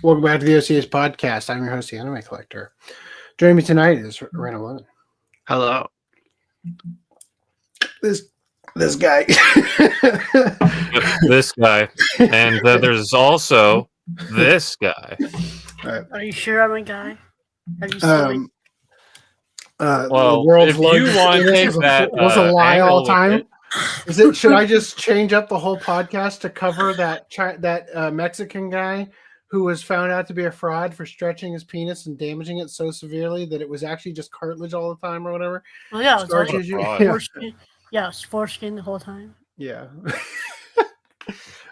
Welcome back to the OCA's podcast. I'm your host, the Anime Collector. Joining me tonight is Random Lemon. Hello. This guy. This guy. And there's also this guy. Right. Are you sure I'm a guy? Are you silly? Well, the world's if you want to take that was a lie all the time. Is it, Should I just change up the whole podcast to cover that Mexican guy who was found out to be a fraud for stretching his penis and damaging it so severely that it was actually just cartilage all the time or whatever? Well, yeah, it's like Yeah. foreskin. Yeah, it's foreskin the whole time. Yeah. All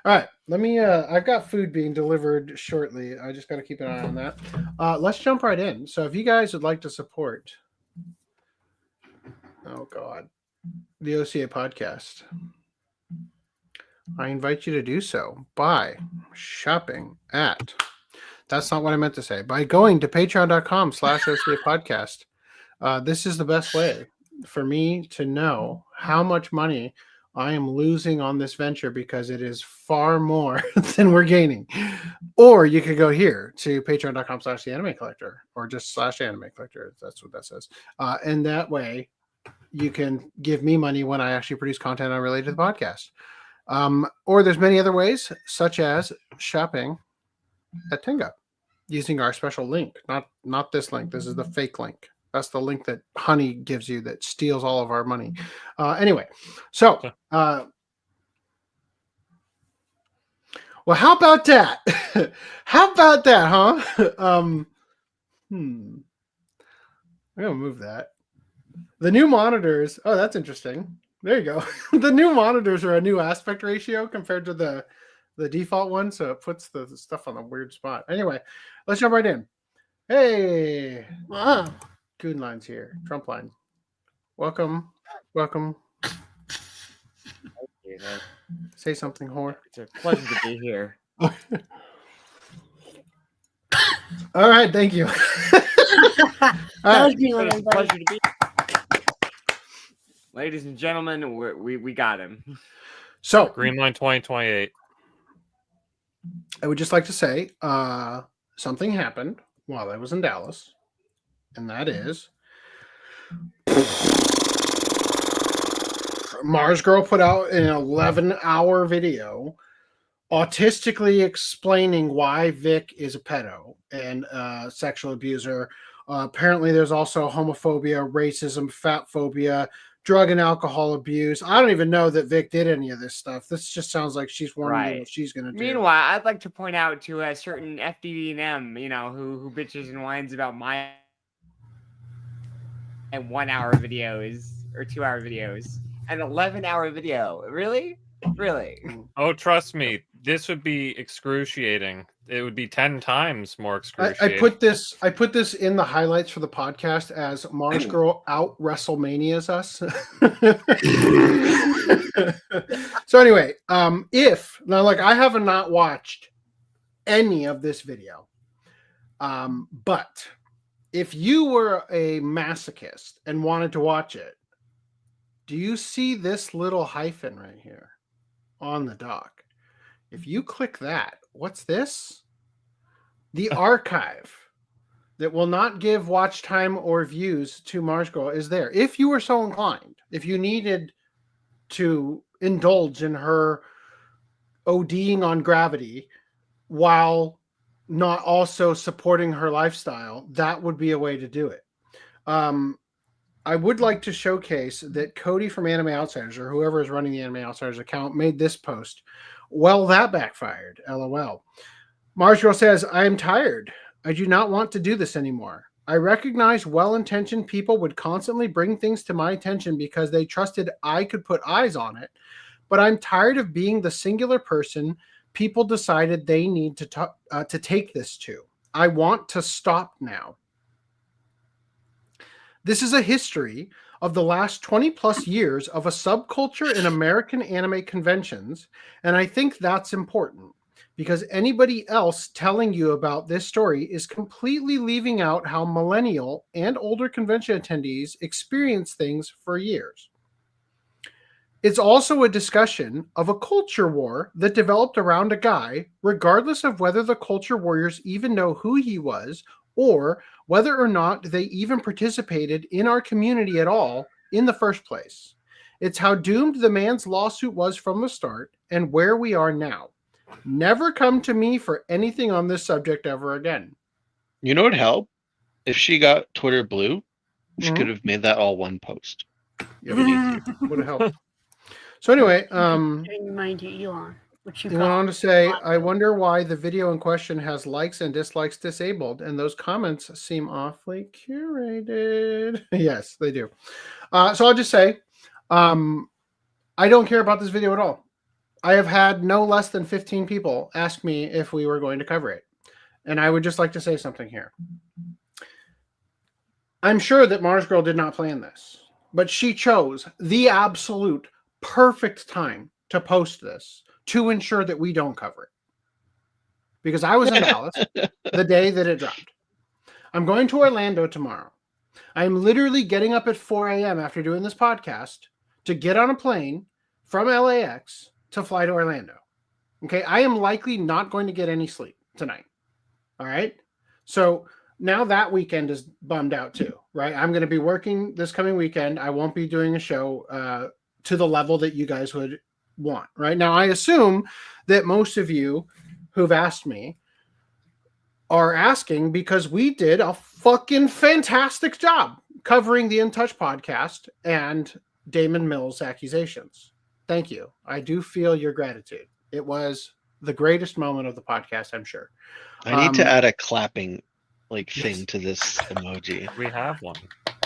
right. Let me. I've got food being delivered shortly. I just got to keep an eye on that. Let's jump right in. So, if you guys would like to support, oh God, the OCA podcast, I invite you to do so by shopping at. That's not what I meant to say. By going to patreon.com/OCA podcast. This is the best way for me to know how much money I am losing on this venture because it is far more than we're gaining. Or you could go here to patreon.com/theanimecollector or just /animecollector. That's what that says. And that way you can give me money when I actually produce content unrelated to the podcast. Or there's many other ways, such as shopping at Tenga using our special link. Not this link. This is the fake link. That's the link that Honey gives you that steals all of our money. Anyway, so well, how about that? How about that, huh? I'm gonna move that. The new monitors. Oh, that's interesting. There you go. The new monitors are a new aspect ratio compared to the default one, so it puts the stuff on a weird spot. Anyway, let's jump right in. Hey. Wow. Goon lines here. Trump line. Welcome. Welcome. Okay, man. Say something, whore. It's a pleasure to be here. All right, thank you. That was me when It's a I pleasure to be here. Ladies and gentlemen, we got him. So, Green Line 2028. I would just like to say something happened while I was in Dallas, and that is Mars Girl put out an 11-hour video autistically explaining why Vic is a pedo and sexual abuser. Apparently, there's also homophobia, racism, fat phobia, drug and alcohol abuse. I don't even know that Vic did any of this stuff. This just sounds like she's warning you what she's going to do. Meanwhile, I'd like to point out to a certain FDD&M, who bitches and whines about my 1-hour videos or 2-hour videos. An 11-hour video. Really? Really? Oh, trust me, this would be excruciating. It would be 10 times more excruciating. I put this in the highlights for the podcast as Mars Girl out WrestleManias us. So anyway, I have not watched any of this video, but if you were a masochist and wanted to watch it, do you see this little hyphen right here on the dock? If you click that, what's this? The archive that will not give watch time or views to Mars Girl is there. If you were so inclined, if you needed to indulge in her ODing on gravity while not also supporting her lifestyle, that would be a way to do it. I would like to showcase that Cody from Anime Outsiders, or whoever is running the Anime Outsiders account, made this post. Well, that backfired. LOL. Mars Girl says, I am tired. I do not want to do this anymore. I recognize well-intentioned people would constantly bring things to my attention because they trusted I could put eyes on it. But I'm tired of being the singular person people decided they need to take this to. I want to stop now. This is a history of the last 20 plus years of a subculture in American anime conventions, and I think that's important because anybody else telling you about this story is completely leaving out how millennial and older convention attendees experience things for years. It's also a discussion of a culture war that developed around a guy, regardless of whether the culture warriors even know who he was or whether or not they even participated in our community at all in the first place. It's how doomed the man's lawsuit was from the start and where we are now. Never come to me for anything on this subject ever again. You know what would help? If she got Twitter blue, she Mhm. could have made that all one post. Yeah, would have helped. So anyway, Giving mine to Elon, which you he went got. on to say, I wonder why the video in question has likes and dislikes disabled, and those comments seem awfully curated. Yes, they do. So I'll just say, I don't care about this video at all. I have had no less than 15 people ask me if we were going to cover it. And I would just like to say something here. I'm sure that Mars Girl did not plan this, but she chose the absolute perfect time to post this to ensure that we don't cover it. Because I was in Dallas the day that it dropped. I'm going to Orlando tomorrow. I'm literally getting up at 4 a.m. after doing this podcast to get on a plane from LAX to fly to Orlando. Okay, I am likely not going to get any sleep tonight. All right. So now that weekend is bummed out too, right? I'm going to be working this coming weekend. I won't be doing a show to the level that you guys would want, right? Now, I assume that most of you who've asked me are asking because we did a fucking fantastic job covering the In Touch podcast and Damon Mills' accusations. Thank you. I do feel your gratitude. It was the greatest moment of the podcast, I'm sure. I need to add a clapping thing Yes. to this emoji. We have one.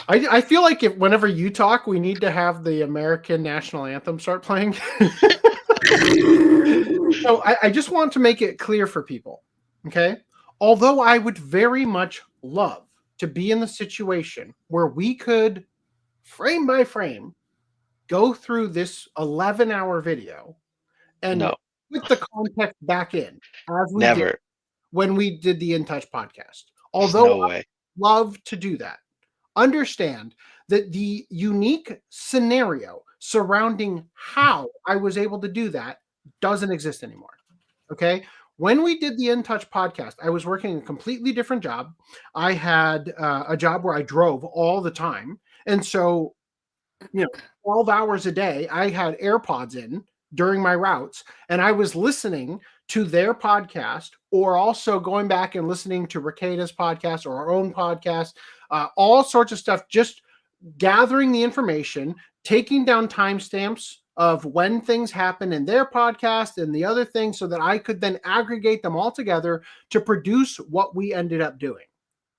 I feel like whenever you talk, we need to have the American national anthem start playing. So I just want to make it clear for people, okay? Although I would very much love to be in the situation where we could, frame by frame, go through this 11-hour video and No, put the context back in, as we did never. when we did the In Touch podcast. There's Although no way. love to do that. Understand that the unique scenario surrounding how I was able to do that doesn't exist anymore. Okay. When we did the In Touch podcast, I was working a completely different job. I had a job where I drove all the time. And so, 12 hours a day, I had AirPods in during my routes, and I was listening to their podcast or also going back and listening to Rekeda's podcast or our own podcast, all sorts of stuff, just gathering the information, taking down timestamps of when things happen in their podcast and the other things so that I could then aggregate them all together to produce what we ended up doing.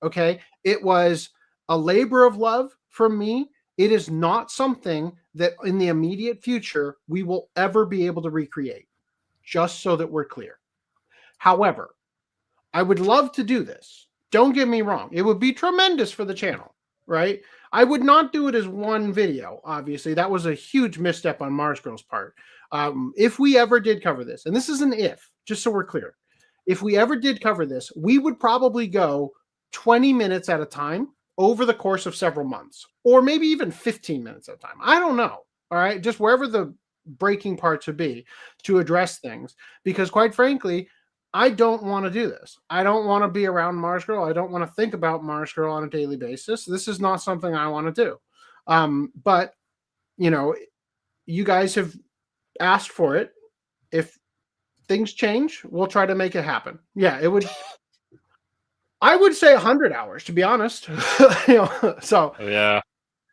Okay. It was a labor of love from me. It is not something that in the immediate future we will ever be able to recreate, just so that we're clear. However, I would love to do this. Don't get me wrong. It would be tremendous for the channel, right? I would not do it as one video, obviously. That was a huge misstep on Mars Girl's part. If we ever did cover this, and this is an if, just so we're clear. If we ever did cover this, we would probably go 20 minutes at a time over the course of several months, or maybe even 15 minutes at a time. I don't know. All right. Just wherever the breaking parts would be to address things, because quite frankly, I don't want to do this. I don't want to be around Mars Girl. I don't want to think about Mars Girl on a daily basis. This is not something I want to do. But, you guys have asked for it. If things change, we'll try to make it happen. Yeah, it would. I would say 100 hours, to be honest. So Yeah.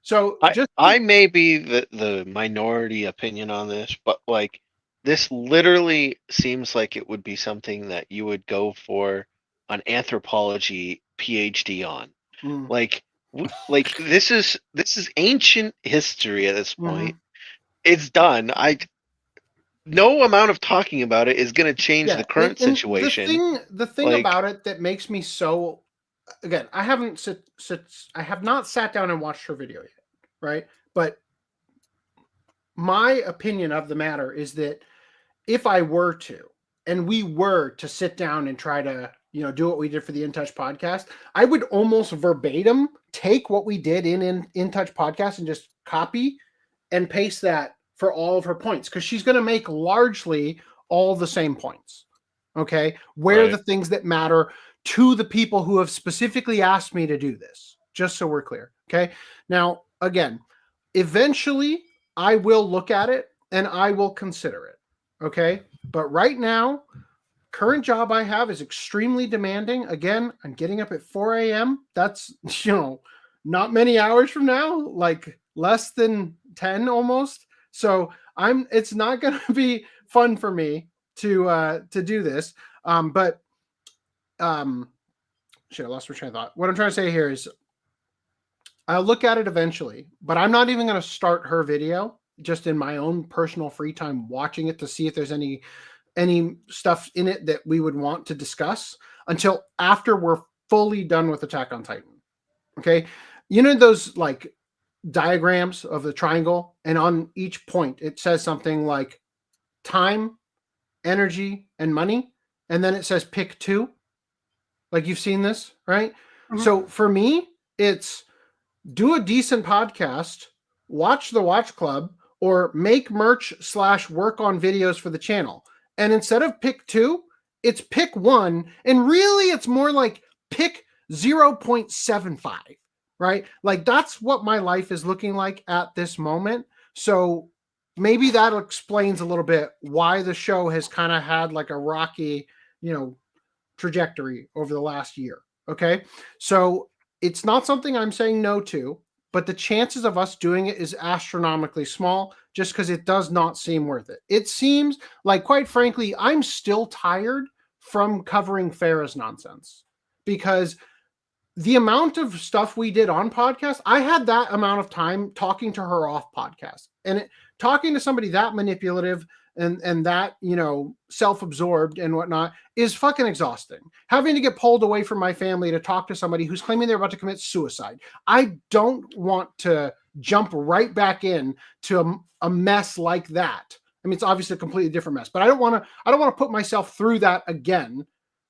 So I may be the minority opinion on this, but this literally seems like it would be something that you would go for an anthropology PhD on. This is ancient history at this point. It's done. No amount of talking about it is going to change the current situation. The thing about it that makes me so, again, I have not sat down and watched her video yet, right? But my opinion of the matter is that if I were to, and we were to sit down and try to, do what we did for the In Touch podcast, I would almost verbatim take what we did in Touch podcast and just copy and paste that for all of her points because she's going to make largely all the same points. Okay. Where Right. the things that matter to the people who have specifically asked me to do this, just so we're clear. Okay. Now, again, eventually I will look at it and I will consider it. Okay. But right now, current job I have is extremely demanding. Again, I'm getting up at 4 a.m. That's, not many hours from now, like less than 10 almost. So it's not going to be fun for me to do this. But shit, I lost my train of thought. What I'm trying to say here is I'll look at it eventually, but I'm not even going to start her video just in my own personal free time watching it to see if there's any stuff in it that we would want to discuss until after we're fully done with Attack on Titan. Okay. Those like diagrams of the triangle, and on each point it says something like time, energy, and money. And then it says pick 2. Like you've seen this, right? Mhm. So for me, it's do a decent podcast, watch the Watch Club, or make merch / work on videos for the channel. And instead of pick 2, it's pick 1. And really, it's more like pick 0.75, right? Like that's what my life is looking like at this moment. So maybe that explains a little bit why the show has kind of had like a rocky, trajectory over the last year. Okay. So it's not something I'm saying no to, but the chances of us doing it is astronomically small just because it does not seem worth it. It seems like, quite frankly, I'm still tired from covering Farrah's nonsense because the amount of stuff we did on podcast, I had that amount of time talking to her off podcast, and talking to somebody that manipulative and that, self-absorbed and whatnot is fucking exhausting. Having to get pulled away from my family to talk to somebody who's claiming they're about to commit suicide. I don't want to jump right back in to a mess like that. I mean, it's obviously a completely different mess, but I don't want to put myself through that again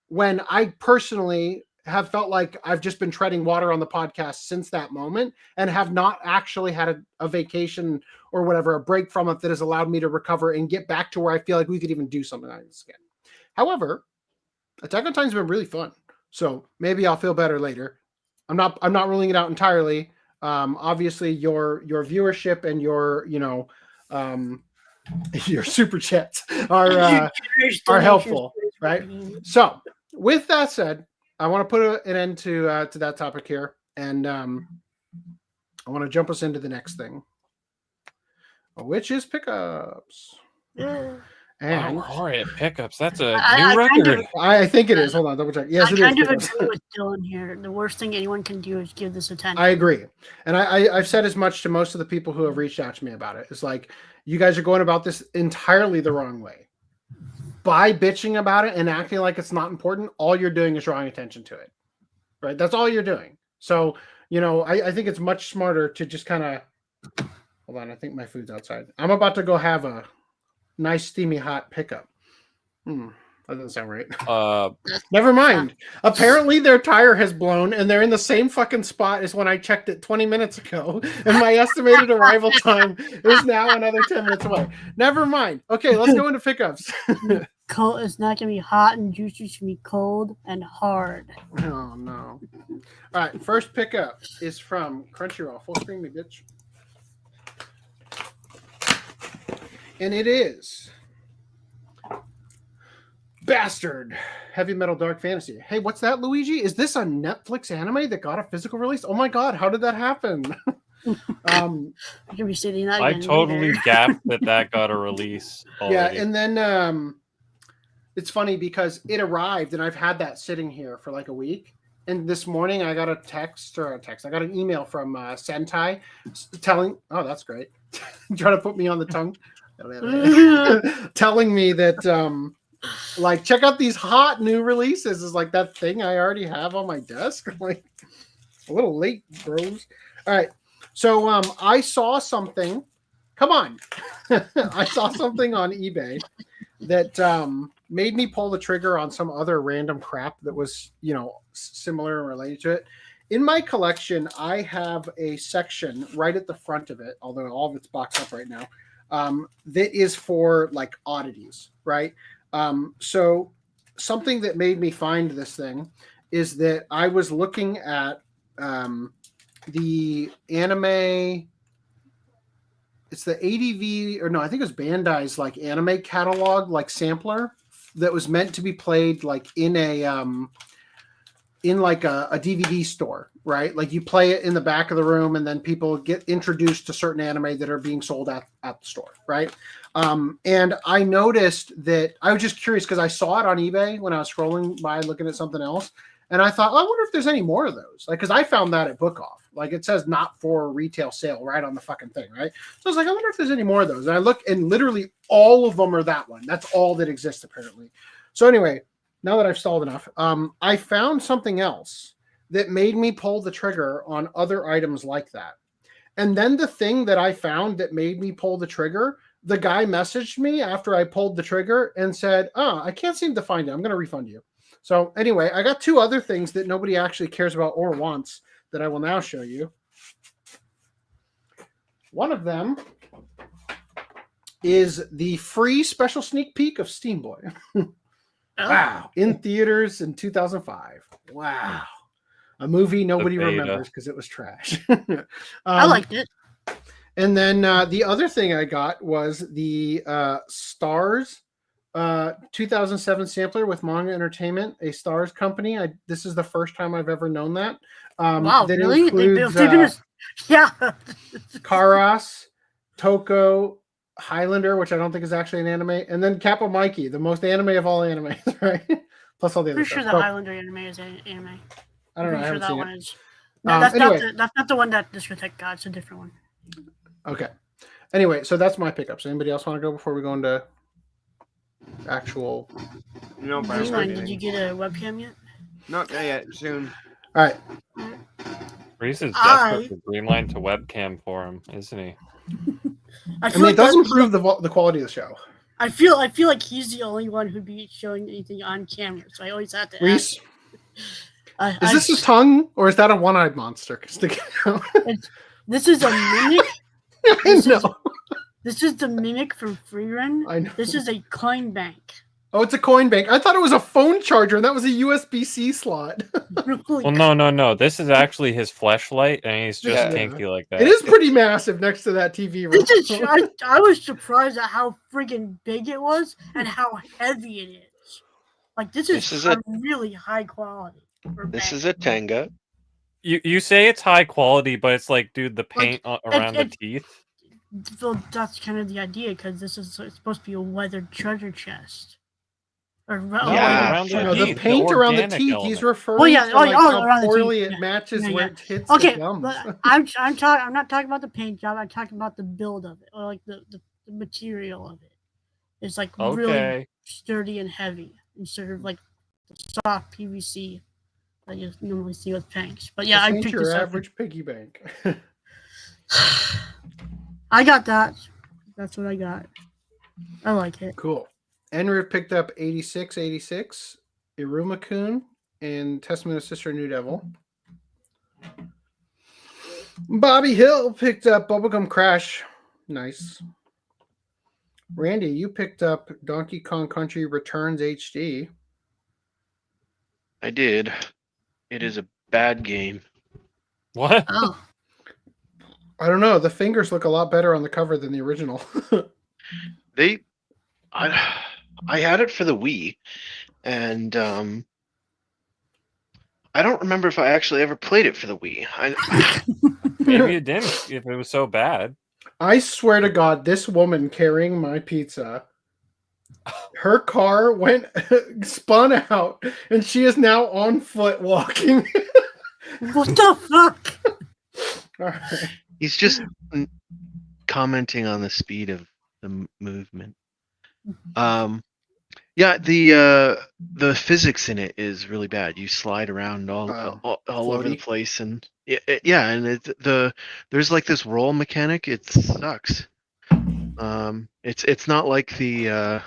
when I personally have felt like I've just been treading water on the podcast since that moment and have not actually had a vacation or whatever, a break from it that has allowed me to recover and get back to where I feel like we could even do something like this again. However, Attack on Titan's been really fun. So maybe I'll feel better later. I'm not ruling it out entirely. Obviously your viewership and your, your super chats are helpful, right? So with that said, I want to put an end to that topic here, and I want to jump us into the next thing, which is pickups. Yeah. And Wow, Rory at pickups. That's a I new kind of- record. I think it is. Hold on, double check. Yes, I it kind is. of pickups. agree with Dylan here. The worst thing anyone can do is give this attention. I agree, and I've said as much to most of the people who have reached out to me about it. It's like you guys are going about this entirely the wrong way. By bitching about it and acting like it's not important, all you're doing is drawing attention to it. Right? That's all you're doing. So, I think it's much smarter to just kind of hold on. I think my food's outside. I'm about to go have a nice steamy hot pickup. That doesn't sound right. Never mind. Apparently their tire has blown and they're in the same fucking spot as when I checked it 20 minutes ago. And my estimated arrival time is now another 10 minutes away. Never mind. Okay, let's go into pickups. Cold. It's not gonna be hot and juicy. It's gonna be cold and hard. Oh no. All right, first pickup is from Crunchyroll. Full screen me, bitch. And it is Bastard Heavy Metal Dark Fantasy. Hey, what's that, Luigi? Is this a Netflix anime that got a physical release? Oh my god, how did that happen? I'm gonna be sitting that I again totally later. gapped that got a release already. Yeah, and then it's funny because it arrived and I've had that sitting here for like a week. And this morning I got I got an email from Sentai telling, oh, that's great. Trying to put me on the tongue. Telling me that like, check out these hot new releases. Is like that thing I already have on my desk. I'm like, a little late, bros. All right. So I saw something. Come on. I saw something on eBay that made me pull the trigger on some other random crap that was, similar and related to it. In my collection, I have a section right at the front of it, although all of it's boxed up right now, that is for like oddities, right? So something that made me find this thing is that I was looking at the anime. It's the ADV, or no, I think it was Bandai's like anime catalog, like sampler that was meant to be played like in a DVD store, right? Like you play it in the back of the room, and then people get introduced to certain anime that are being sold at the store, right? And I noticed that I was just curious because I saw it on eBay when I was scrolling by looking at something else. And I thought, oh, I wonder if there's any more of those. Like, because I found that at Book Off. Like, it says not for retail sale right on the fucking thing, right? So I was like, I wonder if there's any more of those. And I look, and literally all of them are that one. That's all that exists, apparently. So anyway, now that I've stalled enough, I found something else that made me pull the trigger on other items like that. And then the thing that I found that made me pull the trigger, the guy messaged me after I pulled the trigger and said, oh, I can't seem to find it. I'm going to refund you. So anyway, I got two other things that nobody actually cares about or wants that I will now show you. One of them is the free special sneak peek of Steam Boy. Wow. In theaters in 2005. Wow. A movie nobody remembers because it was trash. I liked it. And then the other thing I got was the Stars 2007 sampler with Manga Entertainment, a Stars company. This is the first time I've ever known that. Wow, that really? Includes, yeah. Karas, Toko, Highlander, which I don't think is actually an anime, and then Kappa Mikey, the most anime of all animes, right? Plus all the other Pretty sure stuff. the Highlander anime is an anime. I don't know. I haven't that seen one it. is. No, that's anyway. that's not the one that Discotheque got. It's a different one. Okay. Anyway, so that's my pickups. Anybody else want to go before we go into actual? No, but Elon, did you get a webcam yet? Not yet. Soon. All right. Reese is desperate for Greenline to webcam for him, isn't he? I mean, it does improve the quality of the show. I feel like he's the only one who'd be showing anything on camera, so I always have to Reese, ask. Is this his tongue, or is that a one-eyed monster? This is a mimic. This is the mimic from Freerun. I know. This is a coin bank. Oh, it's a coin bank. I thought it was a phone charger, and that was a USB-C slot. Well, no. This is actually his fleshlight, and he's just kinky like that. It is pretty massive next to that TV room. I was surprised at how freaking big it was and how heavy it is. Like, this is a really high quality. This is a Tenga. You say it's high quality, but it's like, dude, the paint around the teeth. Well, that's kind of the idea, because it's supposed to be a weathered treasure chest. The paint around the teeth. He's referring to how poorly it matches where it hits the gums. I'm not talking about the paint job. I'm talking about the build of it, or like the material of it. It's like really sturdy and heavy instead of like the soft PVC that you normally see with tanks. But yeah, I picked your this up. average piggy bank. I got that. That's what I got. I like it. Cool. Enriv picked up 86, Iruma-kun, and Testament of Sister New Devil. Bobby Hill picked up Bubblegum Crash. Nice. Randy, you picked up Donkey Kong Country Returns HD. I did. It is a bad game. What? Oh. I don't know. The fingers look a lot better on the cover than the original. I had it for the Wii, and I don't remember if I actually ever played it for the Wii. Maybe it didn't, if it was so bad. I swear to God, this woman carrying my pizza, her car spun out, and she is now on foot walking. What the fuck? All right. He's just commenting on the speed of the movement. Yeah, the physics in it is really bad. You slide around all over the place, and and there's like this roll mechanic. It sucks. It's not like the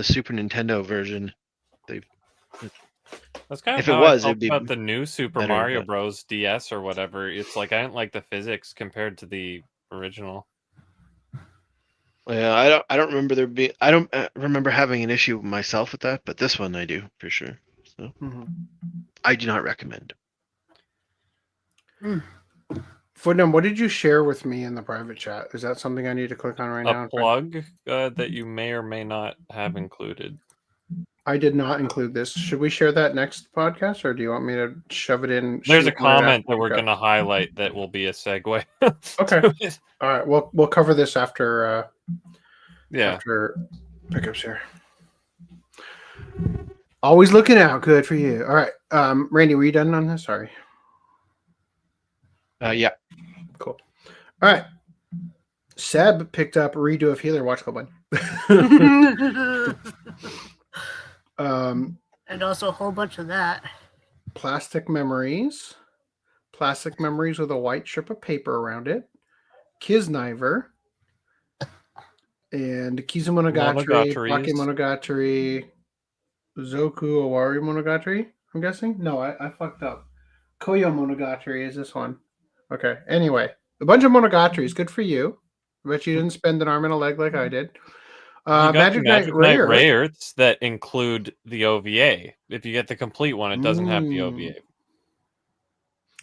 Super Nintendo version. That's kind of if how it was, I it'd felt be about the new Super better, Mario but... Bros. DS or whatever. It's like I didn't like the physics compared to the original. Yeah, I don't remember there being. I don't remember having an issue myself with that, but this one I do for sure. So I do not recommend. Footnum, what did you share with me in the private chat? Is that something I need to click on right now? A plug that you may or may not have included. I did not include this. Should we share that next podcast, or do you want me to shove it in? There's a comment that we're going to highlight that will be a segue. Okay. All right. We'll cover this after. After pickups here. Always looking out. Good for you. All right. Randy, were you done on this? Sorry. Yeah. Cool. All right. Seb picked up a redo of Healer Watch Club one. And also a whole bunch of that. Plastic Memories with a white strip of paper around it. Kisniver. And Kizumonogatari, Wake Monogatari, Zoku Owari Monogatari, I'm guessing? No, I fucked up. Koyo Monogatari is this one. Okay, anyway. A bunch of Monogatari's. Good for you. I bet you didn't spend an arm and a leg like I did. Magic Knight Rare-Earths that include the OVA. If you get the complete one, it doesn't have the OVA. It's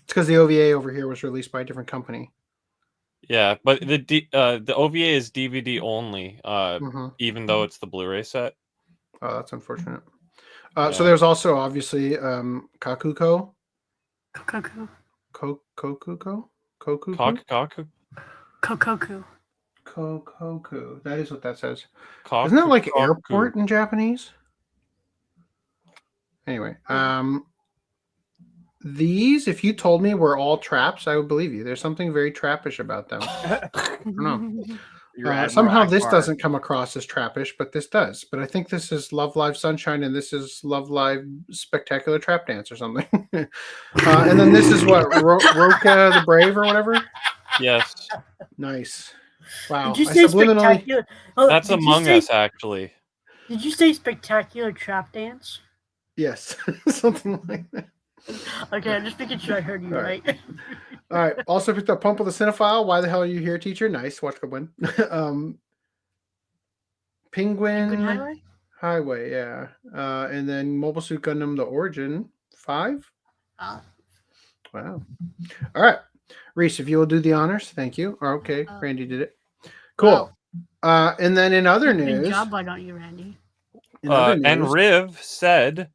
because the OVA over here was released by a different company. Yeah, but the OVA is DVD only, even though it's the Blu-ray set. Oh, that's unfortunate. So there's also obviously Kakuko. Kokoku. That is what that says. Isn't that like airport in Japanese? Anyway, these, if you told me were all traps, I would believe you. There's something very trappish about them. I don't know. Somehow this doesn't come across as trappish, but this does. But I think this is Love Live Sunshine, and this is Love Live Spectacular Trap Dance or something. And then this is what, Roka the Brave or whatever? Yes. Nice. Wow. Did you say spectacular? That's Among Us, actually. Did you say Spectacular Trap Dance? Yes. Something like that. Okay, I'm just making sure I heard you right. All right. Also picked up Pump with the Cinephile. Why the hell are you here, teacher? Nice. Watch good win. Penguin Highway, yeah. And then Mobile Suit Gundam The Origin 5. Wow. All right. Reese, if you will do the honors, thank you. Okay, Randy did it. Cool. And then in other news, good job, why don't you, Randy? And Riv said,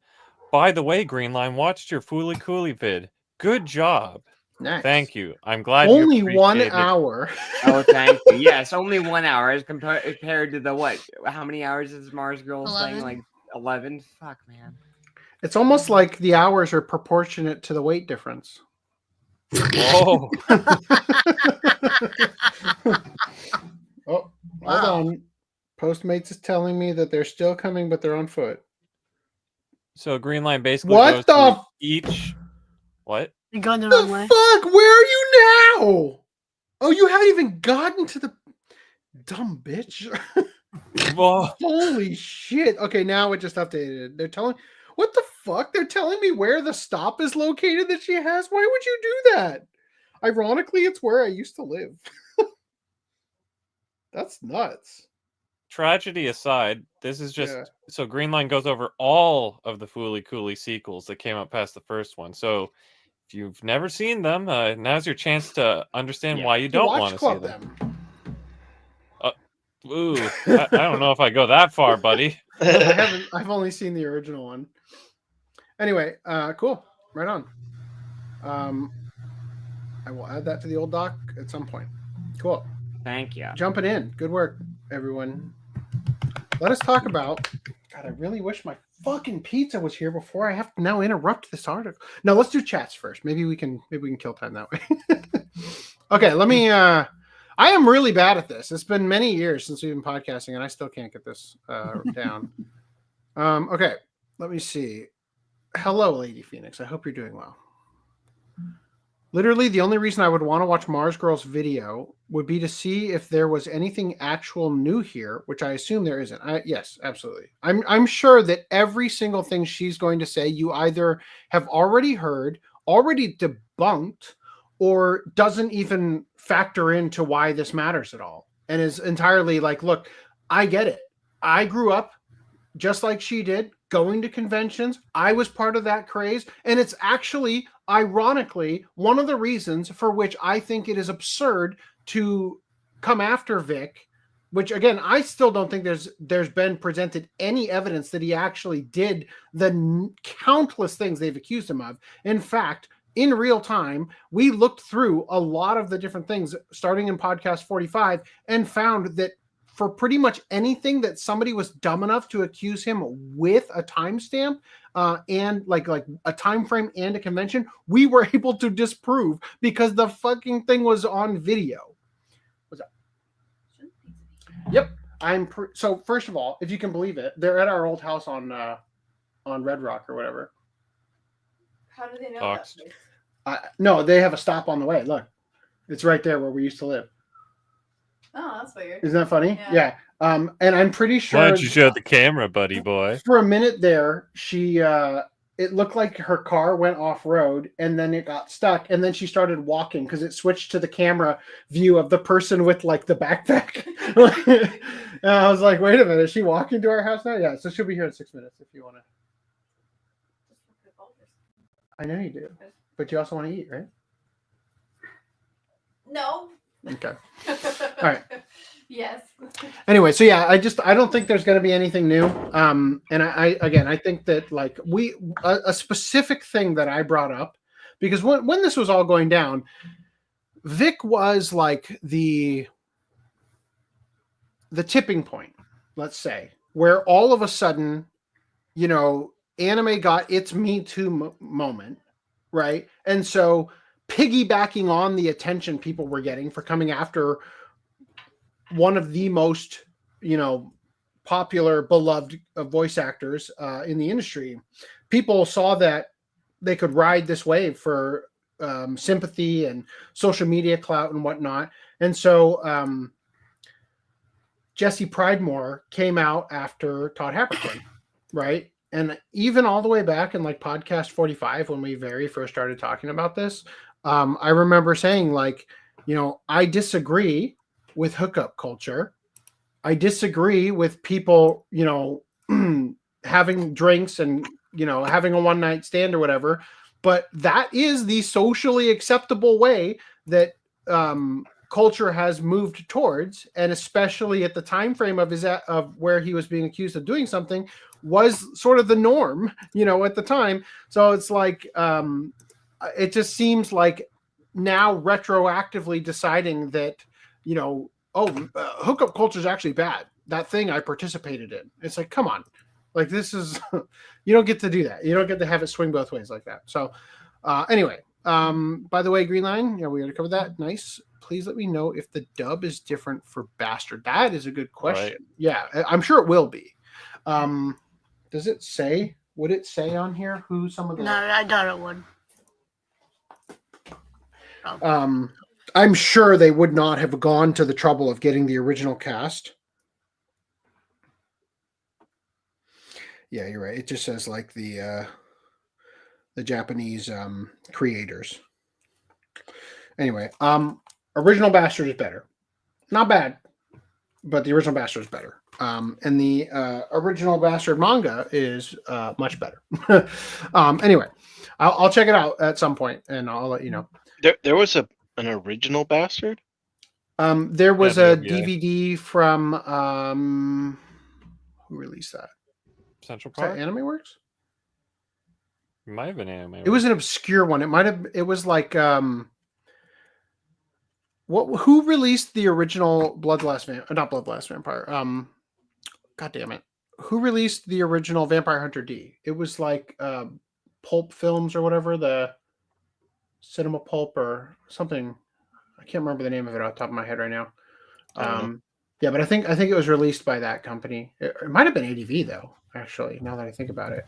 by the way, Greenline, watched your Fooly Cooly vid. Good job. Nice. Thank you. I'm glad only you 1 hour. Oh, thank you. Yes, only 1 hour as compared to the what? How many hours is Mars Girls thing? Like 11? Fuck, man. It's almost like the hours are proportionate to the weight difference. Whoa. Oh, hold on. Postmates is telling me that they're still coming, but they're on foot. So Greenline basically what goes the each. What? You're going the wrong way. Fuck? Where are you now? Oh, you haven't even gotten to the dumb bitch. Holy shit. Okay, now it just updated. They're telling what the fuck? They're telling me where the stop is located that she has. Why would you do that? Ironically, it's where I used to live. That's nuts. Tragedy aside, this is just so Greenline goes over all of the Fooly Cooly sequels that came up past the first one. So if you've never seen them, now's your chance to understand why you don't want to see them. I don't know if I go that far, buddy. I've only seen the original one. Anyway, cool. Right on. I will add that to the old doc at some point. Cool. Thank you. Jumping in. Good work, everyone. Let us talk about. God, I really wish my fucking pizza was here before I have to now interrupt this article. No, let's do chats first. Maybe we can kill time that way. Okay, let me. I am really bad at this. It's been many years since we've been podcasting, and I still can't get this down. Okay, let me see. Hello, Lady Phoenix. I hope you're doing well. Literally, the only reason I would want to watch Mars Girl's video would be to see if there was anything actual new here, which I assume there isn't. Yes, absolutely. I'm sure that every single thing she's going to say, you either have already heard, already debunked, or doesn't even factor into why this matters at all. and is entirely like, look, I get it. I grew up just like she did, going to conventions. I was part of that craze. And it's actually, ironically, one of the reasons for which I think it is absurd to come after Vic, which again, I still don't think there's been presented any evidence that he actually did the countless things they've accused him of. In fact, in real time, we looked through a lot of the different things starting in podcast 45 and found that for pretty much anything that somebody was dumb enough to accuse him with a timestamp and like a time frame and a convention, we were able to disprove because the fucking thing was on video. What's up? Yep. So first of all, if you can believe it, they're at our old house on Red Rock or whatever. How do they know that place? No, they have a stop on the way. Look, it's right there where we used to live. Oh, that's weird. Isn't that funny? Yeah. And I'm pretty sure. Why don't you show the camera, buddy boy? For a minute there, she it looked like her car went off road and then it got stuck and then she started walking because it switched to the camera view of the person with like the backpack. And I was like, wait a minute, is she walking to our house now? Yeah, so she'll be here in 6 minutes if you want to. I know you do, but you also want to eat, right? No. Okay. All right. Yes. Anyway, so yeah, I don't think there's going to be anything new. And I think that like a specific thing that I brought up, because when this was all going down, Vic was like the tipping point, let's say, where all of a sudden, you know, anime got its Me Too moment, right? And so piggybacking on the attention people were getting for coming after one of the most, you know, popular, beloved voice actors in the industry, people saw that they could ride this wave for sympathy and social media clout and whatnot. And so Jesse Pridemore came out after Todd Happerton, right? And even all the way back in like podcast 45, when we very first started talking about this, I remember saying like, you know, I disagree with hookup culture. I disagree with people, you know, having drinks and, you know, having a one night stand or whatever. But that is the socially acceptable way that culture has moved towards, and especially at the time frame of where he was being accused of doing something was sort of the norm, you know, at the time. So it's like it just seems like now retroactively deciding that, you know, hookup culture is actually bad. That thing I participated in. It's like, come on, like this is you don't get to do that. You don't get to have it swing both ways like that. So anyway, by the way, Green Line, yeah, we got to cover that. Nice. Please let me know if the dub is different for Bastard. That is a good question. Right. Yeah, I'm sure it will be. Does it say? Would it say on here who some of the? No, I doubt it would. I'm sure they would not have gone to the trouble of getting the original cast. Yeah, you're right. It just says like the Japanese creators. Anyway, original Bastard is better. Not bad, but the original Bastard is better. And the original Bastard manga is much better. Anyway, I'll check it out at some point, and I'll let you know. There was an original Bastard? There was a DVD from who released that? Central Park? Anime Works? It might have been Anime Works. It was an obscure one. It was like who released the original not Bloodlust Vampire? God damn it. Who released the original Vampire Hunter D? It was like Pulp Films or whatever, the Cinema Pulp or something. I can't remember the name of it off the top of my head right now. Yeah, but I think it was released by that company. It might have been ADV though, actually, now that I think about it.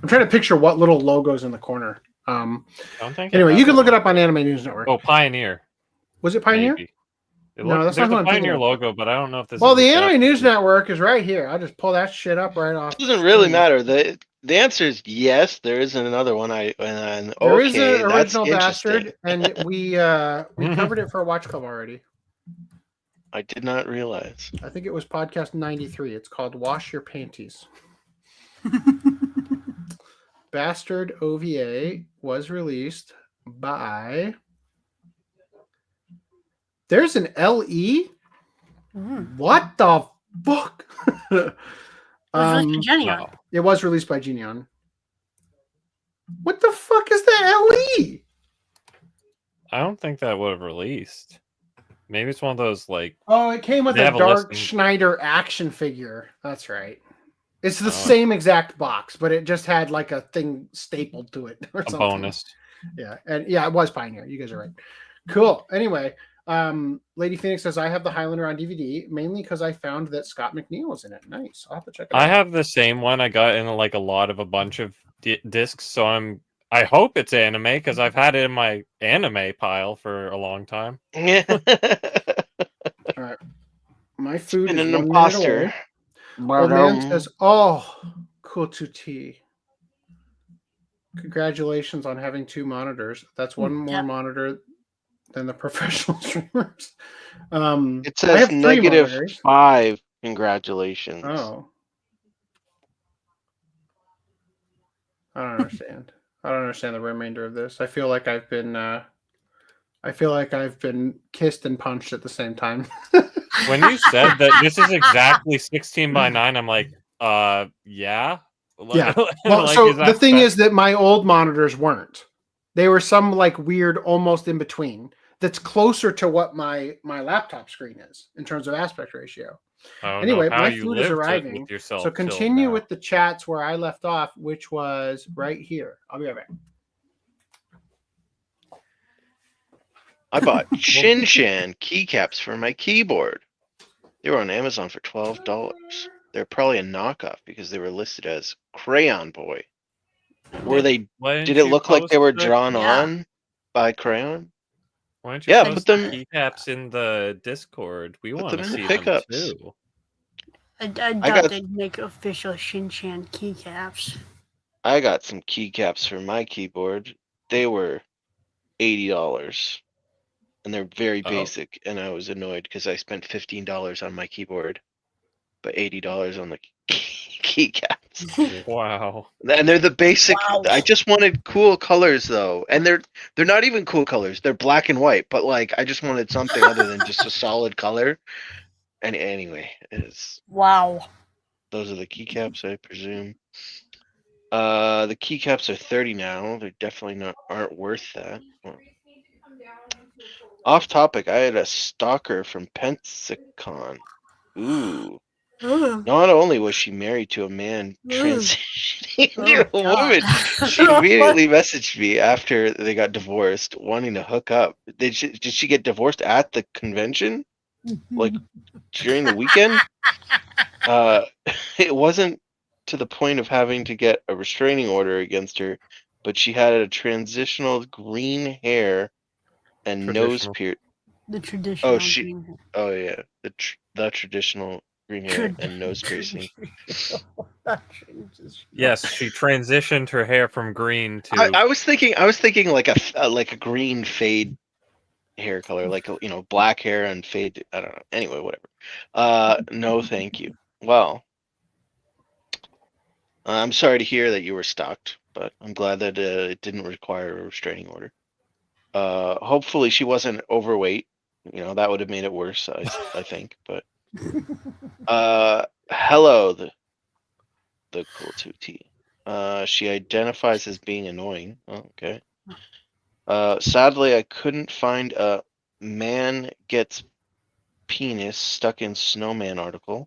I'm trying to picture what little logo's in the corner. Anyway, you can look it up on Anime News Network. Oh, Pioneer. Was it Pioneer? Maybe. No, that's there's not a Pioneer logo, but I don't know if this. Well, the Anime News Network is right here. I'll just pull that shit up right off. It doesn't really matter. The answer is yes. There is another one. There is an original Bastard, and we covered it for a Watch Club already. I did not realize. I think it was podcast 93. It's called Wash Your Panties. Bastard OVA was released by... There's an LE? What the fuck? Genion. It was released by Genion. What the fuck is the LE? I don't think that would have released. Maybe it's one of those like. Oh, it came with They a have a Dark listing. Schneider action figure. That's right. It's the same exact box, but it just had like a thing stapled to it or a something. bonus. Yeah, and yeah, it was Pioneer. You guys are right. Cool. Anyway, Lady Phoenix says I have the Highlander on DVD mainly because I found that Scott McNeil was in it. Nice. I'll have to check it out. I have the same one. I got in like a bunch of discs, so I hope it's anime because I've had it in my anime pile for a long time. Yeah. All right. My food Been is an 1 minute imposter. away. Old man says, "Oh, cool to tea. Congratulations on having 2 monitors. That's one more monitor than the professional streamers." It I says have 3 negative monitors. 5. Congratulations. Oh, I don't understand. I don't understand the remainder of this. I feel like I've been kissed and punched at the same time. When you said that this is exactly 16 by 9, I'm like, yeah. Yeah. Well, Like, so is that the thing fair? is that my old monitors weren't. They were some like weird, almost in between. That's closer to what my laptop screen is in terms of aspect ratio. I don't Anyway, know how my you food is lived arriving. with yourself So till continue now. with the chats where I left off, which was right here. I'll be right back. I bought Shin-Chan keycaps for my keyboard. They were on Amazon for $12. They're probably a knockoff because they were listed as Crayon Boy. Were they? Why didn't Did it you look like they post were the- drawn on by crayon? Why don't you Yeah, post put the them. keycaps in the Discord? We Put want them to in the see them pickups. too. I got- doubt they'd make official Shin-Chan keycaps. I got some keycaps for my keyboard. They were $80, and they're very Oh. basic. And I was annoyed because I spent $15 on my keyboard, but $80 on the keycaps. Wow. And they're the basic. Wow. I just wanted cool colors though, and they're not even cool colors. They're black and white, but like I just wanted something other than just a solid color. And anyway, Wow. those are the keycaps, I presume. The keycaps are 30 now. They're definitely aren't worth that. Well, off topic, I had a stalker from Pensacon. Ooh. Ugh. Not only was she married to a man transitioning into Oh, a God. woman, she immediately messaged me after they got divorced, wanting to hook up. Did she get divorced at the convention? Like during the weekend? It wasn't to the point of having to get a restraining order against her, but she had a transitional green hair and nose Traditional. piercing. The traditional. Oh, she. green hair. Oh yeah, the traditional green hair and nose piercing. Yes, she transitioned her hair from green to. I was thinking like a green fade hair color, like black hair and fade. I don't know. Anyway, whatever. No, thank you. Well, I'm sorry to hear that you were stalked, but I'm glad that it didn't require a restraining order. Hopefully she wasn't overweight. That would have made it worse. I think, but hello, the cool 2T. She identifies as being annoying. Oh, okay. Sadly, I couldn't find a man gets penis stuck in snowman article.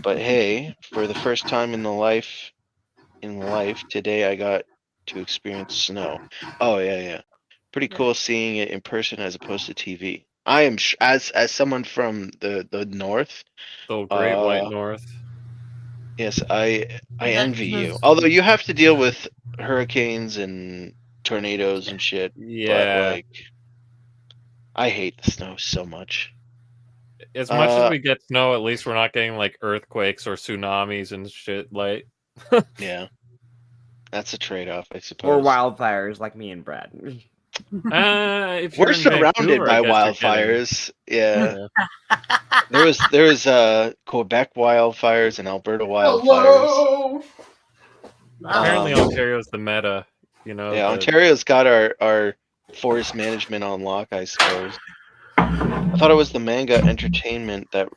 But hey, for the first time in life, today I got to experience snow. Oh yeah. Pretty cool seeing it in person as opposed to TV. I am as someone from the north. The Great White North. Yes, I envy you. Although you have to deal with hurricanes and tornadoes and shit. Yeah. But like, I hate the snow so much. As much as we get snow, at least we're not getting like earthquakes or tsunamis and shit. Like, yeah, that's a trade-off, I suppose. Or wildfires, like me and Brad. If We're you're in surrounded Vancouver, by I guess you're getting- wildfires. Yeah. Yeah. There was Quebec wildfires and Alberta wildfires. Hello. Apparently, Um, Ontario's the meta. You know. Yeah, the- Ontario's got our forest management on lock, I suppose. I thought it was the Manga Entertainment that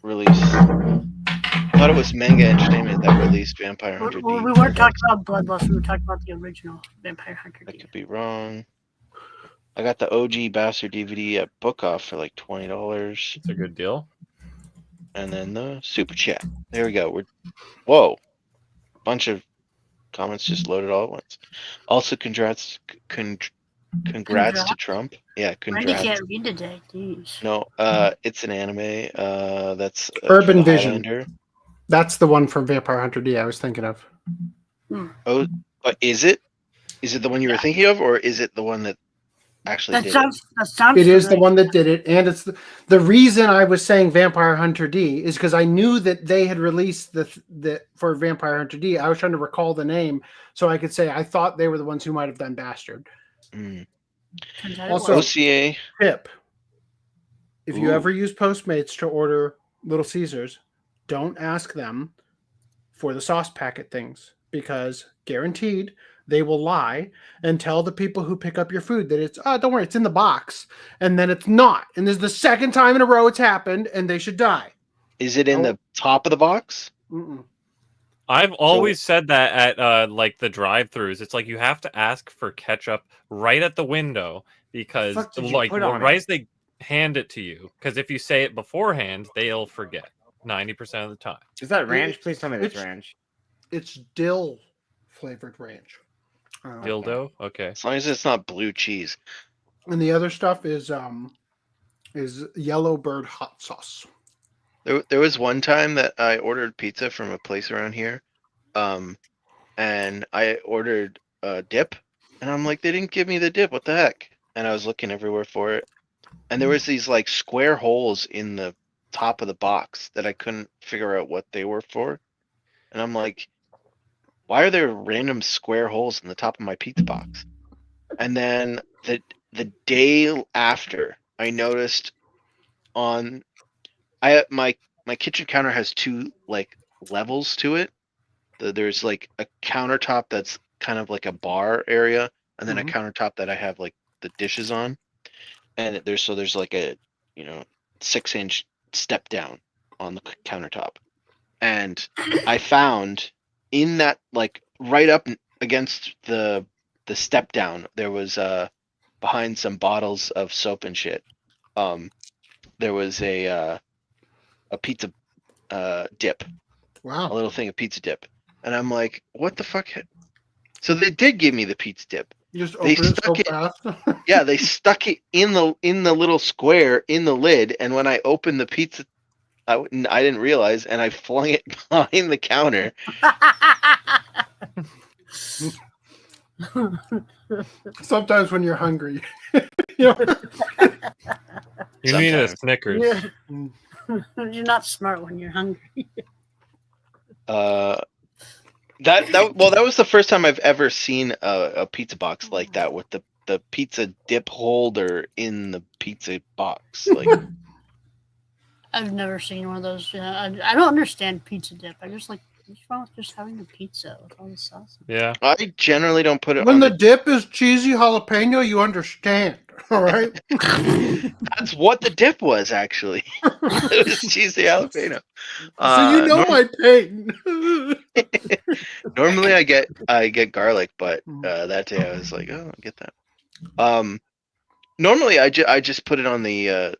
released. I thought it was Manga Entertainment that released Vampire Hunter D. We weren't talking about Bloodlust. We were talking about the original Vampire Hunter I D. could be wrong. I got the OG Bastard DVD at Book Off for like $20, It's a good deal. and then the super chat. There we go. Whoa, bunch of comments just loaded all at once. Also, congrats to Trump. Yeah, Randy congrats. can't read today. Jeez. No, it's an anime. That's Urban the Vision. Highlander. That's the one from Vampire Hunter D I was thinking of. Oh, but is it? Is it the one you were thinking of, or is it the one that actually That did sounds. It is the familiar. one that did it, and it's the reason I was saying Vampire Hunter D is because I knew that they had released the for Vampire Hunter D. I was trying to recall the name so I could say I thought they were the ones who might have done Bastard. it? Mm. Turns out it Also- was. OCA. Tip: if you Ooh. ever use Postmates to order Little Caesars, don't ask them for the sauce packet things because guaranteed they will lie and tell the people who pick up your food that it's don't worry, it's in the box, and then it's not. And this is the second time in a row it's happened, and they should die. Is it in the top of the box? Mm-mm. I've always said that at like the drive-throughs. It's like you have to ask for ketchup right at the window because Fuck did you like put on right it? as they hand it to you. Because if you say it beforehand, they'll forget 90% of the time. Is that ranch? Please tell me that's It's- ranch. It's dill flavored ranch. Dildo. Okay. As long as it's not blue cheese. And the other stuff is yellow bird hot sauce. There was one time that I ordered pizza from a place around here, and I ordered a dip, and I'm like, they didn't give me the dip. What the heck? And I was looking everywhere for it, and there was these like square holes in the top of the box that I couldn't figure out what they were for, and I'm like, why are there random square holes in the top of my pizza box? And then the day after, I noticed on my kitchen counter has two like levels to it. There's like a countertop that's kind of like a bar area, and then a countertop that I have like the dishes on. And there's like a 6-inch step down on the countertop. And I found in that like right up against the step down, there was behind some bottles of soap and shit. There was a pizza dip, a Wow. little thing of pizza dip, and I'm like, what the fuck? So they did give me the pizza dip. You just They open it so stuck it- fast. Yeah, they stuck it in the little square in the lid, and when I opened the pizza, I didn't realize, and I flung it behind the counter. Sometimes when you're hungry, you know. You need a Sometimes. Snickers. You're not smart when you're hungry. That was the first time I've ever seen a pizza box like that with the pizza dip holder in the pizza box. Like, I've never seen one of those. I don't understand pizza dip. I just like what's wrong with just having a pizza with all the sauce? Yeah. I generally don't put it When on the dip is cheesy jalapeno, you understand. All right. That's what the dip was, actually. It was cheesy jalapeno. So you know my pain. Normally I get garlic, but that day I was like, oh, I'll get that. Normally I just put it on the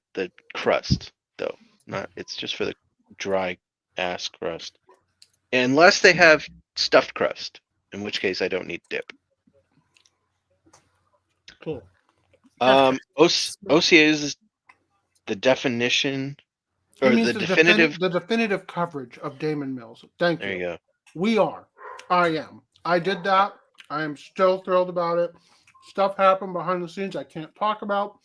crust though. It's just for the dry ass crust. Unless they have stuffed crust, in which case I don't need dip. Cool. OCA is the definition or It means the definitive. coverage of Damon Mills. Thank you. There you go. We are. I am. I did that. I am still thrilled about it. Stuff happened behind the scenes I can't talk about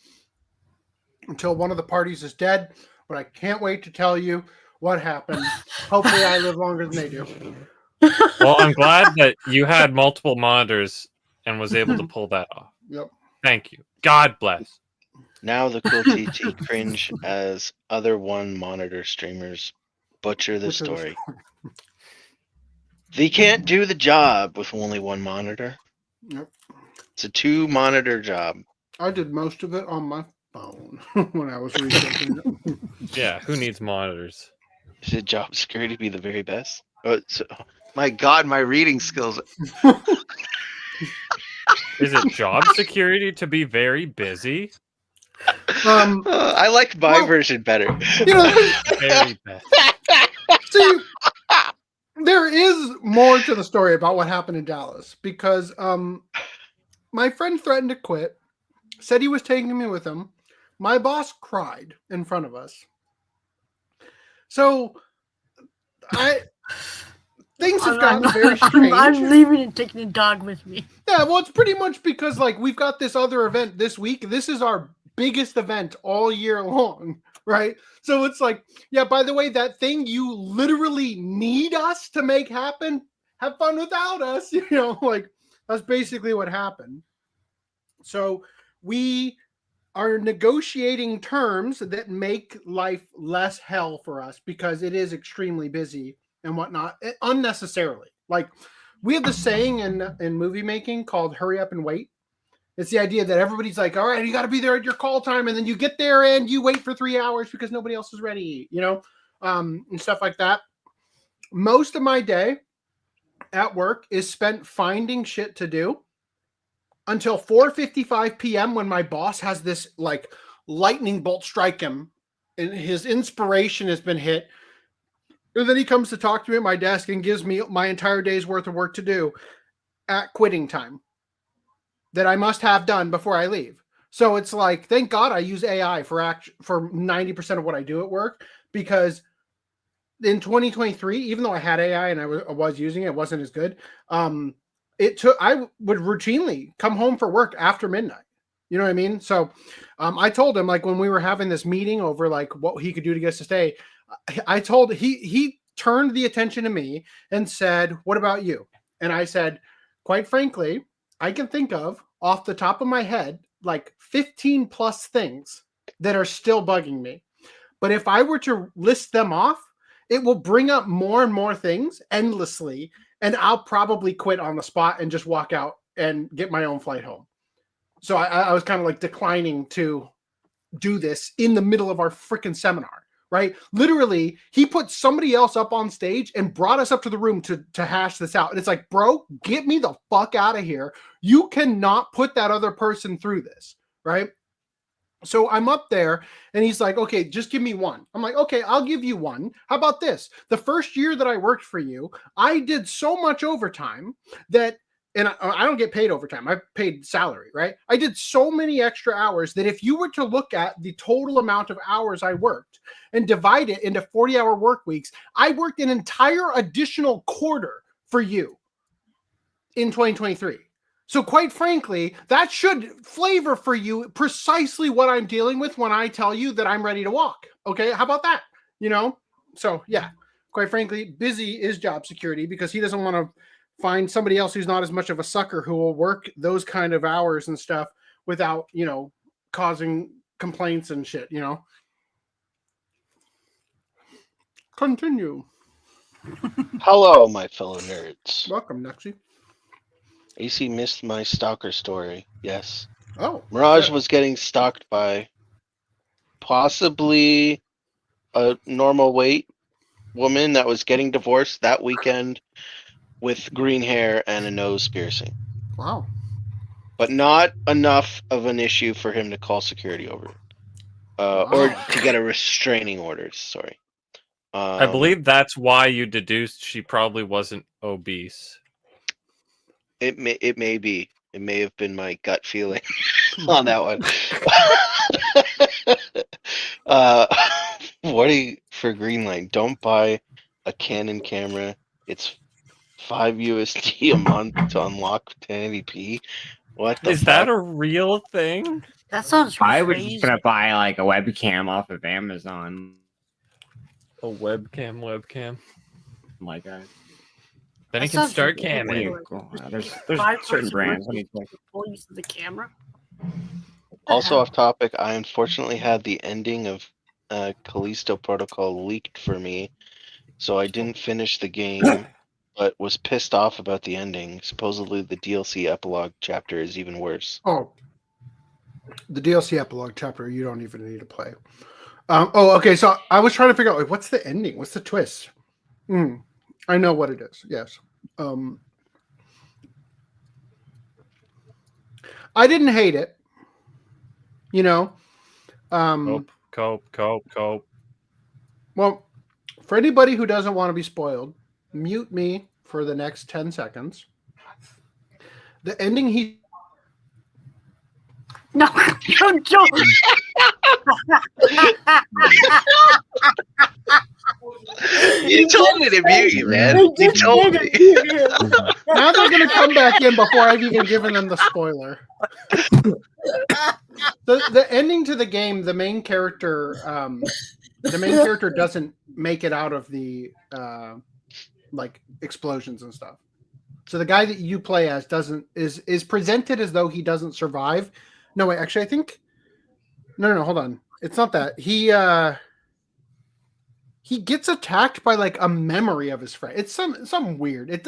until one of the parties is dead, but I can't wait to tell you what happened. Hopefully I live longer than they do. Well, I'm glad that you had multiple monitors and was able to pull that off. Yep. Thank you. God bless. Now the cool TT cringe as other one monitor streamers butcher the story. They can't do the job with only one monitor. Yep. It's a 2-monitor job. I did most of it on my phone when I was researching it. Yeah, who needs monitors? Should job security be the very best? My God, my reading skills. Is it job security to be very busy? I like my version better. You know, Very best. see, there is more to the story about what happened in Dallas because my friend threatened to quit, said he was taking me with him. My boss cried in front of us. So things have gotten very strange. I'm leaving and taking the dog with me. Yeah, well, it's pretty much because like we've got this other event this week. This is our biggest event all year long, right? So it's like, yeah, by the way, that thing you literally need us to make happen, have fun without us, you know, like that's basically what happened. So we are negotiating terms that make life less hell for us because it is extremely busy and whatnot, unnecessarily. Like we have this saying in movie making called hurry up and wait. It's the idea that everybody's like, all right, you got to be there at your call time. And then you get there and you wait for 3 hours because nobody else is ready, you know, and stuff like that. Most of my day at work is spent finding shit to do until 4:55 p.m. when my boss has this like lightning bolt strike him and his inspiration has been hit. And then he comes to talk to me at my desk and gives me my entire day's worth of work to do at quitting time that I must have done before I leave. So it's like, thank God I use AI for 90% of what I do at work, because in 2023, even though I had AI and I was using it, it wasn't as good. I would routinely come home for work after midnight. You know what I mean? So I told him, like, when we were having this meeting over like what he could do to get us to stay, I told he turned the attention to me and said, what about you? And I said, quite frankly, I can think of off the top of my head, like 15 plus things that are still bugging me. But if I were to list them off, it will bring up more and more things endlessly. And I'll probably quit on the spot and just walk out and get my own flight home. So I was kind of like declining to do this in the middle of our freaking seminar, right? Literally, he put somebody else up on stage and brought us up to the room to hash this out. And it's like, bro, get me the fuck out of here. You cannot put that other person through this, right? So I'm up there and he's like, okay, just give me one. I'm like, okay, I'll give you one. How about this? The first year that I worked for you, I did so much overtime that, and I don't get paid overtime. I paid salary, right? I did so many extra hours that if you were to look at the total amount of hours I worked and divide it into 40-hour work weeks, I worked an entire additional quarter for you in 2023. So quite frankly, that should flavor for you precisely what I'm dealing with when I tell you that I'm ready to walk. Okay, how about that? You know? So yeah, quite frankly, busy is job security because he doesn't want to find somebody else who's not as much of a sucker who will work those kind of hours and stuff without, you know, causing complaints and shit, you know? Continue. Hello, my fellow nerds. Welcome, Nuxie. AC missed my stalker story. Yes. Oh. Mirage was getting stalked by possibly a normal weight woman that was getting divorced that weekend with green hair and a nose piercing. Wow. But not enough of an issue for him to call security over it. Or to get a restraining order, sorry. I believe that's why you deduced she probably wasn't obese. It may be. It may have been my gut feeling on that one. Warning for Greenline: don't buy a Canon camera. It's $5 a month to unlock 1080p. What the Is fuck? that a real thing? That sounds I was crazy. just gonna buy like a webcam off of Amazon. A webcam. Like that. Then That he can sounds start ridiculous. camming. There's certain brands. Let me check. Full use of the camera. Also off topic, I unfortunately had the ending of Callisto Protocol leaked for me, so I didn't finish the game, but was pissed off about the ending. Supposedly the DLC epilogue chapter is even worse. Oh, the DLC epilogue chapter you don't even need to play. Okay. So I was trying to figure out like what's the ending? What's the twist? I know what it is. Yes. I didn't hate it. You know. Cope. Well, for anybody who doesn't want to be spoiled, mute me for the next 10 seconds. The ending No, don't. You told me to mute you, man. You told me. Now they're going to come back in before I've even given them the spoiler. The ending to the game, the main character doesn't make it out of the like explosions and stuff. So the guy that you play as is presented as though he doesn't survive. No, wait, actually, I think no, hold on. It's not that. He gets attacked by like a memory of his friend. It's some weird. It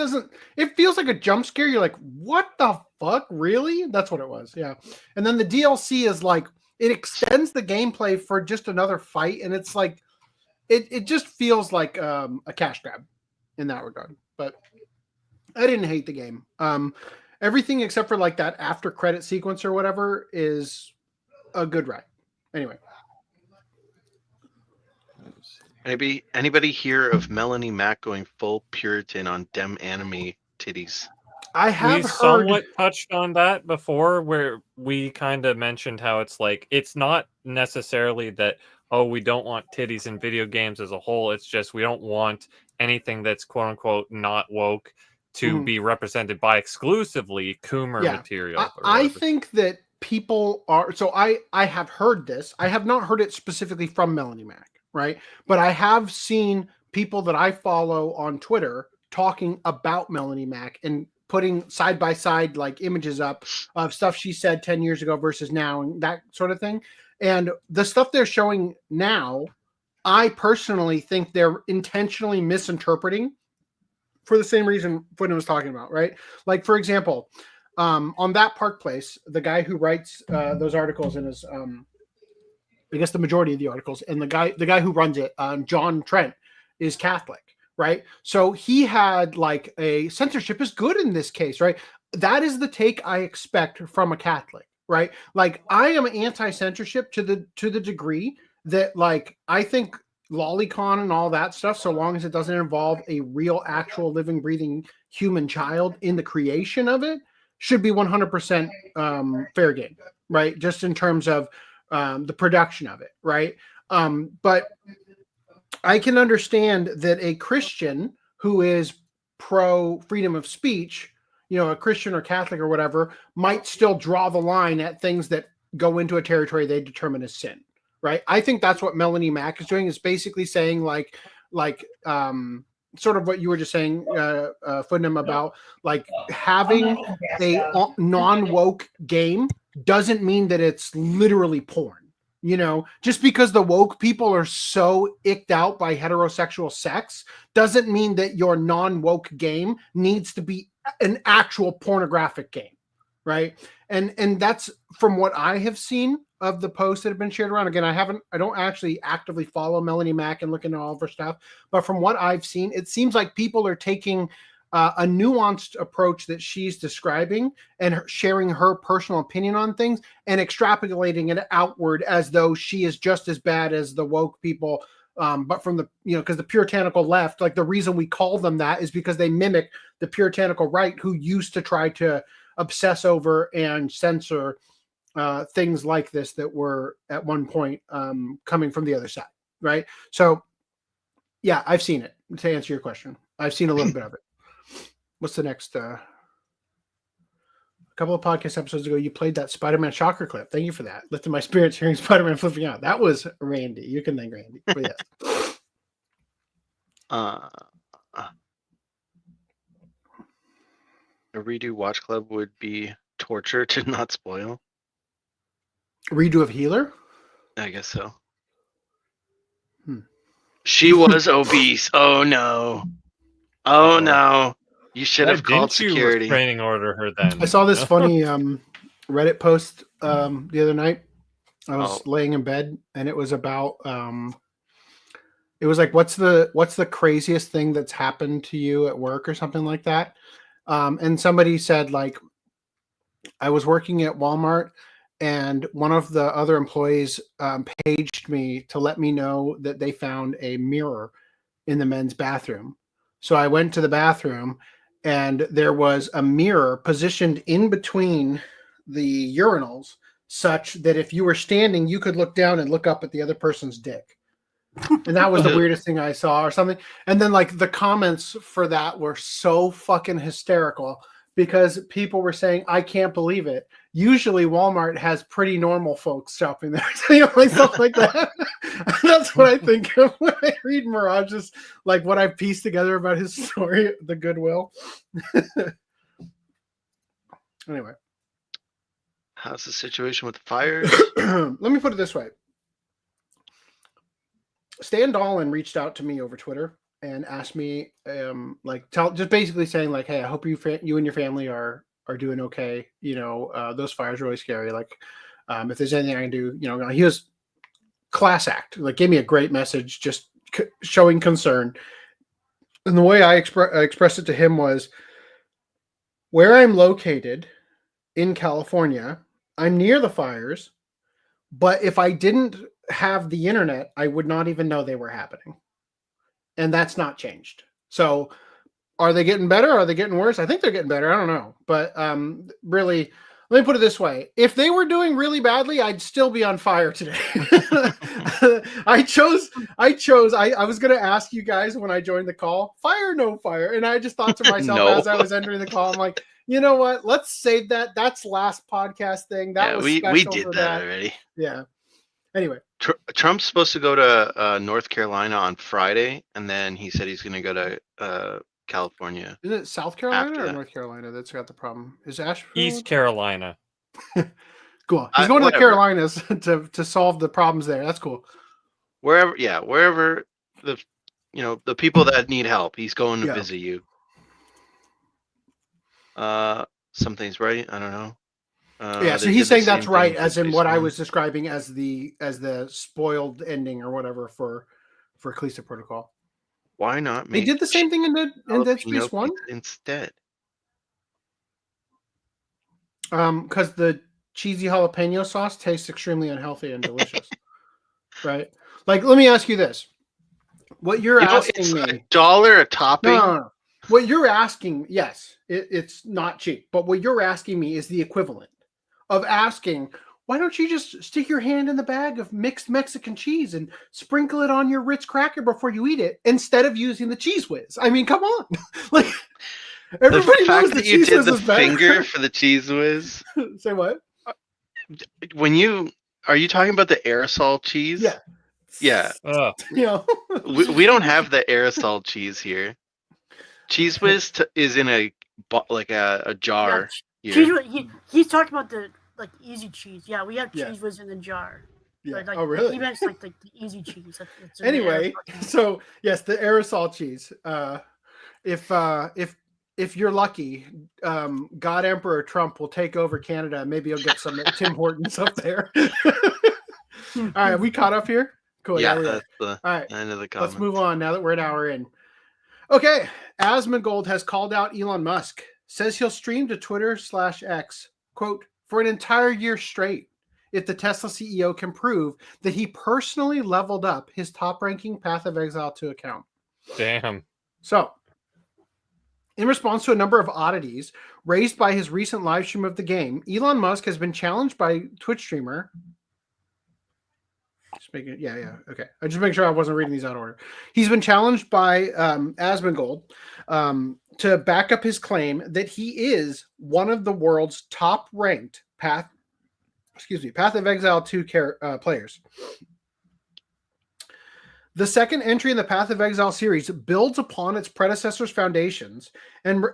feels like a jump scare. You're like, what the fuck? Really? That's what it was. Yeah. And then the DLC is like, it extends the gameplay for just another fight. And it's like, it just feels like a cash grab in that regard. But I didn't hate the game. Everything except for like that after credit sequence or whatever is a good ride. Anyway. Anybody hear of Melanie Mac going full Puritan on dem anime titties? I have heard... somewhat touched on that before, where we kind of mentioned how it's like, it's not necessarily that, oh, we don't want titties in video games as a whole. It's just we don't want anything that's quote unquote not woke to be represented by exclusively Coomer material. I think that people are... So I have heard this. I have not heard it specifically from Melanie Mac. Right. But I have seen people that I follow on Twitter talking about Melanie Mac and putting side by side like images up of stuff she said 10 years ago versus now and that sort of thing. And the stuff they're showing now, I personally think they're intentionally misinterpreting for the same reason Footen was talking about. Right. Like, for example, on That Park Place, the guy who writes those articles in his I guess the majority of the articles, and the guy who runs it, John Trent, is Catholic, right? So he had like a censorship is good in this case, right? That is the take I expect from a Catholic, right? Like I am anti-censorship to the degree that like I think lolicon and all that stuff, so long as it doesn't involve a real, actual, living, breathing human child in the creation of it, should be 100% fair game, right? Just in terms of the production of it, right? But I can understand that a Christian who is pro freedom of speech, a Christian or Catholic or whatever, might still draw the line at things that go into a territory they determine as sin, right? I think that's what Melanie Mac is doing, is basically saying like sort of what you were just saying, Footnam, about like having a non-woke game doesn't mean that it's literally porn. Just because the woke people are so icked out by heterosexual sex doesn't mean that your non-woke game needs to be an actual pornographic game, right? And that's from what I have seen of the posts that have been shared around. Again, I don't actually actively follow Melanie Mac and look into all of her stuff, but from what I've seen, it seems like people are taking a nuanced approach that she's describing and sharing her personal opinion on things and extrapolating it outward as though she is just as bad as the woke people. But from the, because the puritanical left, like the reason we call them that is because they mimic the puritanical right, who used to try to obsess over and censor things like this that were at one point coming from the other side. Right. So yeah, I've seen it. To answer your question, I've seen a little bit of it. What's the next? A couple of podcast episodes ago, you played that Spider-Man shocker clip. Thank you for that. Lifted my spirits hearing Spider-Man flipping out. That was Randy. You can thank Randy. But yes. A redo watch club would be torture to not spoil. Redo of Healer? I guess so. Hmm. She was obese. Oh no. Oh no. You should Why have called didn't you security. restraining order her then? I saw this funny Reddit post the other night. I was laying in bed, and it was about it was like, what's the craziest thing that's happened to you at work or something like that. And somebody said, like, I was working at Walmart, and one of the other employees paged me to let me know that they found a mirror in the men's bathroom. So I went to the bathroom, and there was a mirror positioned in between the urinals, such that if you were standing, you could look down and look up at the other person's dick. And that was the weirdest thing I saw or something. And then, like, the comments for that were so fucking hysterical because people were saying, I can't believe it. Usually Walmart has pretty normal folks shopping there. Like stuff like that. That's what I think of when I read Mirage's, like, what I've pieced together about his story, the Goodwill. Anyway. How's the situation with the fires? Let me put it this way. Stan Dolan reached out to me over Twitter and asked me, just basically saying, like, hey, I hope you and your family are doing okay. You know, those fires are really scary. Like, if there's anything I can do, you know, he was class act, like, gave me a great message, just showing concern. And the way I expressed it to him was, where I'm located in California, I'm near the fires, but if I didn't have the internet, I would not even know they were happening. And that's not changed. So are they getting better? Are they getting worse? I think they're getting better. I don't know. But really, let me put it this way. If they were doing really badly, I'd still be on fire today. I was going to ask you guys when I joined the call, fire, no fire. And I just thought to myself No. as I was entering the call, I'm like, you know what? Let's save that. That's last podcast thing. That was we special did for that already. Yeah. Anyway. Trump's supposed to go to North Carolina on Friday, and then he said he's going to go to California. Is it South Carolina After or that. North Carolina that's got the problem? Is Asheville? East Carolina. Cool. He's going to the Whatever. Carolinas to solve the problems there. That's cool. Wherever the people that need help, he's going to Yeah. visit you. Something's right. I don't know. Yeah, so they he's did the saying that's same right, thing as for in what I Space was describing as the spoiled ending or whatever for Callisto Protocol. Why not? They did the same thing in Dead Space jalapeno 1? pizza instead. Because the cheesy jalapeno sauce tastes extremely unhealthy and delicious. Right? Like, let me ask you this. What you're asking it's me. $1 a topping. No. What you're asking, yes, it's not cheap. But what you're asking me is the equivalent of asking, why don't you just stick your hand in the bag of mixed Mexican cheese and sprinkle it on your Ritz cracker before you eat it instead of using the Cheese Whiz? I mean, come on. Like, everybody the fact knows the that you Cheese did Whiz the is better. finger for the Cheese Whiz. Say what? Are you talking about the aerosol cheese? Yeah. Yeah. You know. we don't have the aerosol cheese here. Cheese Whiz is in a jar. Yeah, here. he's talking about the easy cheese. Yeah, we have Yeah. Cheese Whiz in the jar. Yeah. Like, oh, really? He meant like the easy cheese. That's Anyway, so yes, the aerosol cheese. If you're lucky, God Emperor Trump will take over Canada. Maybe you'll get some Tim Hortons up there. All right, we caught up here. Cool. Yeah, we are. that's the All right. end of the comments. Let's move on now that we're an hour in. Okay, Asmongold has called out Elon Musk. Says he'll stream to Twitter/X, quote, for an entire year straight if the Tesla CEO can prove that he personally leveled up his top-ranking Path of Exile 2 account. Damn. So, in response to a number of oddities raised by his recent live stream of the game, Elon Musk has been challenged by Twitch streamer. Okay. I just make sure I wasn't reading these out of order. He's been challenged by Asmongold to back up his claim that he is one of the world's top-ranked Path of Exile 2 players. The second entry in the Path of Exile series builds upon its predecessor's foundations and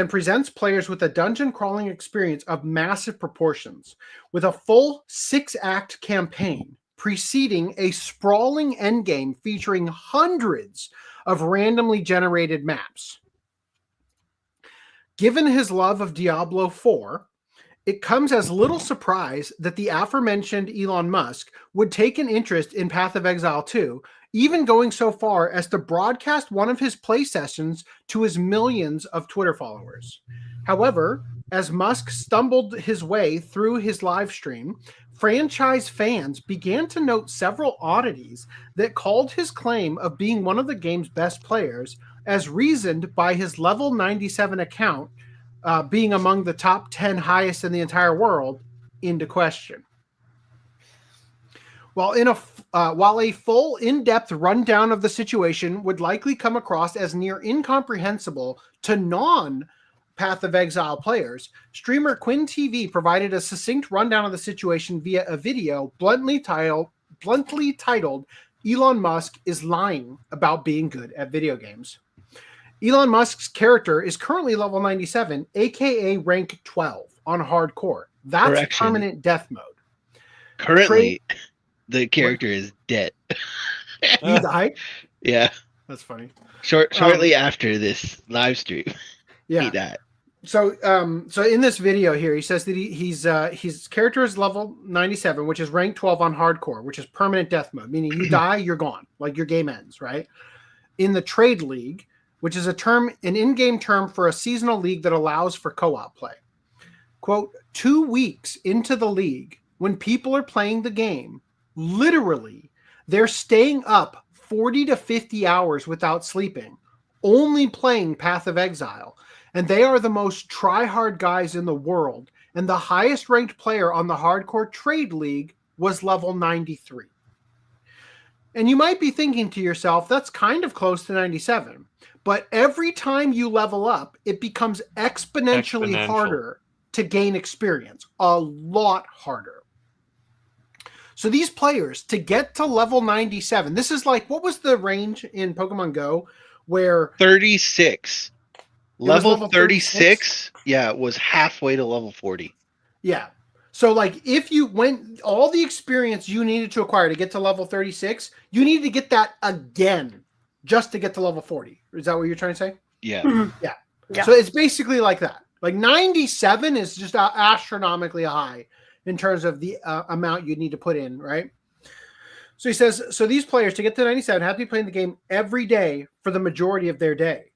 presents players with a dungeon crawling experience of massive proportions, with a full 6-act campaign preceding a sprawling endgame featuring hundreds of randomly generated maps. Given his love of Diablo 4, it comes as little surprise that the aforementioned Elon Musk would take an interest in Path of Exile 2, even going so far as to broadcast one of his play sessions to his millions of Twitter followers. However, as Musk stumbled his way through his live stream, franchise fans began to note several oddities that called his claim of being one of the game's best players, as reasoned by his level 97 account being among the top 10 highest in the entire world, into question. While a full, in-depth rundown of the situation would likely come across as near incomprehensible to non-Path of Exile players, streamer Quinn TV provided a succinct rundown of the situation via a video bluntly titled "Elon Musk is lying about being good at video games." Elon Musk's character is currently level 97, aka rank 12 on hardcore. That's Correction. permanent death mode. Currently, the character is dead. He died? Yeah. That's funny. Shortly after this live stream, Yeah. he died. So in this video here, he says that his character is level 97, which is rank 12 on hardcore, which is permanent death mode, meaning you die, you're gone, like your game ends, right? In the trade league, which is an in-game term for a seasonal league that allows for co-op play. Quote, 2 weeks into the league, when people are playing the game, literally, they're staying up 40 to 50 hours without sleeping, only playing Path of Exile, and they are the most try-hard guys in the world, and the highest ranked player on the hardcore trade league was level 93. And you might be thinking to yourself, that's kind of close to 97. But every time you level up, it becomes exponentially harder to gain experience. A lot harder. So these players, to get to level 97, this is like, what was the range in Pokemon Go where 36. Level 36? Yeah, was halfway to level 40. Yeah. So like if you went all the experience you needed to acquire to get to level 36, you needed to get that again just to get to level 40. Is that what you're trying to say? Yeah. Yeah. So it's basically like that. Like 97 is just astronomically high in terms of the amount you need to put in, right? So he says, so these players to get to 97 have to be playing the game every day for the majority of their day.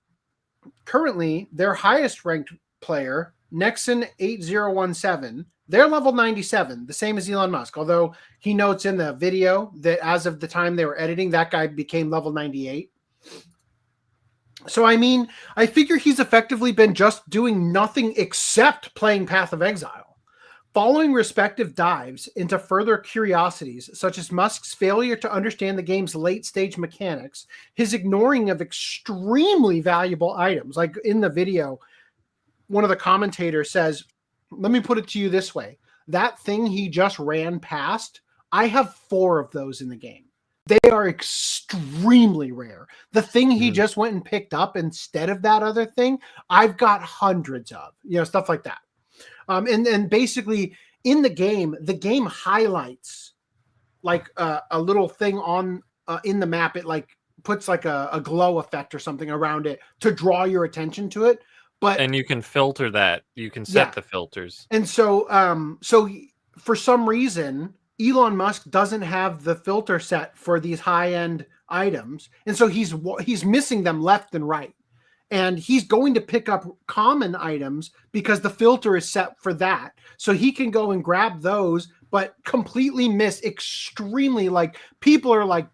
Currently, their highest ranked player, Nexon8017, they're level 97, the same as Elon Musk, although he notes in the video that as of the time they were editing, that guy became level 98. So, I mean, I figure he's effectively been just doing nothing except playing Path of Exile. Following respective dives into further curiosities, such as Musk's failure to understand the game's late-stage mechanics, his ignoring of extremely valuable items, like in the video, one of the commentators says, let me put it to you this way. That thing he just ran past, I have 4 of those in the game. They are extremely rare. The thing he just went and picked up instead of that other thing, I've got hundreds of, stuff like that. And basically in the game highlights like a little thing on in the map. It like puts like a glow effect or something around it to draw your attention to it. And you can filter that. You can set the filters. And so for some reason, Elon Musk doesn't have the filter set for these high-end items. And so he's missing them left and right. And he's going to pick up common items because the filter is set for that. So he can go and grab those, but completely miss extremely, like, people are like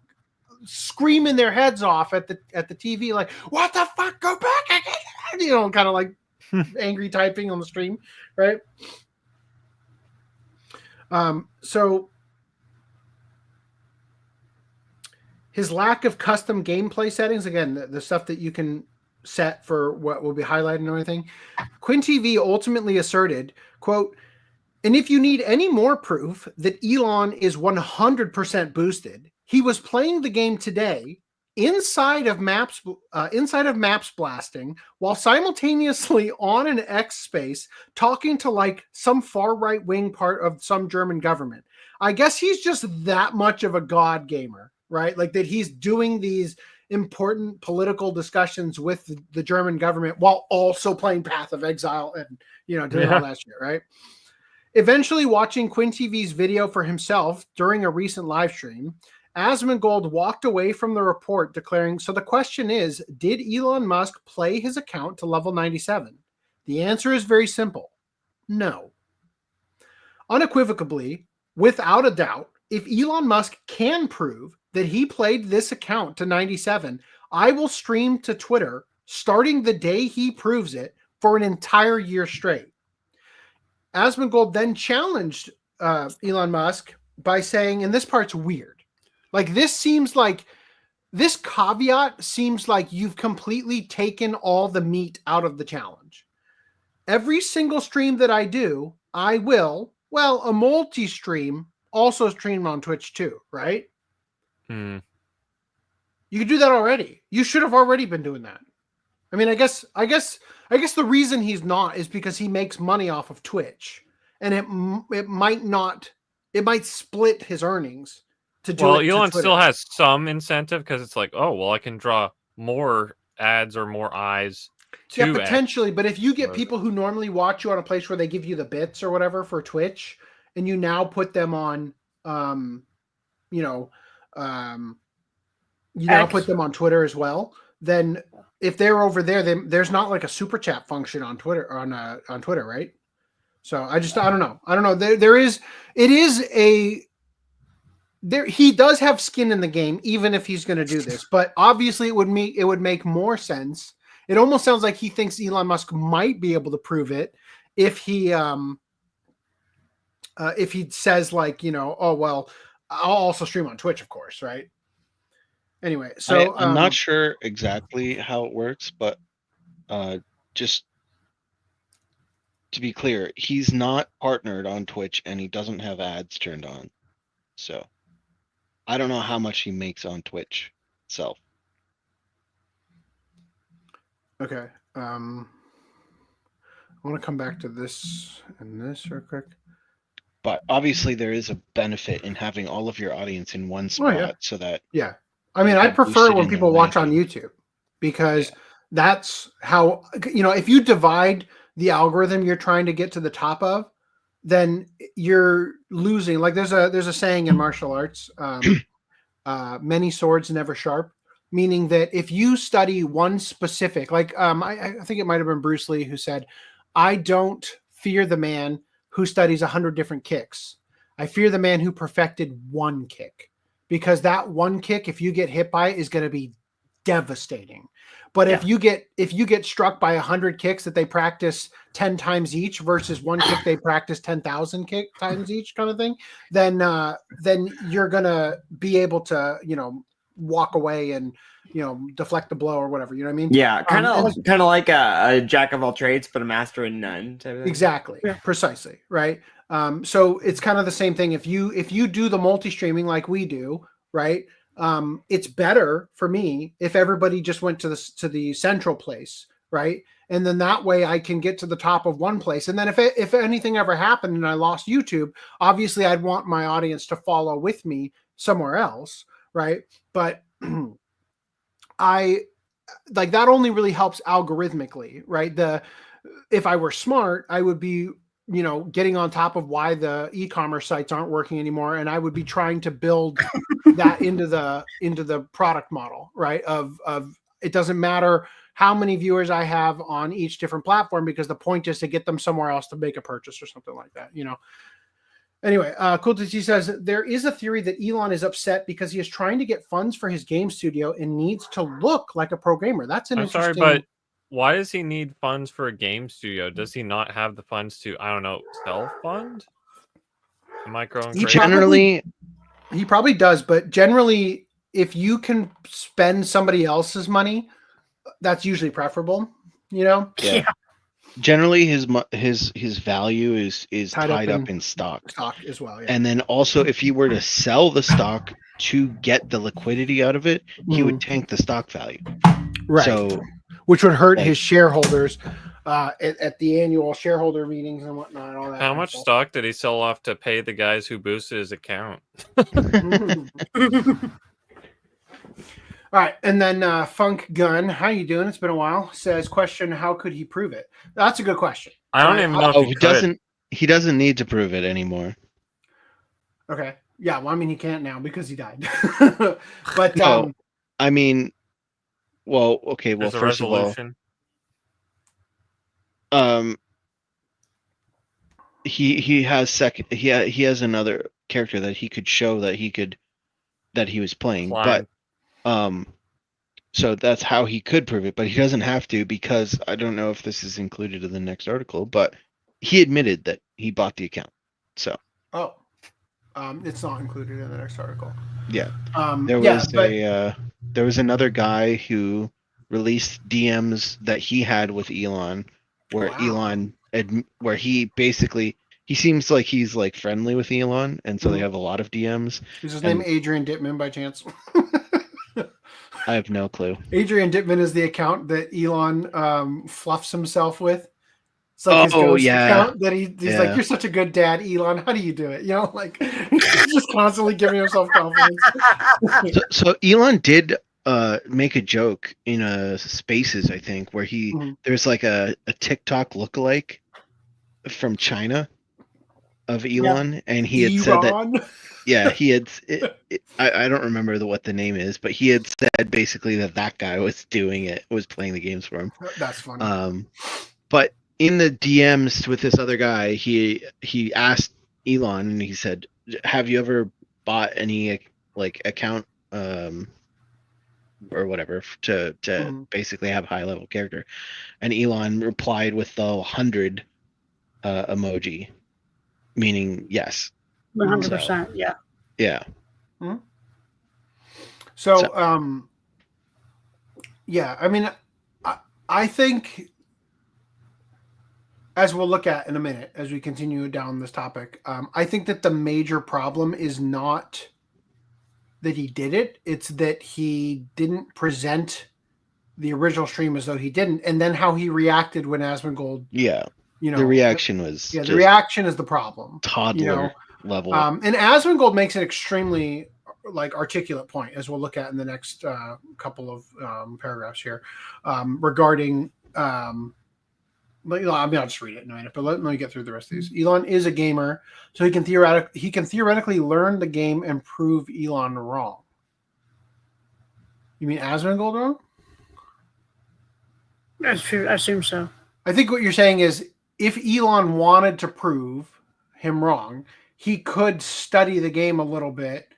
screaming their heads off at the TV, like, what the fuck, go back again, kind of like angry typing on the stream, right? So his lack of custom gameplay settings, again, the stuff that you can set for what will be highlighted and everything, Quinn TV ultimately asserted, quote, and if you need any more proof that Elon is 100% boosted, he was playing the game today inside of maps blasting while simultaneously on an X space talking to like some far right wing part of some German government. I guess he's just that much of a god gamer, right? Like that he's doing these important political discussions with the German government while also playing Path of Exile and, you know, doing all that shit, right? Eventually watching Quinn TV's video for himself during a recent live stream, Asmongold walked away from the report declaring, so the question is, did Elon Musk play his account to level 97? The answer is very simple. No. Unequivocally, without a doubt, if Elon Musk can prove that he played this account to 97, I will stream to Twitter starting the day he proves it for an entire year straight. Asmongold then challenged Elon Musk by saying, and this part's weird, like this caveat seems like you've completely taken all the meat out of the challenge. Every single stream that I do, I will, well, a multi-stream also stream on Twitch too, right? You could do that already. You should have already been doing that. I mean, I guess the reason he's not is because he makes money off of Twitch, and it might split his earnings to do well, it. Elon still has some incentive because it's like, oh, well, I can draw more ads or more eyes. Yeah, potentially. But if you get people who normally watch you on a place where they give you the bits or whatever for Twitch, and you now put them on, put them on Twitter as well, then if they're over there, then there's not like a super chat function on Twitter on Twitter, right? So I don't know. He does have skin in the game, even if he's going to do this. But obviously, it would make more sense. It almost sounds like he thinks Elon Musk might be able to prove it if he says like, you know, oh well, I'll also stream on Twitch, of course, right? Anyway, so I'm not sure exactly how it works, but just to be clear, he's not partnered on Twitch and he doesn't have ads turned on. So I don't know how much he makes on Twitch itself. Okay. I want to come back to this and this real quick. But obviously there is a benefit in having all of your audience in one spot so that... Yeah. I mean, I prefer when people watch on YouTube because that's how, you know, if you divide the algorithm you're trying to get to the top of, then you're losing. Like there's a saying in martial arts, many swords never sharp, meaning that if you study one specific, like I think it might have been Bruce Lee who said, I don't fear the man who studies 100 different kicks. I fear the man who perfected one kick, because that one kick, if you get hit by it, is going to be devastating. But if you get struck by 100 kicks that they practice 10 times each versus one kick they practice 10,000 times each, kind of thing, then you're gonna be able to, you know, walk away and, you know, deflect the blow or whatever. You know what I mean? Yeah, kind of like a jack of all trades, but a master in none. Type of thing. Exactly, precisely, right. So it's kind of the same thing. If you do the multi-streaming like we do, right? It's better for me if everybody just went to the central place, right? And then that way I can get to the top of one place. And then if anything ever happened and I lost YouTube, obviously I'd want my audience to follow with me somewhere else, right? But I like that only really helps algorithmically, right? If I were smart, I would be, you know, getting on top of why the e-commerce sites aren't working anymore, and I would be trying to build that into the product model, right? Of it doesn't matter how many viewers I have on each different platform, because the point is to get them somewhere else to make a purchase or something like that, you know. Anyway, Kultichi says there is a theory that Elon is upset because he is trying to get funds for his game studio and needs to look like a pro gamer. That's an interesting. Sorry, but why does he need funds for a game studio? Does he not have the funds to, I don't know, self-fund? Am I growing crazy? He probably does, but generally, if you can spend somebody else's money, that's usually preferable, you know? Yeah. Generally, his value is tied up in stock as well. Yeah. And then also, if he were to sell the stock to get the liquidity out of it, he would tank the stock value. Right. So, which would hurt like- his shareholders at the annual shareholder meetings and whatnot. And all that. How much stock did he sell off to pay the guys who boosted his account? All right, and then Funk Gun, how you doing? It's been a while. Says, question: how could he prove it? That's a good question. I don't even know if he could. He doesn't need to prove it anymore. Okay. Yeah, well, I mean, he can't now because he died. But No, I mean, well, okay. Well, There's a first of all, resolution. he has another character that he could show that he was playing, Flying. but so that's how he could prove it, but he doesn't have to, because I don't know if this is included in the next article, but he admitted that he bought the account. So it's not included in the next article. yeah, there was another guy who released DMs that he had with Elon, where where he basically, he seems like he's like friendly with Elon, and so they have a lot of DMs. Is his name Adrian Dittman by chance? I have no clue. Adrian Dittman is the account that Elon fluffs himself with. It's like his ghost account that he's like, you're such a good dad, Elon. How do you do it? You know, like he's just constantly giving himself confidence. So Elon did make a joke in Spaces, I think, where there's like a TikTok lookalike from China of Elon, and he had said that. Yeah, he had. I don't remember what the name is, but he had said basically that guy was doing it, was playing the games for him. That's funny. But in the DMs with this other guy, he asked Elon, and he said, "Have you ever bought any like account or whatever to basically have high level character?" And Elon replied with the 100 emoji, meaning yes. 100%, yeah. Yeah. So, yeah, I mean, I think, as we'll look at in a minute, as we continue down this topic, I think that the major problem is not that he did it. It's that he didn't present the original stream as though he didn't. And then how he reacted when Asmongold, you know, the reaction was the reaction is the problem. Toddler level. And Asmongold makes an extremely like articulate point, as we'll look at in the next couple of paragraphs here, regarding I'll just read it in a minute, but let me get through the rest of these. Elon is a gamer, so he can theoretically learn the game and prove Elon wrong. You mean Asmongold wrong? That's true. I assume so. I think what you're saying is, if Elon wanted to prove him wrong, he could study the game a little bit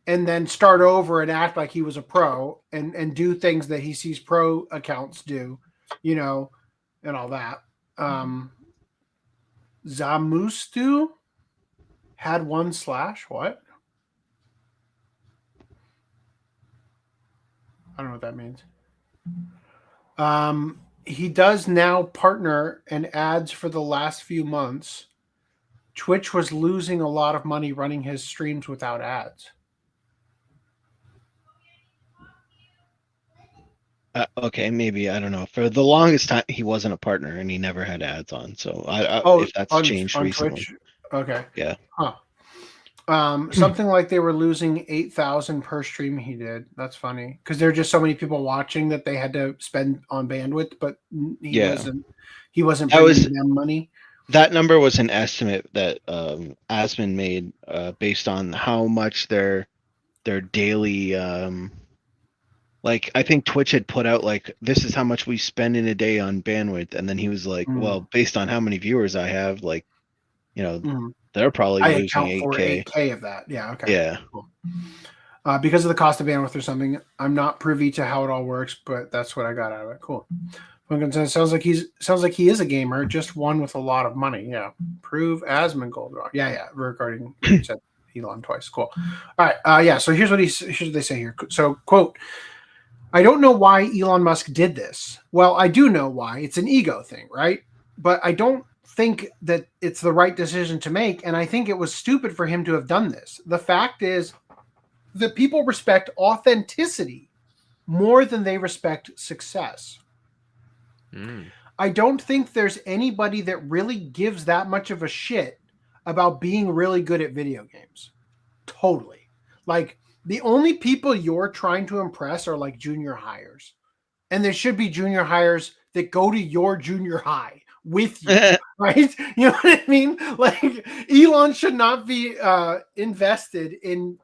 and then start over and act like he was a pro and do things that he sees pro accounts do, you know, and all that. Zamustu had 1/ what? I don't know what that means. He does now partner and ads for the last few months. Twitch was losing a lot of money running his streams without ads. Okay, maybe, I don't know. For the longest time, he wasn't a partner, and he never had ads on. So if that's changed recently. Twitch? Okay. Yeah. Huh. Something like they were losing 8,000 per stream he did. That's funny, because there are just so many people watching that they had to spend on bandwidth, but he wasn't bringing them money. That number was an estimate that Asmon made based on how much their daily like, I think Twitch had put out like, this is how much we spend in a day on bandwidth, and then he was like, well, based on how many viewers I have, like, you know, they're probably losing 8K of that. Yeah. Okay. Yeah. Cool. Because of the cost of bandwidth or something. I'm not privy to how it all works, but that's what I got out of it. Cool. Sounds like he is a gamer, just one with a lot of money. Yeah. Prove Asmongold wrong. Yeah. Regarding Elon twice. Cool. All right. Yeah. So here's what they say here. So, quote, "I don't know why Elon Musk did this. Well, I do know why. It's an ego thing, right? But I don't think that it's the right decision to make, and I think it was stupid for him to have done this. The fact is, that people respect authenticity more than they respect success. I don't think there's anybody that really gives that much of a shit about being really good at video games. Totally. Like, the only people you're trying to impress are like junior hires. And there should be junior hires that go to your junior high with you, right? You know what I mean? Like, Elon should not be invested in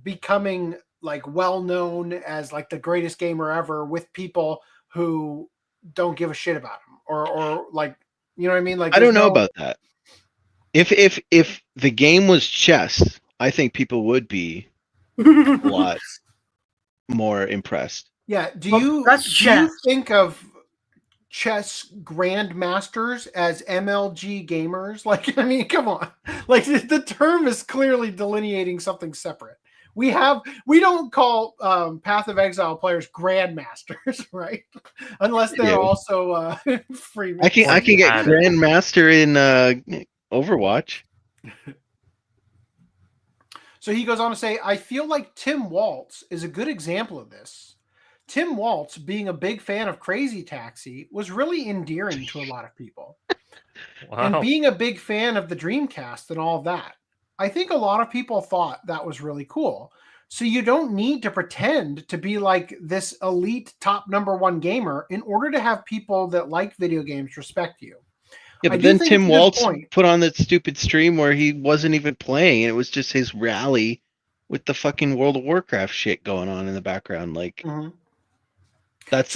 becoming like well known as like the greatest gamer ever with people who don't give a shit about him or like, you know what I mean? Like, I don't know about that. If the game was chess, I think people would be a lot more impressed. Yeah. Do you think of chess grandmasters as MLG gamers? Like, I mean, come on. Like, the term is clearly delineating something separate. We don't call Path of Exile players grandmasters, right? Unless they're also free. I can get grandmaster in Overwatch. So he goes on to say, I feel like Tim Waltz is a good example of this. Tim Waltz, being a big fan of Crazy Taxi, was really endearing to a lot of people. Wow. And being a big fan of the Dreamcast and all of that. I think a lot of people thought that was really cool. So you don't need to pretend to be like this elite top #1 gamer in order to have people that like video games respect you. Yeah, but then Tim Waltz put on that stupid stream where he wasn't even playing. It was just his rally with the fucking World of Warcraft shit going on in the background. Like, that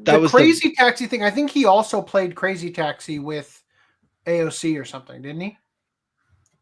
was Crazy Taxi thing. I think he also played Crazy Taxi with AOC or something, didn't he?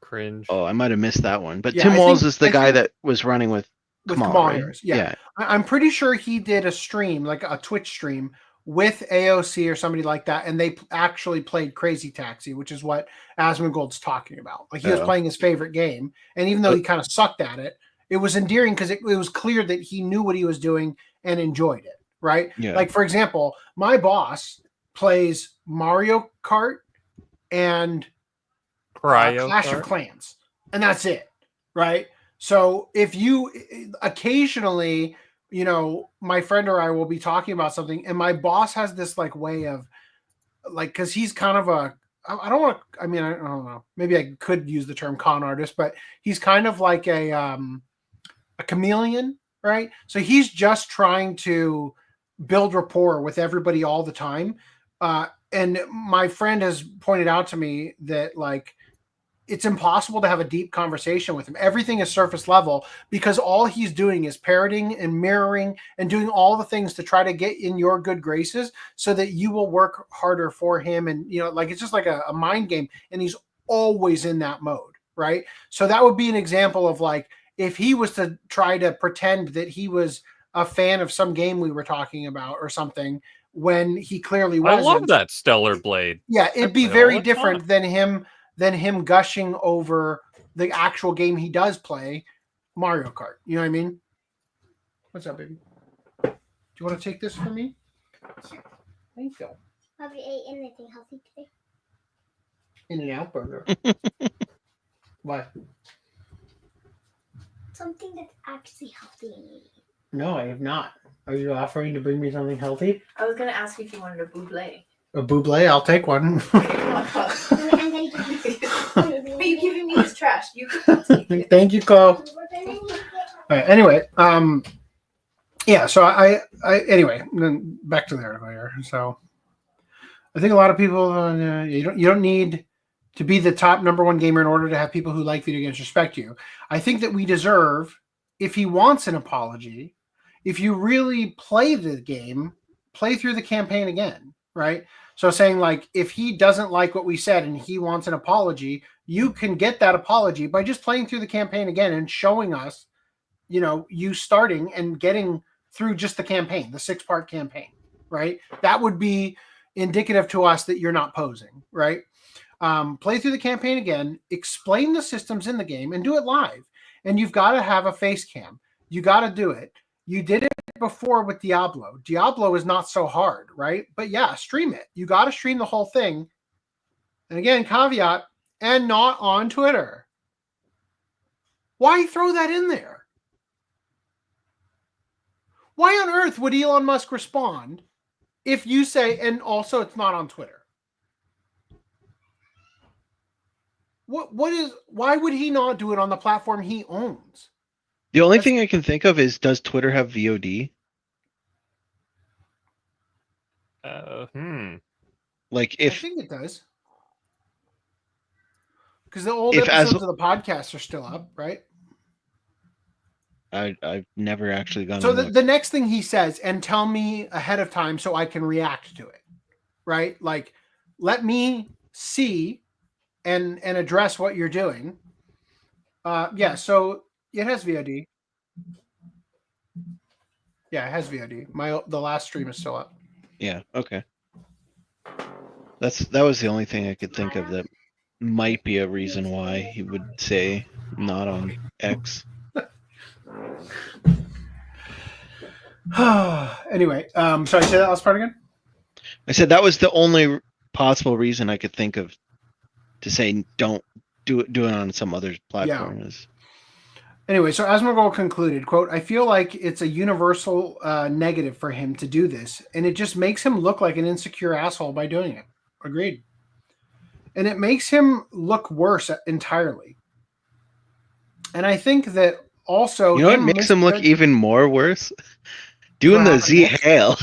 Cringe. Oh, I might have missed that one. But yeah, Tim Waltz is the guy that was running with Kamal, right? Yeah. I'm pretty sure he did a stream, like a Twitch stream, with AOC or somebody like that, and they actually played Crazy Taxi, which is what Asmongold's talking about. Like, he was playing his favorite game, and even though he kind of sucked at it, it was endearing because it was clear that he knew what he was doing and enjoyed it, right? Yeah. Like, for example, my boss plays Mario Kart and Clash of Clans, and that's it, right? So if you occasionally, you know, my friend or I will be talking about something, and my boss has this like way of like, because he's kind of I don't know, maybe I could use the term con artist, but he's kind of like a chameleon, right? So he's just trying to build rapport with everybody all the time. And my friend has pointed out to me that like, it's impossible to have a deep conversation with him. Everything is surface level because all he's doing is parroting and mirroring and doing all the things to try to get in your good graces so that you will work harder for him. And, you know, like, it's just like a mind game, and he's always in that mode, right? So that would be an example of like, if he was to try to pretend that he was a fan of some game we were talking about or something when he clearly wasn't. I love that Stellar Blade. Yeah, it'd be very different than him gushing over the actual game he does play, Mario Kart. You know what I mean? What's up, baby? Do you want to take this for me? Sure. Thank you. Have you ate anything healthy today? In-N-Out burger. What? Something that's actually healthy and eating. No, I have not. Are you offering to bring me something healthy? I was going to ask you if you wanted a buble. A buble? I'll take one. But you're giving me this trash. You can take it. Thank you, Chloe. All right, anyway, yeah, so I anyway, then back to the article here. So I think a lot of people, you don't need to be the top #1 gamer in order to have people who like video games respect you. I think that we deserve, if he wants an apology, if you really play the game, play through the campaign again, right? So saying like, if he doesn't like what we said and he wants an apology, you can get that apology by just playing through the campaign again and showing us, you know, you starting and getting through just the campaign, the 6-part campaign, right? That would be indicative to us that you're not posing, right? Play through the campaign again, explain the systems in the game, and do it live. And you've got to have a face cam. You got to do it. You did it before with Diablo. Diablo is not so hard, right? But yeah, stream it. You got to stream the whole thing. And again, caveat, and not on Twitter. Why throw that in there? Why on earth would Elon Musk respond if you say, and also it's not on Twitter? Why would he not do it on the platform he owns? The only thing I can think of is, does Twitter have VOD? Like I if think it does. Because the old If as- episodes of the podcast are still up, right? I've never actually gone. So and looked. the next thing he says, and tell me ahead of time so I can react to it, right? Like, let me see and address what you're doing. Yeah, so it has VOD. Yeah, it has VOD. The last stream is still up. Yeah. Okay. That was the only thing I could think of that might be a reason why he would say not on X. Anyway, sorry, say that last part again. I said that was the only possible reason I could think of to say don't do it on some other platform. Yeah. Anyway, so Asmongold concluded, quote, I feel like it's a universal negative for him to do this, and it just makes him look like an insecure asshole by doing it. Agreed. And it makes him look worse entirely. And I think that also... You know what makes him look even more worse? Doing the Z hail.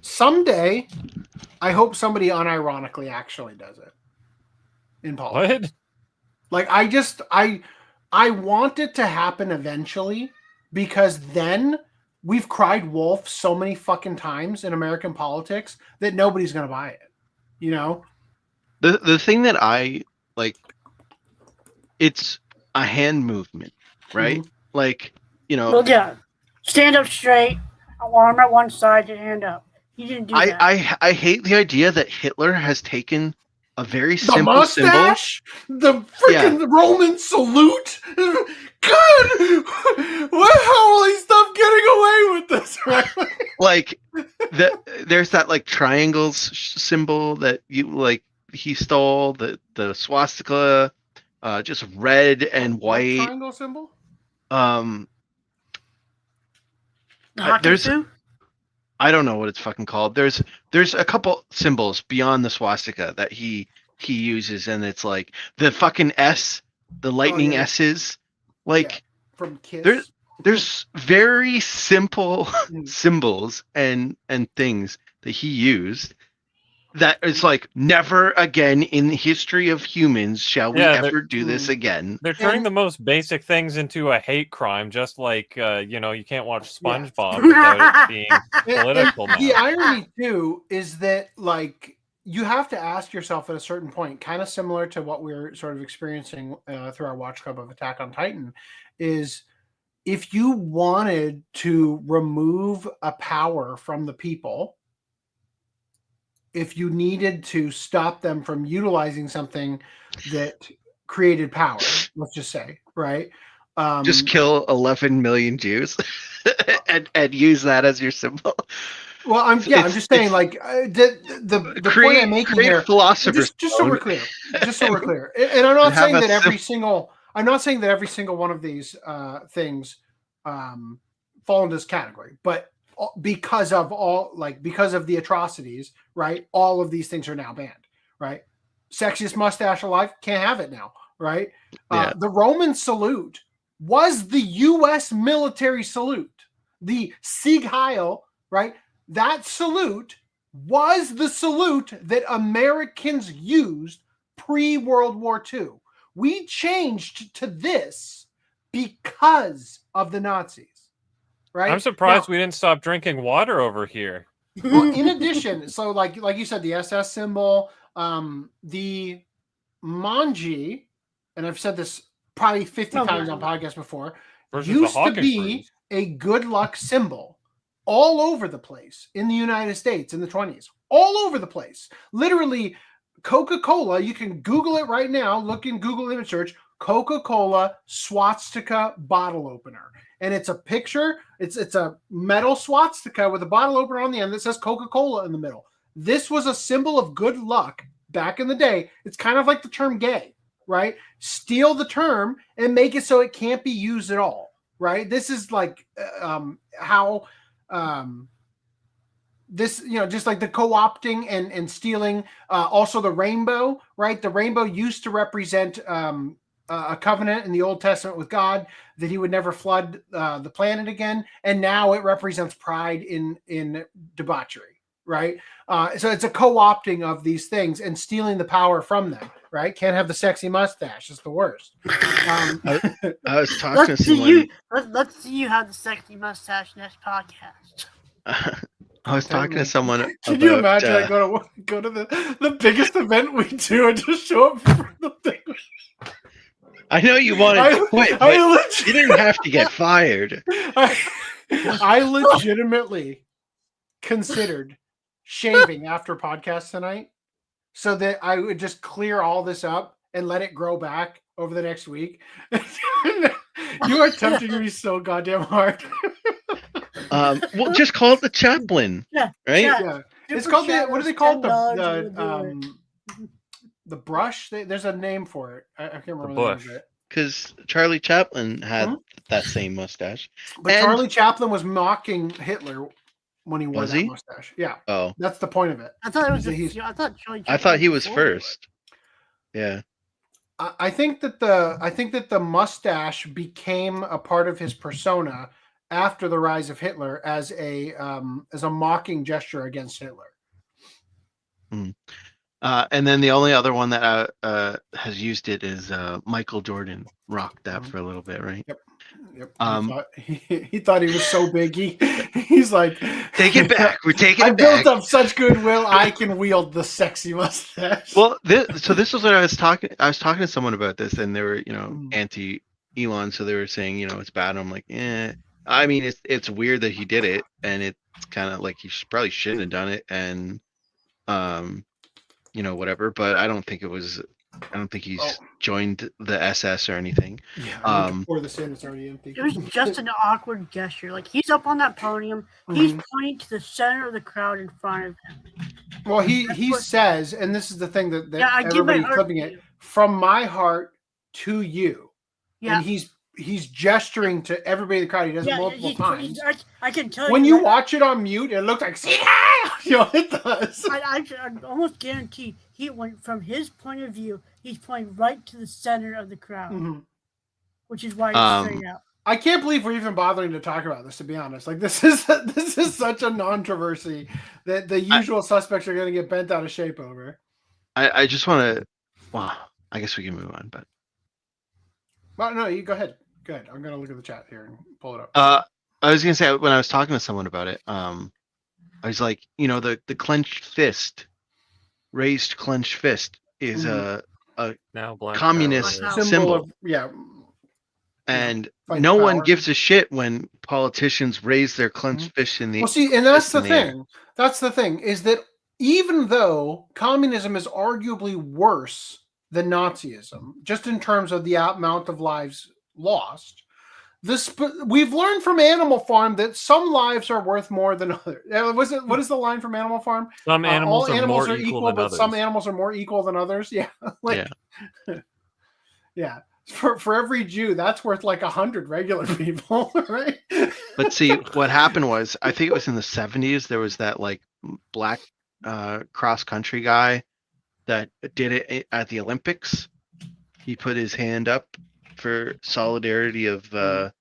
Someday, I hope somebody unironically actually does it. In politics. What? Like, I want it to happen eventually, because then we've cried wolf so many fucking times in American politics that nobody's going to buy it. You know? The thing that I like, it's a hand movement, right? Mhm. Like, you know. Well, yeah. Stand up straight, arm at one side, and hand up. He didn't do that. I hate the idea that Hitler has taken a very The simple mustache, the freaking Roman salute. God, what? How will he stop getting away with this? Right? Like, there's that like triangles symbol that you like. He stole the swastika, just red and white. What triangle symbol? There's. I don't know what it's fucking called. There's a couple symbols beyond the swastika that he uses, and it's like the fucking S, the lightning S's. Like, from Kiss. There's very simple symbols and things that he used that is like, never again in the history of humans shall we ever do this again. They're turning the most basic things into a hate crime, just like you can't watch SpongeBob without it being political. Now. The irony too is that, like, you have to ask yourself at a certain point, kind of similar to what we're sort of experiencing through our watch club of Attack on Titan, is if you wanted to remove a power from the people, if you needed to stop them from utilizing something that created power, let's just say, right? Just kill 11 million Jews and use that as your symbol. Well, I'm just saying, like, the point I'm making here, just so we're clear, and I'm not saying that every single one of these things fall into this category, but because of the atrocities, right? All of these things are now banned, right? Sexiest mustache alive, can't have it now, right? Yeah. The Roman salute was the U.S. military salute, the Sieg Heil, right? That salute was the salute that Americans used pre-World War II. We changed to this because of the Nazis. Right? I'm surprised we didn't stop drinking water over here. Well, in addition, so like you said, the SS symbol, the manji, and I've said this probably 50 times on podcasts before, used to be a good luck symbol all over the place in the United States in the 20s. All over the place. Literally, Coca-Cola, you can Google it right now, look in Google image search, Coca-Cola swastika bottle opener. And it's a picture, it's a metal swastika with a bottle opener on the end that says Coca-Cola in the middle. This was a symbol of good luck back in the day, it's kind of like the term gay, right? Steal the term and make it so it can't be used at all, right? This is like how this, just like the co-opting and stealing, also the rainbow, right? The rainbow used to represent a covenant in the Old Testament with God that he would never flood the planet again. And now it represents pride in debauchery, right? So it's a co-opting of these things and stealing the power from them, right? Can't have the sexy mustache. It's the worst. I was talking to see someone. Let's see you have the sexy mustache next podcast. I was talking to someone. Can you imagine I go to the biggest event we do and just show up for the thing? I know you wanted to quit, but you didn't have to get fired. I legitimately considered shaving after podcast tonight so that I would just clear all this up and let it grow back over the next week. You are tempting me so goddamn hard. Well, just call it the chaplain, right? Yeah. It's called what do they call it? The brush. There's a name for it. I can't remember the name of it. Because Charlie Chaplin had that same mustache. But Charlie Chaplin was mocking Hitler when he wore that mustache. Yeah. Oh, that's the point of it. I thought it was. I thought he was first. Yeah. I think that the mustache became a part of his persona after the rise of Hitler as a mocking gesture against Hitler. And then the only other one that has used it is Michael Jordan rocked that for a little bit, right? Yep. He thought he was so big. He's like, take it back. We're taking it back. I built up such goodwill. I can wield the sexy mustache. Well, this was what I was talking. I was talking to someone about this, and they were, anti Elon, so they were saying, it's bad. And I'm like, I mean, it's weird that he did it, and it's kind of like he probably shouldn't have done it, and whatever. But I don't think he's joined the SS or anything. Yeah, before the sin is already empty. It was just an awkward gesture. Like, he's up on that podium, he's pointing to the center of the crowd in front of him. Well, he says, and this is the thing that everybody's clipping it, from my heart to you. Yeah. And he's gesturing to everybody in the crowd. He does it multiple times. I can tell you. When you watch it on mute, it looks like, it does. I almost guarantee he went from his point of view. He's pointing right to the center of the crowd, which is why he's straight out. I can't believe we're even bothering to talk about this. To be honest, like this is such a non-controversy that the usual suspects are going to get bent out of shape over. I just want to. Well, I guess we can move on, but. Well, no, you go ahead. Go ahead. I'm going to look at the chat here and pull it up. I was going to say, when I was talking to someone about it, I was like, the clenched fist, raised clenched fist is a now black communist symbol. And no one gives a shit when politicians raise their clenched fist in the. Well, see, and that's the thing. That's the thing, is that even though communism is arguably worse than Nazism, just in terms of the amount of lives lost, we've learned from Animal Farm that some lives are worth more than others. What is the line from Animal Farm? Some animals, all animals are more equal than but others. Some animals are more equal than others. Yeah. Yeah. For every Jew, that's worth like 100 regular people, right? But see, what happened was, I think it was in the 70s, there was that like black cross country guy that did it at the Olympics. He put his hand up for solidarity of the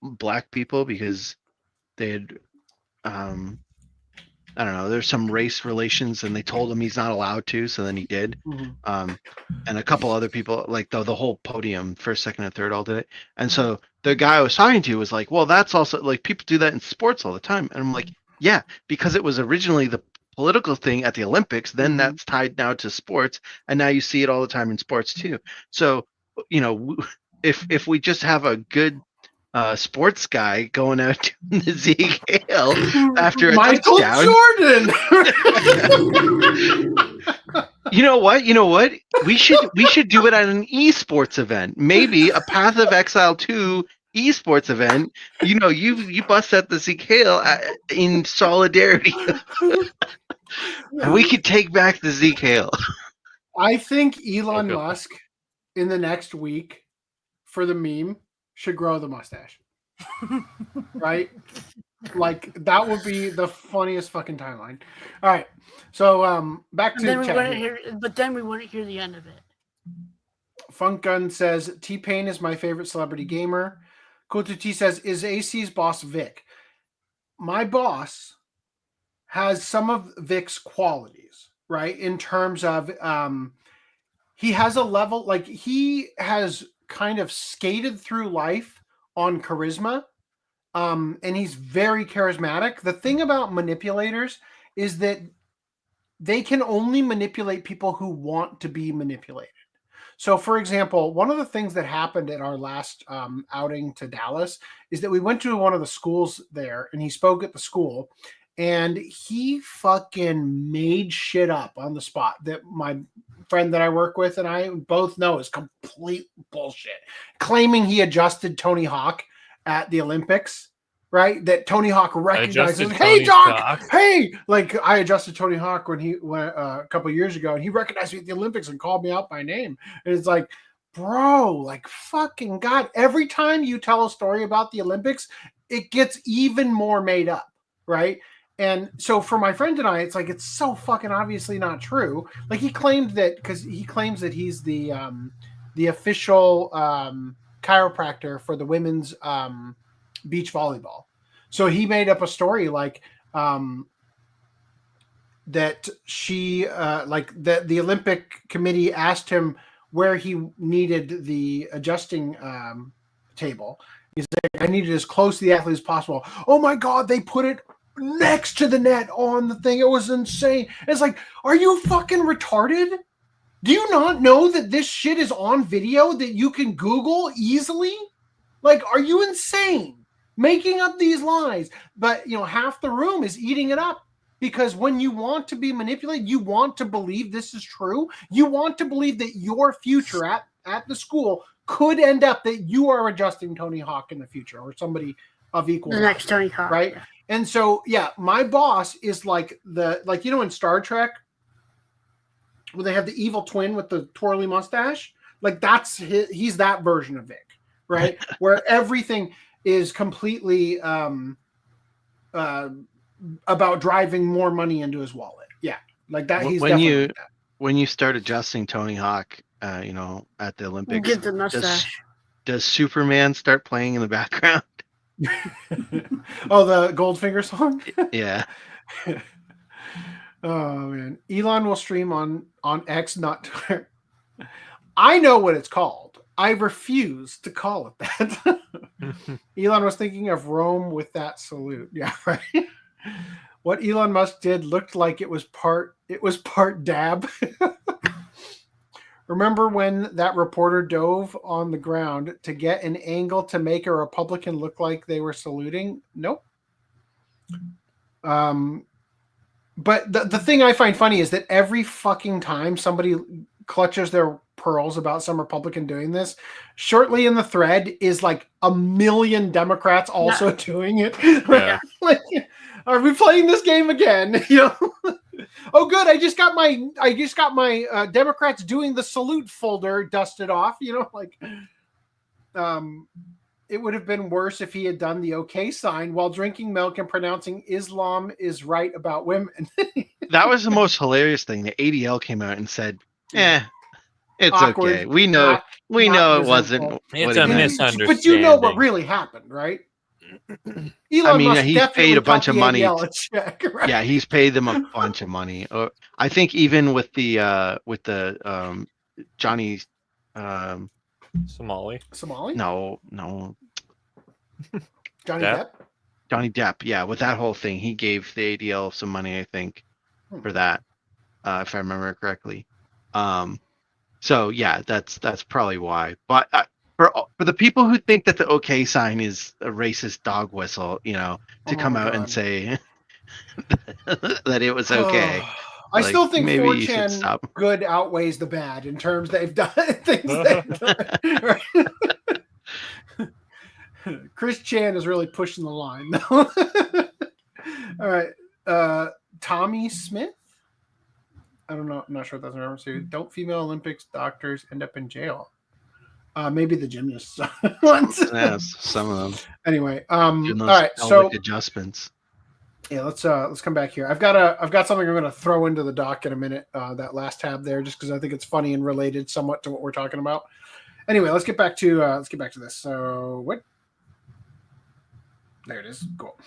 black people because they had I don't know, there's some race relations and they told him he's not allowed to, so then he did. And a couple other people, like the whole podium, first, second, and third, all did it. And so the guy I was talking to was like, well, that's also like, people do that in sports all the time. And I'm like, yeah, because it was originally the political thing at the Olympics, then that's tied now to sports, and now you see it all the time in sports too. So, if we just have a good sports guy going out to the Zeke Hale after a Michael touchdown. Jordan. You know what? We should do it at an esports event. Maybe a Path of Exile 2 esports event. You bust at the Zeke Hale in solidarity And we could take back the Zeke Hale. I think Elon Okay. Musk in the next week for the meme should grow the mustache. Right? Like that would be the funniest fucking timeline. All right. So back to chat here. But then we wouldn't hear the end of it. Funk Gun says T-Pain is my favorite celebrity gamer. Kotu T says, is AC's boss Vic? My boss has some of Vic's qualities, right? In terms of he has a level, like he has kind of skated through life on charisma. And he's very charismatic. The thing about manipulators is that they can only manipulate people who want to be manipulated. So, for example, one of the things that happened at our last outing to Dallas is that we went to one of the schools there, and he spoke at the school, and he fucking made shit up on the spot that my friend that I work with and I both know is complete bullshit. Claiming he adjusted Tony Hawk at the Olympics, right? That Tony Hawk recognizes, hey, Doc, hey! Like, I adjusted Tony Hawk when he went a couple years ago, and he recognized me at the Olympics and called me out by name. And it's like, bro, like, fucking God, every time you tell a story about the Olympics, it gets even more made up, right? And so for my friend and I, it's like, it's so fucking obviously not true. Like, he claimed that, because he claims that he's the official chiropractor for the women's beach volleyball. So he made up a story like that she like that the Olympic committee asked him where he needed the adjusting table. He's like, I need it as close to the athlete as possible. Oh my God, they put it next to the net on the thing. It was insane. It's like, are you fucking retarded? Do you not know that this shit is on video that you can Google easily? Like, are you insane? Making up these lies, but you know, half the room is eating it up because when you want to be manipulated, you want to believe this is true. You want to believe that your future at the school could end up that you are adjusting Tony Hawk in the future or somebody of equal. The next Tony Hawk, right? Yeah. And so, yeah, my boss is like you know, in Star Trek, where they have the evil twin with the twirly mustache, like that's he's that version of Vic, right? Where everything is completely about driving more money into his wallet. Yeah, like that. He's when you start adjusting Tony Hawk, you know, at the Olympics, get the mustache. Does Superman start playing in the background? Oh, the Goldfinger song. Yeah. Oh man, Elon will stream on X, not Twitter. I know what it's called. I refuse to call it that. Elon was thinking of Rome with that salute. Yeah, right. What Elon Musk did looked like it was part dab. Remember when that reporter dove on the ground to get an angle to make a Republican look like they were saluting? Nope. But the thing I find funny is that every fucking time somebody clutches their pearls about some Republican doing this, shortly in the thread is like a million Democrats also doing it. Yeah. Like, are we playing this game again? You know? Oh, good. I just got my Democrats doing the salute folder dusted off. You know, like, it would have been worse if he had done the OK sign while drinking milk and pronouncing Islam is right about women. That was the most hilarious thing. The ADL came out and said, it's awkward, okay. We know it wasn't. It's a misunderstanding. But you know what really happened, right? Elon Musk he's paid a bunch of money. Check, right? Yeah, he's paid them a bunch of money. I think even with the Johnny Somali? No. Johnny Depp? Johnny Depp, yeah. With that whole thing, he gave the ADL some money, I think, for that, if I remember correctly. So yeah, that's probably why. But for the people who think that the OK sign is a racist dog whistle, you know, to come out and say that it was okay. I still think maybe 4chan good outweighs the bad in terms they've done things they've done. Right? Chris Chan is really pushing the line though. All right. Tommy Smith I don't know. I'm not sure what that's a reference to. Don't female Olympics doctors end up in jail? Maybe the gymnasts. Yes, some of them. Anyway, all right. So adjustments. yeah, let's come back here. I've got something I'm going to throw into the doc in a minute. That last tab there, just because I think it's funny and related somewhat to what we're talking about. Anyway, let's get back to this. So what? There it is. Cool.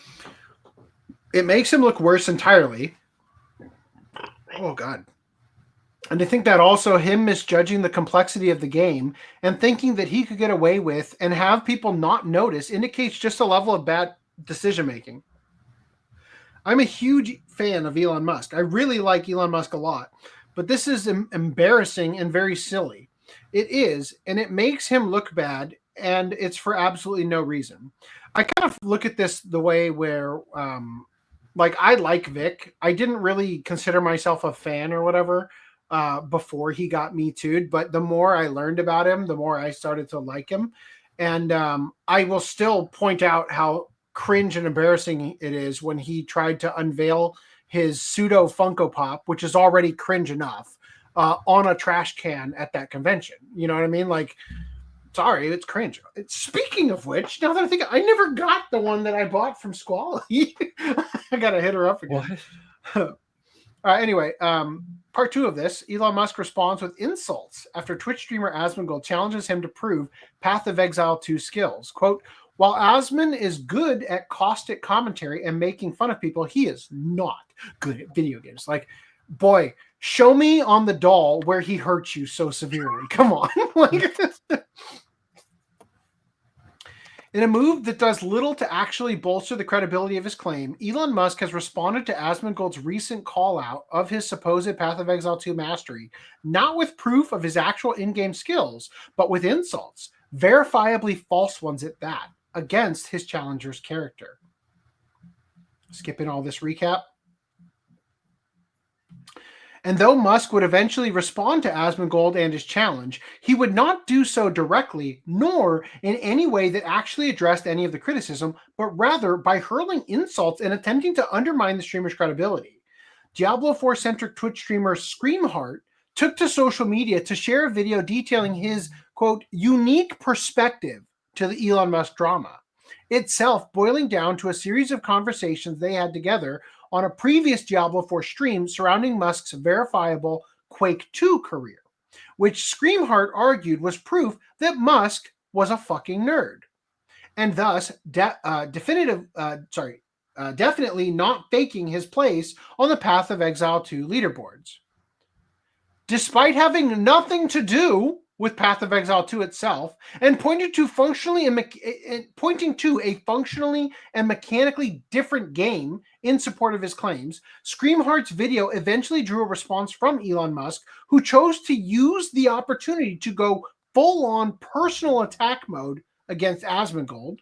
It makes him look worse entirely. Oh God. And I think that also him misjudging the complexity of the game and thinking that he could get away with and have people not notice indicates just a level of bad decision making. I'm a huge fan of Elon Musk. I really like Elon Musk a lot, but this is embarrassing and very silly. It is, and it makes him look bad, and it's for absolutely no reason. I kind of look at this the way where, like, I like Vic. I didn't really consider myself a fan or whatever before he got Me Too'd, but the more I learned about him, the more I started to like him. And I will still point out how cringe and embarrassing it is when he tried to unveil his pseudo Funko Pop, which is already cringe enough, on a trash can at that convention. You know what I mean? Like, sorry, it's cringe. Speaking of which, now that I think, I never got the one that I bought from Squally. I gotta hit her up again. Anyway, part 2 of this, Elon Musk responds with insults after Twitch streamer Asmongold challenges him to prove Path of Exile 2 skills. Quote, while Asmon is good at caustic commentary and making fun of people, he is not good at video games. Like, boy, show me on the doll where he hurt you so severely. Come on. Like, in a move that does little to actually bolster the credibility of his claim, Elon Musk has responded to Asmongold's recent call-out of his supposed Path of Exile 2 mastery, not with proof of his actual in-game skills, but with insults, verifiably false ones at that, against his challenger's character. Skipping all this recap. And though Musk would eventually respond to Asmongold and his challenge, he would not do so directly, nor in any way that actually addressed any of the criticism, but rather by hurling insults and attempting to undermine the streamer's credibility. Diablo 4-centric Twitch streamer Screamheart took to social media to share a video detailing his, quote, unique perspective to the Elon Musk drama, itself boiling down to a series of conversations they had together on a previous Diablo 4 stream surrounding Musk's verifiable Quake 2 career, which Screamheart argued was proof that Musk was a fucking nerd, and thus definitely not faking his place on the Path of Exile 2 leaderboards. Despite having nothing to do with Path of Exile 2 itself, and pointing to a functionally and mechanically different game in support of his claims, Screamheart's video eventually drew a response from Elon Musk, who chose to use the opportunity to go full-on personal attack mode against Asmongold.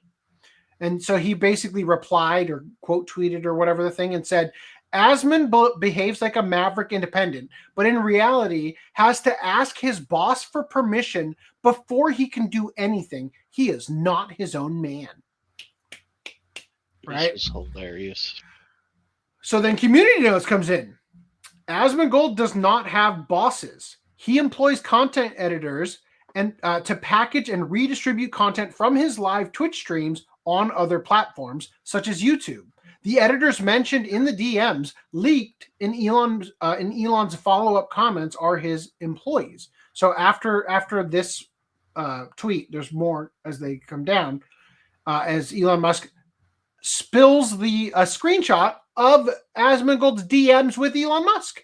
And so he basically replied or quote tweeted or whatever the thing and said, Asmon behaves like a maverick independent, but in reality has to ask his boss for permission before he can do anything. He is not his own man. Right? This is hilarious. So then community notes comes in. Asmongold does not have bosses. He employs content editors and to package and redistribute content from his live Twitch streams on other platforms, such as YouTube. The editors mentioned in the DMs leaked in Elon's follow-up comments are his employees. So after this tweet, there's more as they come down, as Elon Musk spills the screenshot of Asmongold's DMs with Elon Musk.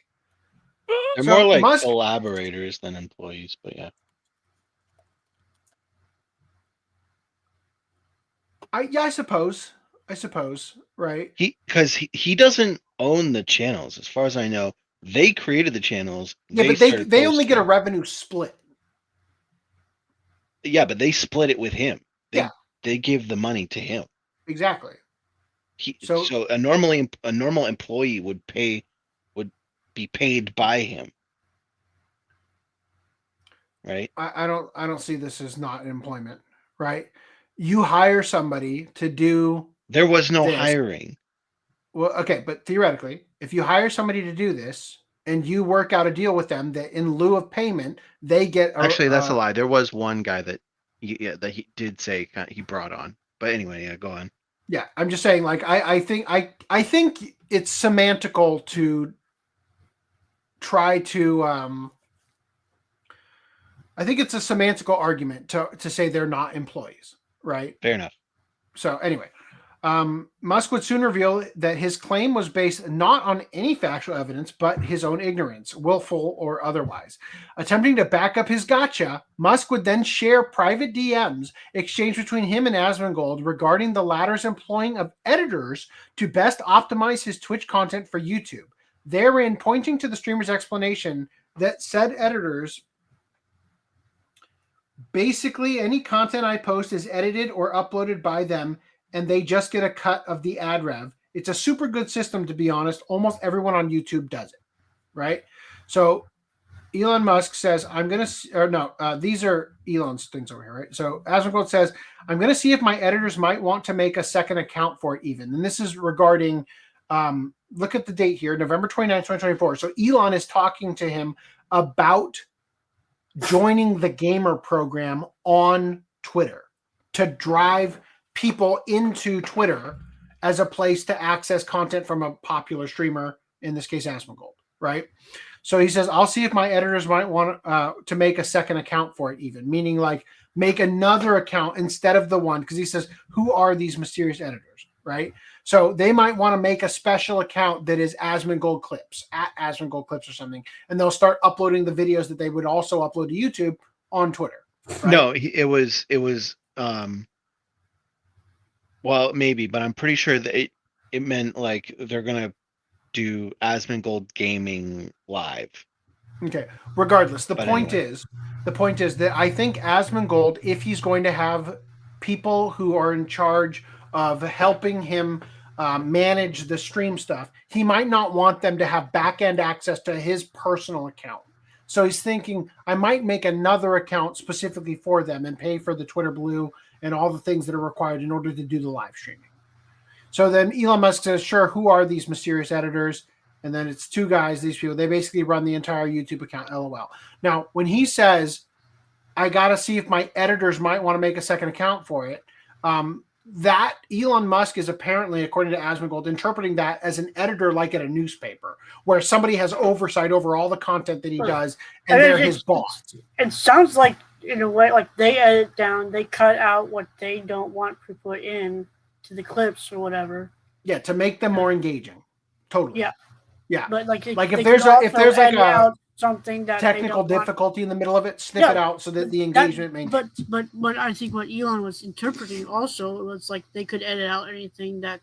They're more like collaborators than employees, but yeah. I suppose, right? Because he doesn't own the channels, as far as I know. They created the channels. Yeah, but they only get a revenue split. Yeah, but they split it with him. They give the money to him. Exactly. So a normal employee would be paid by him. Right? I don't see this as not employment, right? You hire somebody to do. There was no hiring. Well, okay, but theoretically, if you hire somebody to do this and you work out a deal with them that in lieu of payment, they get. Actually, that's a lie. There was one guy that he did say he brought on. But anyway, yeah, go on. Yeah, I'm just saying, like, I think it's semantical to try to. I think it's a semantical argument to say they're not employees, right? Fair enough. So anyway, Musk would soon reveal that his claim was based not on any factual evidence, but his own ignorance, willful or otherwise. Attempting to back up his gotcha, Musk would then share private DMs exchanged between him and Asmongold regarding the latter's employing of editors to best optimize his Twitch content for YouTube. Therein, pointing to the streamer's explanation that said editors, basically any content I post is edited or uploaded by them, and they just get a cut of the ad rev. It's a super good system, to be honest. Almost everyone on YouTube does it, right? So Elon Musk says, these are Elon's things over here, right? So Asmongold says, I'm going to see if my editors might want to make a second account for it even. And this is regarding, look at the date here, November 29, 2024. So Elon is talking to him about joining the gamer program on Twitter to drive people into Twitter as a place to access content from a popular streamer, in this case Asmongold, right? So he says, I'll see if my editors might want to make a second account for it even, meaning like make another account instead of the one, because he says, who are these mysterious editors, right? So they might want to make a special account that is Asmongold Clips, at Asmongold Clips or something, and they'll start uploading the videos that they would also upload to YouTube on Twitter. Right? No, it was well, maybe, but I'm pretty sure that it meant like they're gonna do Asmongold Gaming live. Okay. Regardless, the point is that I think Asmongold, if he's going to have people who are in charge of helping him manage the stream stuff, he might not want them to have back-end access to his personal account. So he's thinking, I might make another account specifically for them and pay for the Twitter Blue and all the things that are required in order to do the live streaming. So then Elon Musk says, sure, who are these mysterious editors? And then it's two guys, these people. They basically run the entire YouTube account, LOL. Now, when he says, I got to see if my editors might want to make a second account for it, that Elon Musk is apparently, according to Asmongold, interpreting that as an editor like at a newspaper, where somebody has oversight over all the content that he does, and they're his boss. It sounds like, in a way, like they edit down, they cut out what they don't want to put in to the clips or whatever. Yeah, to make them more engaging. Totally. Yeah. Yeah. But like if there's like a something that technical difficulty in the middle of it, snip it out so that the engagement maintains. But I think what Elon was interpreting also was like they could edit out anything that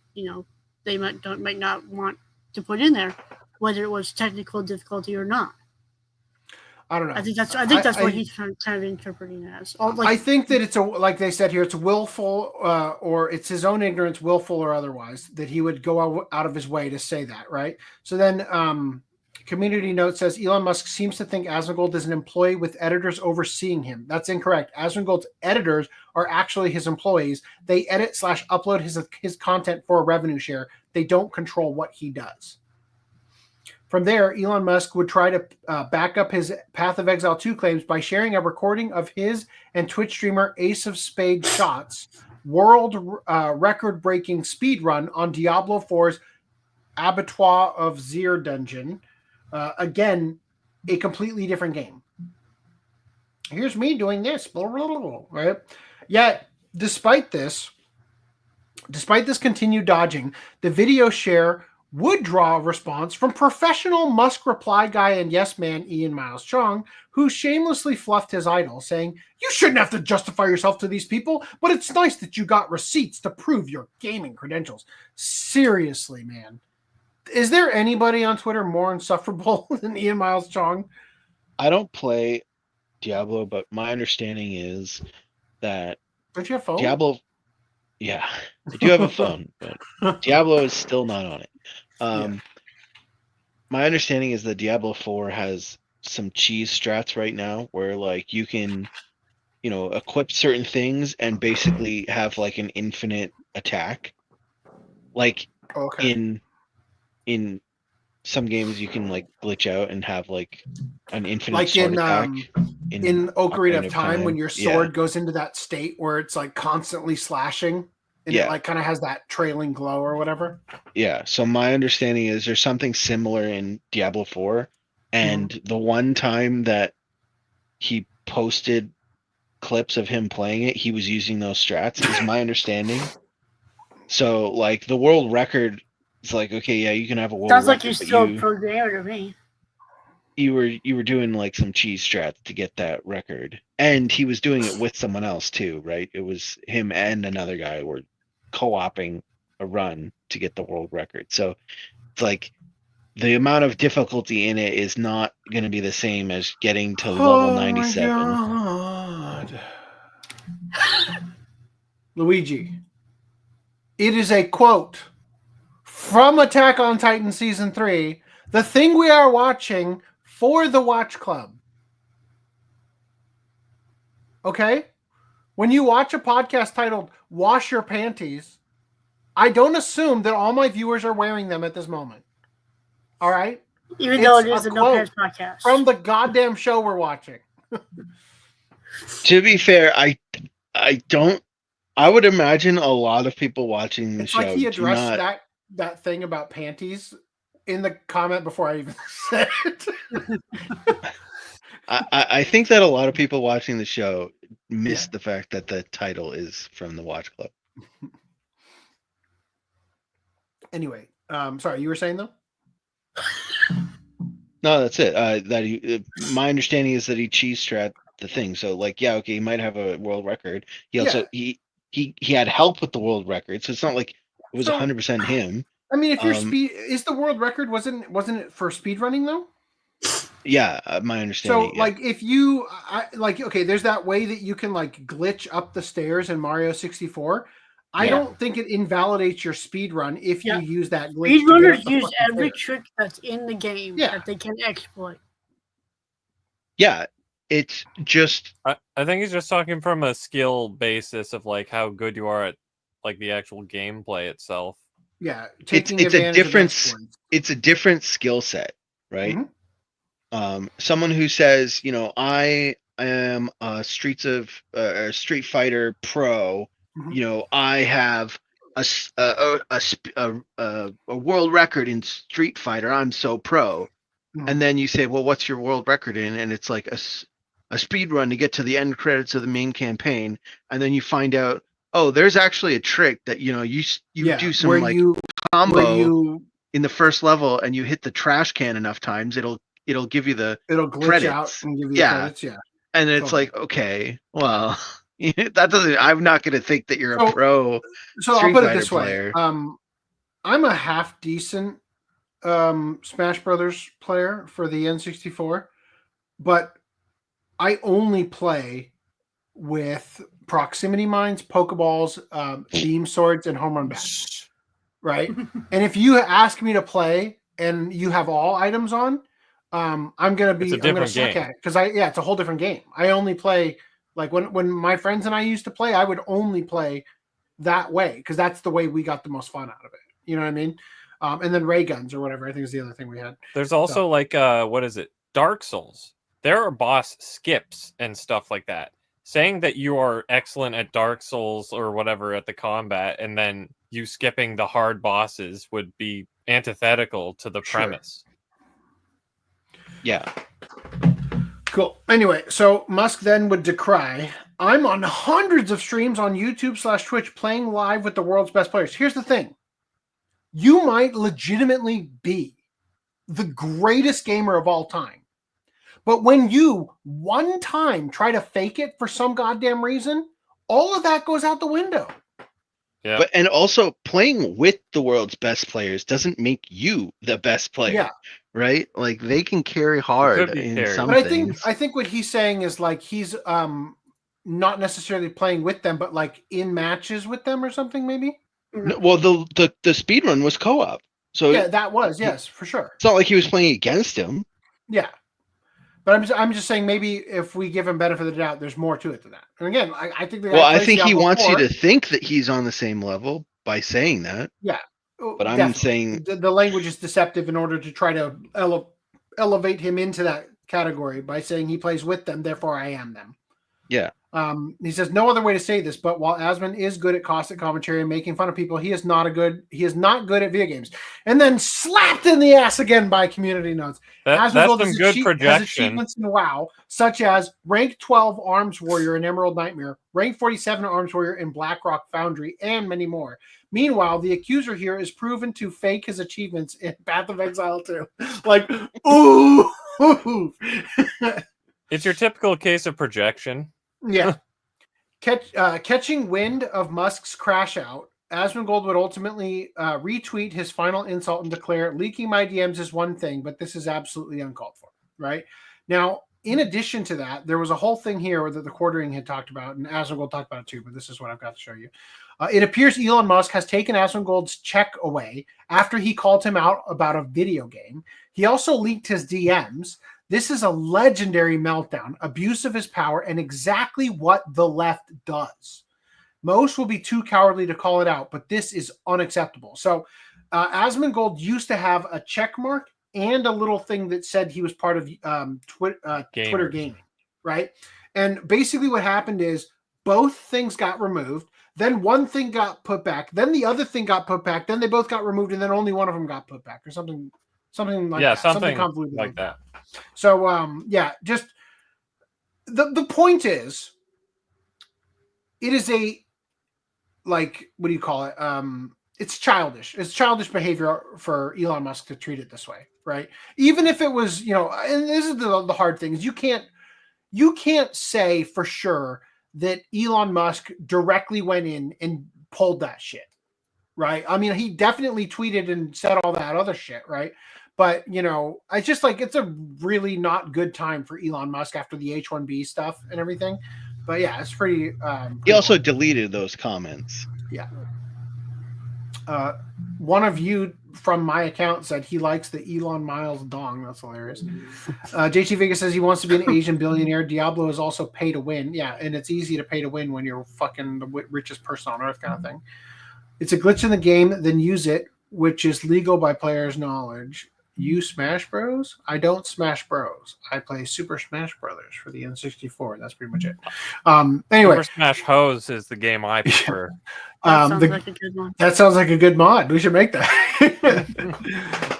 they might not want to put in there, whether it was technical difficulty or not. I don't know. I think that's what he's kind of interpreting it as. I think that it's like they said here, it's willful, or it's his own ignorance, willful or otherwise, that he would go out of his way to say that, right? So then, Community Note says Elon Musk seems to think Asmongold is an employee with editors overseeing him. That's incorrect. Asmongold's editors are actually his employees. They edit / upload his content for a revenue share. They don't control what he does. From there, Elon Musk would try to back up his Path of Exile 2 claims by sharing a recording of his and Twitch streamer Ace of Spades Shots world record-breaking speed run on Diablo 4's Abattoir of Zir dungeon. Again, a completely different game. Here's me doing this, blah, blah, blah, blah, right? Yet, despite this continued dodging, the video share would draw a response from professional Musk reply guy and yes man Ian Miles Chong, who shamelessly fluffed his idol, saying, you shouldn't have to justify yourself to these people, but it's nice that you got receipts to prove your gaming credentials. Seriously, man. Is there anybody on Twitter more insufferable than Ian Miles Chong? I don't play Diablo, but my understanding is that don't you have a phone? Diablo, yeah, I do have a phone, but Diablo is still not on it. My understanding is that Diablo 4 has some cheese strats right now where like you can, equip certain things and basically have like an infinite attack. Like in some games you can like glitch out and have like an infinite Like sword in attack in Ocarina of Time, when your Yeah. sword goes into that state where it's like constantly slashing, and it like kind of has that trailing glow or whatever. Yeah. So my understanding is there's something similar in Diablo 4, and the one time that he posted clips of him playing it, he was using those strats, is my understanding. So like the world record, it's like, okay, yeah, you can have a world Sounds like record, you're but still a pro gamer to me. you were doing like some cheese strats to get that record, and he was doing it with someone else too, right? It was him and another guy were co-oping a run to get the world record. So it's like the amount of difficulty in it is not going to be the same as getting to level 97. My God. Luigi, it is a quote from Attack on Titan Season 3, the thing we are watching for the Watch Club. Okay? When you watch a podcast titled Wash Your Panties, I don't assume that all my viewers are wearing them at this moment. All right? Even though it is a No Pants podcast. From the goddamn show we're watching. To be fair, I would imagine a lot of people watching the It's show like he addressed that thing about panties in the comment before I even said it. I think that a lot of people watching the show miss the fact that the title is from the Watch Club. Anyway, sorry, you were saying though? No, that's it. My understanding is that he cheese strat the thing. So like, yeah, okay, he might have a world record. He also he had help with the world record, so it's not like it was 100% him. I mean, if your speed is the world record, wasn't it for speed running though? Yeah, my understanding. So like, if you okay, there's that way that you can like glitch up the stairs in Mario 64. I don't think it invalidates your speed run if you use that glitch. Speedrunners use every trick that's in the game that they can exploit. Yeah, it's just. I think he's just talking from a skill basis of like how good you are at like the actual gameplay itself. Yeah, it's a different. It's a different skill set, right? Mm-hmm. Someone who says, you know, I am a Street Fighter pro. Mm-hmm. You know, I have a world record in Street Fighter. I'm so pro. Mm-hmm. And then you say, well, what's your world record in? And it's like a speed run to get to the end credits of the main campaign. And then you find out, oh, there's actually a trick that, you know, you do some like combo in the first level, and you hit the trash can enough times, it'll give you it'll glitch credits. Out and give you the credits. Yeah. And it's like, okay, well, that doesn't. I'm not going to think that you're a pro. So Street I'll put it Fighter this player. way: I'm a half decent Smash Brothers player for the N64, but I only play with proximity mines, Pokeballs, beam swords, and home run bats. Right? And if you ask me to play and you have all items on, I'm gonna suck at it because it's a whole different game. I only play like when my friends and I used to play, I would only play that way because that's the way we got the most fun out of it. You know what I mean? And then ray guns or whatever I think is the other thing we had. There's also like what is it? Dark Souls. There are boss skips and stuff like that. Saying that you are excellent at Dark Souls or whatever at the combat, and then you skipping the hard bosses would be antithetical to the premise. Yeah. Cool. Anyway, so Musk then would decry, I'm on hundreds of streams on YouTube/Twitch playing live with the world's best players. Here's the thing. You might legitimately be the greatest gamer of all time. But when you one time try to fake it for some goddamn reason, all of that goes out the window. Yeah. But and also playing with the world's best players doesn't make you the best player. Yeah. Right? Like they can carry hard in some but things. I think what he's saying is like he's not necessarily playing with them, but like in matches with them or something, maybe. No, well, the speedrun was co-op. So yeah, that was, yes, for sure. It's not like he was playing against him. Yeah. But I'm just saying maybe if we give him benefit of the doubt, there's more to it than that. And again, I think I think he wants you to think that he's on the same level by saying that. Yeah. But I'm Definitely. saying the language is deceptive in order to try to elevate him into that category by saying he plays with them, therefore I am them. Yeah. He says no other way to say this, but while Asmon is good at caustic commentary and making fun of people, he is not good at video games. And then slapped in the ass again by community notes. That's some good has projection. achievements in WoW, such as rank 12 Arms Warrior in Emerald Nightmare, rank 47 Arms Warrior in Blackrock Foundry, and many more. Meanwhile, the accuser here is proven to fake his achievements in Path of Exile 2. Like, ooh. It's your typical case of projection. Yeah. Catching wind of Musk's crash out, Asmongold would ultimately retweet his final insult and declare, leaking my DMs is one thing, but this is absolutely uncalled for, right? Now, in addition to that, there was a whole thing here that the quartering had talked about, and Asmongold talked about it too, but this is what I've got to show you. It appears Elon Musk has taken Asmongold's check away after he called him out about a video game. He also leaked his DMs. This is a legendary meltdown, abuse of his power, and exactly what the left does. Most will be too cowardly to call it out, but this is unacceptable. So Asmongold used to have a check mark and a little thing that said he was part of Twitter gaming, right? And basically what happened is both things got removed. Then one thing got put back. Then the other thing got put back. Then they both got removed, and then only one of them got put back, or something like that. Something convoluted like that. So, just the point is, it is a, like, what do you call it? It's childish. It's childish behavior for Elon Musk to treat it this way, right? Even if it was, and this is the hard thing, is you can't say for sure that Elon Musk directly went in and pulled that shit, right? I mean, he definitely tweeted and said all that other shit, right? But, I just it's a really not good time for Elon Musk after the H-1B stuff and everything. But yeah, it's pretty. He also deleted those comments. Yeah. One of you from my account said he likes the Elon Miles dong. That's hilarious. JT Vega says he wants to be an Asian billionaire. Diablo is also pay to win. Yeah, and it's easy to pay to win when you're fucking the richest person on earth kind of thing. It's a glitch in the game, then use it, which is legal by players' knowledge. You Smash Bros? I don't Smash Bros. I play Super Smash Brothers for the N64. That's pretty much it. Anyway, Super Smash Hose is the game I prefer. That sounds like a good one. That sounds like a good mod. We should make that.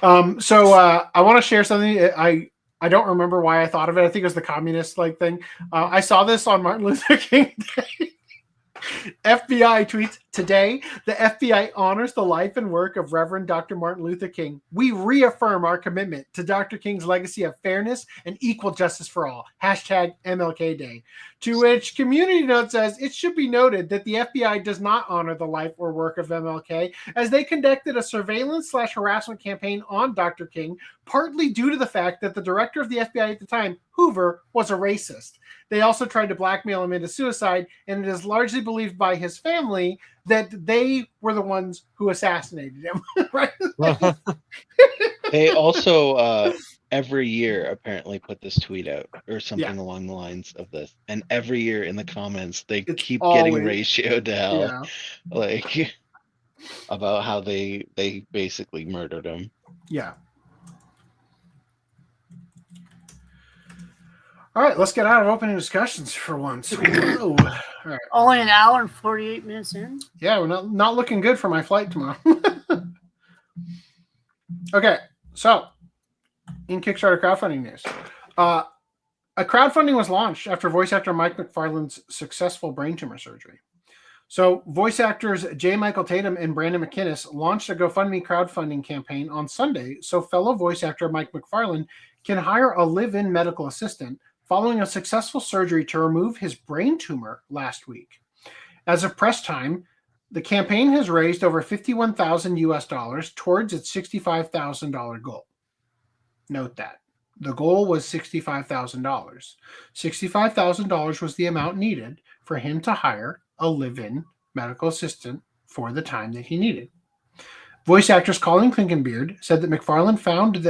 I want to share something. I don't remember why I thought of it. I think it was the communist thing. I saw this on Martin Luther King Day. FBI tweets, today, the FBI honors the life and work of Reverend Dr. Martin Luther King. We reaffirm our commitment to Dr. King's legacy of fairness and equal justice for all. Hashtag MLK Day. To which Community Note says, it should be noted that the FBI does not honor the life or work of MLK, as they conducted a surveillance/harassment campaign on Dr. King, partly due to the fact that the director of the FBI at the time, Hoover, was a racist. They also tried to blackmail him into suicide, and it is largely believed by his family that they were the ones who assassinated him. Right? They also every year apparently put this tweet out or something along the lines of this, and every year in the comments they keep getting ratioed to hell, about how they basically murdered him. Yeah. All right, let's get out of opening discussions for once. All right. Only an hour and 48 minutes in. Yeah, we're not looking good for my flight tomorrow. Okay, so in Kickstarter crowdfunding news, a crowdfunding was launched after voice actor Mike McFarland's successful brain tumor surgery. So voice actors J. Michael Tatum and Brandon McInnes launched a GoFundMe crowdfunding campaign on Sunday so fellow voice actor Mike McFarland can hire a live-in medical assistant following a successful surgery to remove his brain tumor last week. As of press time, the campaign has raised over $51,000 US towards its $65,000 goal. Note that. The goal was $65,000. $65,000 was the amount needed for him to hire a live-in medical assistant for the time that he needed. Voice actress Colleen Klinkenbeard said that McFarland found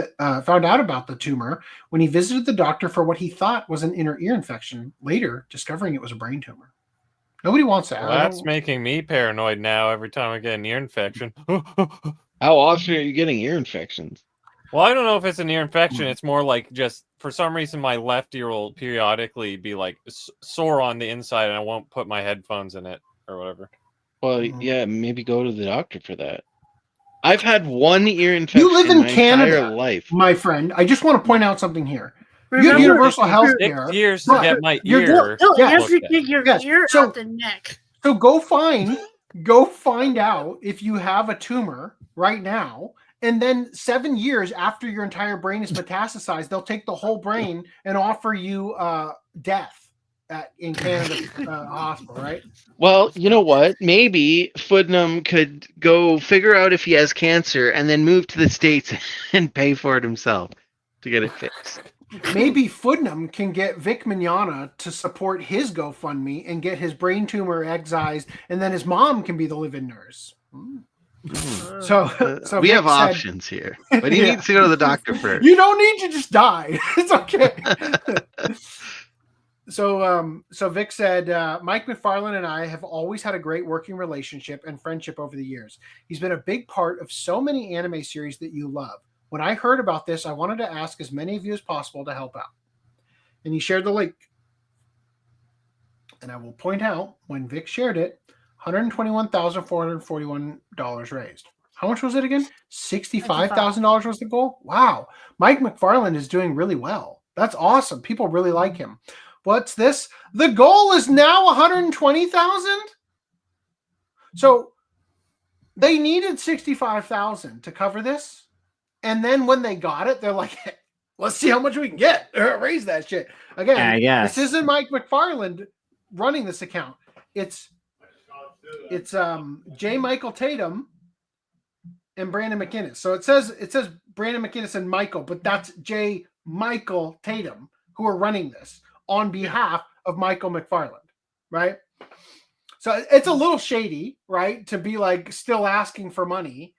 out about the tumor when he visited the doctor for what he thought was an inner ear infection, later discovering it was a brain tumor. Nobody wants that. Well, that's making me paranoid now every time I get an ear infection. How often are you getting ear infections? Well, I don't know if it's an ear infection. It's more like just for some reason my left ear will periodically be like sore on the inside, and I won't put my headphones in it or whatever. Well, yeah, maybe go to the doctor for that. I've had one ear infection You live in my Canada, entire life. my friend. I just want to point out something here. You have Remember, universal health 6 care. years to get my ear. No, you Yes. have to get your Yes. ear So- out the neck. So go find out if you have a tumor right now, and then 7 years after your entire brain is metastasized, they'll take the whole brain and offer you death in Canada hospital, right? Well, you know what? Maybe Foodnum could go figure out if he has cancer and then move to the States and pay for it himself to get it fixed. Maybe Foodnum can get Vic Mignogna to support his GoFundMe and get his brain tumor excised, and then his mom can be the live-in nurse. So We Vic have said- options here, but he Yeah. needs to go to the doctor first. You don't need to just die. It's okay. So Vic said, Mike McFarland and I have always had a great working relationship and friendship over the years. He's been a big part of so many anime series that you love. When I heard about this, I wanted to ask as many of you as possible to help out. And he shared the link. And I will point out, when Vic shared it, $121,441 raised. How much was it again? $65,000 was the goal? Wow. Mike McFarland is doing really well. That's awesome. People really like him. What's this? The goal is now 120,000. So they needed 65,000 to cover this. And then when they got it, they're like, let's see how much we can get. Raise that shit. Again, I guess. this isn't Mike McFarland running this account. It's J. Michael Tatum and Brandon McInnes. So it says Brandon McInnes and Michael, but that's J. Michael Tatum who are running this on behalf of Michael McFarland, right? So it's a little shady, right? To be like still asking for money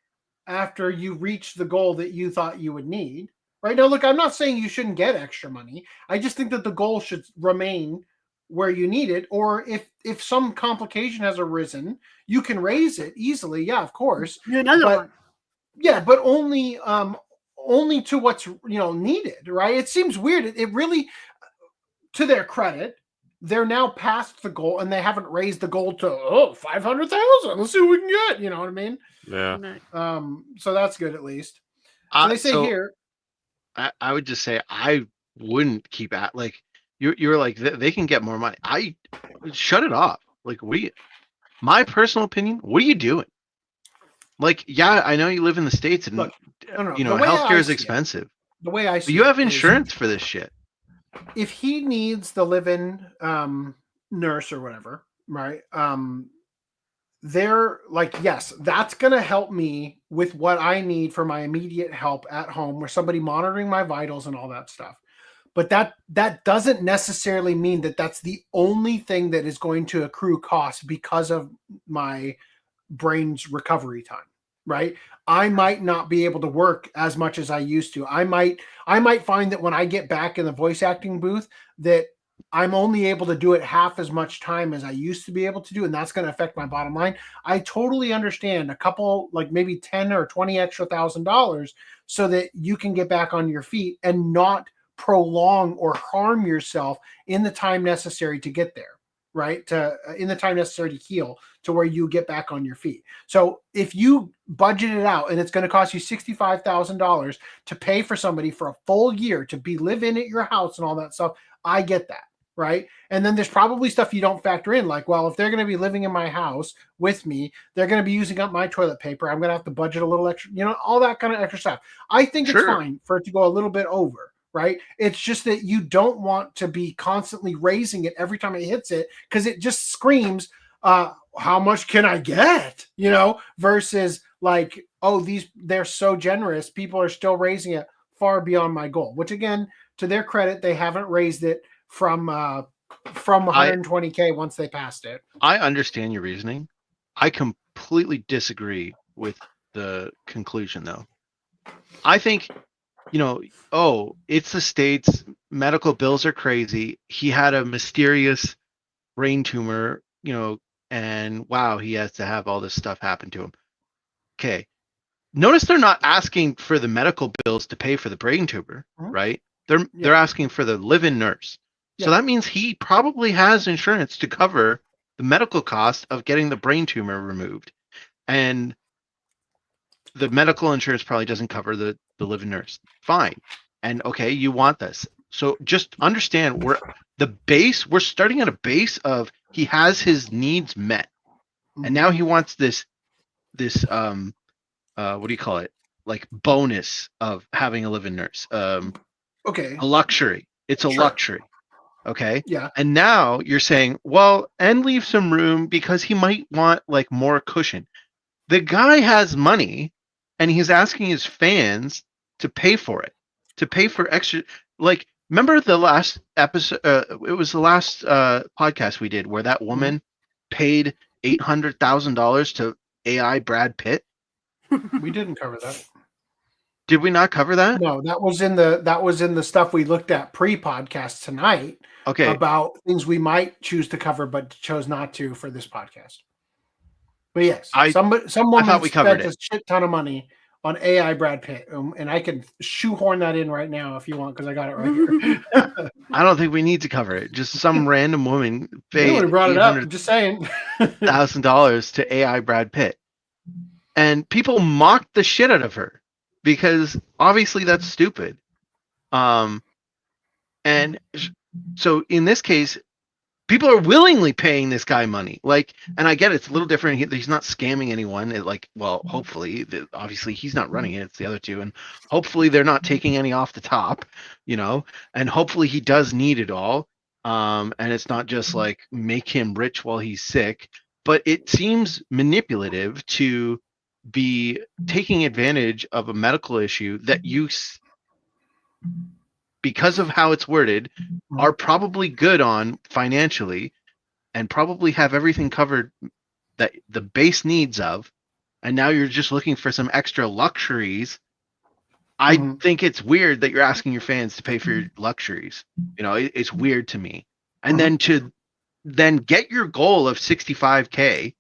after you reach the goal that you thought you would need, right? Now, look, I'm not saying you shouldn't get extra money. I just think that the goal should remain where you need it, or if some complication has arisen, you can raise it easily. Yeah, of course. Another one. Yeah, but only to what's needed, right? It seems weird. It really, to their credit, they're now past the goal and they haven't raised the goal to 500,000. Let's see what we can get. You know what I mean? Yeah. So that's good at least. So they say here. I would just say I wouldn't keep at like you're like they can get more money. I shut it off. Like my personal opinion, what are you doing? Like, yeah, I know you live in the States and Look, healthcare is expensive. The way I see but you have it insurance for this shit. If he needs the live-in nurse or whatever, right? They're like, yes, that's going to help me with what I need for my immediate help at home, where somebody monitoring my vitals and all that stuff. But that doesn't necessarily mean that that's the only thing that is going to accrue costs because of my brain's recovery time, right? I might not be able to work as much as I used to. I might find that when I get back in the voice acting booth that I'm only able to do it half as much time as I used to be able to do, and that's going to affect my bottom line. I totally understand a couple, like maybe 10 or 20 extra $1,000 so that you can get back on your feet and not prolong or harm yourself in the time necessary to get there, right? In the time necessary to heal to where you get back on your feet. So if you budget it out and it's going to cost you $65,000 to pay for somebody for a full year to live in at your house and all that stuff, I get that. Right. And then there's probably stuff you don't factor in, like, well, if they're going to be living in my house with me, they're going to be using up my toilet paper. I'm going to have to budget a little extra, all that kind of extra stuff. I think it's fine for it to go a little bit over. Right. It's just that you don't want to be constantly raising it every time it hits it, because it just screams, how much can I get? Versus like, oh, they're so generous. People are still raising it far beyond my goal, which again, to their credit, they haven't raised it from 120K once they passed it. I understand your reasoning. I completely disagree with the conclusion, though. I think, it's the States. Medical bills are crazy. He had a mysterious brain tumor, and wow, he has to have all this stuff happen to him. Okay. notice they're not asking for the medical bills to pay for the brain tumor, right? They're asking for the live-in nurse. So that means he probably has insurance to cover the medical cost of getting the brain tumor removed. And the medical insurance probably doesn't cover the live-in nurse. Fine. And okay, you want this. So just understand we're starting at a base of he has his needs met. And now he wants this what do you call it? Like bonus of having a live-in nurse. Okay. A luxury. It's a luxury. Okay. Yeah. And now you're saying, well, and leave some room because he might want like more cushion. The guy has money and he's asking his fans to pay for it, to pay for extra. Like, remember the last episode? It was the last podcast we did where that woman paid $800,000 to AI Brad Pitt. We didn't cover that. Did we not cover that? No, that was in the stuff we looked at pre-podcast tonight. Okay. About things we might choose to cover, but chose not to for this podcast. But yes, some woman spent a shit ton of money on AI Brad Pitt, and I can shoehorn that in right now if you want because I got it right here. I don't think we need to cover it. Just some random woman paid brought it up. I'm just saying $1,000 to AI Brad Pitt, and people mocked the shit out of her because obviously that's stupid. And so in this case, people are willingly paying this guy money. Like, and I get it's a little different. He's not scamming anyone. Hopefully, obviously he's not running it. It's the other two, and hopefully they're not taking any off the top, and hopefully he does need it all. And it's not just like make him rich while he's sick, but it seems manipulative to be taking advantage of a medical issue that you, because of how it's worded, are probably good on financially and probably have everything covered that the base needs of, and now you're just looking for some extra luxuries. I think it's weird that you're asking your fans to pay for your luxuries. It's weird to me. And then to get your goal of 65K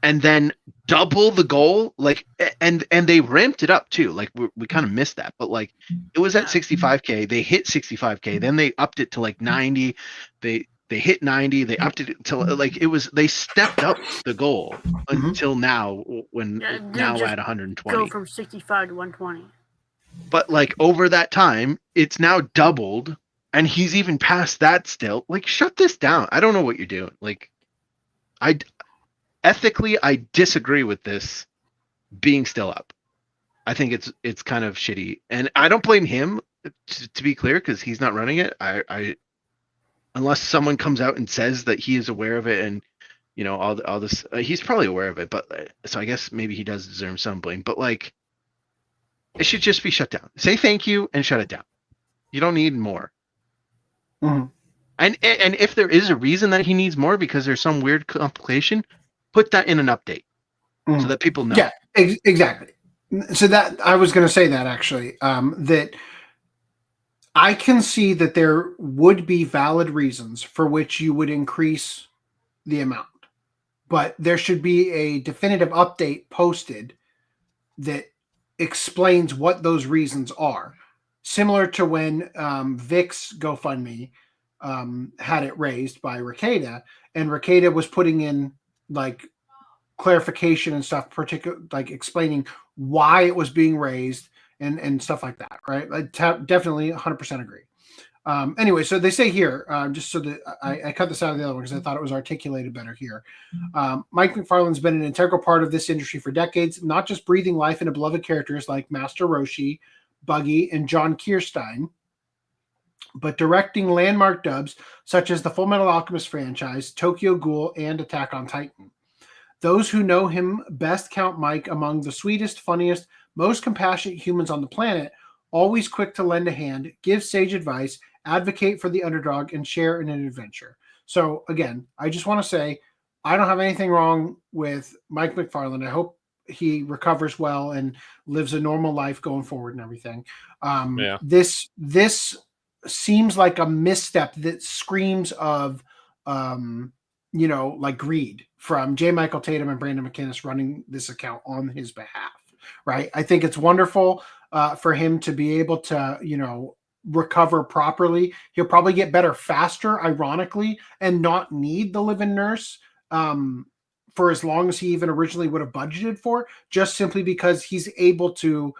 and then double the goal, like, and they ramped it up too. Like we kind of missed that, but like it was at 65K. They hit 65K, then they upped it to like 90. They hit 90. They upped it to like it was. They stepped up the goal until now, when now at 120. Go from 65 to 120. But like over that time, it's now doubled, and he's even past that still. Like, shut this down. I don't know what you're doing. Like, ethically, I disagree with this being still up. I think it's kind of shitty, and I don't blame him, to be clear, because he's not running it. I unless someone comes out and says that he is aware of it, and all this, he's probably aware of it. But so I guess maybe he does deserve some blame. But like, it should just be shut down. Say thank you and shut it down. You don't need more. And if there is a reason that he needs more because there's some weird complication, put that in an update so that people know. Yeah, exactly. So that I was going to say that actually, that I can see that there would be valid reasons for which you would increase the amount, but there should be a definitive update posted that explains what those reasons are. Similar to when Vic's GoFundMe had it raised by Ricada, and Ricada was putting in like clarification and stuff, like explaining why it was being raised and stuff like that, right? I definitely 100% agree. Anyway, so they say here, just so that I cut this out of the other one because I thought it was articulated better here. Mike McFarland's been an integral part of this industry for decades, not just breathing life into beloved characters like Master Roshi, Buggy, and John Kierstein, but directing landmark dubs such as the Full Metal Alchemist franchise, Tokyo Ghoul, and Attack on Titan. Those who know him best count Mike among the sweetest, funniest, most compassionate humans on the planet, always quick to lend a hand, give sage advice, advocate for the underdog, and share in an adventure. So again, I just want to say I don't have anything wrong with Mike McFarland. I hope he recovers well and lives a normal life going forward and everything. This seems like a misstep that screams of like greed from J. Michael Tatum and Brandon McInnes running this account on his behalf. right? I think it's wonderful for him to be able to, you know, recover properly. He'll probably get better faster, ironically, and not need the live-in nurse for as long as he even originally would have budgeted for, just simply because he's able to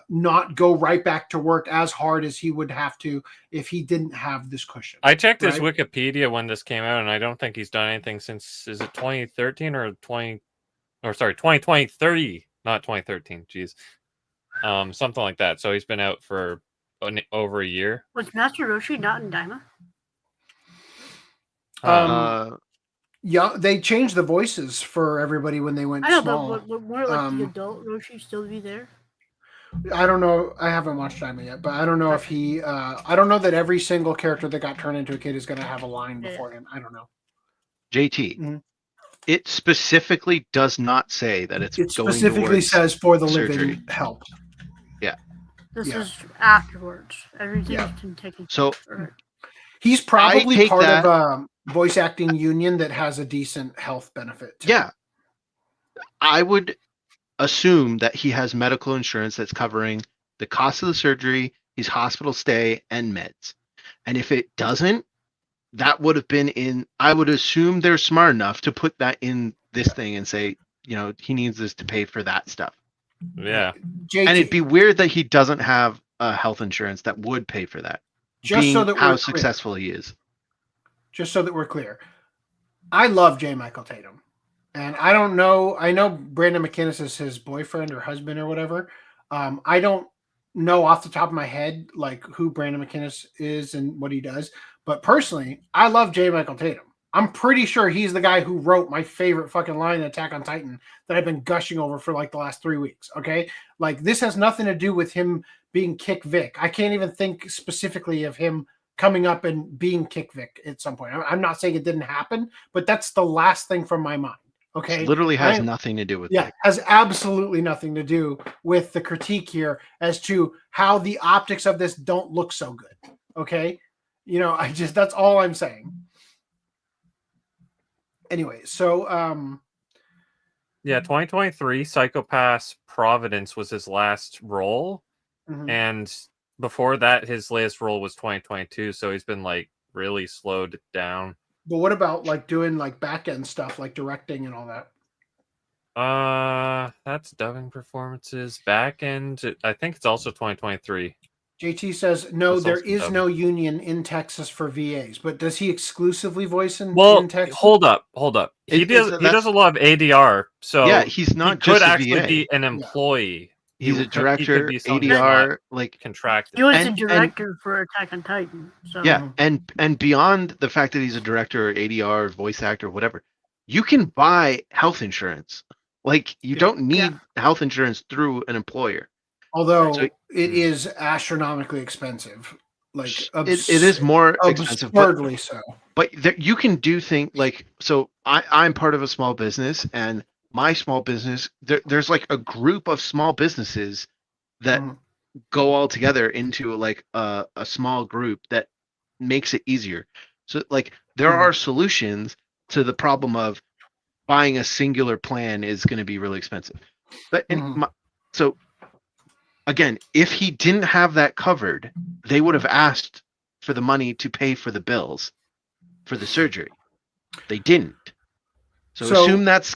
not go right back to work as hard as he would have to if he didn't have this cushion. I checked his Wikipedia when this came out, and I don't think he's done anything since, is it 2013 or 2020, not 2013. Jeez. Something like that. So he's been out for over a year. Was Master Roshi not in Daima? Yeah, they changed the voices for everybody when they went small. But more like the adult Roshi still be there? I don't know. I haven't watched Daima yet, but I don't know if he. I don't know that every single character that got turned into a kid is going to have a line before him. I don't know. JT, it specifically does not say that it's. It specifically says for the living help. Yeah. This is afterwards. Everything's been taken. So he's probably part of a voice acting union that has a decent health benefit. Yeah. I would assume that he has medical insurance that's covering the cost of the surgery, his hospital stay, and meds. And if it doesn't, that would have been in. I would assume they're smart enough to put that in this thing and say, you know, he needs this to pay for that stuff. Yeah. And it'd be weird that he doesn't have a health insurance that would pay for that. Just so that how successful he is. Just so that we're clear. I love J. Michael Tatum. And I don't know. I know Brandon McInnes is his boyfriend or husband or whatever. I don't know off the top of my head like who Brandon McInnes is and what he does. But personally, I love J. Michael Tatum. I'm pretty sure he's the guy who wrote my favorite fucking line in Attack on Titan that I've been gushing over for like the last 3 weeks. Okay. Like this has nothing to do with him being Kick Vic. I can't even think specifically of him coming up and being Kick Vic at some point. I'm not saying it didn't happen, but that's the last thing from my mind. Okay. It literally has nothing to do with it. Has absolutely nothing to do with the critique here as to how the optics of this don't look so good. Okay. You know, that's all I'm saying. Anyway, so 2023 Psychopath Providence was his last role. Mm-hmm. And before that his latest role was 2022, so he's been like really slowed down. But what about like doing like back end stuff like directing and all that? That's dubbing performances. Back end, I think it's also 2023. JT says, no, there is no union in Texas for VAs, but does he exclusively voice in Texas? Hold up. He does a lot of ADR, so yeah, he's not he just could a actually VA. Be an employee. He's a director, ADR, like contracted. He was a director for Attack on Titan. So. Yeah, and beyond the fact that he's a director, or ADR, voice actor, whatever, you can buy health insurance. Like you don't need health insurance through an employer. Although it is astronomically expensive, like it is more expensive, absurdly so. But you can do things like so. I'm part of a small business, and my small business there's like a group of small businesses that go all together into like a small group that makes it easier. So like there are solutions to the problem of buying a singular plan is going to be really expensive. But so. Again, if he didn't have that covered, they would have asked for the money to pay for the bills for the surgery. They didn't. So assume that's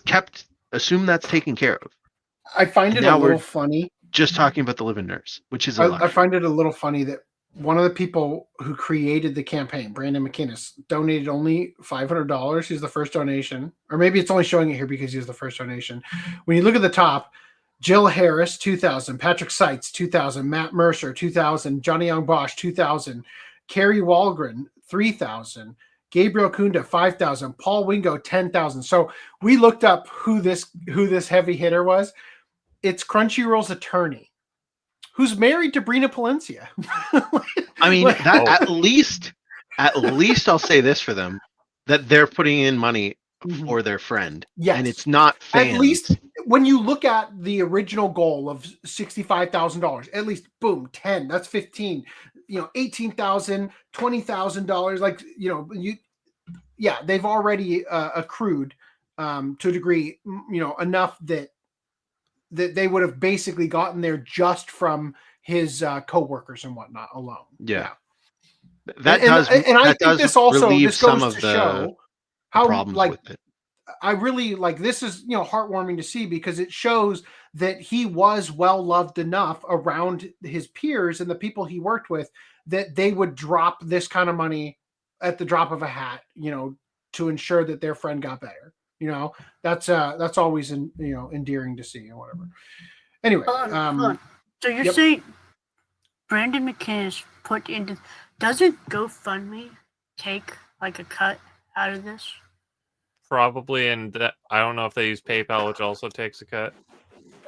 taken care of. I find it a little funny. Just talking about the live-in nurse, which is I find it a little funny that one of the people who created the campaign, Brandon McInnes, donated only $500. He's the first donation. Or maybe it's only showing it here because he's the first donation. When you look at the top, Jill Harris, 2,000. Patrick Seitz, 2,000. Matt Mercer, 2,000. Johnny Young Bosch, 2,000. Carrie Walgren, 3,000. Gabriel Kunda, 5,000. Paul Wingo, 10,000. So we looked up who this heavy hitter was. It's Crunchyroll's attorney, who's married to Brina Palencia. I mean, at least I'll say this for them, that they're putting in money for their friend. Yes. And it's not fans. At least when you look at the original goal of $65,000, at least boom, 10, that's 15, $18,000, $20,000. Like, they've already accrued to a degree, enough that that they would have basically gotten there just from his co-workers and whatnot alone. Yeah. I think this also this goes to show how problems like with it. I really like this is heartwarming to see because it shows that he was well loved enough around his peers and the people he worked with that they would drop this kind of money at the drop of a hat, to ensure that their friend got better. That's always endearing to see or whatever. Anyway, so you're saying Brandon McKay is put into? Doesn't GoFundMe take like a cut out of this? Probably, and I don't know if they use PayPal, which also takes a cut.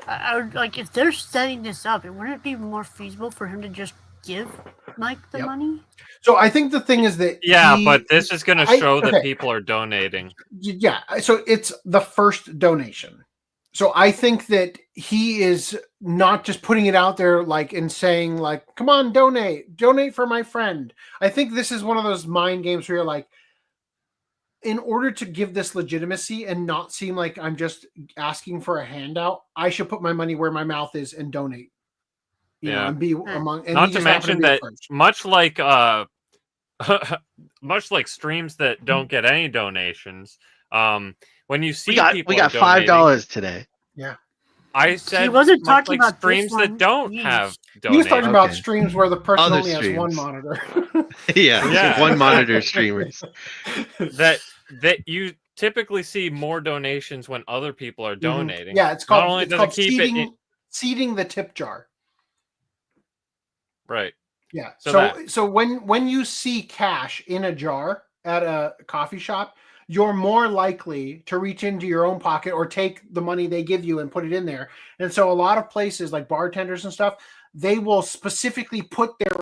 I would like if they're setting this up, wouldn't it be more feasible for him to just give Mike the money? So I think the thing is that but this is going to show that people are donating. Yeah, so it's the first donation. So I think that he is not just putting it out there and saying come on, donate for my friend. I think this is one of those mind games where you're like, in order to give this legitimacy and not seem like I'm just asking for a handout, I should put my money where my mouth is and donate. And be among. And not to mention that much like streams that don't get any donations. When you see we got $5 today. Yeah, I said he wasn't talking about streams that don't have donations. He was talking about streams where the person only has one monitor. yeah, one monitor streamers. That you typically see more donations when other people are donating. Yeah, it's called seeding the tip jar. Right. Yeah. So when you see cash in a jar at a coffee shop, you're more likely to reach into your own pocket or take the money they give you and put it in there. And so a lot of places like bartenders and stuff, they will specifically put their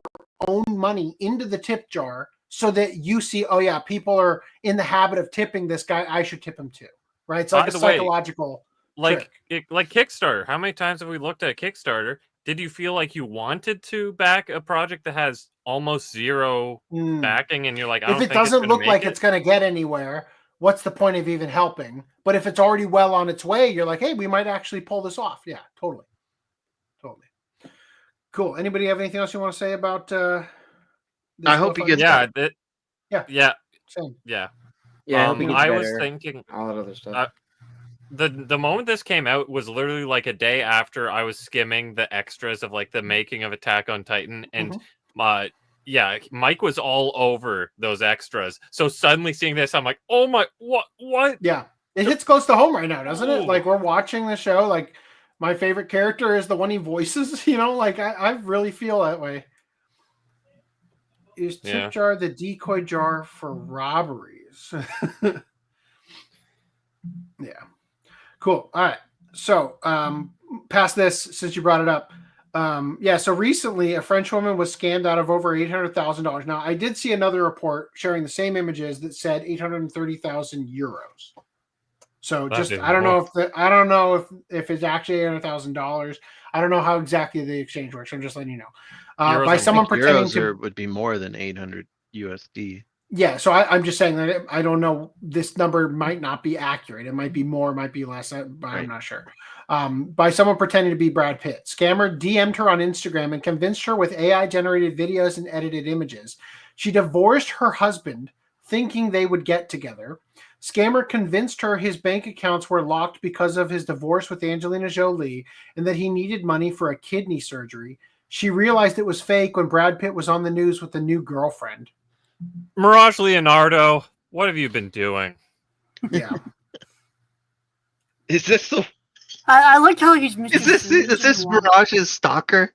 own money into the tip jar so that you see, oh yeah, people are in the habit of tipping this guy. I should tip him too. Right. It's like a psychological like Kickstarter. How many times have we looked at Kickstarter? Did you feel like you wanted to back a project that has almost zero backing, and you're like, if it doesn't look like it's going to get anywhere, what's the point of even helping? But if it's already well on its way, you're like, hey, we might actually pull this off. Yeah, totally. Cool. Anybody have anything else you want to say about? I hope he gets yeah. Same. Yeah. I was thinking all that other stuff. The moment this came out was literally like a day after I was skimming the extras of the making of Attack on Titan, and Mike was all over those extras. So suddenly seeing this, I'm like, oh my, what? Yeah, it hits close to home right now, doesn't it? Like we're watching the show. Like my favorite character is the one he voices. I really feel that way. Is tip jar the decoy jar for robberies? Yeah. Cool. All right. So, past this, since you brought it up, so recently a French woman was scammed out of over $800,000. Now, I did see another report sharing the same images that said 830,000 euros. So, I don't know if it's actually $800,000. I don't know how exactly the exchange works. I'm just letting you know. By someone pretending to would be more than 800 USD. Yeah, so I'm just saying that I don't know. This number might not be accurate. It might be more, might be less, but I'm not sure. By someone pretending to be Brad Pitt. Scammer DM'd her on Instagram and convinced her with AI-generated videos and edited images. She divorced her husband, thinking they would get together. Scammer convinced her his bank accounts were locked because of his divorce with Angelina Jolie and that he needed money for a kidney surgery. She realized it was fake when Brad Pitt was on the news with a new girlfriend. Mirage Leonardo, what have you been doing? Yeah. Is this the? I like how he's missing. Is this Mirage's stalker?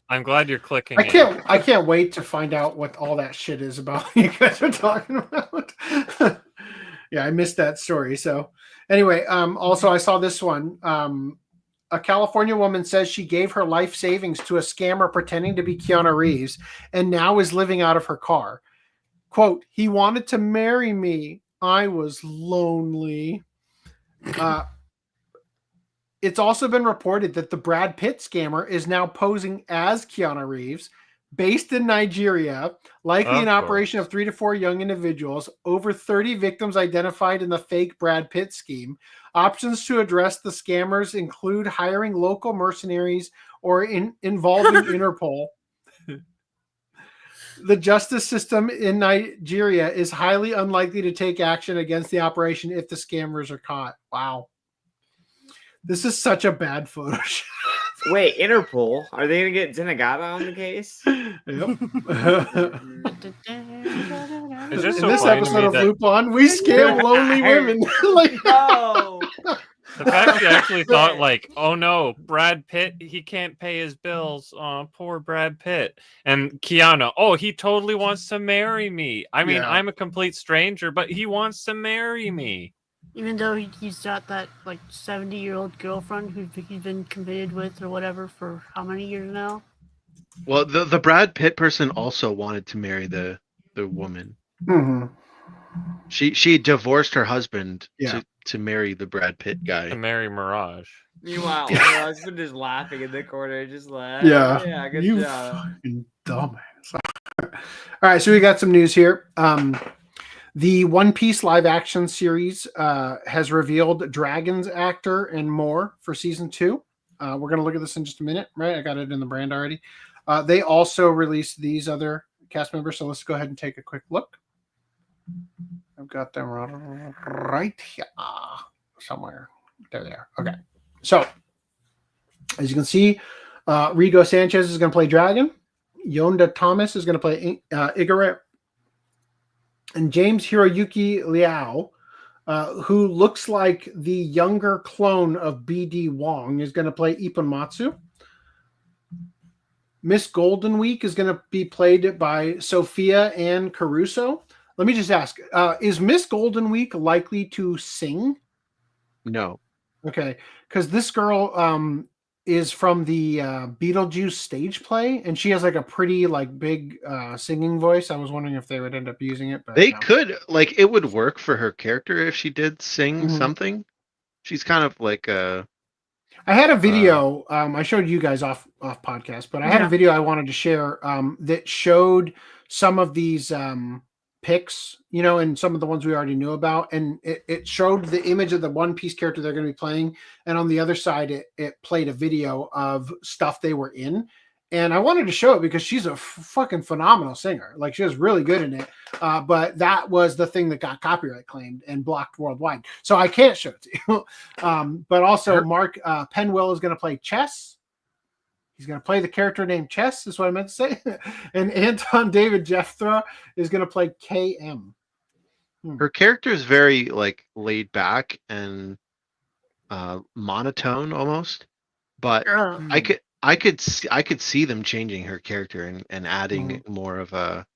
I'm glad you're clicking. I can't wait to find out what all that shit is about. You guys are talking about. Yeah, I missed that story. So anyway, also I saw this one. A California woman says she gave her life savings to a scammer pretending to be Keanu Reeves and now is living out of her car. Quote, he wanted to marry me. I was lonely. It's also been reported that the Brad Pitt scammer is now posing as Keanu Reeves, based in Nigeria, likely Of an operation course. of 3 to 4 young individuals, over 30 victims identified in the fake Brad Pitt scheme. Options to address the scammers include hiring local mercenaries or involving Interpol. The justice system in Nigeria is highly unlikely to take action against the operation if the scammers are caught. Wow. This is such a bad Photoshop. Wait, Interpol? Are they gonna get Zenigata on the case? Yep. It's just In so this funny to episode me of that Lupin, we scam lonely women. Like, No. the fact she actually thought like, oh no, Brad Pitt, he can't pay his bills. Oh, poor Brad Pitt. And Keanu, oh, he totally wants to marry me. I mean, Yeah. I'm a complete stranger, but he wants to marry me. Even though he's got that like 70-year-old girlfriend who he's been committed with or whatever for how many years now? Well, the Brad Pitt person also wanted to marry the woman. mhm. She divorced her husband Yeah. to marry the Brad Pitt To guy. marry Mirage. Meanwhile, her husband is laughing in the corner, just like, Yeah. yeah, good You job. fucking dumbass. All right, so we got some news here. The One Piece live action series has revealed Dragon's actor and more for season 2. We're going to look at this in just a minute, right? I got it in the brand already. They also released these other cast members, so let's go ahead and take a quick look. I've got them right here somewhere. There they are. Okay. So, as you can see, Rigo Sanchez is going to play Dragon. Yonda Thomas is going to play Igare. And James Hiroyuki Liao, who looks like the younger clone of BD Wong, is going to play Ipponmatsu. Miss Golden Week is going to be played by Sophia Ann Caruso. Let me just ask, is Miss Golden Week likely to sing? No. Okay, because this girl is from the Beetlejuice stage play, and she has like a pretty like big singing voice. I was wondering if they would end up using it, but They no. could, like, it would work for her character if she did sing Mhm. something. She's kind of like a. I had a video I showed you guys off podcast, but I had a video I wanted to share that showed some of these pics, you know, and some of the ones we already knew about, and it showed the image of the One Piece character they're going to be playing, and on the other side it played a video of stuff they were in, and I wanted to show it because she's a fucking phenomenal singer. Like, she was really good in it, but that was the thing that got copyright claimed and blocked worldwide, so I can't show it to you. But also Mark Penwell is going to play Chess. He's going to play the character named Chess, is what I meant to say. And Anton David Jeffra is going to play KM. Her character is very like laid back and monotone almost, but I could see them changing her character and adding more of a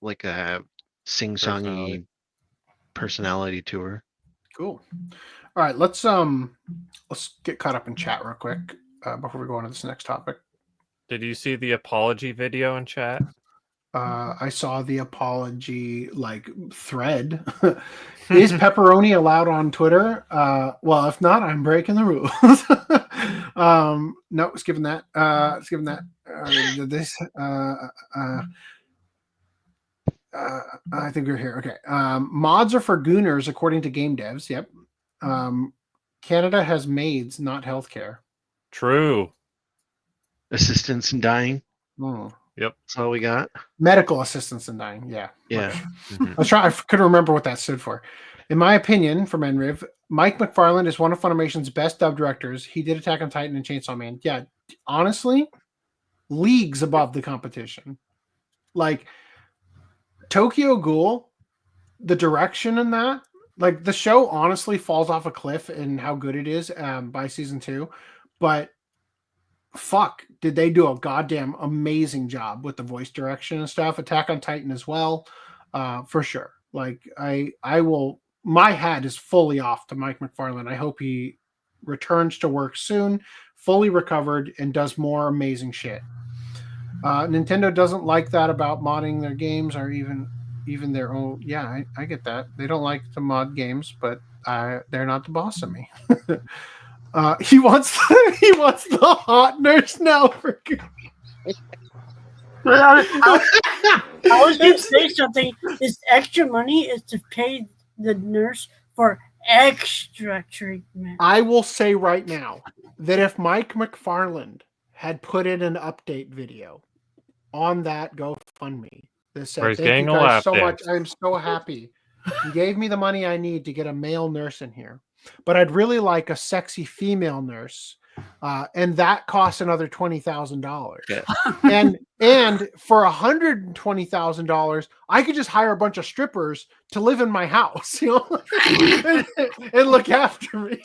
like a sing-songy personality to her. Cool. All right, let's get caught up in chat real quick before we go on to this next topic. Did you see the apology video in chat? I saw the apology like thread. Is pepperoni allowed on Twitter? Well, if not, I'm breaking the rules. No, it's given that. It's given that. This. I think we're here. Okay. Mods are for gooners, according to game devs. Yep. Canada has maids, not healthcare. True. Assistance in dying. Oh. Yep. That's all we got. Medical assistance in dying. Yeah. Yeah. I couldn't remember what that stood for. In my opinion, from NRIV, Mike McFarland is one of Funimation's best dub directors. He did Attack on Titan and Chainsaw Man. Yeah, honestly, leagues above the competition. Like Tokyo Ghoul, the direction in that, like the show honestly falls off a cliff in how good it is by season 2. But fuck, did they do a goddamn amazing job with the voice direction and stuff. Attack on Titan as well, for sure. Like I will, my hat is fully off to Mike McFarland. I hope he returns to work soon, fully recovered, and does more amazing shit. Nintendo doesn't like that about modding their games or even their own. Yeah, I get that. They don't like to mod games, but they're not the boss of me. He wants the hot nurse now for I was going to say something. This extra money is to pay the nurse for extra treatment. I will say right now that if Mike McFarland had put in an update video on that GoFundMe that said, "Thank you guys so much. I'm so happy. You gave me the money I need to get a male nurse in here, but I'd really like a sexy female nurse." And that costs another $20,000. Yeah. And for $120,000, I could just hire a bunch of strippers to live in my house, you know, and look after me.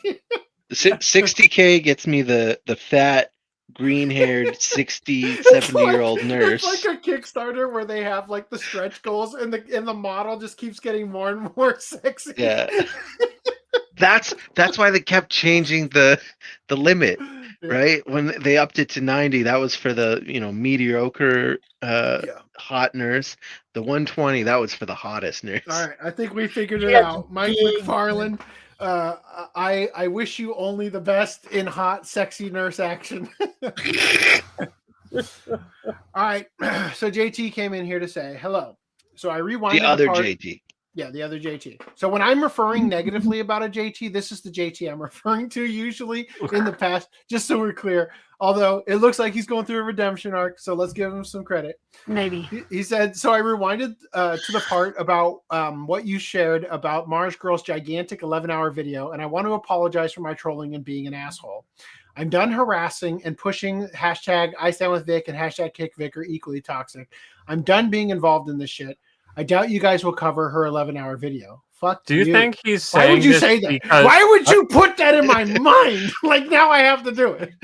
60K gets me the fat, green-haired 60, 70-year-old nurse. It's like a Kickstarter where they have like the stretch goals, and the model just keeps getting more and more sexy. Yeah. That's why they kept changing the limit, right? When they upped it to 90, that was for the mediocre hot nurse. The 120, that was for the hottest nurse. All right, I think we figured it out. Mike McFarland, I wish you only the best in hot, sexy nurse action. All right, so JT came in here to say hello. So I rewinded the other JT. Yeah, the other JT. So when I'm referring negatively about a JT, this is the JT I'm referring to usually in the past, just so we're clear. Although it looks like he's going through a redemption arc, so let's give him some credit. Maybe. He said, so I rewinded to the part about what you shared about Mars Girl's gigantic 11-hour video, and I want to apologize for my trolling and being an asshole. I'm done harassing and pushing hashtag I stand with Vic and hashtag kick Vic are equally toxic. I'm done being involved in this shit. I doubt you guys will cover her 11-hour video. Fuck Do you think he's saying Why would you this say that? because- Why would you put that in my mind? Like, now I have to do it.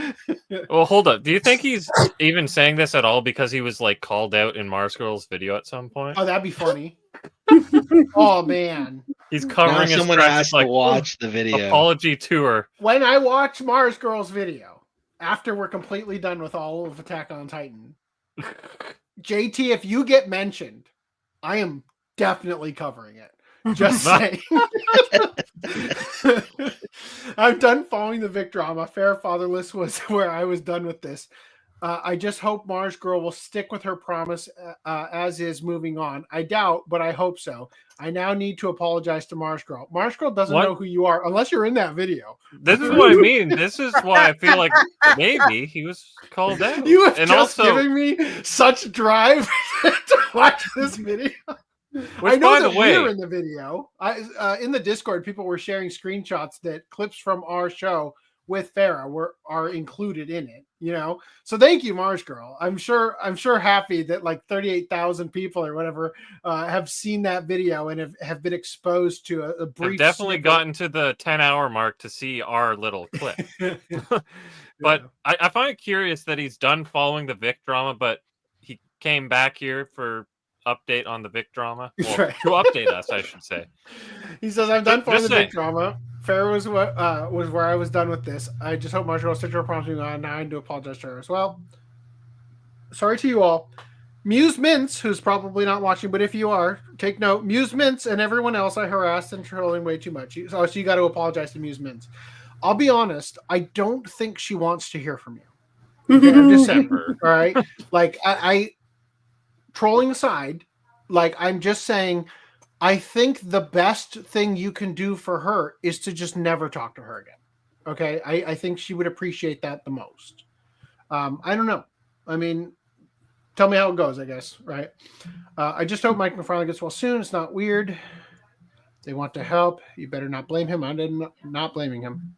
Well, hold up. Do you think he's even saying this at all because he was like called out in Mars Girl's video at some point? Oh, that'd be funny. Oh, man. He's covering his someone tracks, has to watch the video. Apology tour. When I watch Mars Girl's video, after we're completely done with all of Attack on Titan, JT, if you get mentioned, I am definitely covering it. Just saying. I'm done following the Vic drama. Fair Fatherless was where I was done with this. I just hope Mars Girl will stick with her promise as is moving on. I doubt, but I hope so. I now need to apologize to Mars Girl. Mars Girl doesn't know who you are unless you're in that video. This is what I mean. This is why I feel like maybe he was called out. You have and just also, giving me such drive to watch this video. Which, I know by that the way, we're in the video. In the Discord, people were sharing screenshots that clips from our show with Farah are included in it. You know, so thank you, Mars Girl. I'm sure happy that like 38,000 people or whatever have seen that video and have been exposed to a brief. I've definitely gotten to the 10-hour mark to see our little clip. But yeah. I find it curious that he's done following the Vic drama, but he came back here for update on the Vic drama. Well, right. To update us, I should say. He says, I'm done following the Vic drama. Fair was where I was done with this. I just hope Marshall will stick to her promise on. Now I need to apologize to her as well. Sorry to you all. Muse Mints, who's probably not watching, but if you are, take note. Muse Mints and everyone else I harassed and trolling way too much. So you got to apologize to Muse Mints. I'll be honest. I don't think she wants to hear from you. Okay, I'm just saying. All right. Like I trolling aside, like I'm just saying, I think the best thing you can do for her is to just never talk to her again. Okay. I think she would appreciate that the most. I don't know. I mean, tell me how it goes, I guess. Right. I just hope Mike McFarland gets well soon. It's not weird. They want to help. You better not blame him. I'm not blaming him.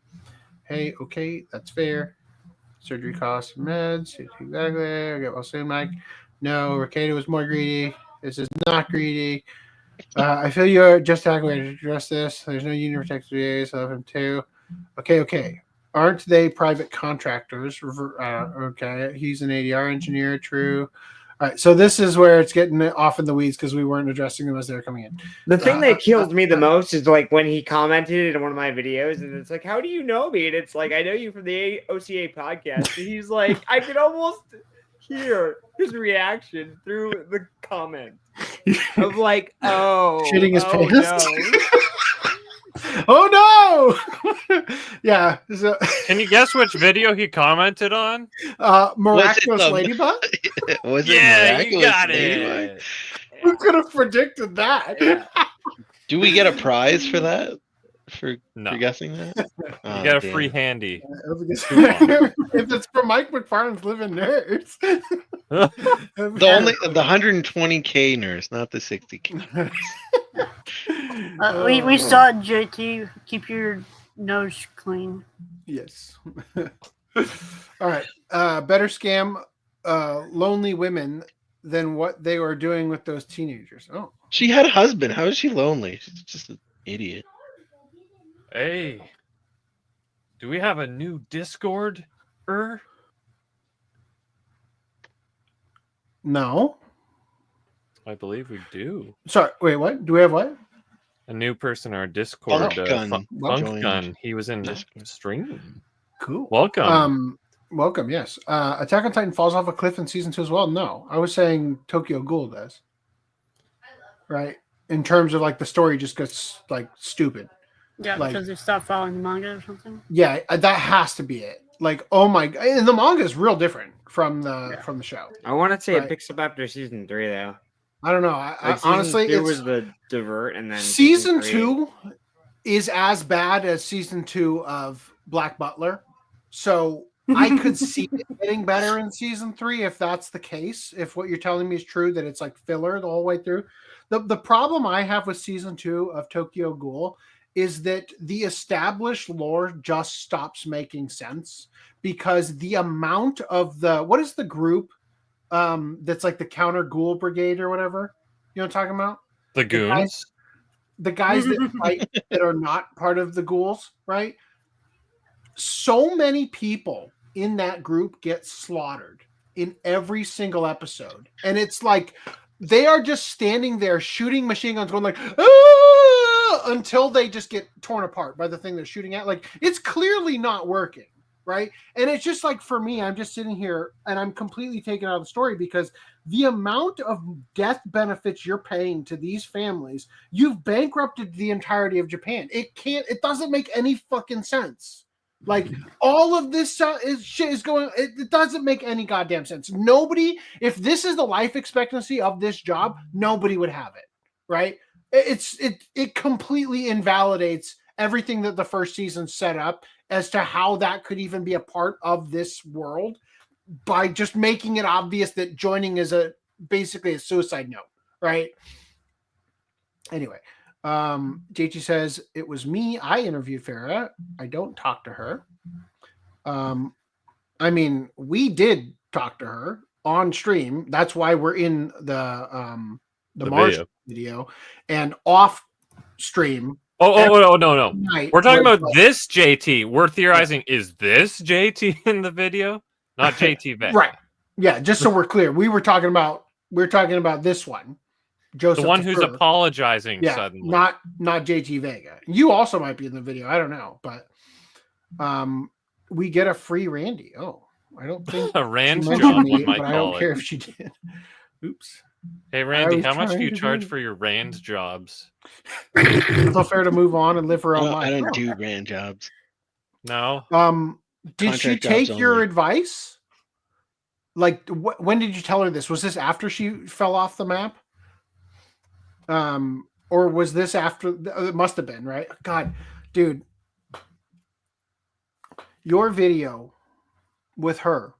Hey, okay. That's fair. Surgery costs meds. Exactly. I get well soon, Mike. No, Ricada was more greedy. This is not greedy. I feel you're just talking to address this. There's no union for Texas VA, so I love him too. Okay. Aren't they private contractors? Okay, he's an ADR engineer. True. All right, so this is where it's getting off in the weeds because we weren't addressing them as they're coming in. The thing that kills me the most is like when he commented in one of my videos, and it's like, "How do you know me?" And it's like, "I know you from the OCA podcast." And he's like, I could almost hear his reaction through the comment of like, "Oh, shitting his pants." No. Oh no! Yeah. So, Can you guess which video he commented on? Miraculous Ladybug? Was it Yeah, you Miraculous got Ladybug? it. Who could have predicted that? Yeah. Do we get a prize for that? For No. guessing that? You Oh, got a damn. free handy. If it's from Mike McFarland's Living Nerds. The 120K nurse, not the 60K. We saw it, JT. Keep your nose clean. Yes. All right. Better scam lonely women than what they were doing with those teenagers. Oh. She had a husband. How is she lonely? She's just an idiot. Hey, do we have a new Discord? No. I believe we do. Sorry. Wait, what? Do we have what? A new person in our Discord. Funk Gun. He was in the stream. Cool. Welcome. Welcome. Yes. Attack on Titan falls off a cliff in season 2 as well. No, I was saying Tokyo Ghoul does. Right. In terms of like the story just gets like stupid. Yeah, like, because they stopped following the manga or something. Yeah, that has to be it. Like, oh my god, and the manga is real different from the show. I want to say Right. it picks up after season 3 though. I don't know. Like, Honestly, it was the divert, and then season 3. 2 is as bad as season 2 of Black Butler. So I could see it getting better in season 3 if that's the case. If what you're telling me is true, that it's like filler the whole way through. The problem I have with season 2 of Tokyo Ghoul is that the established lore just stops making sense because the amount of what is the group that's like the counter ghoul brigade or whatever, you know what I'm talking about? The goons. The guys that fight that are not part of the ghouls, right? So many people in that group get slaughtered in every single episode. And it's like they are just standing there shooting machine guns going like, ah! Until they just get torn apart by the thing they're shooting at. Like, it's clearly not working, right? And it's just like, for me, I'm just sitting here and I'm completely taken out of the story because the amount of death benefits you're paying to these families, you've bankrupted the entirety of Japan. It doesn't make any fucking sense. Like, all of this shit is going, it doesn't make any goddamn sense. Nobody, if this is the life expectancy of this job, nobody would have it, right? It completely invalidates everything that the first season set up as to how that could even be a part of this world by just making it obvious that joining is basically a suicide note, right? Anyway, JT says, it was me. I interviewed Farrah. I don't talk to her. I mean, we did talk to her on stream. That's why we're in the March video and off stream. Oh, no. We're talking about like, this JT. We're theorizing, is this JT in the video? Not JT Vega. Right. Yeah, just so we're clear. We're talking about this one. Joseph the one who's Defer. apologizing Yeah, suddenly. not JT Vega. You also might be in the video. I don't know, but we get a free Randy. Oh, I don't think a Rand she job, mentioned me, we might but I call don't it. care if she did. Oops. Hey Randy, was how much do trying you to charge do- for your Rand jobs? It's all fair to move on and live her own life. I don't do brand jobs. No. Did she Contract jobs take your only. advice? Like, when did you tell her this? Was this after she fell off the map? Or was this after? It must have been, right? God, dude, your video with her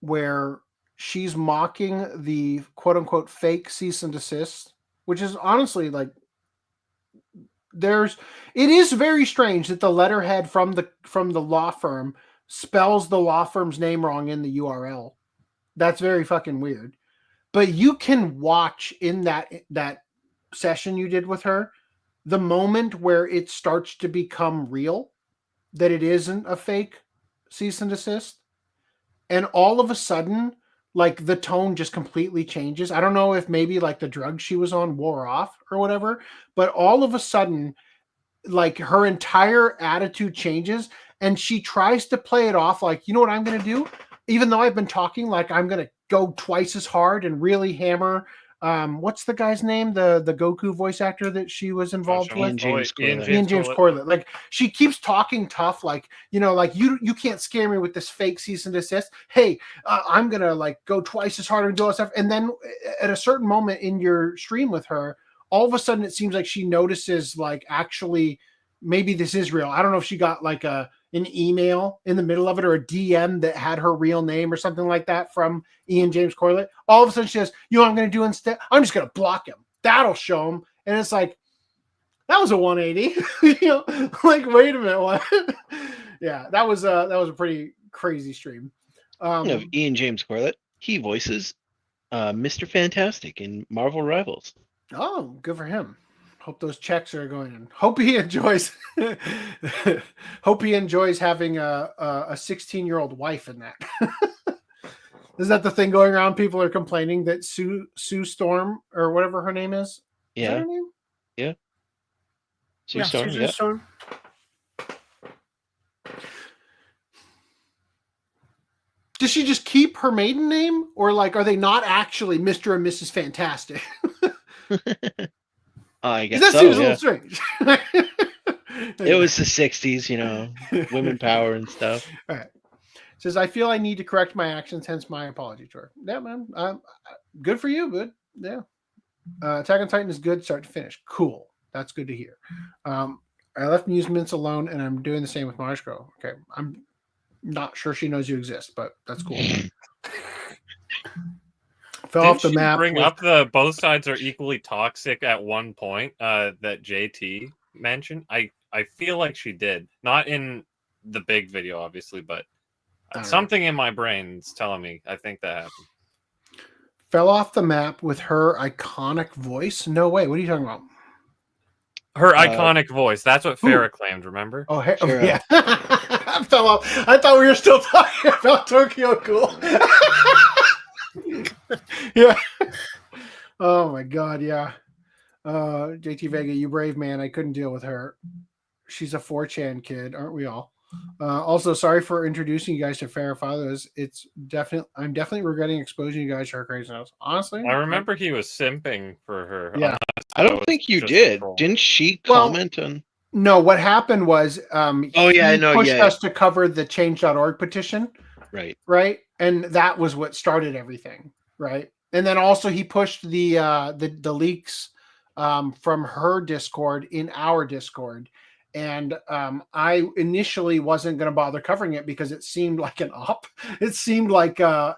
where she's mocking the quote unquote fake cease and desist, which is honestly like, it is very strange that the letterhead from the law firm spells the law firm's name wrong in the URL. That's very fucking weird. But you can watch in that session you did with her, the moment where it starts to become real, that it isn't a fake cease and desist. And all of a sudden, like, the tone just completely changes. I don't know if maybe like the drugs she was on wore off or whatever, but all of a sudden, like, her entire attitude changes and she tries to play it off like, you know what I'm going to do? Even though I've been talking, like, I'm going to go twice as hard and really hammer what's the guy's name? The Goku voice actor that she was involved with? Ian James Corlett. Like she keeps talking tough, like like you can't scare me with this fake cease and desist. Hey, I'm gonna like go twice as hard and do all that stuff. And then at a certain moment in your stream with her, all of a sudden it seems like she notices like actually maybe this is real. I don't know if she got like an email in the middle of it or a DM that had her real name or something like that from Ian James Corlett. All of a sudden she says, what I'm going to do instead? I'm just going to block him. That'll show him. And it's like, that was a 180. Like, wait a minute. What? Yeah, that was a pretty crazy stream. Of Ian James Corlett, he voices Mr. Fantastic in Marvel Rivals. Oh, good for him. Hope those checks are going in. Hope he enjoys. Hope he enjoys having a 16-year-old wife in that. Is that the thing going around? People are complaining that Sue Storm or whatever her name is. Yeah. Is that her name? Yeah. Sue Storm. Sue Yeah. Storm. Does she just keep her maiden name, or like are they not actually Mr. and Mrs. Fantastic? I guess that so, seems a little strange. It was the 60s, women power and stuff. All right. Says, I feel I need to correct my actions, hence my apology to her. Yeah, man. Good for you, but yeah. Attack on Titan is good start to finish. Cool. That's good to hear. I left amusements alone, and I'm doing the same with Marshko. Okay. I'm not sure she knows you exist, but that's cool. Fell off the map. Bring up the both sides are equally toxic at one point that JT mentioned. I feel like she did, not in the big video, obviously, but something in my brain is telling me I think that happened. Fell off the map with her iconic voice? No way. What are you talking about? Her iconic voice. That's what Farrah claimed. Remember? Oh, hey, sure. Yeah. I fell off. I thought we were still talking about Tokyo Cool. Yeah. Oh my God. Yeah. JT Vega, you brave man. I couldn't deal with her. She's a 4chan kid, aren't we all? Also, sorry for introducing you guys to Farrah Fathers. I'm definitely regretting exposing you guys to her craziness. Honestly, I remember he was simping for her. Yeah. I don't think you did. Didn't she comment on? No, what happened was he pushed us to cover the change.org petition. Right. Right. And that was what started everything. Right. And then also he pushed the leaks from her Discord in our Discord. And I initially wasn't going to bother covering it because it seemed like an op. It seemed like a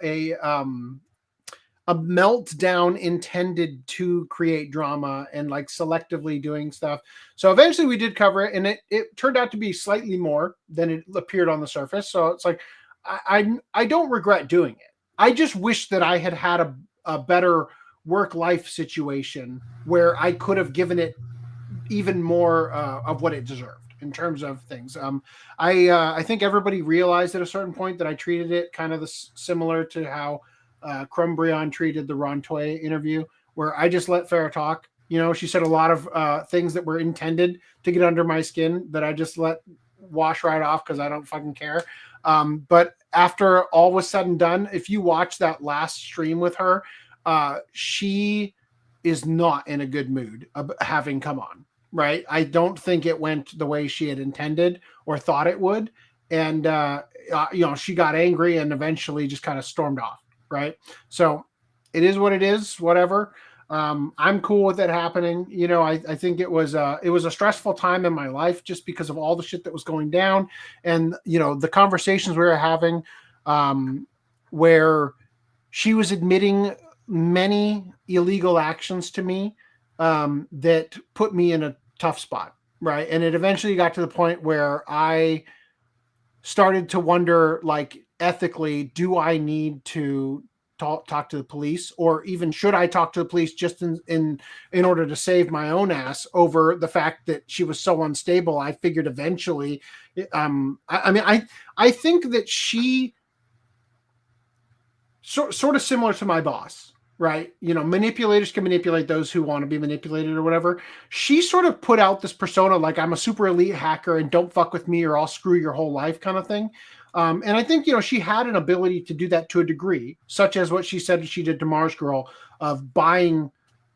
meltdown intended to create drama and like selectively doing stuff. So eventually we did cover it, and it turned out to be slightly more than it appeared on the surface. So it's like I don't regret doing it. I just wish that I had a better work-life situation where I could have given it even more of what it deserved in terms of things. I think everybody realized at a certain point that I treated it kind of similar to how Crumbrion treated the Rontoy interview, where I just let Farrah talk. She said a lot of things that were intended to get under my skin that I just let wash right off because I don't fucking care. But after all was said and done, if you watch that last stream with her, she is not in a good mood of having come on, right? I don't think it went the way she had intended or thought it would. And, she got angry and eventually just kind of stormed off, right? So it is what it is, whatever. I'm cool with it happening. I think it was a stressful time in my life just because of all the shit that was going down. And, the conversations we were having where she was admitting many illegal actions to me that put me in a tough spot, right? And it eventually got to the point where I started to wonder, like, ethically, do I need to talk to the police, or even should I talk to the police just in order to save my own ass over the fact that she was so unstable? I figured eventually, I think that she sort of similar to my boss, right? Manipulators can manipulate those who want to be manipulated or whatever. She sort of put out this persona like I'm a super elite hacker and don't fuck with me or I'll screw your whole life kind of thing. And I think, she had an ability to do that to a degree, such as what she said she did to Mars Girl of buying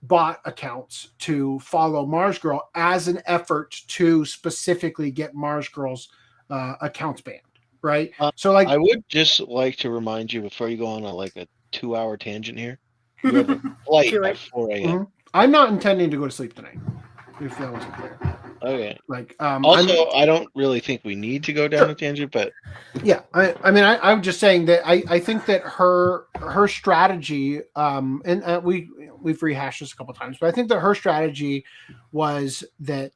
bot accounts to follow Mars Girl as an effort to specifically get Mars Girl's accounts banned. Right. So I would just like to remind you before you go on a 2-hour tangent here. You have a flight Do it. at 4 a.m. Mhm. I'm not intending to go to sleep tonight, if that wasn't clear. Okay. Also, I don't really think we need to go down a tangent, but yeah, I'm just saying that I think that her strategy, and we've rehashed this a couple times, but I think that her strategy was that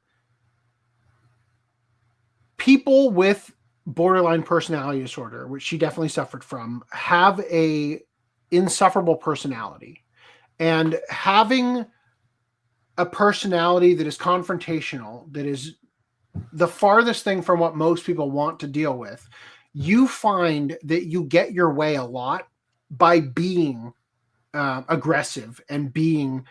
people with borderline personality disorder, which she definitely suffered from, have a insufferable personality, and having a personality that is confrontational, that is the farthest thing from what most people want to deal with, you find that you get your way a lot by being aggressive and being,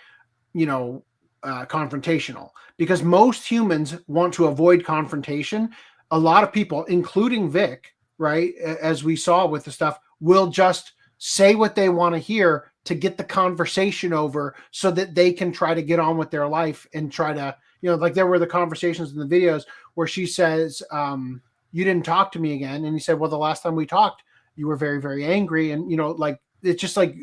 confrontational, because most humans want to avoid confrontation. A lot of people, including Vic, right, as we saw with the stuff, will just say what they want to hear to get the conversation over so that they can try to get on with their life and try to, like there were the conversations in the videos where she says, you didn't talk to me again. And he said, well, the last time we talked, you were very, very angry. And, it's just like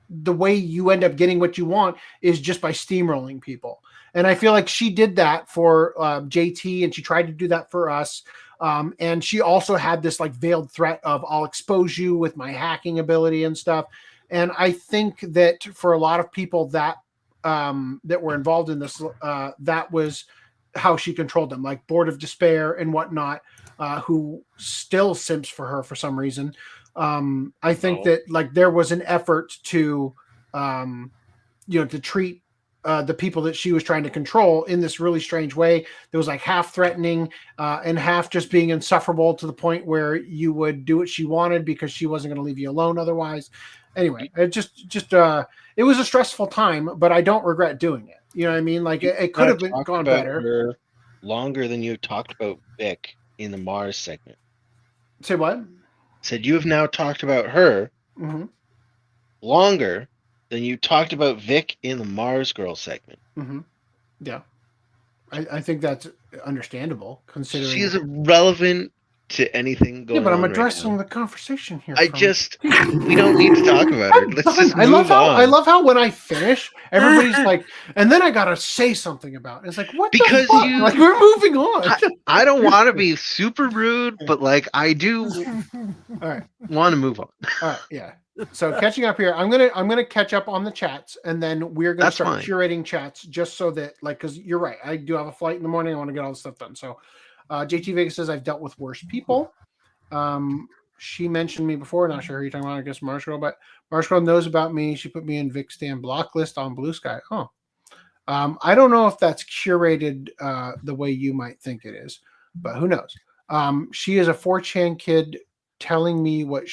the way you end up getting what you want is just by steamrolling people. And I feel like she did that for JT, and she tried to do that for us. And she also had this veiled threat of I'll expose you with my hacking ability and stuff. And I think that for a lot of people that were involved in this, that was how she controlled them, like Board of Despair and whatnot, who still simps for her for some reason. I think that there was an effort to, to treat the people that she was trying to control in this really strange way. There was half threatening and half just being insufferable to the point where you would do what she wanted because she wasn't going to leave you alone otherwise. Anyway, it it was a stressful time, but I don't regret doing it. You know what I mean? It could have gone better. Longer than you talked about Vic in the Mars segment. Say what? Said you have now talked about her longer than you talked about Vic in the Mars Girl segment. Mm-hmm. Yeah. I think that's understandable considering she's irrelevant to anything going on. Yeah, but I'm addressing the conversation here. We don't need to talk about her. Let's just move on. I love how when I finish, everybody's like, and then I gotta say something about it. It's like, what because the fuck? We're moving on. I don't want to be super rude, but I do all right. Want to move on. All right, yeah. So catching up here, I'm gonna catch up on the chats, and then we're gonna start curating chats just so that because you're right, I do have a flight in the morning. I want to get all this stuff done. So JT Vegas says I've dealt with worse people. She mentioned me before. Not sure who you're talking about. I guess Marshall, but Marshall knows about me. She put me in Vic Stan block list on Blue Sky. Oh, I don't know if that's curated the way you might think it is, but who knows? She is a 4chan kid telling me what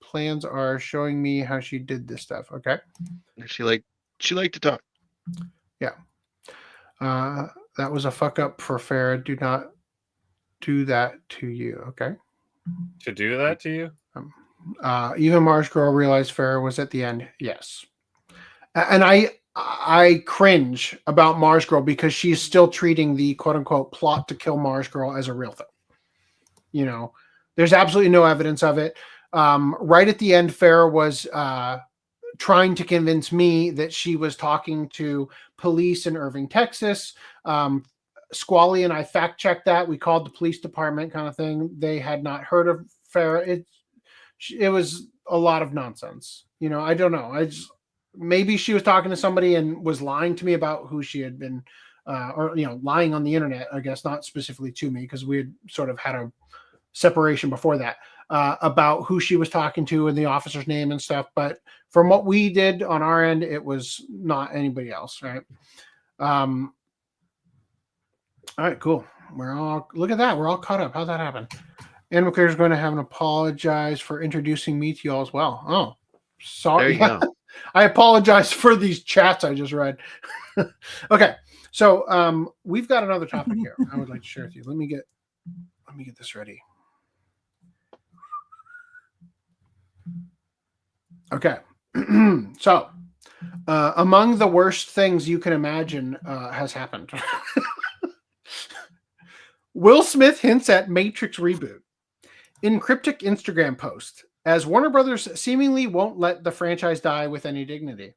plans are, showing me how she did this stuff. Okay. She liked to talk. Yeah. That was a fuck up for Farah. Do not do that to you. Okay. To do that to you? Even Mars Girl realized Farah was at the end. Yes. And I cringe about Mars Girl because she's still treating the quote unquote plot to kill Mars Girl as a real thing. There's absolutely no evidence of it. Right at the end, Farah was trying to convince me that she was talking to police in Irving, Texas. Squally and I fact checked that. We called the police department kind of thing. They had not heard of Farah. It was a lot of nonsense. I don't know. Maybe she was talking to somebody and was lying to me about who she had been, or lying on the internet, I guess, not specifically to me, because we had sort of had a separation before that, about who she was talking to and the officer's name and stuff. But from what we did on our end, it was not anybody else, right? All right, cool. Look at that. We're all caught up. How'd that happen? And McClure is going to have an apologize for introducing me to you all as well. Oh, sorry. There you go. I apologize for these chats I just read. Okay, so we've got another topic here I would like to share with you. Let me get this ready. Okay. So, among the worst things you can imagine has happened. Will Smith hints at Matrix reboot in cryptic Instagram post, as Warner Brothers seemingly won't let the franchise die with any dignity.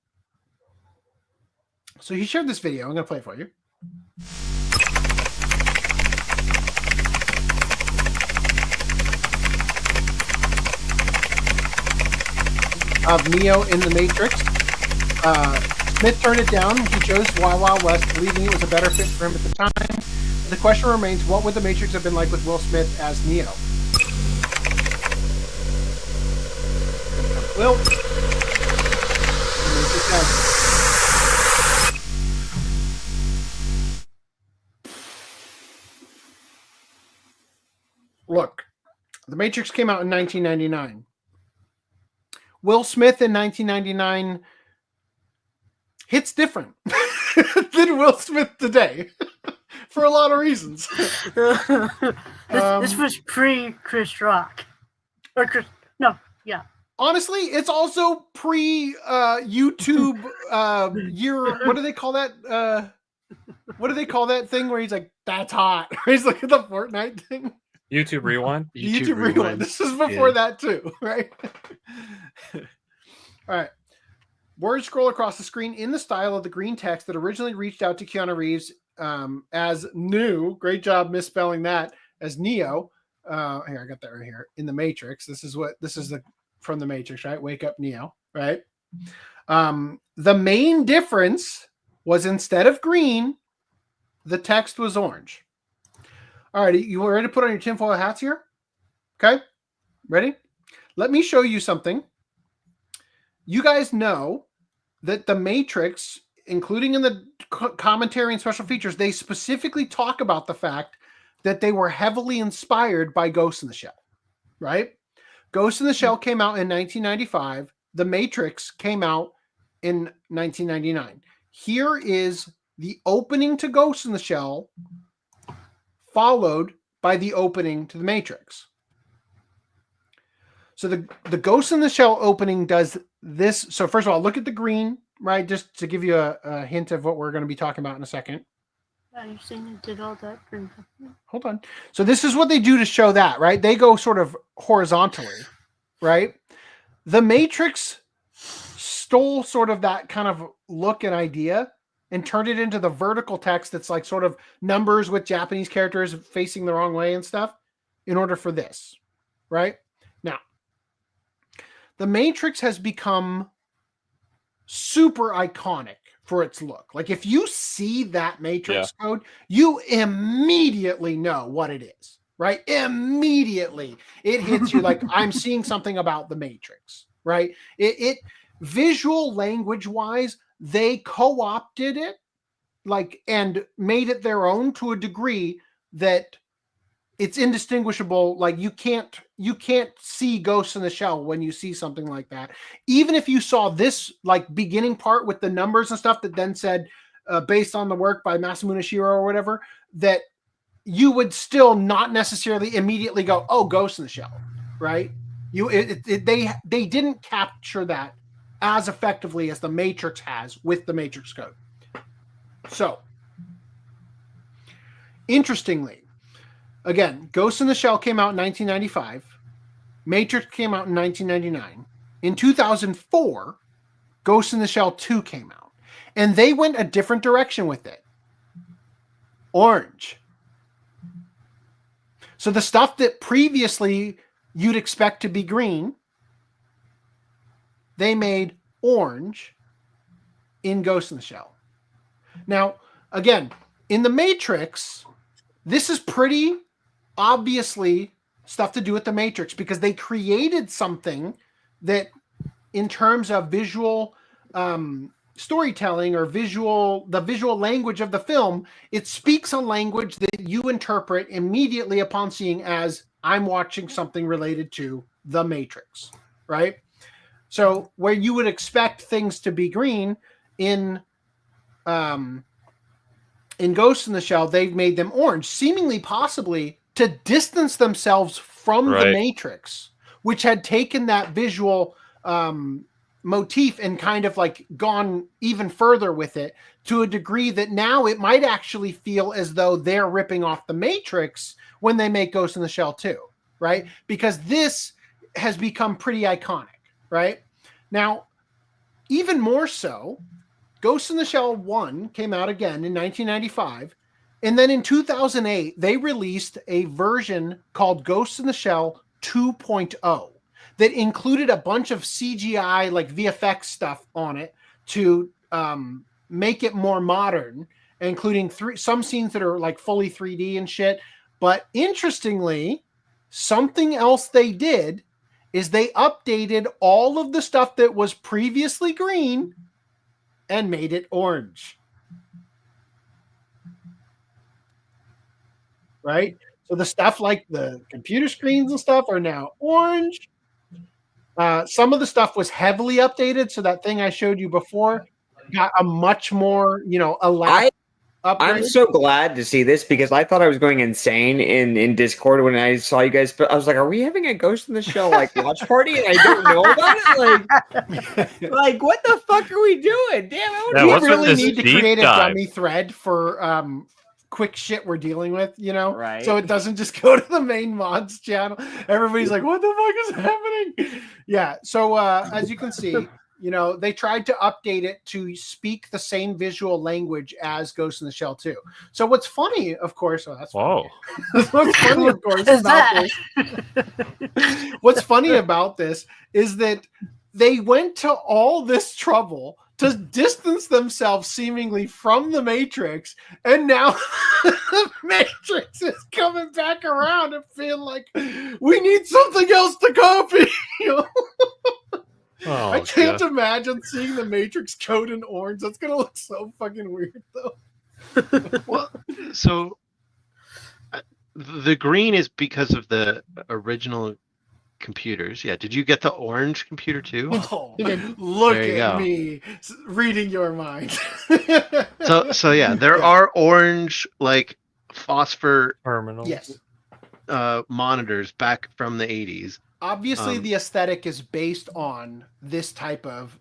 So he shared this video. I'm going to play it for you. Of Neo in the Matrix. Smith turned it down. He chose Wild Wild West, believing it was a better fit for him at the time. The question remains, what would the Matrix have been like with Will Smith as Neo? Well, look, The Matrix came out in 1999. Will Smith in 1999 hits different than Will Smith today for a lot of reasons. This was pre-Chris Rock. Or Chris, no, yeah. Honestly, it's also pre-YouTube year. What do they call that? What do they call that thing where he's like, that's hot? He's looking at the Fortnite thing. YouTube Rewind? YouTube Rewind. This is before that too, right? All right. Words scroll across the screen in the style of the green text that originally reached out to Keanu Reeves as New. Great job misspelling that as Neo. Here, I got that right here. In the Matrix. This is the from the Matrix, right? Wake up, Neo, right? The main difference was instead of green, the text was orange. All right, you ready to put on your tinfoil hats here? Okay, ready? Let me show you something. You guys know that the Matrix, including in the commentary and special features, they specifically talk about the fact that they were heavily inspired by Ghost in the Shell, right? Ghost in the Shell came out in 1995. The Matrix came out in 1999. Here is the opening to Ghost in the Shell, followed by the opening to the Matrix. So the Ghost in the Shell opening does this. So first of all, look at the green, right? Just to give you a hint of what we're going to be talking about in a second. You're saying it did all that green. Hold on. So this is what they do to show that, right? They go sort of horizontally, right? The Matrix stole sort of that kind of look and idea and turned it into the vertical text that's like sort of numbers with Japanese characters facing the wrong way and stuff in order for this, right? Now, the Matrix has become super iconic for its look. Like if you see that Matrix code, you immediately know what it is, right? Immediately it hits you like I'm seeing something about the Matrix, right? It visual language wise, they co-opted it like and made it their own to a degree that it's indistinguishable. Like you can't see Ghost in the Shell when you see something like that. Even if you saw this like beginning part with the numbers and stuff that then said based on the work by Masamune Shirow or whatever, that you would still not necessarily immediately go, oh, Ghost in the Shell, right? They didn't capture that as effectively as the Matrix has with the Matrix code. So, interestingly, again, Ghost in the Shell came out in 1995. Matrix came out in 1999. In 2004, Ghost in the Shell 2 came out. And they went a different direction with it. Orange. So the stuff that previously you'd expect to be green, they made orange in Ghost in the Shell. Now, again, in the Matrix, this is pretty obviously stuff to do with the Matrix because they created something that in terms of visual storytelling or the visual language of the film, it speaks a language that you interpret immediately upon seeing as I'm watching something related to the Matrix, right? So where you would expect things to be green in Ghost in the Shell, they've made them orange, seemingly possibly to distance themselves from the Matrix, which had taken that visual motif and kind of like gone even further with it to a degree that now it might actually feel as though they're ripping off the Matrix when they make Ghost in the Shell 2, right? Because this has become pretty iconic, right? Now, even more so, Ghost in the Shell 1 came out again in 1995. And then in 2008, they released a version called Ghost in the Shell 2.0 that included a bunch of CGI, like VFX stuff on it to make it more modern, including some scenes that are like fully 3D and shit. But interestingly, something else they did is they updated all of the stuff that was previously green and made it orange. Right? So the stuff like the computer screens and stuff are now orange. Some of the stuff was heavily updated. So that thing I showed you before got a much more, elaborate upgrade. I'm so glad to see this because I thought I was going insane in Discord when I saw you guys. But I was like, "Are we having a Ghost in the Shell like watch party?" And I don't know about it. Like what the fuck are we doing? Damn, we really need to create a dummy thread for quick shit we're dealing with, right? So it doesn't just go to the main mods channel. Everybody's like, "What the fuck is happening?" Yeah. So as you can see. They tried to update it to speak the same visual language as Ghost in the Shell 2. So what's funny, of course, what's funny, of course, about this. What's funny about this is that they went to all this trouble to distance themselves seemingly from the Matrix, and now the Matrix is coming back around and feeling like we need something else to copy. Oh, I can't imagine seeing the Matrix code in orange. That's gonna look so fucking weird, though. Well, so the green is because of the original computers. Yeah. Did you get the orange computer too? Oh, look at me reading your mind. so yeah, there are orange like phosphor terminals. Yes. Monitors back from the 80s. Obviously, the aesthetic is based on this type of,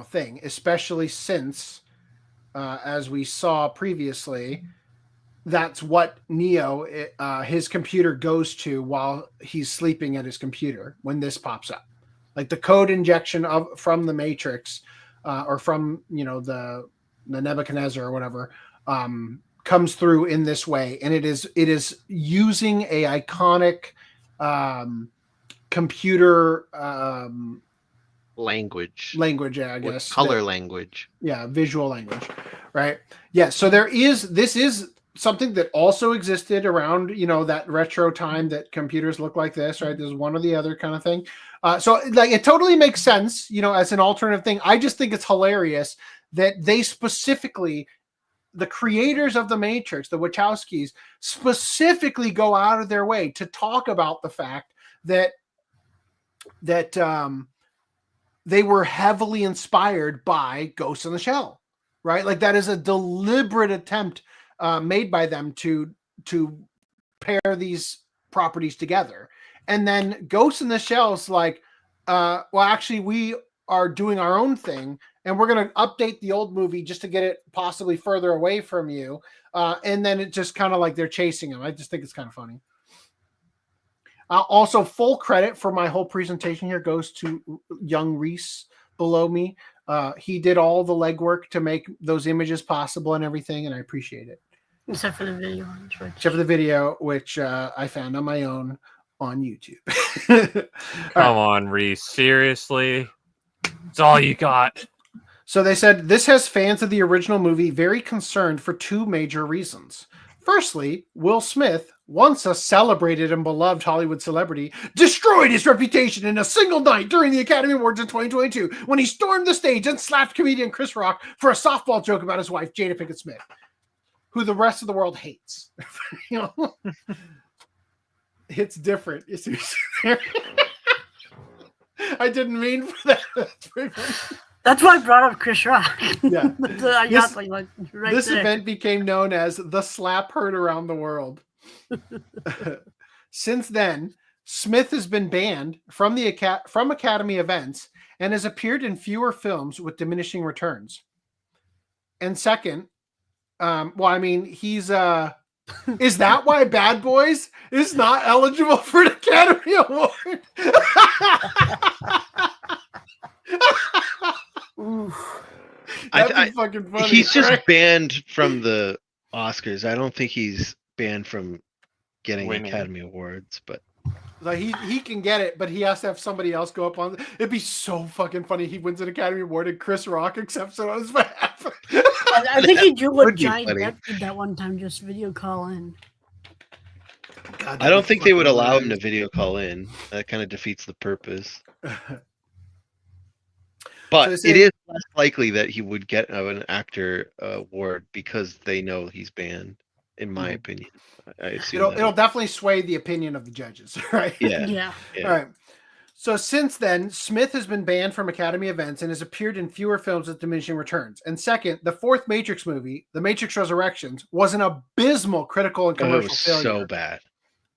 thing, especially since, as we saw previously, that's what Neo, his computer goes to while he's sleeping at his computer when this pops up. Like the code injection from the Matrix, or from, the Nebuchadnezzar or whatever, comes through in this way. And it is using a iconic, computer language, I guess, color language, visual language, right? So this is something that also existed around that retro time that computers look like this, right? There's one or the other kind of thing. So like it totally makes sense, as an alternative thing. I just think it's hilarious that they specifically, the creators of the Matrix, the Wachowskis, specifically go out of their way to talk about the fact that they were heavily inspired by Ghost in the Shell, right? Like that is a deliberate attempt made by them to pair these properties together. And then Ghost in the Shell is like, well, actually, we are doing our own thing, and we're going to update the old movie just to get it possibly further away from you. And then it just kind of like they're chasing them. I just think it's kind of funny. Also, full credit for my whole presentation here goes to young Reese below me. He did all the legwork to make those images possible and everything, and I appreciate it. Except for the video. Except for the video, which I found on my own on YouTube. Come on, Reese. Seriously? It's all you got. So they said, this has fans of the original movie very concerned for two major reasons. Firstly, Will Smith, once a celebrated and beloved Hollywood celebrity, destroyed his reputation in a single night during the Academy Awards in 2022 when he stormed the stage and slapped comedian Chris Rock for a softball joke about his wife, Jada Pinkett Smith, who the rest of the world hates. It's different. I didn't mean for that. That's why I brought up Chris Rock. Yeah. This event became known as the slap heard around the world. Since then, Smith has been banned from from Academy events and has appeared in fewer films with diminishing returns. And second, he's is that why Bad Boys is not eligible for an Academy Award? That'd be fucking funny. He's just banned from the Oscars. I don't think he's banned from getting Academy Awards, but like he can get it, but he has to have somebody else go up on. It'd be so fucking funny. He wins an Academy Award and Chris Rock accepts it on his behalf. I think he drew what Johnny Depp did that one time, just video call in. God, I don't think they would allow him to video call in. That kind of defeats the purpose. But it is less likely that he would get an actor award because they know he's banned, in my opinion. It'll definitely sway the opinion of the judges, right? Yeah. All right. So since then, Smith has been banned from Academy events and has appeared in fewer films with diminishing returns. And second, the fourth Matrix movie, The Matrix Resurrections, was an abysmal critical and commercial failure. So bad.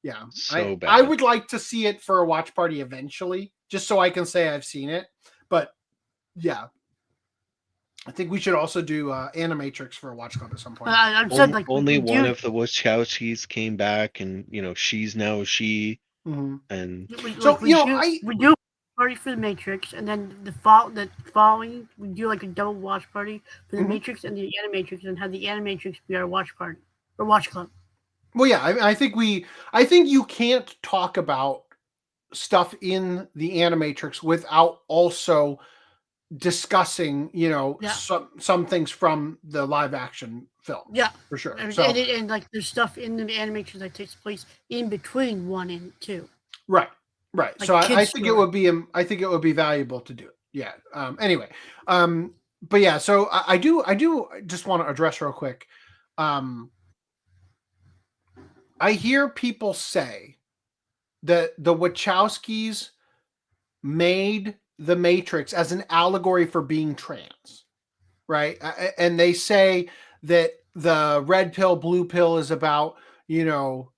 Yeah. So bad. I would like to see it for a watch party eventually, just so I can say I've seen it. But yeah. I think we should also do Animatrix for a watch club at some point. I've said only one of the Wachowskis came back, and she's now she. Mm-hmm. And so we do a party for the Matrix, and then the following we do like a double watch party for the Matrix and the Animatrix, and have the Animatrix be our watch party or watch club. Well, yeah, I think you can't talk about stuff in the Animatrix without also discussing, some things from the live action film. Yeah, for sure. And like there's stuff in the Animatrix that takes place in between 1 and 2. Right. Like so I think it would be valuable to do it. Yeah. Anyway. But yeah. So I do just want to address real quick. I hear people say that the Wachowskis made the Matrix as an allegory for being trans, right? And they say that the red pill, blue pill is about,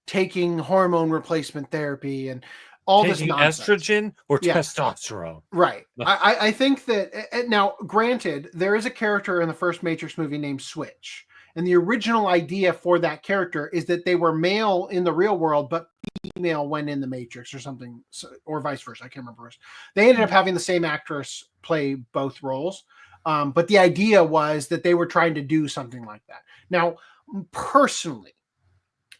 taking hormone replacement therapy and all this nonsense. Estrogen or testosterone. Right. I think that now, granted, there is a character in the first Matrix movie named Switch. And the original idea for that character is that they were male in the real world, but female when in the Matrix or something, or vice versa. I can't remember. They ended up having the same actress play both roles. But the idea was that they were trying to do something like that. Now, personally,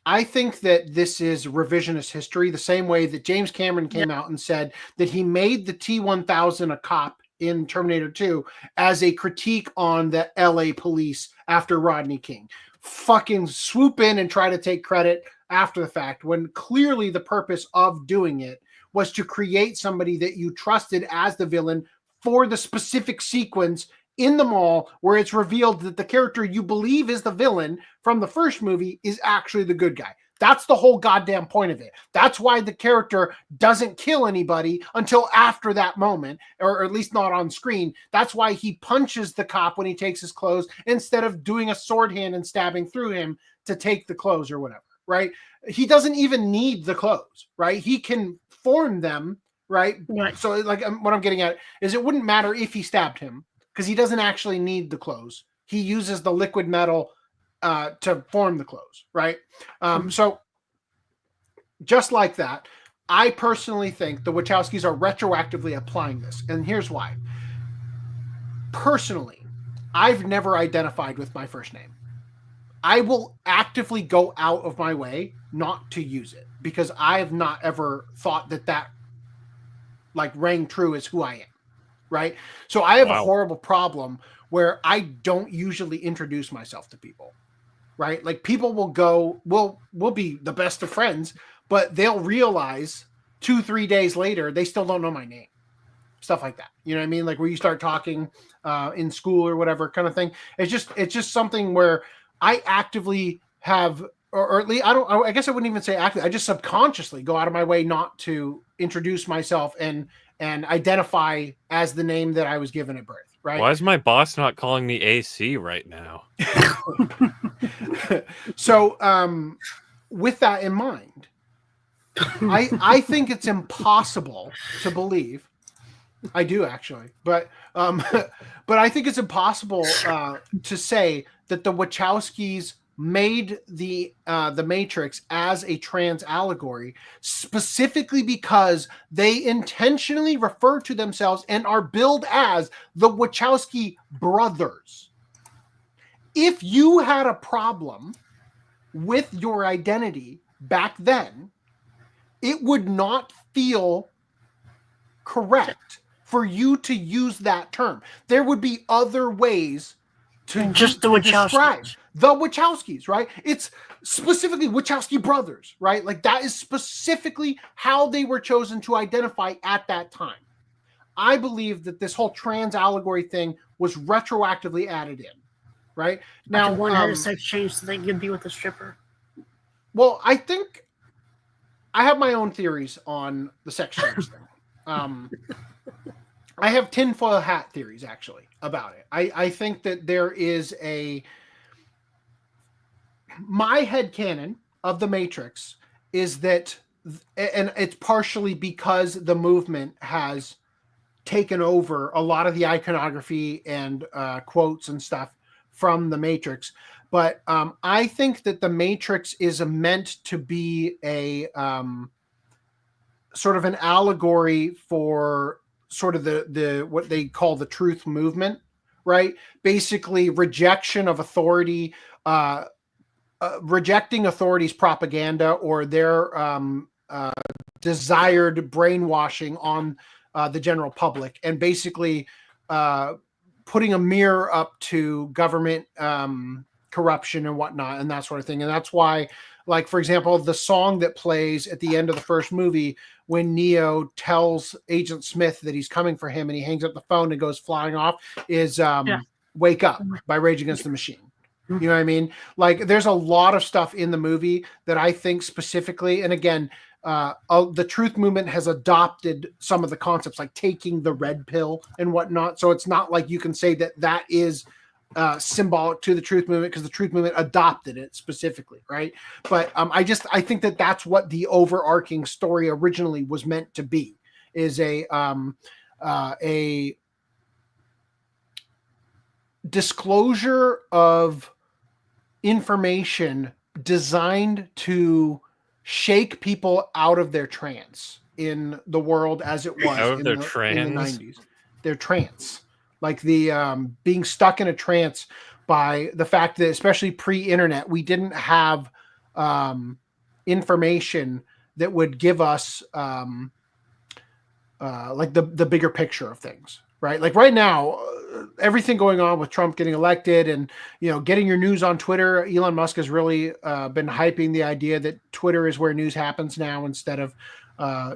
I think that this is revisionist history, the same way that James Cameron came out and said that he made the T-1000 a cop in Terminator 2 as a critique on the LA police after Rodney King. Fucking swoop in and try to take credit after the fact, when clearly the purpose of doing it was to create somebody that you trusted as the villain for the specific sequence in the mall where it's revealed that the character you believe is the villain from the first movie is actually the good guy. That's the whole goddamn point of it. That's why the character doesn't kill anybody until after that moment, or at least not on screen. That's why he punches the cop when he takes his clothes instead of doing a sword hand and stabbing through him to take the clothes or whatever, right? He doesn't even need the clothes, right? He can form them, right? So like what I'm getting at is it wouldn't matter if he stabbed him because he doesn't actually need the clothes. He uses the liquid metal to form the clothes, right? So just like that, I personally think the Wachowskis are retroactively applying this. And here's why. Personally, I've never identified with my first name. I will actively go out of my way not to use it because I have not ever thought that like rang true as who I am, right? So I have a horrible problem where I don't usually introduce myself to people. Right? Like people will go, we'll be the best of friends, but they'll realize 2-3 days later, they still don't know my name. Stuff like that. You know what I mean? Like where you start talking in school or whatever kind of thing. It's just something where I actively have, or at least I guess I wouldn't even say actively. I just subconsciously go out of my way not to introduce myself and identify as the name that I was given at birth. Right? Why is my boss not calling me AC right now? So, with that in mind, I think it's impossible to believe. I do actually, but but I think it's impossible to say that the Wachowskis made the Matrix as a trans allegory specifically because they intentionally refer to themselves and are billed as the Wachowski brothers. If you had a problem with your identity back then, it would not feel correct for you to use that term. There would be other ways to just the describe Wachowskis. The Wachowskis, right? It's specifically Wachowski brothers, right? Like that is specifically how they were chosen to identify at that time. I believe that this whole trans allegory thing was retroactively added in, right? Now, one had a sex change so they could be with a stripper. Well, I think I have my own theories on the sex change thing. I have tinfoil hat theories actually about it. I think that there is my headcanon of the Matrix is that, and it's partially because the movement has taken over a lot of the iconography and quotes and stuff from the Matrix. But I think that the Matrix is meant to be a sort of an allegory for sort of the what they call the truth movement, right? Basically, rejection of authority, rejecting authorities' propaganda or their desired brainwashing on the general public, and basically putting a mirror up to government corruption and whatnot and that sort of thing. And that's why, like, for example, the song that plays at the end of the first movie when Neo tells Agent Smith that he's coming for him and he hangs up the phone and goes flying off is Wake Up by Rage Against the Machine. You know what I mean? Like, there's a lot of stuff in the movie that I think specifically, and again, the truth movement has adopted some of the concepts like taking the red pill and whatnot. So it's not like you can say that that is symbolic to the truth movement because the truth movement adopted it specifically, right? But I think that that's what the overarching story originally was meant to be, is a disclosure of information designed to shake people out of their trance in the world as it was in the 90s. Their trance. Like the being stuck in a trance by the fact that, especially pre-internet, we didn't have information that would give us like the bigger picture of things, right? Like right now, everything going on with Trump getting elected and, you know, getting your news on Twitter, Elon Musk has really been hyping the idea that Twitter is where news happens now instead of,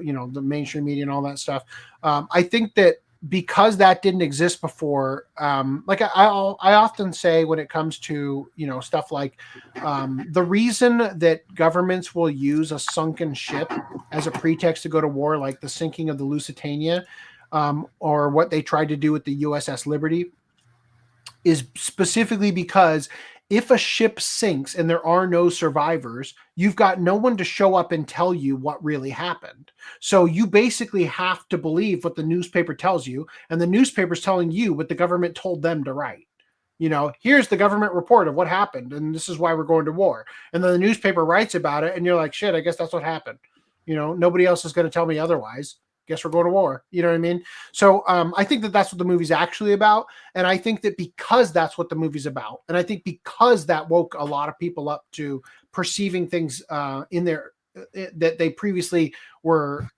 you know, the mainstream media and all that stuff. I think that because that didn't exist before, like I often say when it comes to, you know, stuff like the reason that governments will use a sunken ship as a pretext to go to war, like the sinking of the Lusitania, or what they tried to do with the USS Liberty, is specifically because if a ship sinks and there are no survivors, you've got no one to show up and tell you what really happened. So you basically have to believe what the newspaper tells you, and the newspaper's telling you what the government told them to write. You know, here's the government report of what happened, and this is why we're going to war. And then the newspaper writes about it, and you're like, shit, I guess that's what happened. You know, nobody else is going to tell me otherwise. Guess we're going to war. You know what I mean? So I think that that's what the movie's actually about. And I think that because that's what the movie's about, and I think because that woke a lot of people up to perceiving things in their that they previously were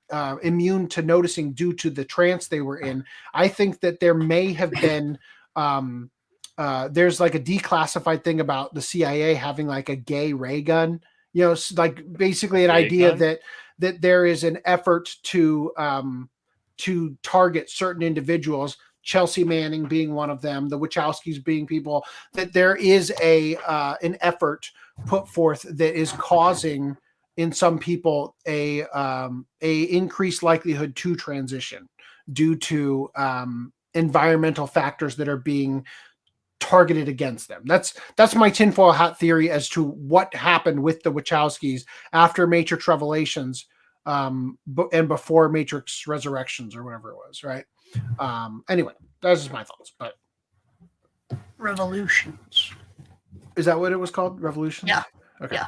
immune to noticing due to the trance they were in, I think that there may have been there's like a declassified thing about the CIA having like a gay ray gun, you know, like basically an idea that there is an effort to target certain individuals, Chelsea Manning being one of them, the Wachowskis being people, that there is an effort put forth that is causing in some people a increased likelihood to transition due to environmental factors that are being targeted against them. That's my tinfoil hat theory as to what happened with the Wachowskis after Matrix Revelations. and before Matrix Resurrections or whatever it was, right? Anyway, that's just my thoughts. But Revolutions. is that what it was called? Revolutions? Yeah. Okay. Yeah.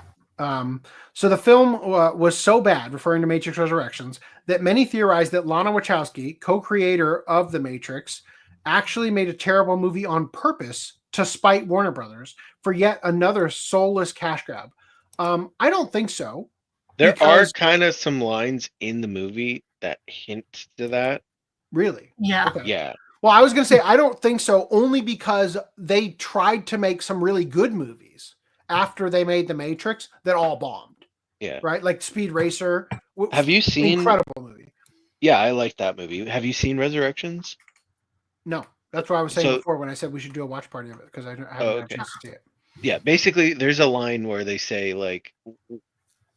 So the film was so bad, referring to Matrix Resurrections, that many theorized that Lana Wachowski, co-creator of The Matrix, actually made a terrible movie on purpose to spite Warner Brothers for yet another soulless cash grab. I don't think so. There are kind of some lines in the movie that hint to that. Really? Yeah. Okay. Yeah. Well, I was going to say, I don't think so, only because they tried to make some really good movies after they made The Matrix that all bombed. Yeah. Right? Like Speed Racer. Have you seen... Incredible movie. Yeah, I like that movie. Have you seen Resurrections? No. That's what I was saying before when I said we should do a watch party of it, because I haven't had a chance to see it. Yeah, basically, there's a line where they say, like,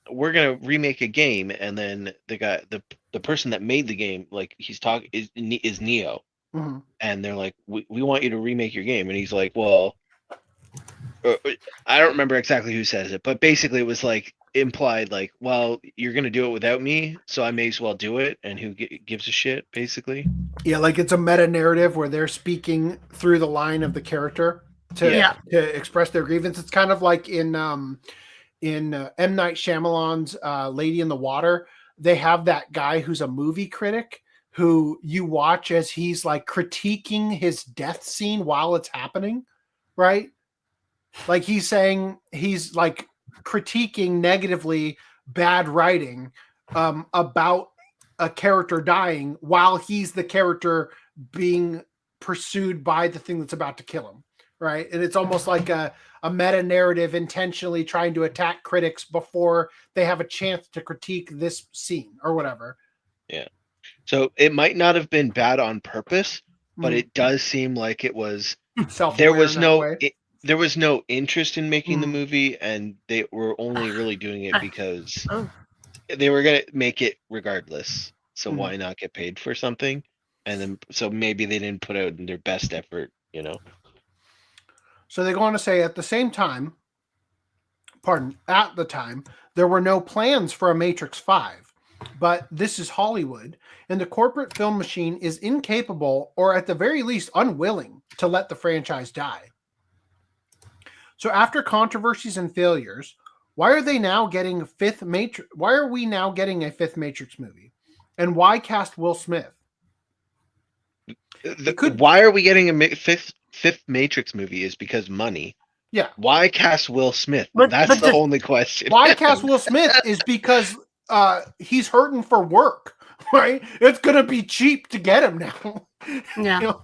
we're gonna remake a game, and then the person that made the game, like, he's talking is Neo, and they're like, we want you to remake your game, and he's like, well, I don't remember exactly who says it, but basically it was like implied, like, well, you're gonna do it without me, so I may as well do it, and who gives a shit, basically. Yeah, like it's a meta narrative where they're speaking through the line of the character to express their grievance. It's kind of like in M. Night Shyamalan's Lady in the Water. They have that guy who's a movie critic who you watch as he's like critiquing his death scene while it's happening, right? Like he's like critiquing negatively bad writing about a character dying while he's the character being pursued by the thing that's about to kill him, right? And it's almost like a meta narrative intentionally trying to attack critics before they have a chance to critique this scene or whatever. Yeah. So it might not have been bad on purpose, but it does seem like it was there was no interest in making the movie, and they were only really doing it because they were going to make it regardless. So why not get paid for something? And then, so maybe they didn't put out their best effort, you know? So they go on to say at the time, there were no plans for a Matrix 5, but this is Hollywood, and the corporate film machine is incapable, or at the very least unwilling, to let the franchise die. So after controversies and failures, why are we now getting a fifth Matrix movie? And why cast Will Smith? Why are we getting a fifth Matrix movie is because money. Yeah. Why cast Will Smith? That's the only question. Why cast Will Smith is because he's hurting for work, right? It's going to be cheap to get him now. Yeah. You know?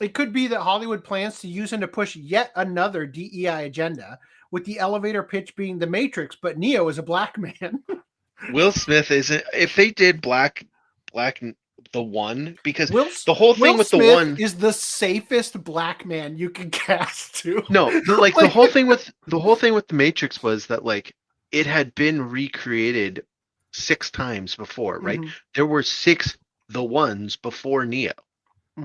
It could be that Hollywood plans to use him to push yet another DEI agenda, with the elevator pitch being The Matrix, but Neo is a black man. Will Smith isn't. If they did black the one, because the whole thing with Smith the one is the safest black man you can cast too. No, the whole thing with The Matrix was that, like, it had been recreated 6 times before, right? There were 6 the ones before Neo,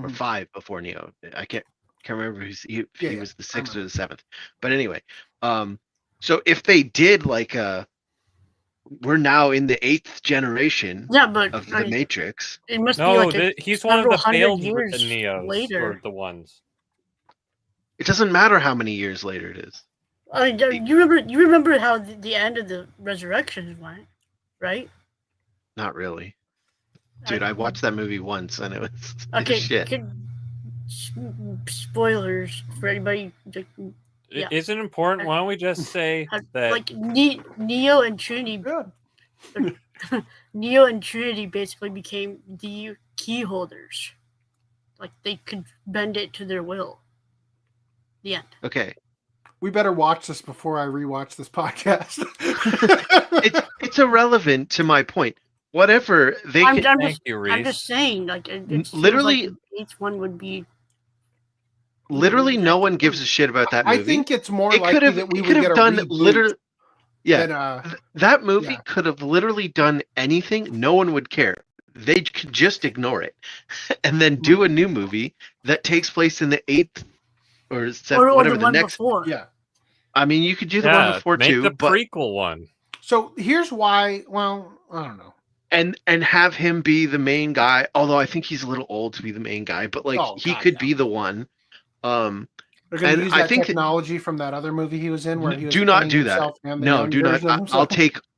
or 5 before Neo. I can't remember if he was the 6th or the 7th. But anyway, so if they did like we're now in the 8th generation of the Matrix. It must be like he's one of the failed years Neos later. or the ones. It doesn't matter how many years later it is. You remember how the end of the Resurrections went, right? Not really. Dude, I watched that movie once and it was shit. Spoilers for anybody. Is it important? Why don't we just say that? Like Neo and Trinity. Neo and Trinity basically became the key holders. Like they could bend it to their will. The end. Okay. We better watch this before I rewatch this podcast. it's irrelevant to my point. Whatever they I'm just saying, like literally, like each one would be. Literally, no one gives a shit about that movie. I think it's more likely that we would get done literally. Yeah, that movie could have literally done anything. No one would care. They could just ignore it, and then do a new movie that takes place in the 8th or 7th, or whatever the one next. Before. Yeah, I mean, you could do the one before make too. The prequel one. So here's why. Well, I don't know. And have him be the main guy. Although I think he's a little old to be the main guy, but like he could be the one. They're going to use I that think technology from that other movie he was in, where he was do not playing do that. himself and the No, young do not. version of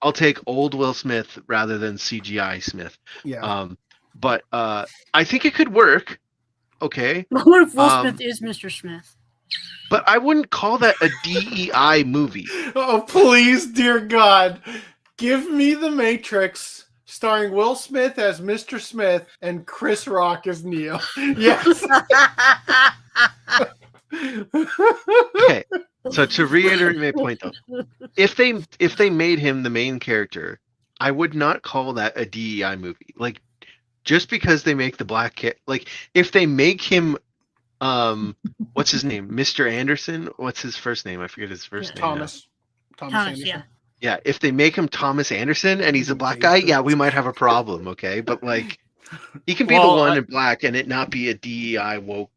I'll take old Will Smith rather than CGI Smith. Yeah. But I think it could work. Okay. What if Will Smith is Mr. Smith? But I wouldn't call that a DEI movie. Oh, please, dear God. Give me The Matrix, starring Will Smith as Mr. Smith and Chris Rock as Neo. Yes. Okay. So to reiterate my point, though, if they made him the main character, I would not call that a DEI movie. Like, just because they make the black kid, like, if they make him, what's his name, Mr. Anderson? What's his first name? I forget his first name. Thomas Anderson. Yeah. Yeah, if they make him Thomas Anderson and he's a black guy, yeah, we might have a problem, okay? But like, he can be the one in black and it not be a DEI woke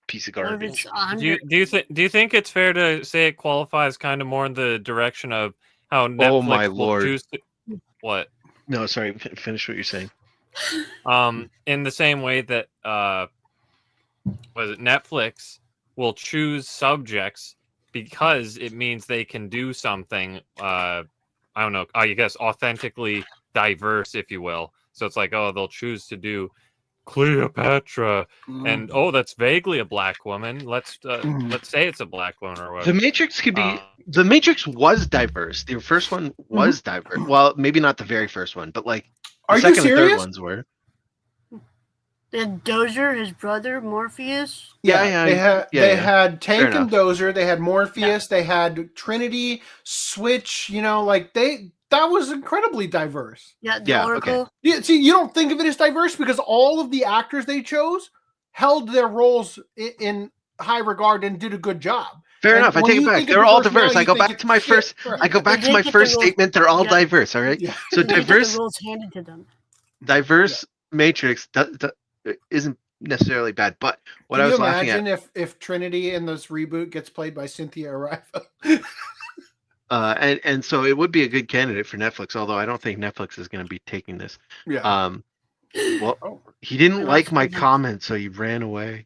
piece of garbage. Do you think it's fair to say it qualifies kind of more in the direction of how Netflix will choose to, what? No, sorry, finish what you're saying. In the same way that Netflix will choose subjects because it means they can do something, I don't know, I guess authentically diverse, if you will. So it's like, oh, they'll choose to do Cleopatra, and that's vaguely a black woman. Let's say it's a black woman or whatever. The Matrix could be. The Matrix was diverse. The first one was diverse. Well, maybe not the very first one, but like the second and third ones were. And Dozer, his brother, Morpheus. Yeah. They had Tank and Dozer. They had Morpheus. They had Trinity, Switch. You know, like that was incredibly diverse. Yeah, the Oracle. Okay. Yeah, see, you don't think of it as diverse because all of the actors they chose held their roles in high regard and did a good job. Fair enough. I take it back. They're all diverse. I go back to my first. I go back to my first statement. They're all diverse. All right. Yeah. So diverse. Rules handed to them. Diverse Matrix isn't necessarily bad, but what I was laughing at. Can you imagine if Trinity in this reboot gets played by Cynthia Erivo? And so it would be a good candidate for Netflix, although I don't think Netflix is going to be taking this. Yeah. Well, he didn't like my comment, so he ran away.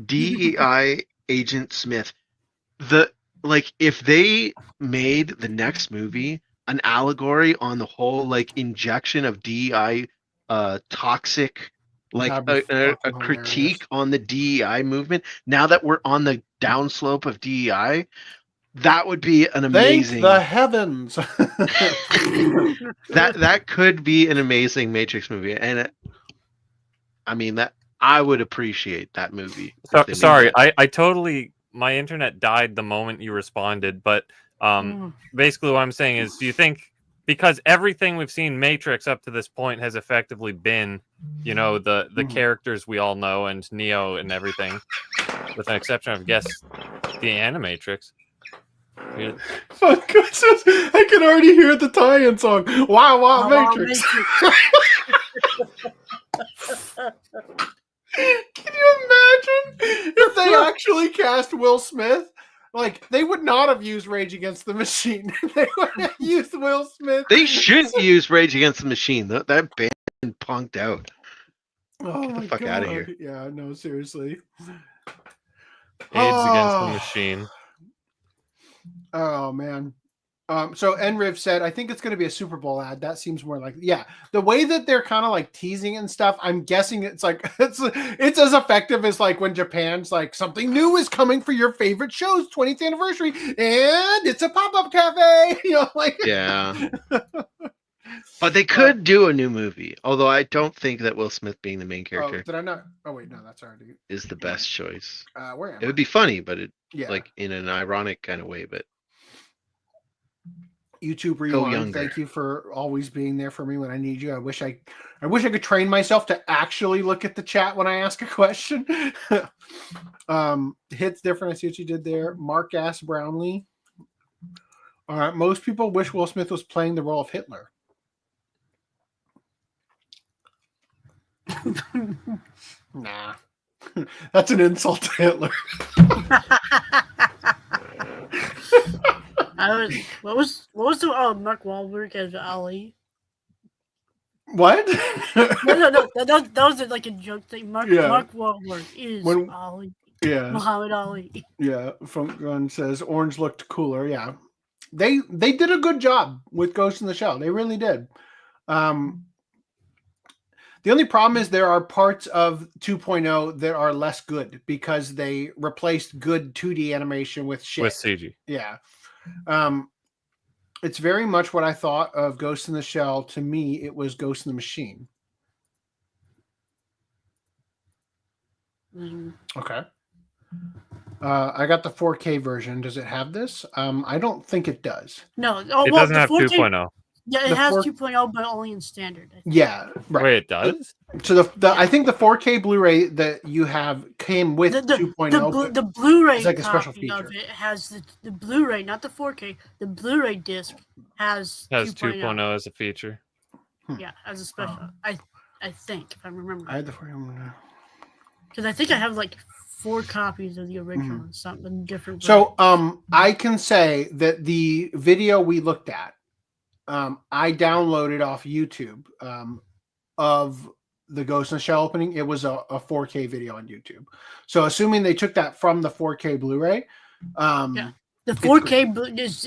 DEI Agent Smith. If they made the next movie an allegory on the whole injection of DEI toxic, a critique on the DEI movement, now that we're on the downslope of DEI, that would be an amazing. Thank the heavens. that could be an amazing Matrix movie, and I would appreciate that movie. Sorry, I totally, my internet died the moment you responded, but basically what I'm saying is, do you think, because everything we've seen Matrix up to this point has effectively been, the characters we all know and Neo and everything, with an exception of, I guess, the Animatrix. Fuck, I can already hear the tie-in song. Wow, Matrix. Can you imagine if they actually cast Will Smith? They would not have used Rage Against the Machine. They would have used Will Smith. They shouldn't use Rage Against the Machine. That band punked out. Oh, get the fuck out of here. Yeah, no, seriously. AIDS Against the Machine. Oh, man. So Enriv said, I think it's going to be a Super Bowl ad. That seems more like, the way that they're kind of teasing and stuff. I'm guessing it's it's as effective as when Japan's something new is coming for your favorite show's 20th anniversary, and it's a pop-up cafe. Yeah. But they could do a new movie, although I don't think that Will Smith being the main character. Did I not? Oh wait, no, that's already is the best choice. Where am it would be funny, but in an ironic kind of way, but. YouTube Rewind, thank you for always being there for me when I need you. I wish I could train myself to actually look at the chat when I ask a question. Hits different. I see what you did there. Mark asked Brownlee. All right, most people wish Will Smith was playing the role of Hitler. Nah. That's an insult to Hitler. What was the Mark Wahlberg as Ali? What? No. That was like a joke thing. Mark Wahlberg is When- Ali. Yeah. Muhammad Ali. Yeah. From Gun says orange looked cooler. Yeah. They did a good job with Ghost in the Shell. They really did. The only problem is there are parts of 2.0 that are less good because they replaced good 2D animation with shit. With CG. Yeah. It's very much what I thought of Ghost in the Shell. To me, it was Ghost in the Machine. Okay. I got the 4K version. Does it have this? I don't think it does. No. It doesn't have 2.0. Yeah, it has 2.0, but only in standard. Yeah, right. Wait, it does? So I think the 4K Blu-ray that you have came with 2.0. The Blu-ray it's like a special copy of feature. it has the Blu-ray, not the 4K. The Blu-ray disc has 2.0 as a feature. Yeah, as a special. I think, if I remember. I had the 4K. Because I think I have like 4 copies of the original and something different. So I can say that the video we looked at, I downloaded off YouTube of the Ghost in the Shell opening. It was a 4K video on YouTube. So assuming they took that from the 4K Blu-ray, yeah, the 4K is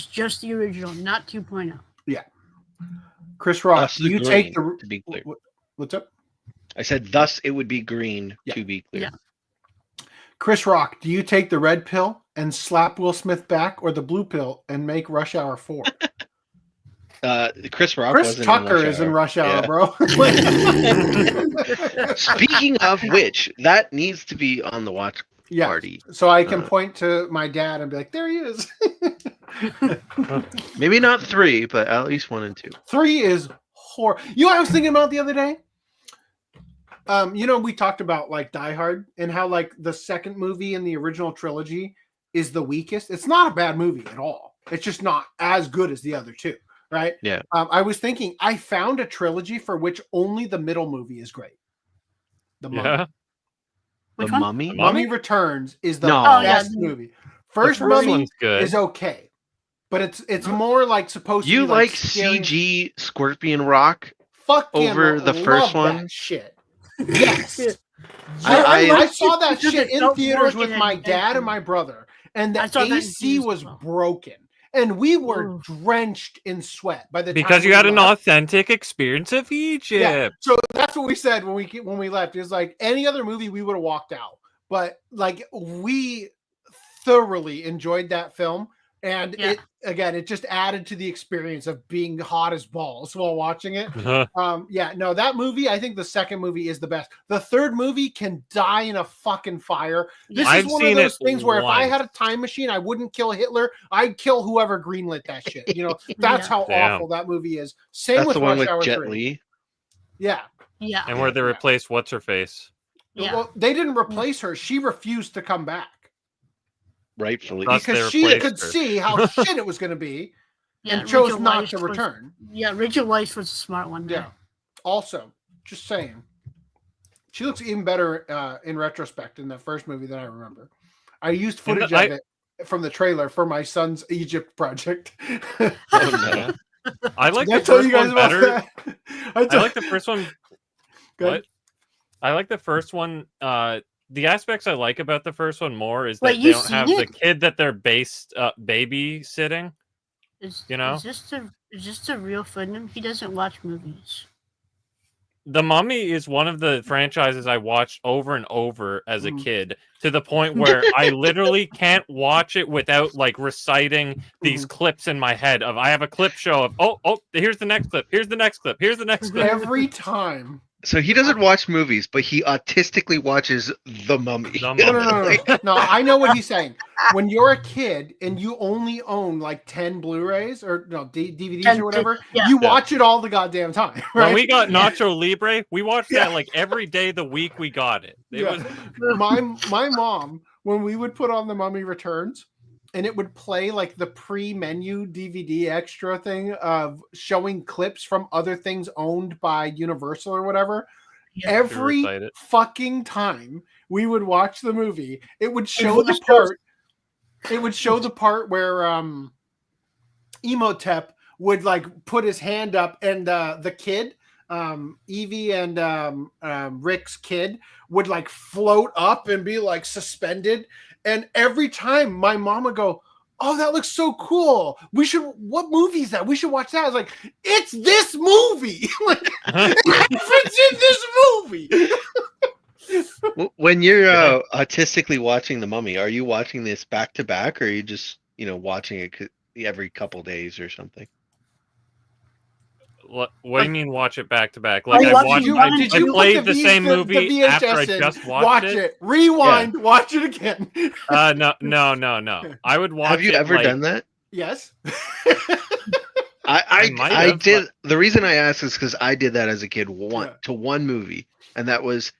just the original, not 2.0. Yeah. Chris Rock, the you green, take the. To be clear. What's up? I said thus it would be green. Yeah. To be clear. Yeah. Chris Rock, do you take the red pill and slap Will Smith back, or the blue pill and make Rush Hour 4? Chris Rock. Chris Tucker is in Rush Hour, bro. Speaking of which, that needs to be on the watch party. So I can point to my dad and be like, there he is. Maybe not 3, but at least 1 and 2. 3 is horrible. You know what I was thinking about the other day? We talked about like Die Hard and how like the second movie in the original trilogy is the weakest. It's not a bad movie at all. It's just not as good as the other 2. Right? Yeah. I was thinking I found a trilogy for which only the middle movie is great. The Mummy. Yeah. The Mummy? Mummy Returns is the No. best movie. First the first Mummy one's good. is okay, but it's more like supposed to You be like scary. CG Scorpion Rock Fuck over the first one? Shit. Yes. I saw that because shit it in felt theaters more with like my an dad and adventure. my brother, and I the saw that in AC theaters was as well. broken, and we were Ooh. drenched in sweat by the time Because you we had an left. authentic experience of Egypt. Yeah. So that's what we said when we left. It was like any other movie we would have walked out, but like we thoroughly enjoyed that film, and it just added to the experience of being hot as balls while watching it. That movie, I think the second movie is the best. The third movie can die in a fucking fire. This I've is one of seen those it things where if I once. had a time machine, I wouldn't kill Hitler. I'd kill whoever greenlit that shit. That's how Damn. awful that movie is. Same That's with the one Rush with Hour Jet 3. Li. Yeah. Yeah. And where they replaced what's her face. Yeah. Well, they didn't replace her. She refused to come back Rightfully. Thus they because she replaced could her. see how shit it was going to be Yeah, and chose Rachel not Weisz to was- return. Yeah, Rachel Weisz was a smart one. Yeah. Also, just saying, she looks even better in retrospect in that first movie than I remember. I used footage of it from the trailer for my son's Egypt project. Oh, no. I like Did I the tell first you guys one about better. that? I like the first one. Go ahead. What? I like the first one. The aspects I like about the first one more is that Wait, they you've don't seen have the it? kid that they're babysitting. Is this a real fandom? He doesn't watch movies. The Mummy is one of the franchises I watched over and over as a kid, to the point where I literally can't watch it without like reciting these clips in my head of I have a clip show of here's the next clip, here's the next clip, here's the next clip. Every time. So he doesn't watch movies, but he autistically watches The Mummy. The No, Mummy. no, I know what he's saying. When you're a kid and you only own like 10 Blu-rays or DVDs or whatever, you watch it all the goddamn time. Right? When we got Nacho Libre, we watched that like every day the week we got it. My mom, when we would put on The Mummy Returns, and it would play like the pre-menu DVD extra thing of showing clips from other things owned by Universal or whatever. Yeah. Every recite it. fucking time we would watch the movie, it would show the part. It would show the part where Emotep would like put his hand up, and the kid, Evie and Rick's kid, would like float up and be like suspended. And every time my mom would go, "Oh, that looks so cool. What movie is that? We should watch that." I was like, "It's this movie." Like, it's in this movie. When you're artistically watching The Mummy, are you watching this back to back, or are you just watching it every couple days or something? What do you mean watch it back to back? Like I played the same movie after I just watched it. Rewind, watch it again. No. I would watch it. Have you ever done that? Yes. I did. The reason I asked is because I did that as a kid to one movie, and that was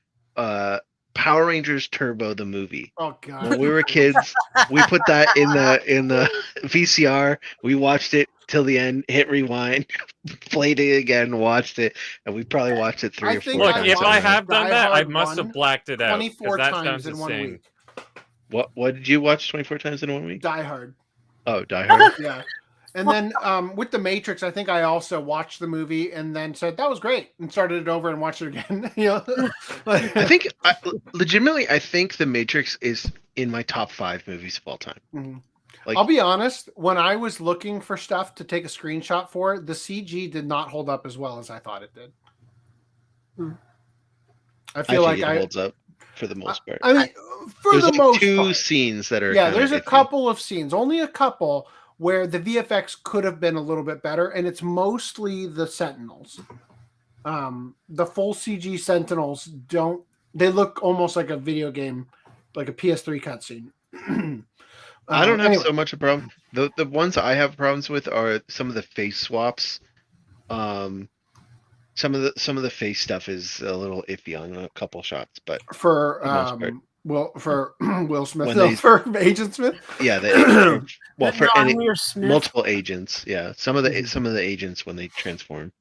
Power Rangers Turbo the movie. Oh god. When we were kids, we put that in the VCR. We watched it till the end, hit rewind, played it again, watched it, and we probably watched it 3 or 4 Look, times. if I have done that, I must one have blacked it out. 24 that times sounds in 1 insane. week. What did you watch 24 times in 1 week? Die Hard. Oh, Die Hard. Yeah. And then with The Matrix, I think I also watched the movie and then said that was great and started it over and watched it again. I think legitimately, I think The Matrix is in my top 5 movies of all time. Mm-hmm. Like, I'll be honest, when I was looking for stuff to take a screenshot for, the CG did not hold up as well as I thought it did. I feel like it holds up for the most part. I mean, for the most 2 part. scenes that are there's a couple of scenes, only a couple, where the VFX could have been a little bit better, and it's mostly the Sentinels. The full CG Sentinels they look almost like a video game, like a PS3 cutscene. I don't have so much a problem. The ones I have problems with are some of the face swaps. Some of the face stuff is a little iffy on a couple shots, but for for Will Smith, for Agent Smith. Yeah, for multiple agents. Yeah, some of the agents when they transform.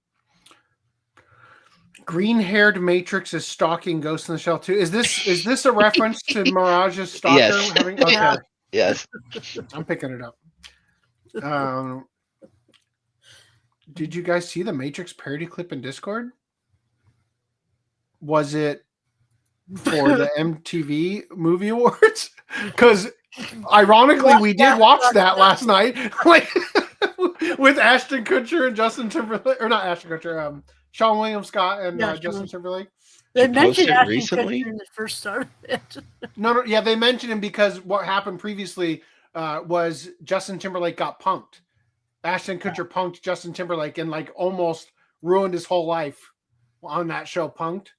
Green-haired Matrix is stalking Ghost in the Shell 2. Is this a reference to Mirage's stalker? Yes. Okay. Yes. I'm picking it up. Did you guys see the Matrix parody clip in Discord? Was it for the MTV Movie Awards? Because ironically, we did watch that last night, like with Ashton Kutcher and Justin Timberlake, or not Ashton Kutcher, Sean William Scott and Justin Timberlake. They mentioned Ashton recently Kutcher in the first start. No, yeah, they mentioned him because what happened previously was Justin Timberlake got punked. Ashton Kutcher punked Justin Timberlake and like almost ruined his whole life on that show, Punked.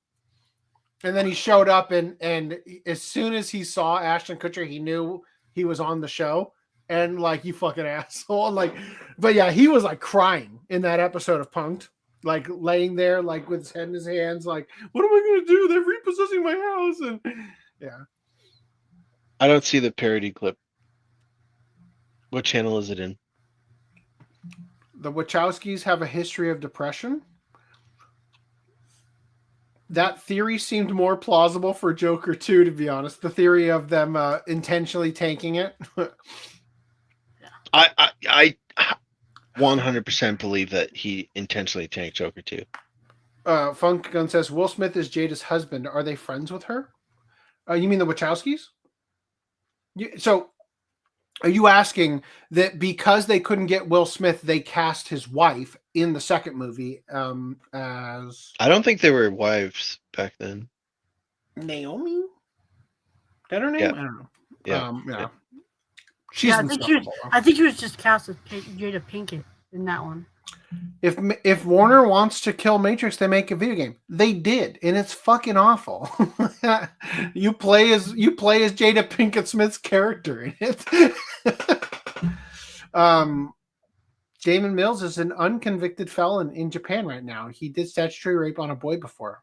And then he showed up and as soon as he saw Ashton Kutcher, he knew he was on the show. And like, you fucking asshole. Like, but yeah, he was like crying in that episode of Punked, like laying there, like with his head in his hands, like, what am I going to do? They're repossessing my house. And yeah. I don't see the parody clip. What channel is it in? The Wachowskis have a history of depression. That theory seemed more plausible for Joker 2, to be honest. The theory of them intentionally tanking it. I 100% believe that he intentionally tanked Joker 2. Funk Gun says, Will Smith is Jada's husband. Are they friends with her? You mean the Wachowskis? So are you asking that because they couldn't get Will Smith, they cast his wife in the second movie as... I don't think they were wives back then. Naomi? Is that her name? Yeah. I don't know. Yeah. She's I think she was just cast as Jada Pinkett in that one. If Warner wants to kill Matrix, they make a video game. They did, and it's fucking awful. You play as Jada Pinkett Smith's character in it. Damon Mills is an unconvicted felon in Japan right now. He did statutory rape on a boy before.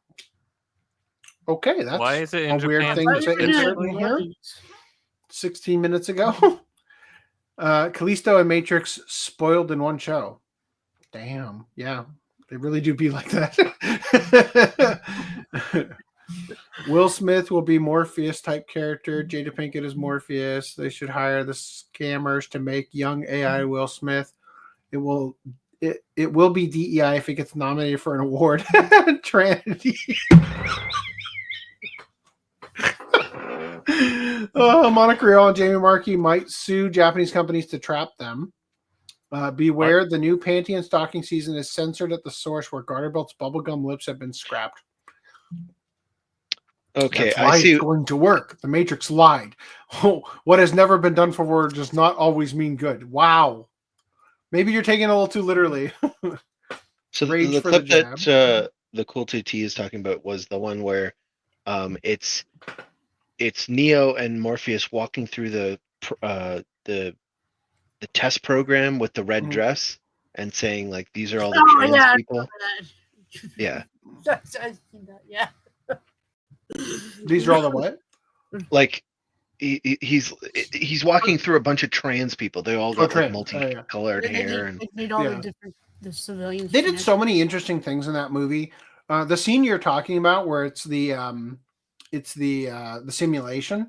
Okay, that's why is it in a weird Japan? thing to insert in here. 16 minutes ago. Callisto and Matrix spoiled in one show. Damn. Yeah. They really do be like that. Will Smith will be Morpheus type character. Jada Pinkett is Morpheus. They should hire the scammers to make young AI Will Smith. It will be DEI if it gets nominated for an award. Trinity. Monica Rial and Jamie Markey might sue Japanese companies to trap them. Beware, the new panty and stocking season is censored at the source where Garterbelt's bubblegum lips have been scrapped. Okay, That's why it's going to work. The Matrix lied. What has never been done for war does not always mean good. Wow. Maybe you're taking it a little too literally. So the clip that the Cool 2T is talking about was the one where it's Neo and Morpheus walking through the test program with the red dress and saying like these are all the trans people. Yeah. Yeah. These are all the what? Like he's walking through a bunch of trans people. They all got like multicolored hair and they made all the civilians. They did so many interesting things in that movie. The scene you're talking about, where it's the simulation.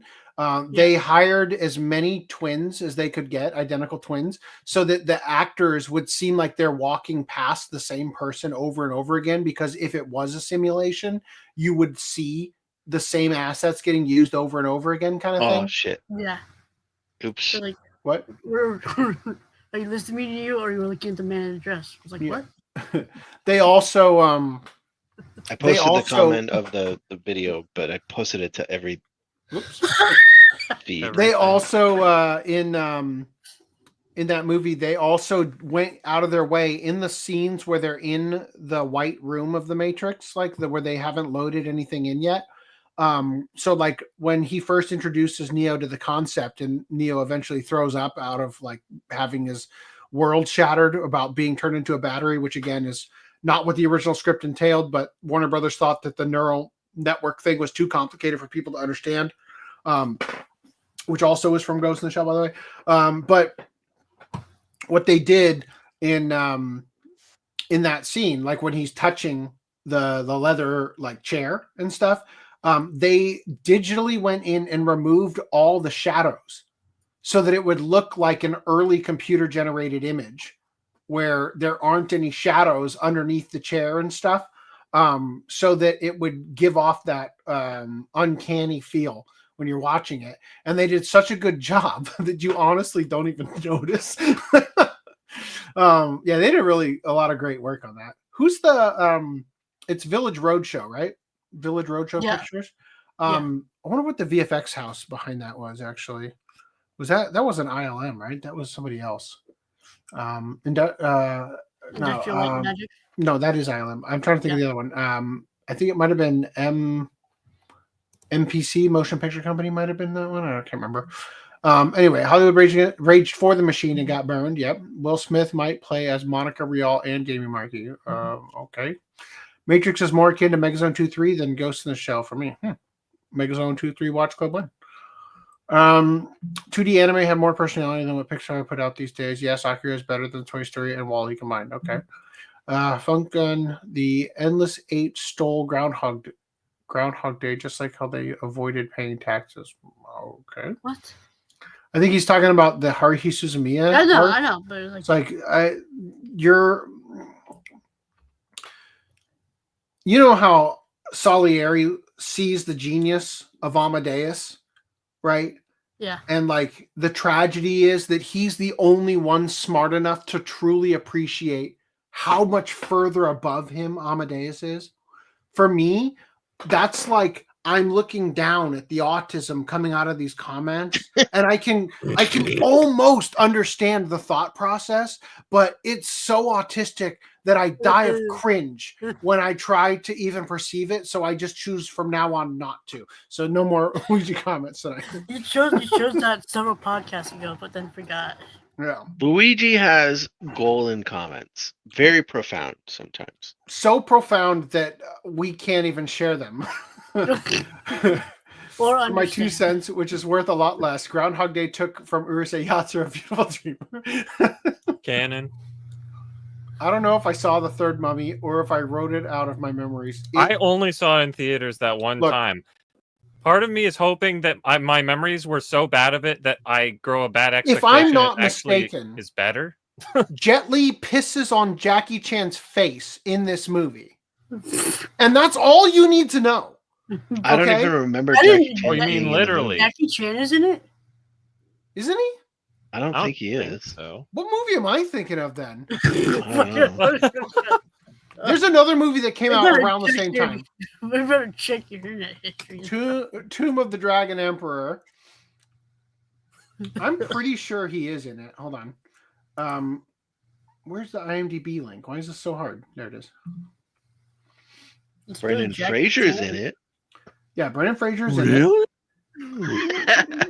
They hired as many twins as they could get, identical twins, so that the actors would seem like they're walking past the same person over and over again. Because if it was a simulation, you would see the same assets getting used over and over again, kind of thing. Oh shit! Yeah. Oops. So, like, what? Are you listening to you, or you were looking at the man in the dress? I was like, what? They also I posted the comment of the video, but I posted it to every feed. They also in that movie, they also went out of their way in the scenes where they're in the white room of the Matrix, like where they haven't loaded anything in yet. So like when he first introduces Neo to the concept and Neo eventually throws up out of like having his world shattered about being turned into a battery, which again is not what the original script entailed, but Warner Brothers thought that the neural network thing was too complicated for people to understand, which also is from Ghost in the Shell, by the way. But what they did in that scene, like when he's touching the leather like chair and stuff, they digitally went in and removed all the shadows so that it would look like an early computer generated image where there aren't any shadows underneath the chair and stuff, so that it would give off that uncanny feel when you're watching it. And they did such a good job that you honestly don't even notice. Yeah, they did really a lot of great work on that. Who's the it's Village Roadshow, right? Village Roadshow Pictures. I wonder what the VFX house behind that was actually. Was that wasn't ILM, right? That was somebody else. No, that is ILM. I'm trying to think of the other one. I think it might have been MPC Motion Picture Company. Might have been that one. I can't remember. Anyway, Hollywood raged for the machine and got burned. Yep. Will Smith might play as Monica Rial and Jamie Markey. Okay. Matrix is more akin to Megazone 2-3 than Ghost in the Shell for me. Megazone 2-3 Watch Club 1. 2D anime have more personality than what Pixar put out these days. Yes, Akira is better than Toy Story and WALL-E combined. Okay. Funk Gun, the Endless 8 stole Groundhog Day, just like how they avoided paying taxes. Okay. What? I think he's talking about the Haruhi Suzumiya. I know, but it's like you know how Salieri sees the genius of Amadeus, right? Yeah. And like the tragedy is that he's the only one smart enough to truly appreciate how much further above him Amadeus is. For me, that's like I'm looking down at the autism coming out of these comments, and I can almost understand the thought process, but it's so autistic that I die of cringe when I try to even perceive it. So I just choose from now on not to. So no more Ouija comments tonight. You chose that several podcasts ago, but then forgot. Yeah. Luigi has golden comments. Very profound sometimes. So profound that we can't even share them. Or my 2 cents, which is worth a lot less. Groundhog Day took from Urusei Yatsura, A Beautiful Dream. Canon. I don't know if I saw The Third Mummy or if I wrote it out of my memories. I only saw it in theaters that one time. Part of me is hoping that my memories were so bad of it that I grow a bad expectation. If I'm not mistaken, is better. Jet Li pisses on Jackie Chan's face in this movie. And that's all you need to know. I don't Okay? even remember I Jackie didn't- Chan Oh, you being mean in the literally? movie. Jackie Chan is in it? Isn't he? I don't think he is. So What movie am I thinking of then? I don't know. There's another movie that came We out better around the check same your- time. We better check your internet history. Tomb of the Dragon Emperor. I'm pretty sure he is in it. Hold on. Where's the IMDb link? Why is this so hard? There it is. It's Brendan Jackie Fraser's Chan. in it. Yeah, Brendan Fraser's in it.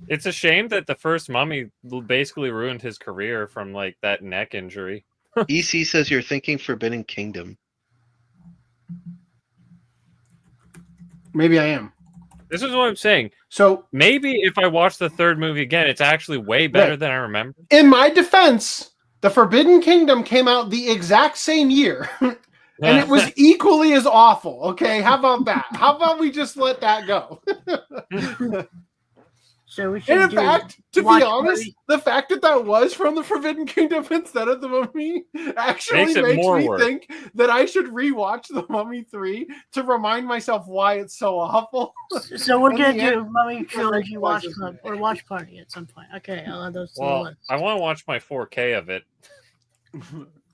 It's a shame that the first Mummy basically ruined his career from like that neck injury. EC says you're thinking Forbidden Kingdom. Maybe I am. This is what I'm saying. So, Maybe if I watch the third movie again, it's actually way better Right. than I remember. in my defense, The Forbidden Kingdom came out the exact same year. And it was equally as awful. Okay, how about that? How about we just let that go? So we should And in do fact, to be watch honest, party. the fact that that was from the Forbidden Kingdom instead of the Mummy actually Makes it makes more me work. think that I should rewatch the Mummy 3 to remind myself why it's so awful. So we're in gonna the do end, Mummy Trilogy Watch was- Club or Watch Party at some point. Okay, I'll add those to the Well, list. I want to watch my 4K of it.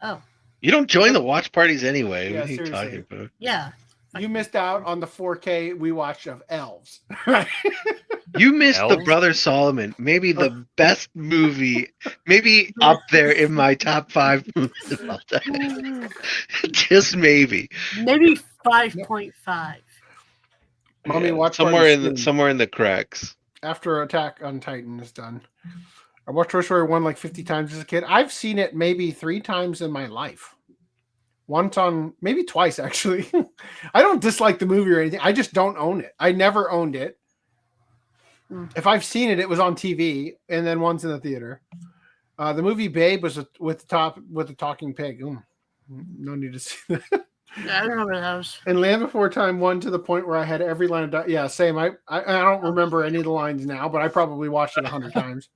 Oh, You don't join the watch parties anyway. Yeah, What are you seriously. talking about? yeah. You missed out on the 4K we watched of Elves. You missed the Elves? Brother Solomon, maybe the best movie, maybe up there in my top 5 movies of all time. Just maybe. Maybe 5.5. Mummy Yeah, watch somewhere party in soon. somewhere in the cracks. After Attack on Titan is done. I watched Toy Story 1 like 50 times as a kid. I've seen it maybe 3 times in my life. Once on, maybe twice actually. I don't dislike the movie or anything. I just don't own it. I never owned it. If I've seen it, it was on TV, and then once in the theater. The movie Babe was with the talking pig. No need to see that. Yeah, I remember those. And Land Before Time 1 to the point where I had every line of yeah, same. I don't remember any of the lines now, but I probably watched it 100 times.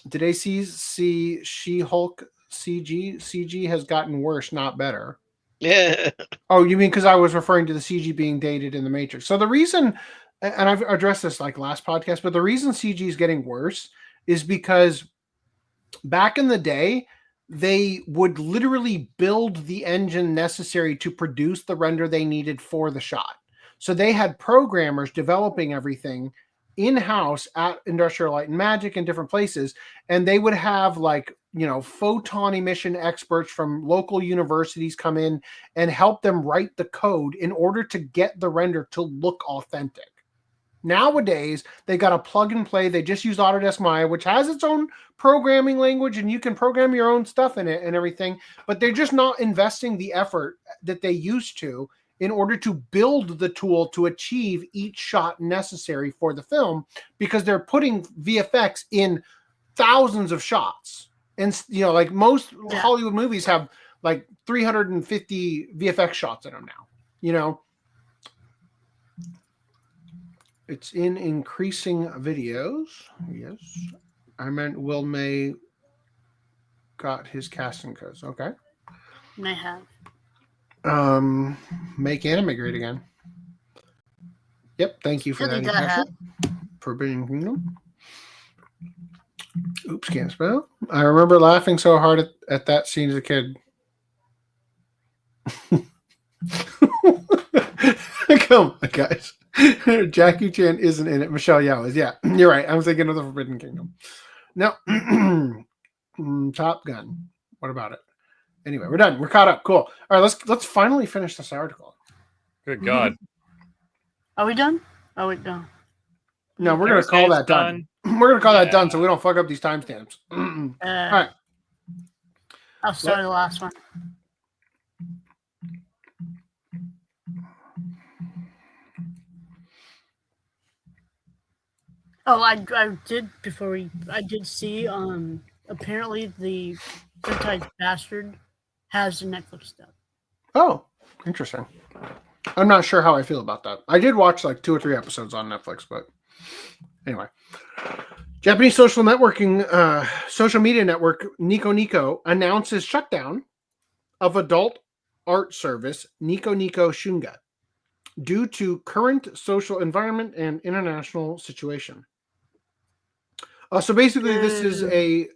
Did they see She-Hulk CG? CG has gotten worse, not better. Yeah. Oh, you mean because I was referring to the CG being dated in the Matrix? So the reason, and I've addressed this like last podcast, but the reason CG is getting worse is because back in the day, they would literally build the engine necessary to produce the render they needed for the shot. So they had programmers developing everything in-house at Industrial Light and Magic and different places, and they would have like, you know, photon emission experts from local universities come in and help them write the code in order to get the render to look authentic. Nowadays, they got a plug and play. They just use Autodesk Maya, which has its own programming language, and you can program your own stuff in it and everything, but they're just not investing the effort that they used to in order to build the tool to achieve each shot necessary for the film, because they're putting VFX in thousands of shots. And, you know, like most Hollywood movies have like 350 VFX shots in them now, you know. It's in increasing videos. Yes. I meant Will May got his casting codes. Okay. May have. Make anime great again. Yep, thank you for that. Really got Forbidden Kingdom. Oops, can't spell. I remember laughing so hard at that scene as a kid. Come on, guys. Jackie Chan isn't in it. Michelle Yeoh is. Yeah, you're right. I was thinking of the Forbidden Kingdom. No. Top Gun. What about it? Anyway, we're done. We're caught up. Cool. All right, let's finally finish this article. Good God. Are we done? Oh, wait, no. No, we're gonna call that done. We're gonna call that done so we don't fuck up these timestamps. All right. I'll start the last one. Oh, I did before I did see apparently the Nhentai Bastard has the Netflix stuff. Oh, interesting. I'm not sure how I feel about that. I did watch like 2 or 3 episodes on Netflix, but anyway. Japanese social media network Niconico announces shutdown of adult art service Niconico Shunga due to current social environment and international situation. So basically, this is a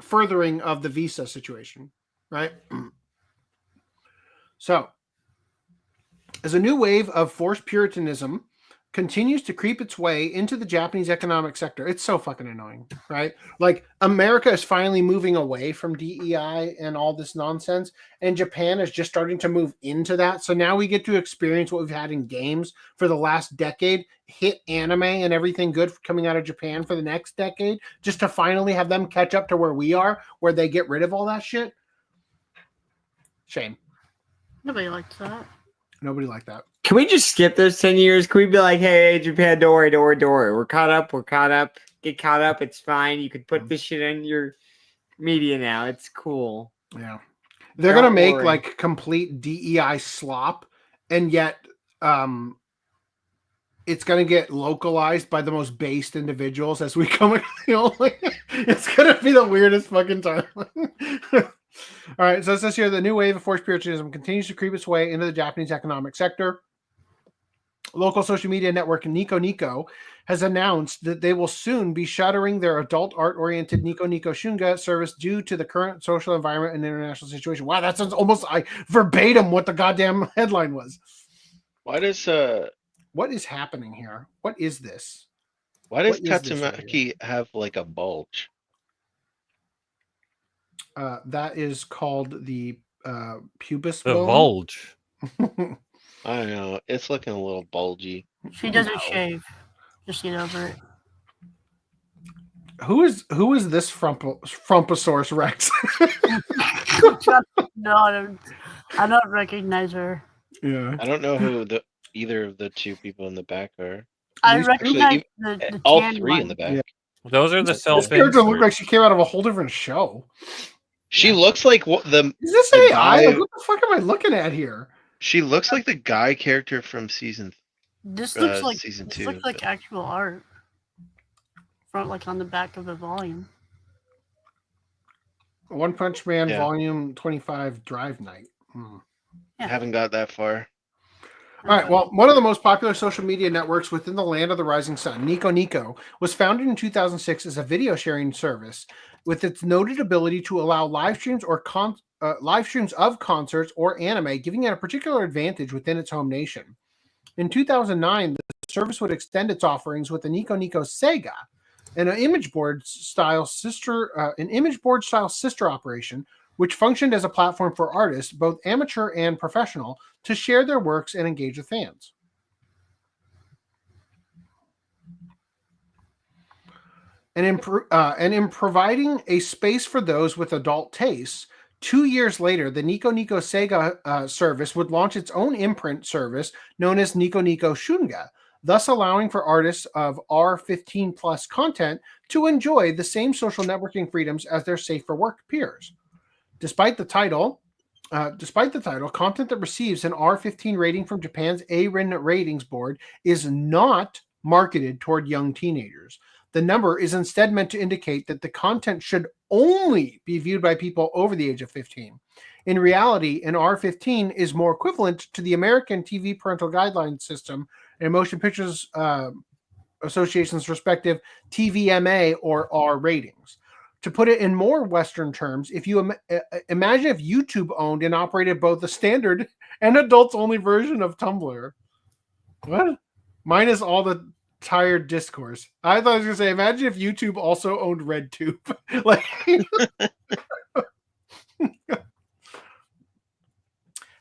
furthering of the visa situation, right? So, as a new wave of forced Puritanism continues to creep its way into the Japanese economic sector, it's so fucking annoying, right? Like, America is finally moving away from DEI and all this nonsense, and Japan is just starting to move into that. So now we get to experience what we've had in games for the last decade, hit anime and everything good coming out of Japan for the next decade, just to finally have them catch up to where we are, where they get rid of all that shit. Shame. Nobody likes that. Nobody liked that. Can we just skip those 10 years? Can we be like, hey, Japan, don't worry. We're caught up. Get caught up. It's fine. You could put this shit in your media now. It's cool. Yeah. They're going to make like complete DEI slop, and yet it's going to get localized by the most based individuals as we come. It's going to be the weirdest fucking time. All right, so it says here, the new wave of forced Puritanism continues to creep its way into the Japanese economic sector. Local social media network Niconico has announced that they will soon be shuttering their adult art-oriented Niconico Shunga service due to the current social environment and international situation. Wow, that sounds almost verbatim what the goddamn headline was. Why does what is happening here? What is this? Why does Tatsumaki have like a bulge? That is called the pubis The bone. bulge. I don't know. It's looking a little bulgy. She doesn't shave. Just get over it. Who is this Frumposaurus Rex? No, I don't recognize her. Yeah. I don't know who either of the two people in the back are. I recognize the all tan three one. in the back. Yeah. Those are the This character self-insert. looked like she came out of a whole different show. She looks like the. Is this the AI? guy- Like, what the fuck am I looking at here? She looks like the guy character from season. This looks like season this 2, looks like but- actual art. From like on the back of the volume. One Punch Man Yeah. Volume 25 Drive Night. I haven't got that far. All right. Well, one of the most popular social media networks within the land of the rising sun, Niconico, was founded in 2006 as a video sharing service with its noted ability to allow live streams or live streams of concerts or anime, giving it a particular advantage within its home nation. In 2009, the service would extend its offerings with the Niconico Sega, and an image board style sister operation, which functioned as a platform for artists, both amateur and professional, to share their works and engage with fans. And in providing a space for those with adult tastes, 2 years later, the Niconico Sega service would launch its own imprint service known as Niconico Shunga, thus allowing for artists of R15 plus content to enjoy the same social networking freedoms as their safe for work peers. Despite the title, content that receives an R15 rating from Japan's ARIN ratings board is not marketed toward young teenagers. The number is instead meant to indicate that the content should only be viewed by people over the age of 15. In reality, an R15 is more equivalent to the American TV parental guideline system and Motion Pictures Association's respective TVMA or R ratings. To put it in more Western terms, if you imagine if YouTube owned and operated both the standard and adults-only version of Tumblr. What? Minus all the tired discourse. I thought I was going to say, imagine if YouTube also owned RedTube. Like,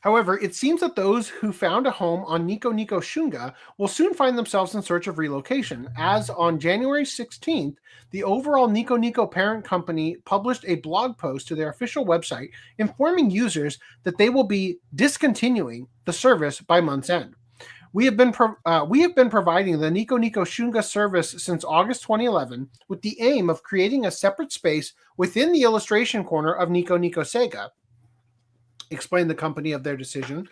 however, it seems that those who found a home on Niconico Shunga will soon find themselves in search of relocation, as on January 16th, the overall Niconico parent company published a blog post to their official website informing users that they will be discontinuing the service by month's end. We have been providing the Niconico Shunga service since August 2011 with the aim of creating a separate space within the illustration corner of Niconico Sega, explained the company of their decision.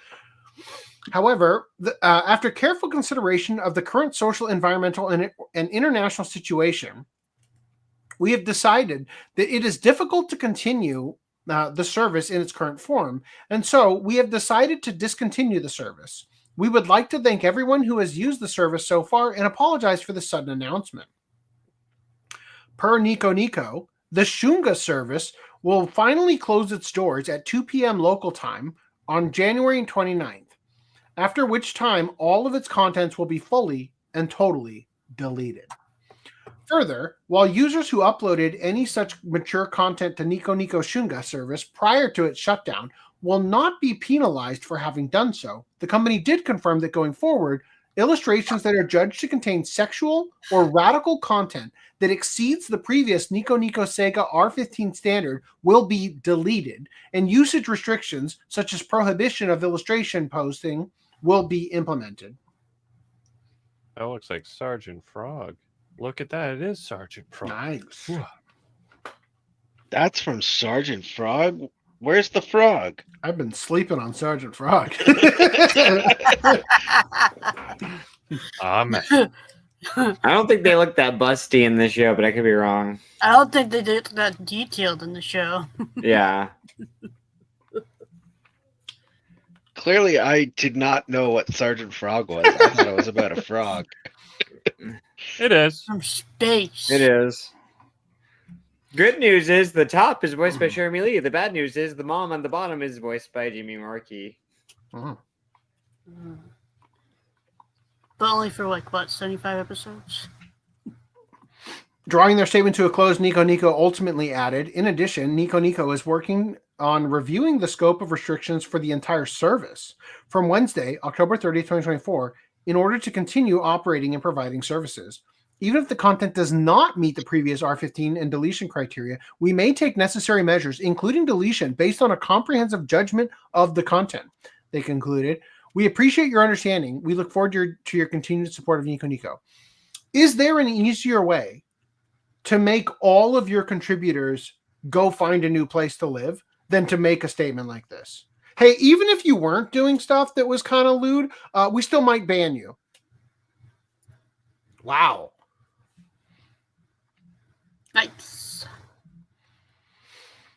However, after careful consideration of the current social, environmental, and international situation, we have decided that it is difficult to continue the service in its current form, and so we have decided to discontinue the service. We would like to thank everyone who has used the service so far and apologize for the sudden announcement. Per Niconico, the Shunga service will finally close its doors at 2 p.m. local time on January 29th, after which time all of its contents will be fully and totally deleted. Further, while users who uploaded any such mature content to Niconico Shunga service prior to its shutdown will not be penalized for having done so, the company did confirm that going forward, illustrations that are judged to contain sexual or radical content that exceeds the previous Niconico Sega R15 standard will be deleted, and usage restrictions, such as prohibition of illustration posting, will be implemented. That looks like Sergeant Frog. Look at that. It is Sergeant Frog. Nice. That's from Sergeant Frog? Where's the frog? I've been sleeping on Sergeant Frog. Man. I don't think they look that busty in this show, but I could be wrong. I don't think they did that detailed in the show. Yeah. Clearly, I did not know what Sergeant Frog was. I thought it was about a frog. It is. From space. It is. Good news is the top is voiced by Jeremy Lee. The bad news is the mom on the bottom is voiced by Jimmy Markey. Oh. But only for like, what, 75 episodes? Drawing their statement to a close, Niconico ultimately added, in addition, Niconico is working on reviewing the scope of restrictions for the entire service from Wednesday, October 30th, 2024, in order to continue operating and providing services. Even if the content does not meet the previous R15 and deletion criteria, we may take necessary measures, including deletion, based on a comprehensive judgment of the content. They concluded, we appreciate your understanding. We look forward to your continued support of Niconico. Is there an easier way to make all of your contributors go find a new place to live than to make a statement like this? Hey, even if you weren't doing stuff that was kind of lewd, we still might ban you. Wow. Nice.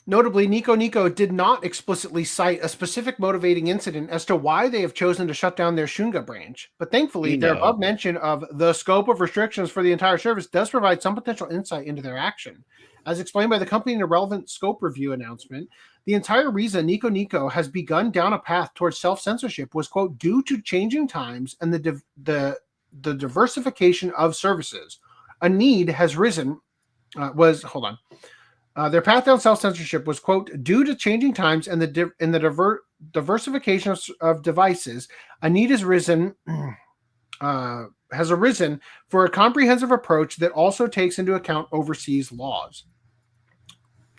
Notably, Niconico did not explicitly cite a specific motivating incident as to why they have chosen to shut down their Shunga branch. But thankfully, their above mention of the scope of restrictions for the entire service does provide some potential insight into their action. As explained by the company in a relevant scope review announcement, the entire reason Niconico has begun down a path towards self-censorship was, quote, due to changing times and the diversification of services. A need has risen, their path down self-censorship was, quote, due to changing times and the diversification of devices. A need has arisen for a comprehensive approach that also takes into account overseas laws.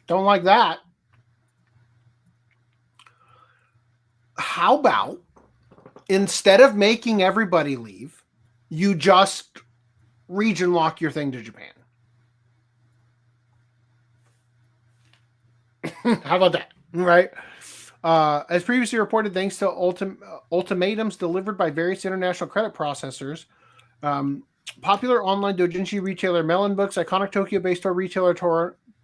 Don't like that. How about instead of making everybody leave, you just region lock your thing to Japan? How about that? Right. As previously reported, thanks to ultimatums delivered by various international credit processors, popular online doujinshi retailer Melon Books, iconic Tokyo-based store retailer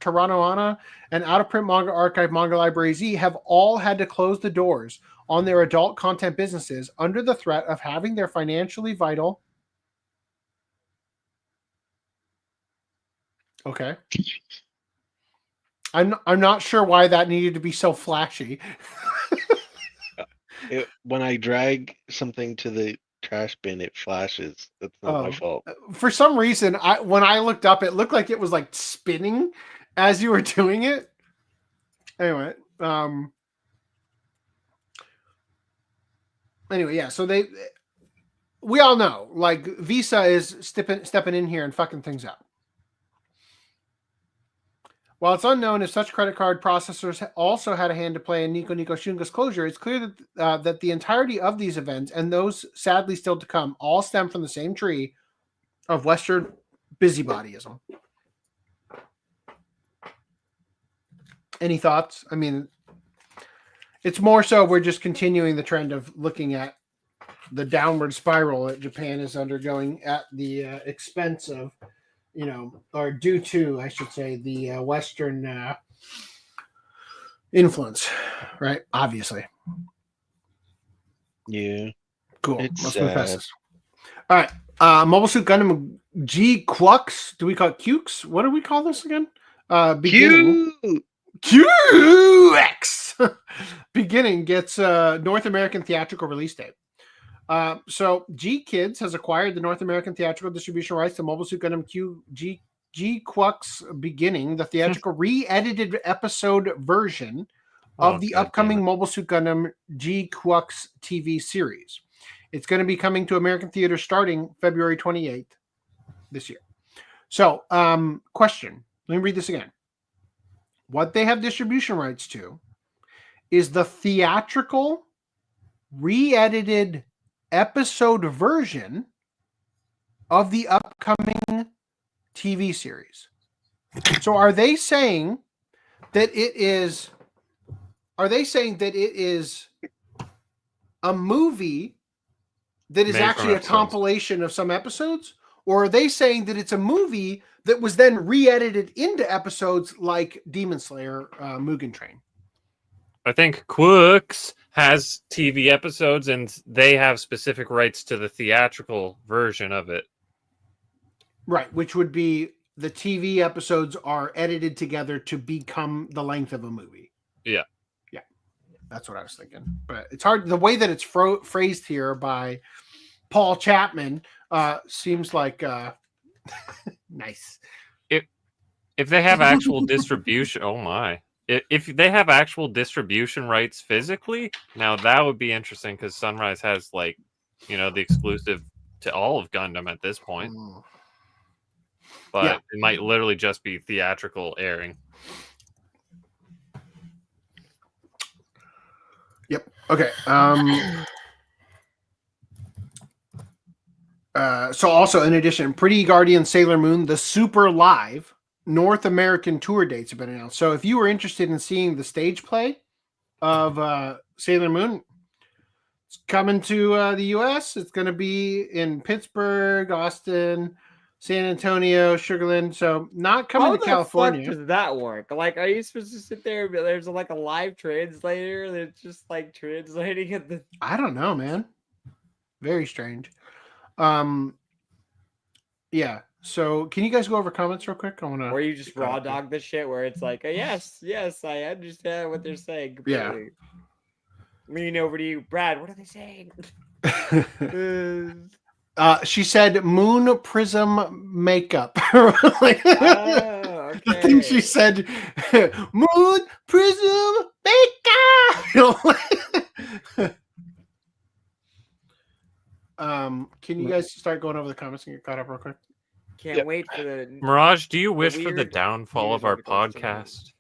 Toranoana, and out-of-print manga archive Manga Library Z have all had to close the doors on their adult content businesses under the threat of having their financially vital... Okay. I'm not sure why that needed to be so flashy. When I drag something to the trash bin, it flashes. That's not my fault. For some reason, when I looked up, it looked like it was like spinning as you were doing it. Anyway, yeah. So we all know, like, Visa is stepping in here and fucking things up. While it's unknown if such credit card processors also had a hand to play in Niconico Shunga's closure, it's clear that the entirety of these events, and those sadly still to come, all stem from the same tree of Western busybodyism. Any thoughts? I mean, it's more so we're just continuing the trend of looking at the downward spiral that Japan is undergoing at the expense of, or due to, I should say, the Western influence, right? Obviously. Yeah. Cool. It's Let's move past sad. this. All right. Mobile Suit Gundam GQuuuuux. Do we call it QQs? What do we call this again? Beginning. QQuuuuux. Beginning gets North American theatrical release date. So G Kids has acquired the North American theatrical distribution rights to Mobile Suit Gundam GQuuuuux Beginning, the theatrical re-edited episode version of the upcoming Mobile Suit Gundam GQuuuuux TV series. It's going to be coming to American theaters starting February 28th this year. So, question. Let me read this again. What they have distribution rights to is the theatrical re-edited episode version of the upcoming TV series. So are they saying that it is a movie that is actually a compilation of some episodes? Or are they saying that it's a movie that was then re-edited into episodes like Demon Slayer, Mugen Train? I think QQuuuuux has TV episodes, and they have specific rights to the theatrical version of it. Right, which would be the TV episodes are edited together to become the length of a movie. Yeah. Yeah, that's what I was thinking. But it's hard. The way that it's phrased here by Paul Chapman seems like nice. If they have actual distribution, oh my. If they have actual distribution rights physically, now that would be interesting because Sunrise has the exclusive to all of Gundam at this point. But it might literally just be theatrical airing. Yep. Okay. So also in addition, Pretty Guardian Sailor Moon, the Super Live North American tour dates have been announced. So if you were interested in seeing the stage play of Sailor Moon, it's coming to the US. It's going to be in Pittsburgh, Austin, San Antonio, Sugarland. So not coming to California. How the fuck does that work? Like, are you supposed to sit there? But there's like a live translator that's just like translating at the. I don't know, man. Very strange. Yeah. So can you guys go over comments real quick? I want to. Or you just raw dog this shit where it's like, yes, I understand what they're saying. Completely. Yeah. Lean over to you, Brad. What are they saying? She said moon prism makeup. Okay. I think she said moon prism makeup. Can you guys start going over the comments and get caught up real quick? Can't wait for the Mirage. Do you wish for the downfall of our podcast?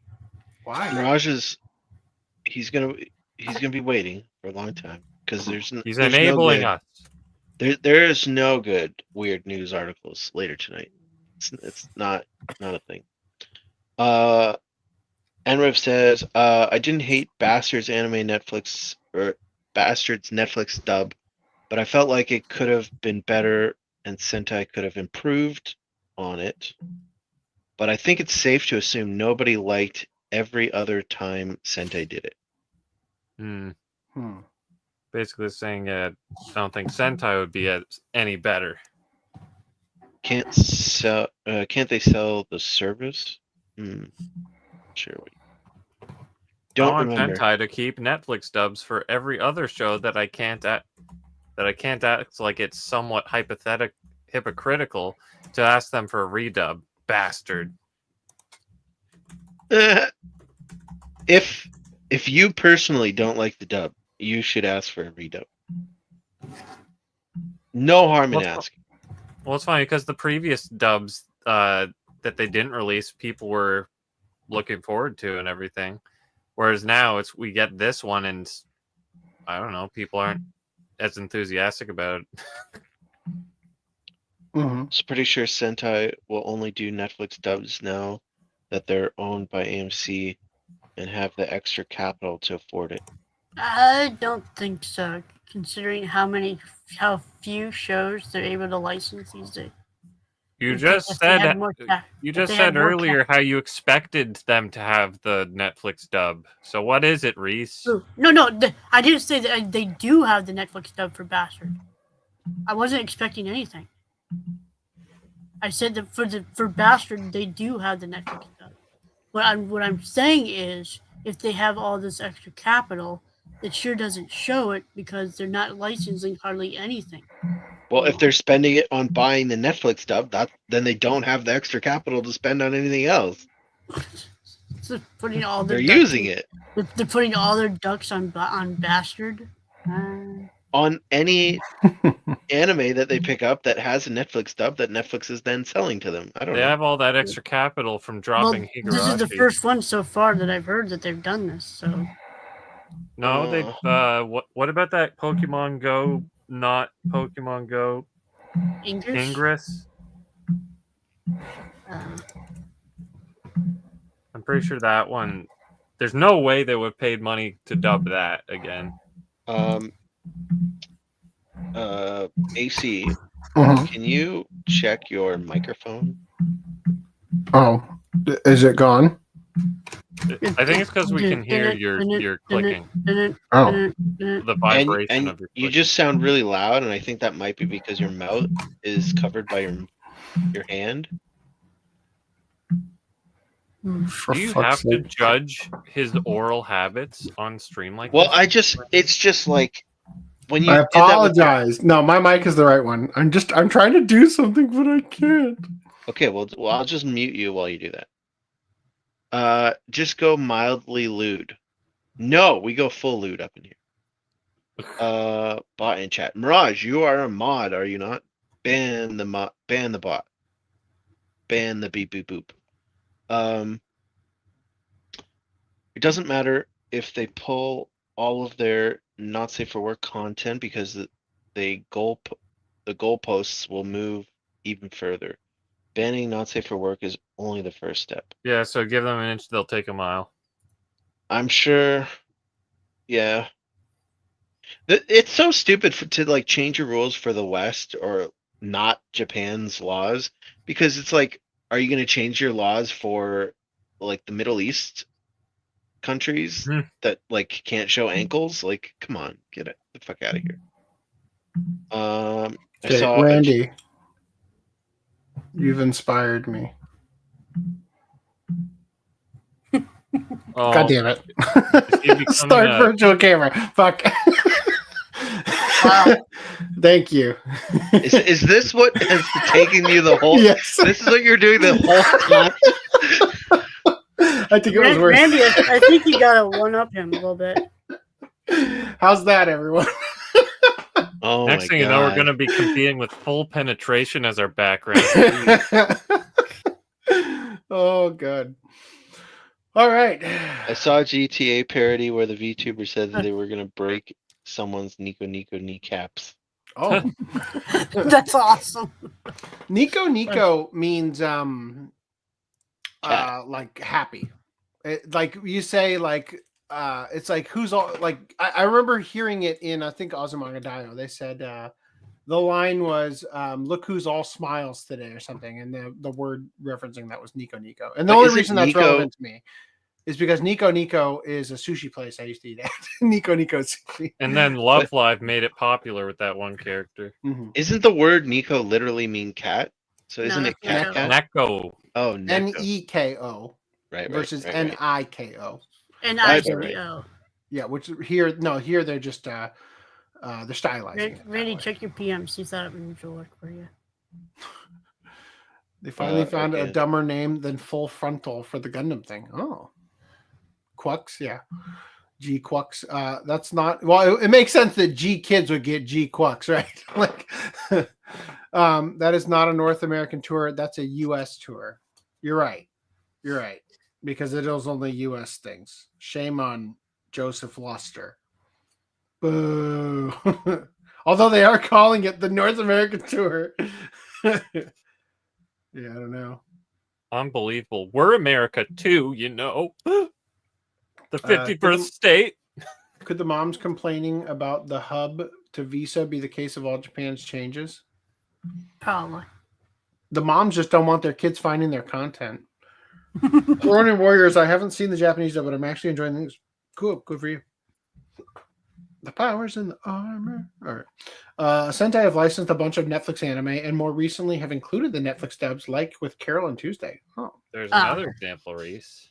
Why? Mirage he's gonna be waiting for a long time because he's enabling us. There is no good weird news articles later tonight. It's not a thing. Enrev says, I didn't hate Bastards Netflix dub, but I felt like it could have been better and Sentai could have improved on it. But I think it's safe to assume nobody liked every other time Sentai did it. Basically saying I don't think Sentai would be any better. Can't they sell the service? Sure. Don't I want remember. Nhentai to keep Netflix dubs for every other show that I can't act like it's somewhat hypocritical to ask them for a redub. Bastard. If you personally don't like the dub, you should ask for a redub. No harm in asking. Well, it's funny because the previous dubs that they didn't release, people were looking forward to and everything. Whereas now we get this one and I don't know, people aren't as enthusiastic about it. I was pretty sure Sentai will only do Netflix dubs now that they're owned by AMC and have the extra capital to afford it. I don't think so, considering how few shows they're able to license these days. You If just they had said more ca- you if just they had said more earlier how you expected them to have the Netflix dub. So what is it, Reese? Ooh, no. I didn't say that they do have the Netflix dub for Bastard. I wasn't expecting anything. I said that for Bastard they do have the Netflix dub. What I'm saying is, if they have all this extra capital, it sure doesn't show it because they're not licensing hardly anything. Well, if they're spending it on buying the Netflix dub, then they don't have the extra capital to spend on anything else. So putting all their They're ducks using it They're putting all their ducks on Bastard. on any anime that they pick up that has a Netflix dub that Netflix is then selling to them. I don't They know. have all that extra capital from dropping Higurashi. This is the first one so far that I've heard that they've done this. So No, they. What about that Pokemon Go? Not Pokemon Go. Ingress. I'm pretty sure that one. There's no way they would have paid money to dub that again. AC, can you check your microphone? Oh, is it gone? I think it's because we can hear your clicking. Oh, The vibration and of your you clicking. just sound really loud, and I think that might be because your mouth is covered by your hand. Do you have to judge his oral habits on stream like Well, this? it's just like when you I did that with apologize. No, my mic is the right one. I'm trying to do something, but I can't. Okay, well, I'll just mute you while you do that. Just go mildly lewd. No, we go full lewd up in here. Bot in chat. Mirage, you are a mod, are you not? Ban the bot. Ban the beep boop boop. It doesn't matter if they pull all of their not safe for work content because the goalposts will move even further. Banning not safe for work is only the first step. Yeah, so give them an inch, they'll take a mile. I'm sure. Yeah. It's so stupid to like change your rules for the West or not Japan's laws, because it's like, are you going to change your laws for like the Middle East countries that like can't show ankles? Like, come on, get it the fuck out of here. I saw Randy, you've inspired me. Oh, God damn it. becoming Start virtual camera. Fuck. wow. Thank you. Is this what has taken you the whole? Yes. This is what you're doing the whole time. I think it was worth. Randy, I think you gotta one up him a little bit. How's that, everyone? Oh Next my thing you know, we're God. going to be competing with full penetration as our background. Oh, good. All right. I saw a GTA parody where the VTuber said that they were gonna break someone's Niconico kneecaps. Oh, That's awesome. Niconico means Cat. like happy. Like you say, like it's like who's all like. I remember hearing it in I think Asmongold. They said the line was "Look who's all smiles today" or something, and the word referencing that was Niconico. And the only reason that's relevant to me is because Niconico is a sushi place I used to eat at. Niconico sushi. And then Love Live made it popular with that one character. Mm-hmm. Isn't the word Nico literally mean cat? So isn't it cat? Neko. Oh, Neko. Right. Versus right. Niko. Niko. Yeah, which here they're just they're stylizing. Randy, check your PM. See if that will work for you. They finally found a dumber name than Full Frontal for the Gundam thing. Oh, Quux, yeah, GQuuuuux. That's not well. It makes sense that G Kids would get GQuuuuux, right? Like, that is not a North American tour. That's a U.S. tour. You're right, because it is only U.S. things. Shame on Joseph Luster. Boo. Although they are calling it the North American tour. Yeah, I don't know. Unbelievable. We're America too, you know. The 51st state. Could the moms complaining about the hub to Visa be the case of all Japan's changes? Probably. The moms just don't want their kids finding their content. Ronin Warriors, I haven't seen the Japanese dub, but I'm actually enjoying these. Cool, good for you. The powers in the armor. All right. Sentai have licensed a bunch of Netflix anime and more recently have included the Netflix dubs, like with Carol and Tuesday. Oh, there's another example, Reese.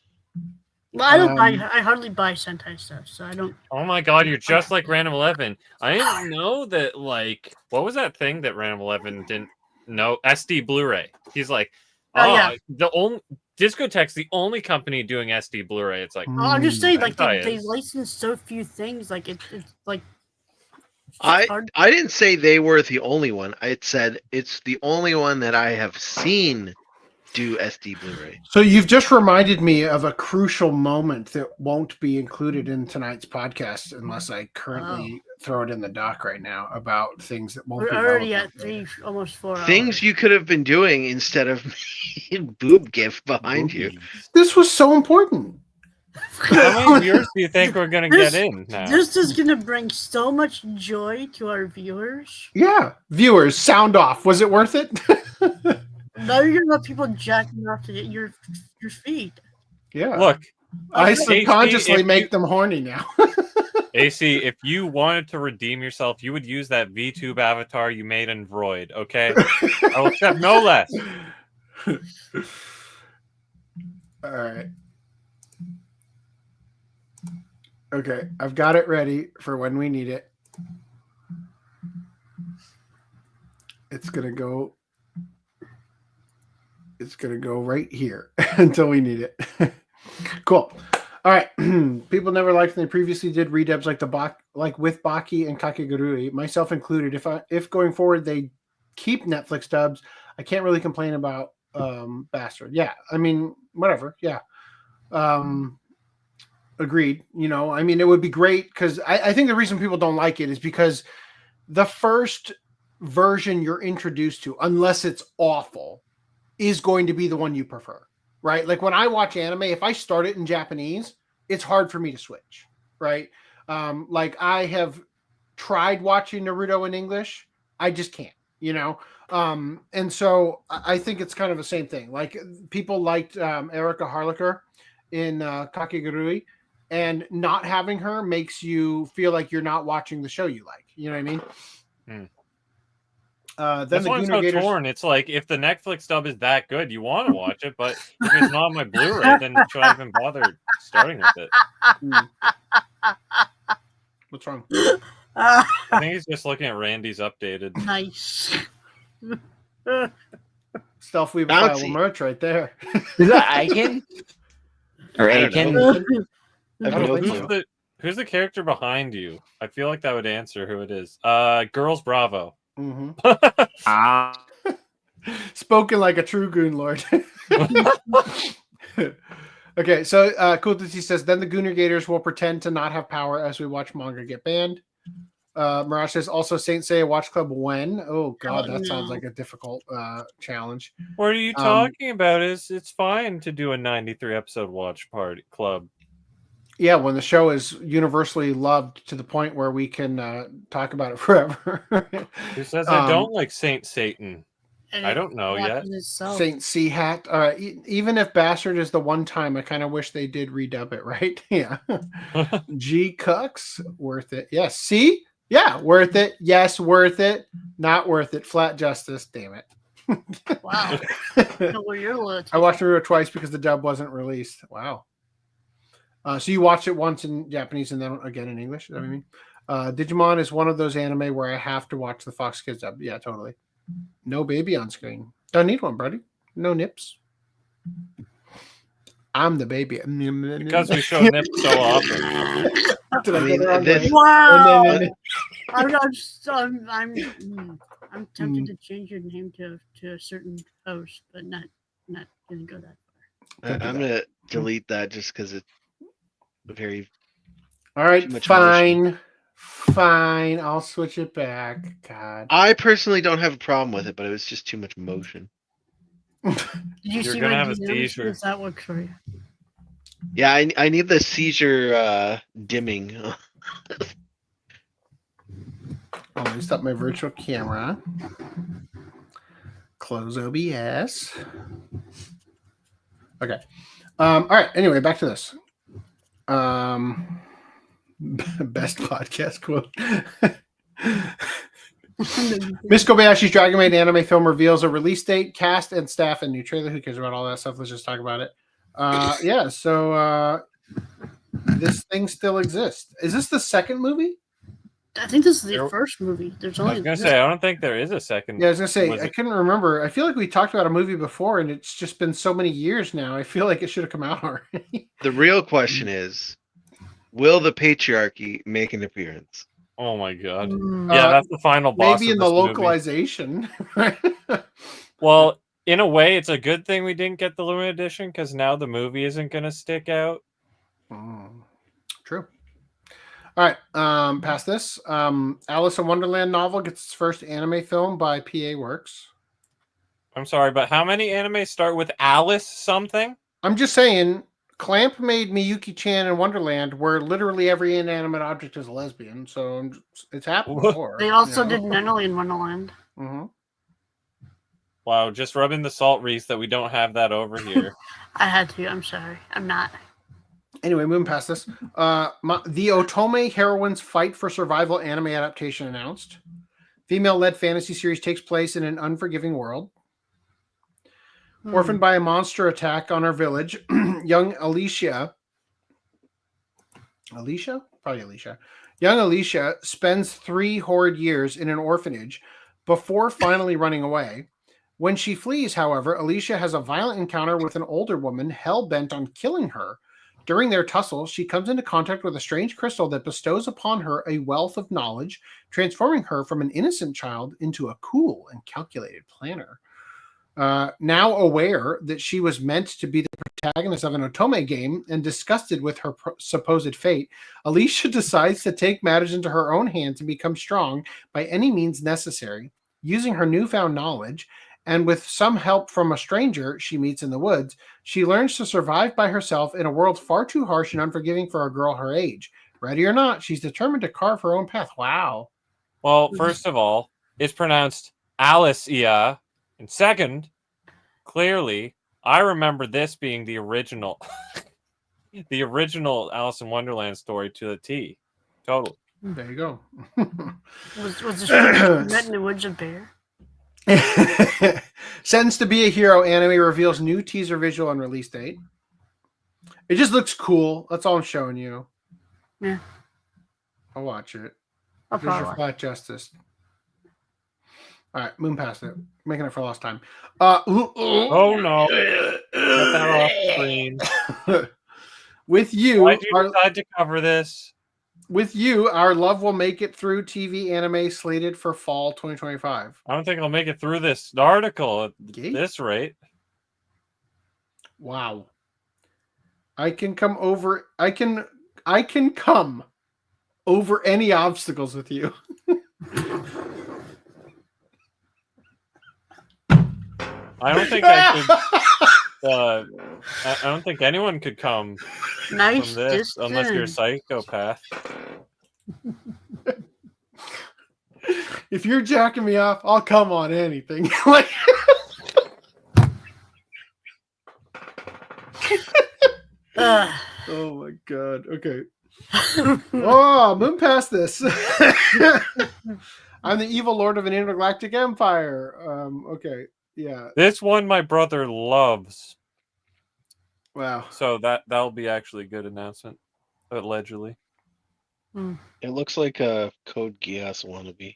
Well, I don't buy. I hardly buy Sentai stuff, so I don't. Oh my god, you're just like Random 11. I didn't know that. Like, what was that thing that Random 11 didn't know? SD Blu-ray. He's like, yeah. the only Discotech's the only company doing SD Blu-ray. It's like, I'm just saying, like they license so few things. Like it's like. I didn't say they were the only one. I said it's the only one that I have seen do SD Blu-ray. So you've just reminded me of a crucial moment that won't be included in tonight's podcast unless I currently throw it in the doc right now about things that won't be already at almost 4 hours. Things you could have been doing instead of boob gif behind you. This was so important. How many viewers do you think we're going to get in now? This is going to bring so much joy to our viewers. Yeah. Viewers, sound off. Was it worth it? Now you're going to have people jacking off to get your feed. Yeah. Look. I subconsciously make them horny now. AC, if you wanted to redeem yourself, you would use that VTube avatar you made in Vroid, okay? I will accept no less. All right. Okay, I've got it ready for when we need it. It's gonna go right here until we need it. Cool. All right. People never liked when they previously did redubs like with Baki and Kakegurui, myself included. If going forward they keep Netflix dubs, I can't really complain about Bastard. Yeah, I mean, whatever. Yeah. Agreed. You know, I mean, it would be great because I think the reason people don't like it is because the first version you're introduced to, unless it's awful, is going to be the one you prefer, right? Like when I watch anime, if I start it in Japanese, it's hard for me to switch, right? Like I have tried watching Naruto in English, I just can't, you know? And so I think it's kind of the same thing. Like people liked Erika Harlacher in Kakegurui, and not having her makes you feel like you're not watching the show you like. You know what I mean? Then that's why I'm so torn. It's like if the Netflix dub is that good, you want to watch it, but if it's not on my Blu-ray, then should I even bother starting with it? What's wrong? I think he's just looking at Randy's updated. Nice. Stealth Weaver style merch right there. Is that Aiken? Or Aiken? Who's the character behind you? I feel like that would answer who it is. Girls Bravo. Mm-hmm. Spoken like a true goon lord. Okay, so Kultisi says, then the Gooner Gators will pretend to not have power as we watch manga get banned. Mirage says, also Saint Seiya Watch Club when? Oh, God, that sounds like a difficult challenge. What are you talking about? It's fine to do a 93 episode watch party club. Yeah, when the show is universally loved to the point where we can talk about it forever. Who says I don't like Saint Satan? I don't know yet. Saint C Hat. Even if Bastard is the one time, I kind of wish they did redub it, right? Yeah. G Cucks, worth it. Yes. C? Yeah, worth it. Yes, worth it. Not worth it. Flat justice. Damn it. Wow. I watched Naruto twice because the dub wasn't released. Wow. So you watched it once in Japanese and then again in English? Is that what I mean? Digimon is one of those anime where I have to watch the Fox Kids dub. Yeah, totally. No baby on screen. Don't need one, buddy. No nips. I'm the baby. Because we show nips so often. Wow. I'm tempted to change your name to a certain host, but not gonna go that far. I'm gonna delete that just because it's very. All right, fine. Fine, I'll switch it back. God. I personally don't have a problem with it, but it was just too much motion. Did you see gonna have a DMs? seizure. Does that work for you? Yeah, I need the seizure dimming. I'll stop my virtual camera. Close OBS. Okay. All right. Anyway, back to this. Best podcast quote. Miss Kobayashi's Dragon Maid anime film reveals a release date, cast, and staff, and new trailer. Who cares about all that stuff? Let's just talk about it. Yeah. So this thing still exists. Is this the second movie? I think this is the first movie. There's I only. was gonna say I don't think there is a second. Yeah, I was gonna say Was I it- couldn't remember. I feel like we talked about a movie before, and it's just been so many years now. I feel like it should have come out already. The real question is, will the patriarchy make an appearance? Oh my god. Mm. Yeah, that's the final boss. Maybe of in the this movie. localization. Well, in a way, it's a good thing we didn't get the limited edition because now the movie isn't gonna stick out. True. All right. Past this. Alice in Wonderland novel gets its first anime film by PA Works. I'm sorry, but how many animes start with Alice something? I'm just saying, Clamp made Miyuki-chan in Wonderland, where literally every inanimate object is a lesbian. So it's happened before. They also did Nhentai in Wonderland. Mm-hmm. Wow, just rubbing the salt, Reese, that we don't have that over here. I had to. I'm sorry. I'm not. Anyway, moving past this. The Otome Heroines Fight for Survival anime adaptation announced. Female-led fantasy series takes place in an unforgiving world. Orphaned by a monster attack on our village, young Alicia. Young Alicia spends 3 horrid years in an orphanage before finally running away. When she flees, however, Alicia has a violent encounter with an older woman hell-bent on killing her. During their tussle, she comes into contact with a strange crystal that bestows upon her a wealth of knowledge, transforming her from an innocent child into a cool and calculated planner. Now aware that she was meant to be the protagonist of an Otome game and disgusted with her supposed fate, Alicia decides to take matters into her own hands and become strong by any means necessary. Using her newfound knowledge, and with some help from a stranger she meets in the woods, she learns to survive by herself in a world far too harsh and unforgiving for a girl her age. Ready or not, she's determined to carve her own path. Wow. Well, first of all, it's pronounced Alicia. And second, clearly, I remember this being the original the original Alice in Wonderland story to the T. Totally. There you go. Was the stranger met in the woods a bear? Sentenced to be a Hero anime reveals new teaser visual and release date. It just looks cool. That's all I'm showing you. Yeah. I'll watch it. I'll Here's your probably. flat justice. All right, moon past it. Making it for lost time. Oh no. Get that off screen. With you, Why'd you decide to cover this? With you, our love will make it through TV anime slated for fall 2025. I don't think I'll make it through this article at this rate. Wow. I can come over any obstacles with you. I don't think I could I don't think anyone could come from this unless you're a psychopath. If you're jacking me off, I'll come on anything. Like oh my god. Okay. Oh, moon past this. I'm the evil lord of an intergalactic empire. Okay. Yeah. This one my brother loves. Wow. So that'll be actually a good announcement. Allegedly. It looks like a Code Geass wannabe.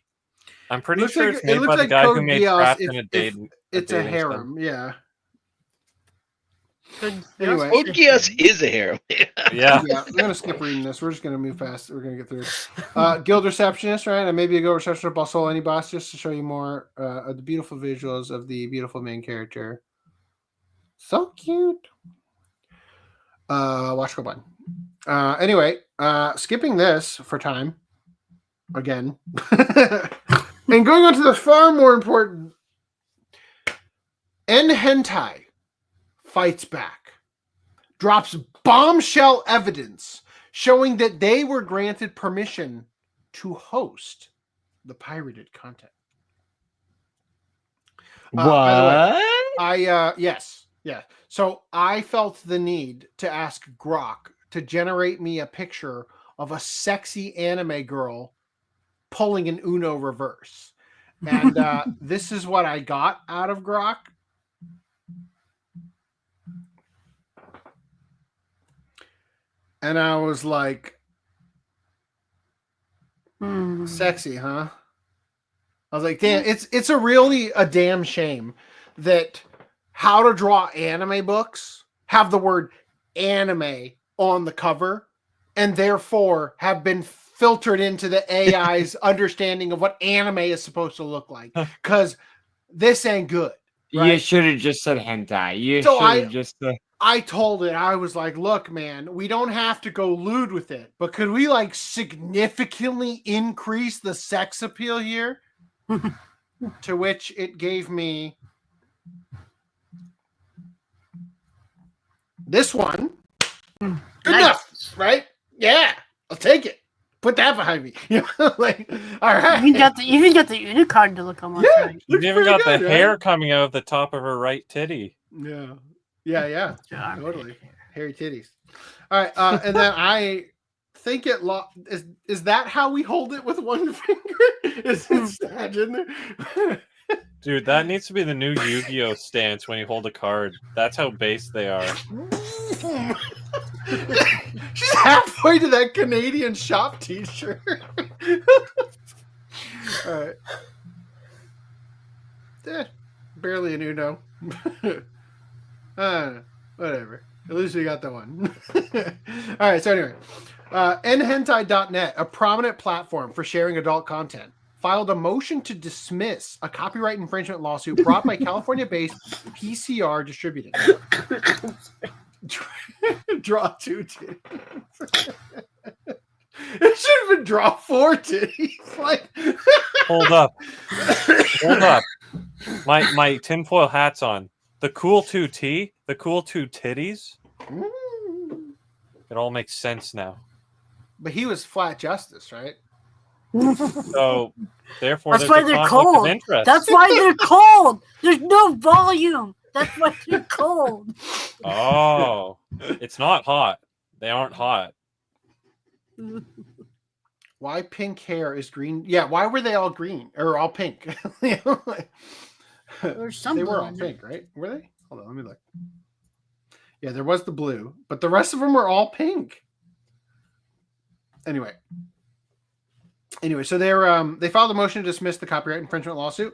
I'm pretty sure it's made by the guy who made Trapped in a Date. It's a harem, yeah. Anyway, Code Geass is a harem. Yeah. Yeah, I'm gonna skip reading this. We're just gonna move past. We're gonna get through it. Guild Receptionist, right? And maybe a Guild Receptionist boss any boss just to show you more of the beautiful visuals of the beautiful main character. So cute. Watch go button. Anyway, skipping this for time again, and going on to the far more important. Nhentai fights back, drops bombshell evidence showing that they were granted permission to host the pirated content. By the way, What? yes. So I felt the need to ask Grok to generate me a picture of a sexy anime girl pulling an Uno reverse. And this is what I got out of Grok. And I was like, sexy, huh? I was like, damn, it's a damn shame that how to draw anime books have the word anime on the cover and therefore have been filtered into the AI's understanding of what anime is supposed to look like. Because this ain't good. Right? You should have just said hentai. I told it, I was like, look, man, we don't have to go lewd with it, but could we like significantly increase the sex appeal here? To which it gave me this one. Good enough, right? Yeah, I'll take it. Put that behind me. Like, all right. You even got the unicorn to look almost right. You even got the hair coming out of the top of her right titty. Yeah. Totally. Hairy titties. All right, and then I think it is that how we hold it with one finger? Is it sad in there? Dude, that needs to be the new Yu-Gi-Oh stance when you hold a card. That's how base they are. She's halfway to that Canadian shop t-shirt. All right. Barely an Uno. Whatever. At least we got that one. All right, so anyway. Nhentai.net, a prominent platform for sharing adult content, filed a motion to dismiss a copyright infringement lawsuit brought by California-based PCR Distributing. Draw 2 titties. It should have been draw 4 titties. Like, hold up. My tinfoil hat's on. The cool 2T, the cool 2 titties. It all makes sense now. But he was flat justice, right? So, therefore, that's why they're cold. That's why they're cold. There's no volume. That's why they're cold. Oh, it's not hot. They aren't hot. Why pink hair is green? Yeah, why were they all green or all pink? They were all pink, right? Were they? Hold on, let me look. Yeah, there was the blue, but the rest of them were all pink. Anyway, so they filed a motion to dismiss the copyright infringement lawsuit.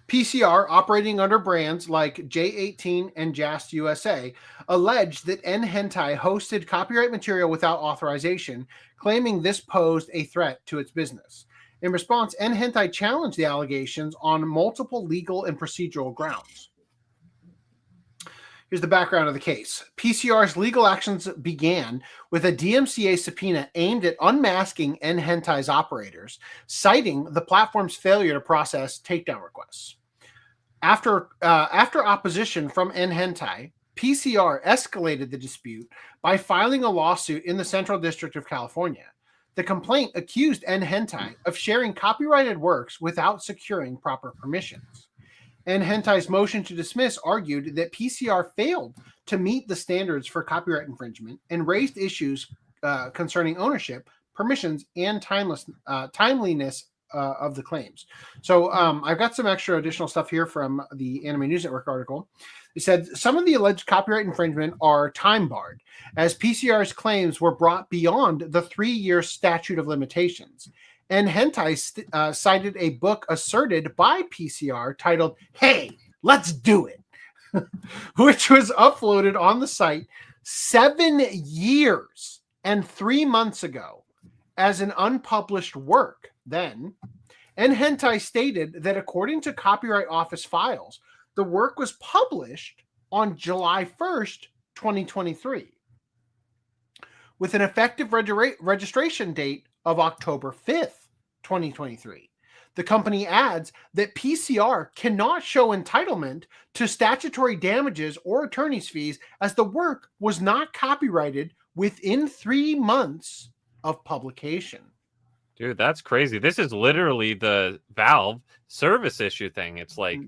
PCR, operating under brands like J18 and Jast USA, alleged that Nhentai hosted copyright material without authorization, claiming this posed a threat to its business. In response, Nhentai challenged the allegations on multiple legal and procedural grounds. Here's the background of the case. PCR's legal actions began with a DMCA subpoena aimed at unmasking Nhentai's operators, citing the platform's failure to process takedown requests. After opposition from Nhentai, PCR escalated the dispute by filing a lawsuit in the Central District of California. The complaint accused Nhentai of sharing copyrighted works without securing proper permissions. Nhentai's motion to dismiss argued that PCR failed to meet the standards for copyright infringement and raised issues concerning ownership, permissions, and timeliness of the claims. So I've got some extra additional stuff here from the Anime News Network article. It said some of the alleged copyright infringement are time barred, as PCR's claims were brought beyond the 3-year statute of limitations. And Nhentai cited a book asserted by PCR titled, "Hey, let's do it," which was uploaded on the site 7 years and 3 months ago as an unpublished work then. And Nhentai stated that according to Copyright Office files, the work was published on July 1st, 2023, with an effective registration date of October 5th, 2023. The company adds that PCR cannot show entitlement to statutory damages or attorney's fees as the work was not copyrighted within 3 months of publication. Dude, that's crazy. This is literally the Valve service issue thing. It's like,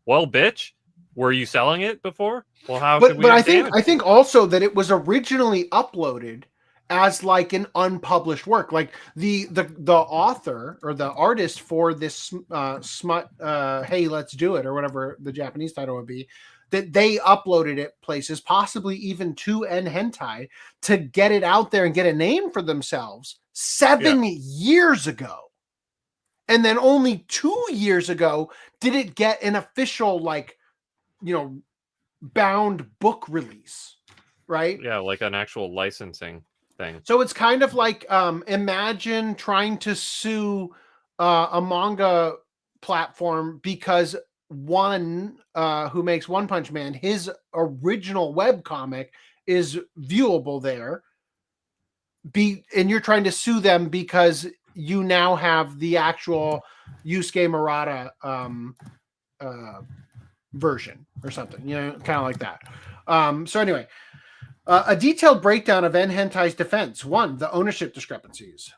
well, bitch, were you selling it before? Well, how should we? But I think also that it was originally uploaded as like an unpublished work. Like the author or the artist for this smut, hey, let's do it, or whatever the Japanese title would be, that they uploaded it places, possibly even to Nhentai, to get it out there and get a name for themselves 7 years ago. And then only 2 years ago did it get an official, like, bound book release, right? Yeah, like an actual licensing thing. So it's kind of like, imagine trying to sue a manga platform because one who makes One Punch Man, his original webcomic is viewable there. And you're trying to sue them because you now have the actual Yusuke Murata version or something, kind of like that. So anyway, a detailed breakdown of Nhentai's defense. 1, the ownership discrepancies.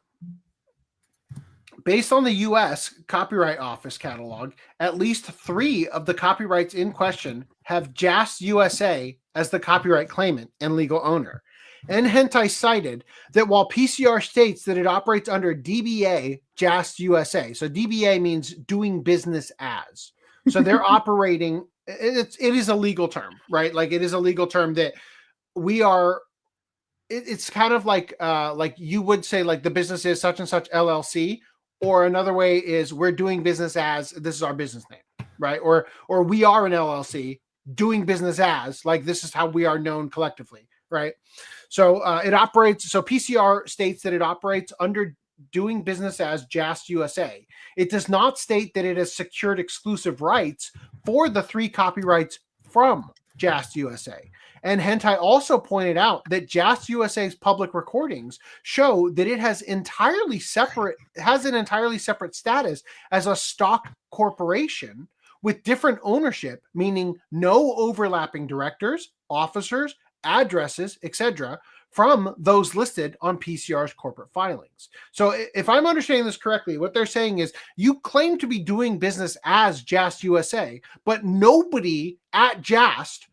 Based on the U.S. Copyright Office catalog, at least 3 of the copyrights in question have JAST USA as the copyright claimant and legal owner. Nhentai cited that while PCR states that it operates under DBA JAST USA, so DBA means doing business as. So they're operating. It is a legal term, right? Like it is a legal term that we are. It's kind of like you would say, like the business is such and such LLC, or another way is we're doing business as, this is our business name, right? Or we are an LLC doing business as, like this is how we are known collectively, right? So it operates. So PCR states that it operates under doing business as JAST USA. It does not state that it has secured exclusive rights for the 3 copyrights from JAST USA. And Nhentai also pointed out that JAST USA's public recordings show that it has an entirely separate status as a stock corporation with different ownership, meaning no overlapping directors, officers, addresses, etc., from those listed on PCR's corporate filings. So if I'm understanding this correctly, what they're saying is you claim to be doing business as JAST USA, but nobody at JAST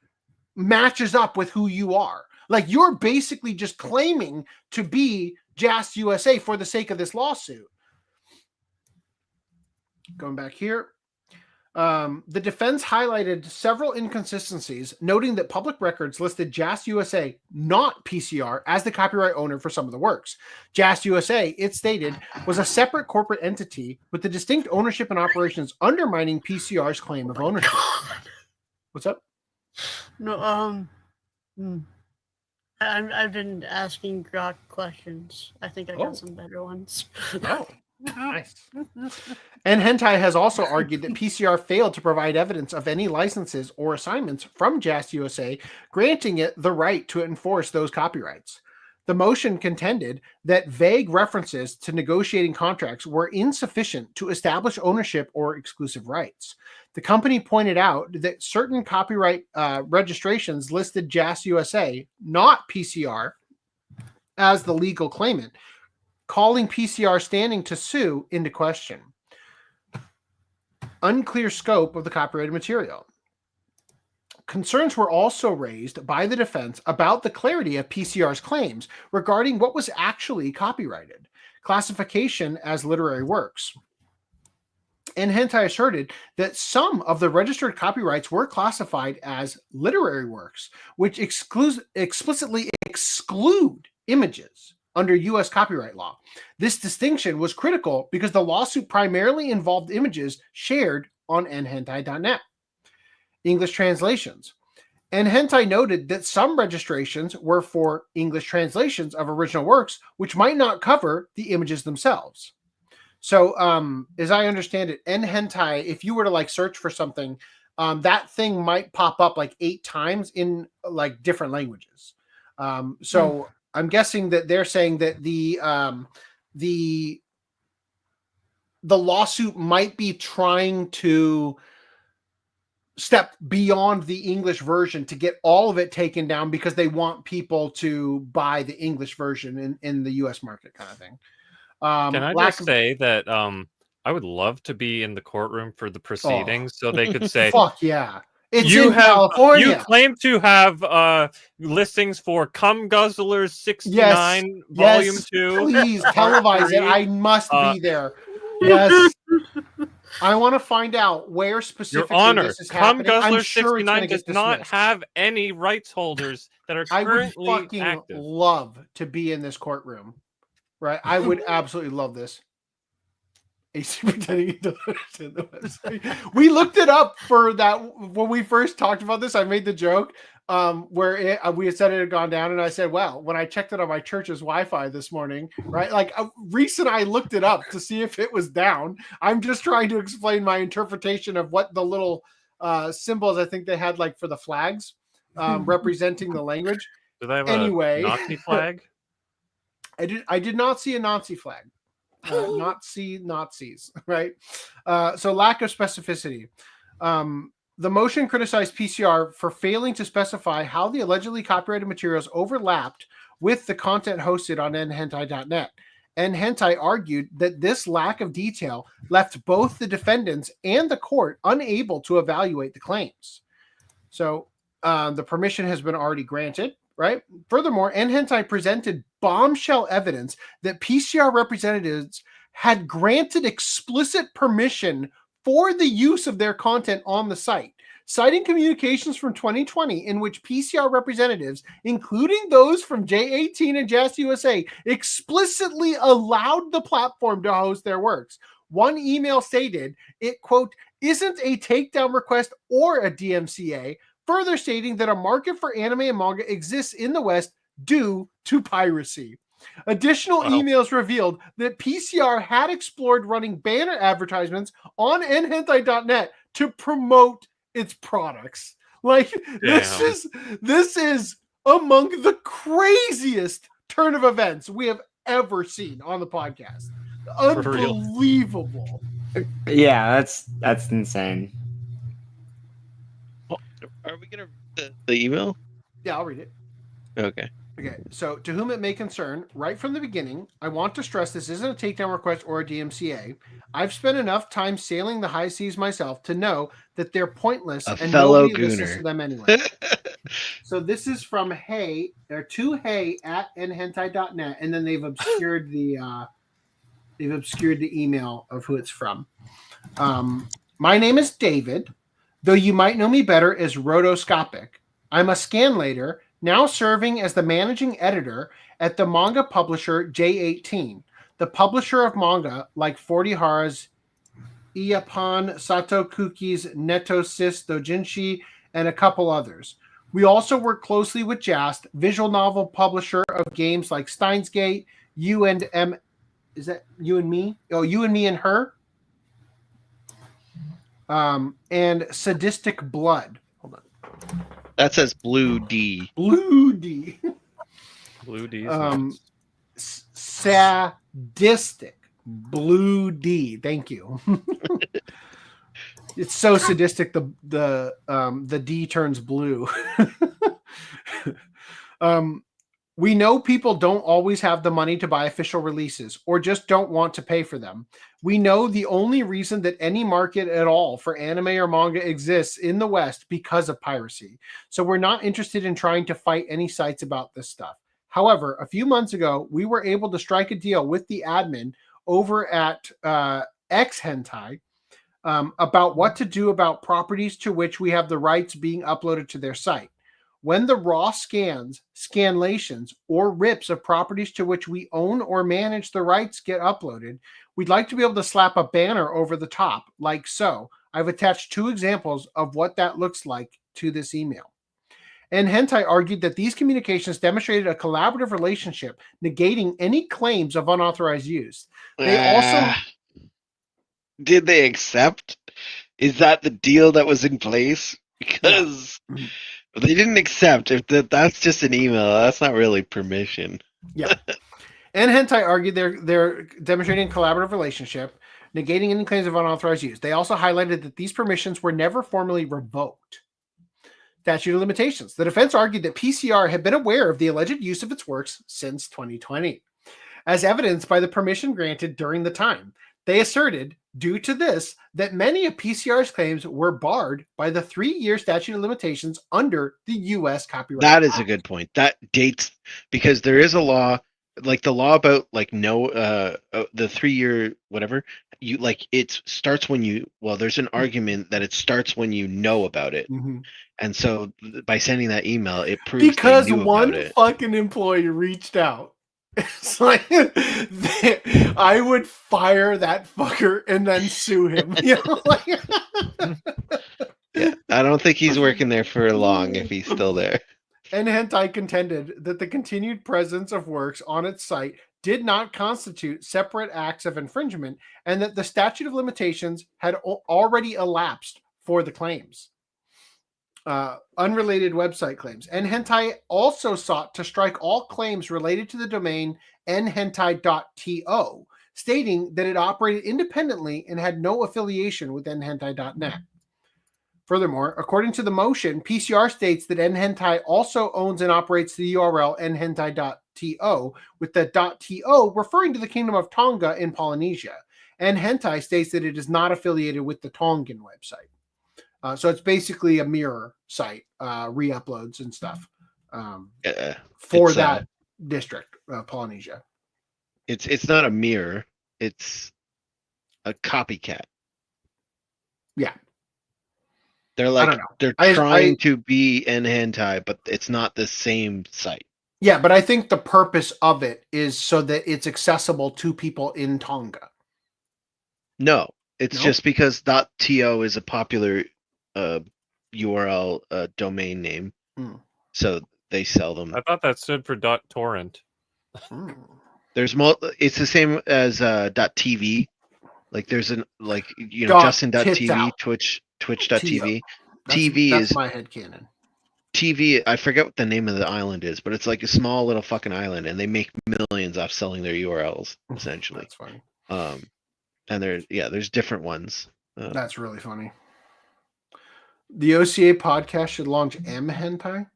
matches up with who you are. Like you're basically just claiming to be JAST USA for the sake of this lawsuit. Going back here. The defense highlighted several inconsistencies, noting that public records listed JAST USA, not PCR, as the copyright owner for some of the works. JAST USA, it stated, was a separate corporate entity with the distinct ownership and operations undermining PCR's claim of ownership. What's up? No, I've been asking Grok questions. I think I got some better ones. Oh. Nice. And Nhentai has also argued that PCR failed to provide evidence of any licenses or assignments from JAST USA, granting it the right to enforce those copyrights. The motion contended that vague references to negotiating contracts were insufficient to establish ownership or exclusive rights. The company pointed out that certain copyright registrations listed JAST USA, not PCR, as the legal claimant, calling PCR standing to sue into question. Unclear scope of the copyrighted material. Concerns were also raised by the defense about the clarity of PCR's claims regarding what was actually copyrighted, classification as literary works. And Nhentai asserted that some of the registered copyrights were classified as literary works, which explicitly exclude images under U.S. copyright law. This distinction was critical because the lawsuit primarily involved images shared on nhentai.net. English translations. Nhentai noted that some registrations were for English translations of original works, which might not cover the images themselves. So, as I understand it, Nhentai, if you were to like search for something, that thing might pop up like 8 times in like different languages. I'm guessing that they're saying that the lawsuit might be trying to step beyond the English version to get all of it taken down because they want people to buy the English version in the US market kind of thing. Can I just say that I would love to be in the courtroom for the proceedings so they could say, fuck yeah. It's you in California. You claim to have listings for Cum Guzzlers 69 Volume 2. Please televise it. I must be there. Yes. I want to find out where specifically Your Honor, this is Cum happening. I'm Guzzler sure 69 does not have any rights holders that are currently I would fucking active. love to be in this courtroom. Right? I would absolutely love this. AC pretending he doesn't understand the website. We looked it up for that when we first talked about this. I made the joke where we had said it had gone down, and I said, "Well, when I checked it on my church's Wi-Fi this morning, right? Like Reese and I looked it up to see if it was down. I'm just trying to explain my interpretation of what the little symbols I think they had, like for the flags representing the language. Do they have anyway, a Nazi flag? I did not see a Nazi flag. Not see Nazis, right? So lack of specificity. The motion criticized PCR for failing to specify how the allegedly copyrighted materials overlapped with the content hosted on nhentai.net. Nhentai argued that this lack of detail left both the defendants and the court unable to evaluate the claims. So the permission has been already granted, right? Furthermore, Nhentai presented bombshell evidence that PCR representatives had granted explicit permission for the use of their content on the site, citing communications from 2020 in which PCR representatives, including those from J18 and Jazz USA, explicitly allowed the platform to host their works. One email stated it, quote, isn't a takedown request or a DMCA, further stating that a market for anime and manga exists in the West due to piracy. Additional emails revealed that PCR had explored running banner advertisements on nhentai.net to promote its products. Like, this is among the craziest turn of events we have ever seen on the podcast. Unbelievable. Yeah, that's insane. Are we gonna read the email? Yeah, I'll read it. Okay. Okay, so to whom it may concern, right from the beginning, I want to stress this isn't a takedown request or a DMCA. I've spent enough time sailing the high seas myself to know that they're pointless and nobody listens to them anyway. So this is from Hey, or to Hey at nhentai.net, and then they've obscured the email of who it's from. My name is David, though you might know me better as Rotoscopic. I'm a scanlator, now serving as the managing editor at the manga publisher J18, the publisher of manga like 40 Hara's, Iapon, Sato Kuki's, Neto Sis Dojinshi, and a couple others. We also work closely with Jast, visual novel publisher of games like Steins Gate, You and M. Is that You and Me? Oh, You and Me and Her. And Sadistic Blood. Hold on. That says Blue D. Blue D. Blue D. Sadistic Blue D. Thank you. It's so sadistic. The D turns blue. We know people don't always have the money to buy official releases or just don't want to pay for them. We know the only reason that any market at all for anime or manga exists in the West because of piracy. So we're not interested in trying to fight any sites about this stuff. However, a few months ago, we were able to strike a deal with the admin over at X Hentai about what to do about properties to which we have the rights being uploaded to their site. When the raw scans, scanlations, or rips of properties to which we own or manage the rights get uploaded, we'd like to be able to slap a banner over the top, like so. I've attached 2 examples of what that looks like to this email. And Nhentai argued that these communications demonstrated a collaborative relationship, negating any claims of unauthorized use. They also... Did they accept? Is that the deal that was in place? Because... Yeah. They didn't accept. If that's just an email, that's not really permission. Yeah. And Nhentai argued they're demonstrating a collaborative relationship, negating any claims of unauthorized use. They also highlighted that these permissions were never formally revoked. Statute of limitations. The defense argued that PCR had been aware of the alleged use of its works since 2020. as evidenced by the permission granted during the time. They asserted, due to this, that many of PCR's claims were barred by the 3-year statute of limitations under the U.S. Copyright That is Act. a good point. That dates, because there is a law, like the law about like the 3-year whatever. You like it starts when you. Well, there's an argument that it starts when you know about it, and so by sending that email, it proves because they knew one about it. fucking employee reached out. It's like I would fire that fucker and then sue him. You know, like, Yeah, I don't think he's working there for long if he's still there. Nhentai contended that the continued presence of works on its site did not constitute separate acts of infringement and that the statute of limitations had already elapsed for the claims. Unrelated website claims. Nhentai also sought to strike all claims related to the domain nhentai.to, stating that it operated independently and had no affiliation with nhentai.net. Furthermore, according to the motion, PCR states that Nhentai also owns and operates the URL nhentai.to, with the .to referring to the Kingdom of Tonga in Polynesia. Nhentai states that it is not affiliated with the Tongan website. So it's basically a mirror site, re-uploads and stuff for that district, Polynesia. It's not a mirror. It's a copycat. Yeah. They're like they're trying to be Nhentai, but it's not the same site. Yeah, but I think the purpose of it is so that it's accessible to people in Tonga. No, it's just because .to is a popular URL domain name, so they sell them. I thought that stood for .torrent. There's it's the same as .tv. Like there's an Justin.tv, Twitch.tv. TV that's is my headcanon. TV. I forget what the name of the island is, but it's like a small little fucking island, and they make millions off selling their URLs essentially. That's funny. And there's different ones. That's really funny. The OCA podcast should launch M hentai.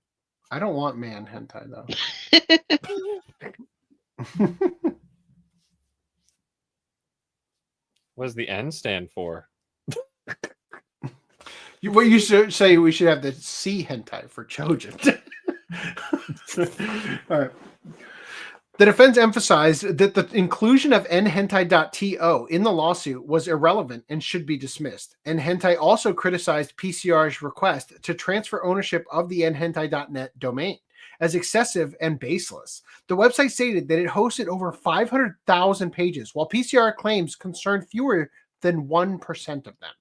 I don't want man hentai though. What does the N stand for? What you should say, we should have the C hentai for Chojin. All right. The defense emphasized that the inclusion of nhentai.to in the lawsuit was irrelevant and should be dismissed. Nhentai also criticized PCR's request to transfer ownership of the nhentai.net domain as excessive and baseless. The website stated that it hosted over 500,000 pages, while PCR claims concerned fewer than 1% of them.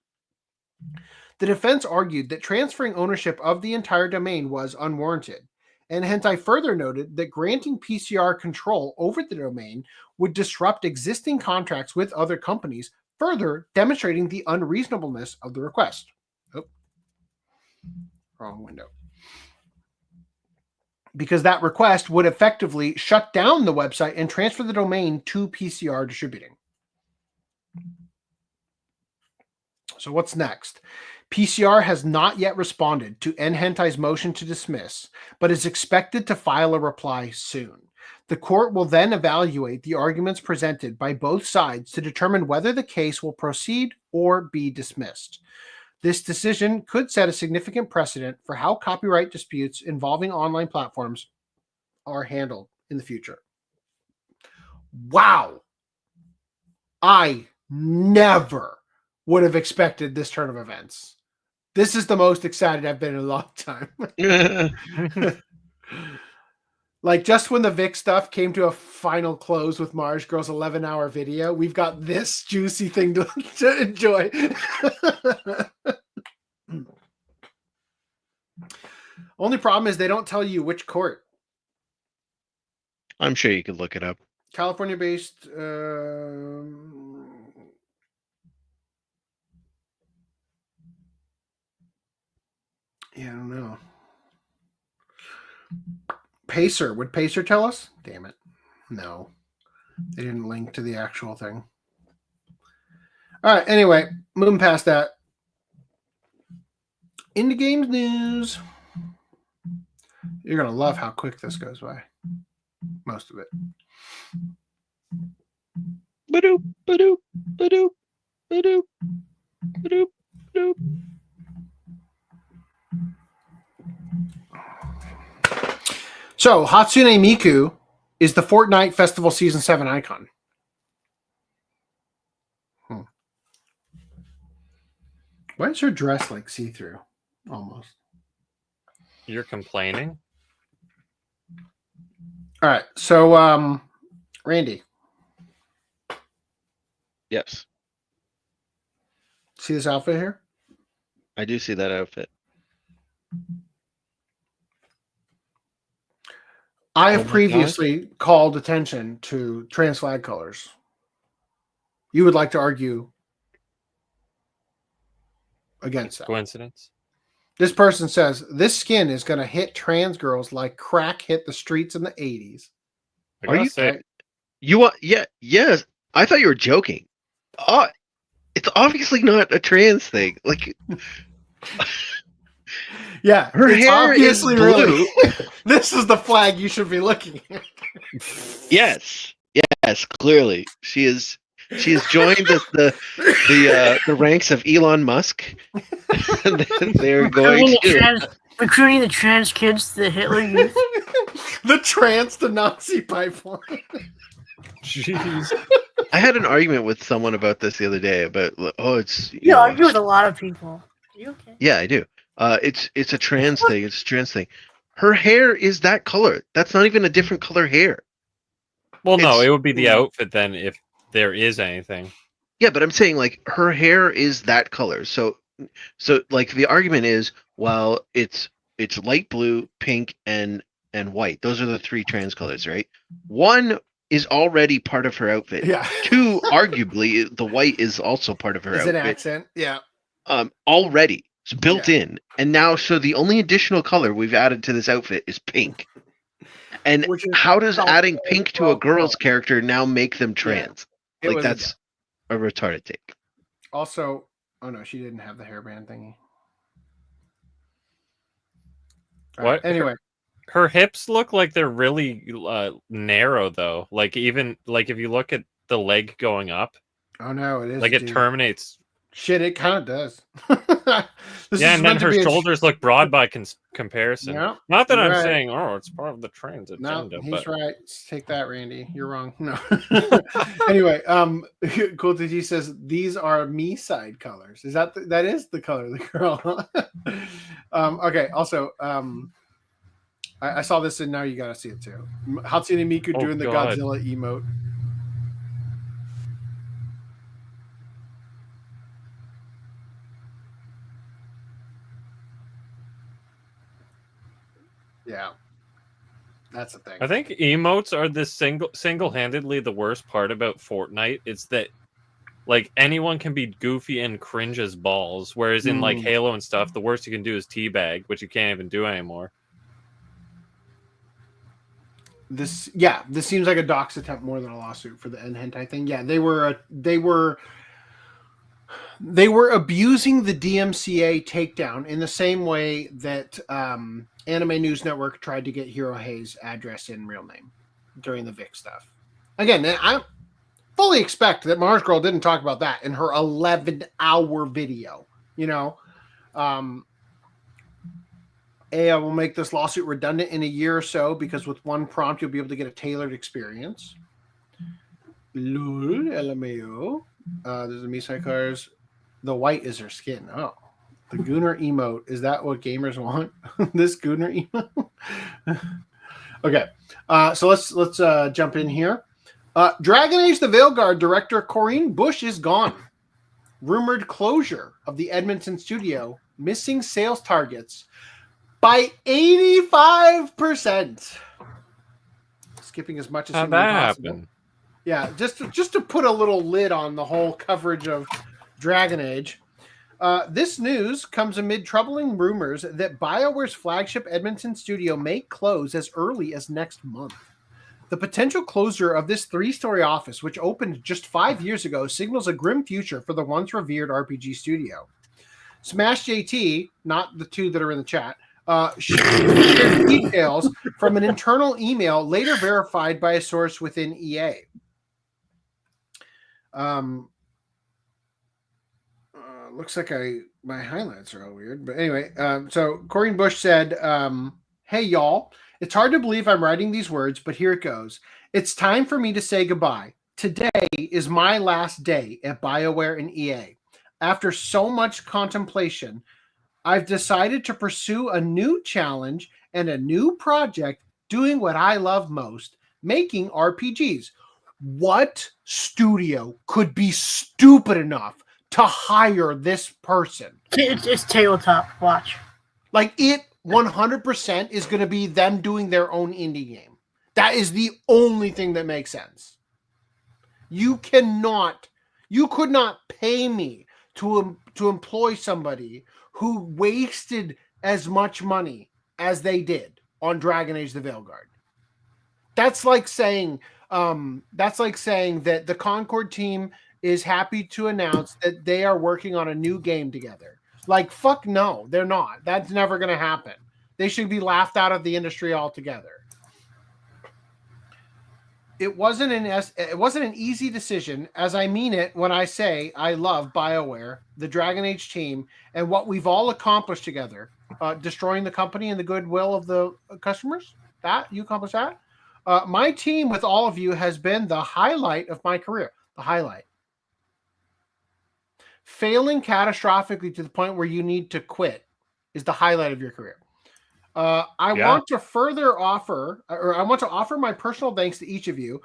The defense argued that transferring ownership of the entire domain was unwarranted. Nhentai further noted that granting PCR control over the domain would disrupt existing contracts with other companies, further demonstrating the unreasonableness of the request. Oh, wrong window. Because that request would effectively shut down the website and transfer the domain to PCR distributing. So what's next? PCR has not yet responded to Nhentai's motion to dismiss, but is expected to file a reply soon. The court will then evaluate the arguments presented by both sides to determine whether the case will proceed or be dismissed. This decision could set a significant precedent for how copyright disputes involving online platforms are handled in the future. Wow! I never would have expected this turn of events. This is the most excited I've been in a long time. Like, just when the Vic stuff came to a final close with Mars Girl's 11-hour video, we've got this juicy thing to enjoy. Only problem is they don't tell you which court. I'm sure you could look it up. California-based... Yeah, I don't know. Pacer. Would Pacer tell us? Damn it. No. They didn't link to the actual thing. All right. Anyway, moving past that. Indie games news. You're going to love how quick this goes by. Most of it. Ba-doop, ba-doop, ba-doop, ba-doop, ba-doop, ba-doop. So Hatsune Miku is the Fortnite Festival Season 7 icon. Why is her dress like see-through? Almost. You're complaining? All right. So, Randy. Yes, See this outfit here? I do see that outfit. I Oh have my previously called attention to trans flag colors. You would like to argue against that. Coincidence? This person says this skin is going to hit trans girls like crack hit the streets in the 80s. I Are gotta you- say, You want? Yeah, yes. I thought you were joking. It's obviously not a trans thing. Like Yeah, her it's hair is obviously blue. really. This is the flag you should be looking at. Yes, clearly she is. She has joined the ranks of Elon Musk. And then they're going to. Recruiting the trans kids to the Hitler Youth. The trans to Nazi pipeline. jeez. I had an argument with someone about this the other day about it's You argue with a lot of people. Are you okay? yeah, I do. It's a trans thing. It's a trans thing. Her hair is that color. That's not even a different color hair. Well, no, It's- it would be the outfit then if there is anything. Yeah, but I'm saying like her hair is that color. So like the argument is, well, it's light blue, pink, and white. Those are the three trans colors, right? One is already part of her outfit. Yeah. Two, arguably, the white is also part of her Is an outfit. accent. Yeah. Already. It's built in. And now, so the only additional color we've added to this outfit is pink. And Which is how does also adding pink to a well girl's done. character now make them trans? It Like, was that's a retarded take. also. Oh no, she didn't have the hairband thingy. All right, What? Anyway, Her hips look like they're really narrow, though. Like, even like if you look at the leg going up, oh no, it is like it dude. terminates. Shit, it kind of does. This Yeah, is and then meant to her be a- shoulders look broad by comparison. Yeah, Not that you're I'm right. saying, oh, it's part of the trans No, agenda, he's but right. Take that, Randy. You're wrong. No. Anyway, Cool TG says these are me side colors. Is that that is the color of the girl? Okay. Also, I saw this and now you got to see it too. Hatsune Miku Oh, doing the God. Godzilla emote. Yeah, that's the thing. I think emotes are the single-handedly the worst part about Fortnite. It's that like anyone can be goofy and cringe as balls, whereas in like Halo and stuff, the worst you can do is teabag, which you can't even do anymore. This seems like a dox attempt more than a lawsuit for the Nhentai thing. Yeah, they were abusing the DMCA takedown in the same way that Anime News Network tried to get Hirohei's address and real name during the Vic stuff. Again, I fully expect that Mars Girl didn't talk about that in her 11-hour video. You know, AI will make this lawsuit redundant in a year or so because with one prompt you'll be able to get a tailored experience. Lul, LMAO. There's the Misai cars. The white is her skin. Oh, the Gooner emote. Is that what gamers want? This Gooner emote? Okay. So let's jump in here. Dragon Age the Veilguard director Corinne Bush is gone. Rumored closure of the Edmonton studio. Missing sales targets by 85%. Skipping as much as How'd humanly that possible. happen? Yeah, just to put a little lid on the whole coverage of Dragon Age. This news comes amid troubling rumors that BioWare's flagship Edmonton studio may close as early as next month. The potential closure of this 3-story office, which opened just 5 years ago, signals a grim future for the once revered RPG studio. Smash JT, not the two that are in the chat, shared details from an internal email later verified by a source within EA. Looks like my highlights are all weird, but anyway. So Corinne Bush said, "Hey y'all, it's hard to believe I'm writing these words, but here it goes. It's time for me to say goodbye. Today is my last day at BioWare and EA. After so much contemplation, I've decided to pursue a new challenge and a new project, doing what I love most, making RPGs. What studio could be stupid enough to hire this person? It's tabletop. Watch. Like, it 100% is going to be them doing their own indie game. That is the only thing that makes sense. You could not pay me to employ somebody who wasted as much money as they did on Dragon Age: The Veilguard. That's like saying that the Concord team is happy to announce that they are working on a new game together. Like, fuck no, they're not. That's never going to happen. They should be laughed out of the industry altogether. It wasn't an easy decision, as I mean it when I say I love BioWare, the Dragon Age team, and what we've all accomplished together, destroying the company and the goodwill of the customers. That you accomplished that. My team with all of you has been the highlight of my career. The highlight. Failing catastrophically to the point where you need to quit is the highlight of your career. I want to offer my personal thanks to each of you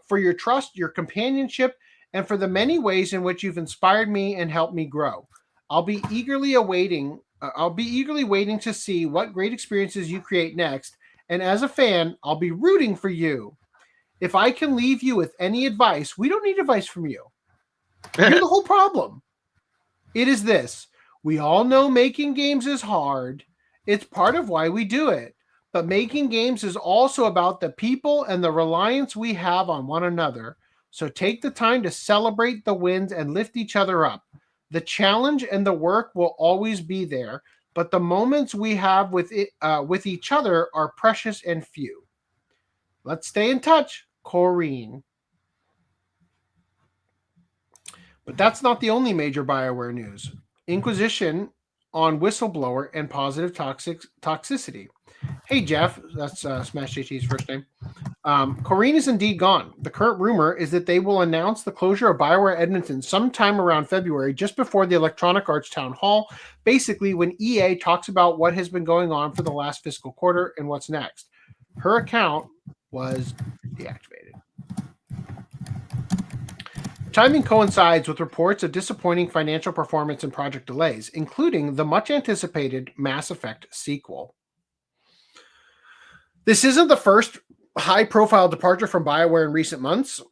for your trust, your companionship, and for the many ways in which you've inspired me and helped me grow. I'll be eagerly waiting to see what great experiences you create next. And as a fan, I'll be rooting for you. If I can leave you with any advice, we don't need advice from you. You're the whole problem. It is this. We all know making games is hard. It's part of why we do it. But making games is also about the people and the reliance we have on one another. So take the time to celebrate the wins and lift each other up. The challenge and the work will always be there, but the moments we have with each other are precious and few. Let's stay in touch, Corinne. But that's not the only major BioWare news. Inquisition on whistleblower and positive toxicity. Hey, Jeff, that's Smash JT's first name. Corinne is indeed gone. The current rumor is that they will announce the closure of BioWare Edmonton sometime around February, just before the Electronic Arts Town Hall, basically when EA talks about what has been going on for the last fiscal quarter and what's next. Her account was deactivated. Timing coincides with reports of disappointing financial performance and project delays, including the much-anticipated Mass Effect sequel. This isn't the first high-profile departure from BioWare in recent months.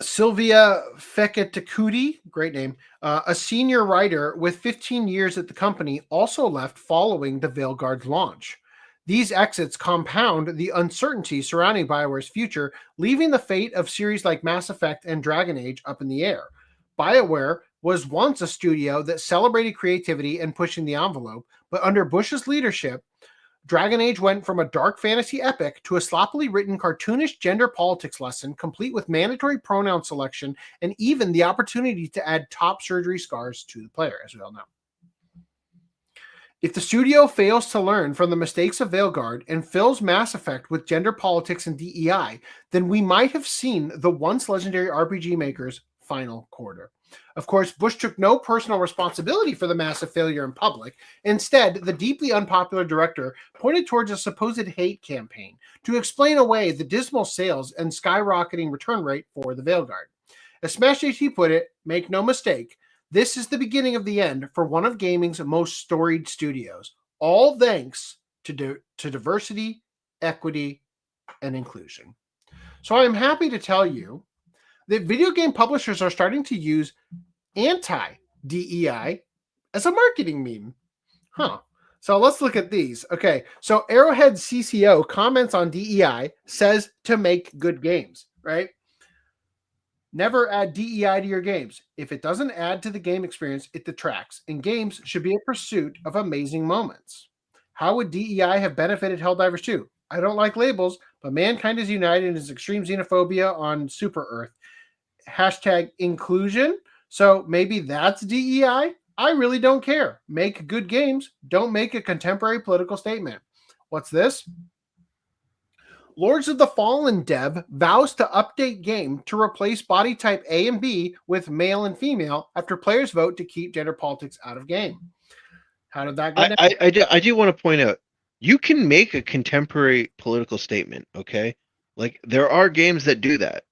Sylvia Feketikuti, great name, a senior writer with 15 years at the company, also left following the Veilguard launch. These exits compound the uncertainty surrounding BioWare's future, leaving the fate of series like Mass Effect and Dragon Age up in the air. BioWare was once a studio that celebrated creativity and pushing the envelope, but under Bush's leadership, Dragon Age went from a dark fantasy epic to a sloppily written cartoonish gender politics lesson, complete with mandatory pronoun selection and even the opportunity to add top surgery scars to the player, as we all know. If the studio fails to learn from the mistakes of Veilguard and fills Mass Effect with gender politics and DEI, then we might have seen the once legendary RPG maker's final quarter. Of course, Bush took no personal responsibility for the massive failure in public. Instead, the deeply unpopular director pointed towards a supposed hate campaign to explain away the dismal sales and skyrocketing return rate for the Veilguard. As Smash JT put it, make no mistake, this is the beginning of the end for one of gaming's most storied studios, all thanks to diversity, equity, and inclusion. So I am happy to tell you that video game publishers are starting to use anti-DEI as a marketing meme. So let's look at these. Okay, so Arrowhead CCO comments on DEI, says to make good games, right? Never add DEI to your games. If it doesn't add to the game experience, it detracts, and games should be a pursuit of amazing moments. How would DEI have benefited Helldivers 2? I don't like labels, but mankind is united in its extreme xenophobia on Super Earth. Hashtag inclusion. So maybe that's DEI. I really don't care. Make good games. Don't make a contemporary political statement. What's this? Lords of the Fallen dev vows to update game to replace body type A and B with male and female after players vote to keep gender politics out of game. How did that go down? I do want to point out, you can make a contemporary political statement, okay? Like, there are games that do that.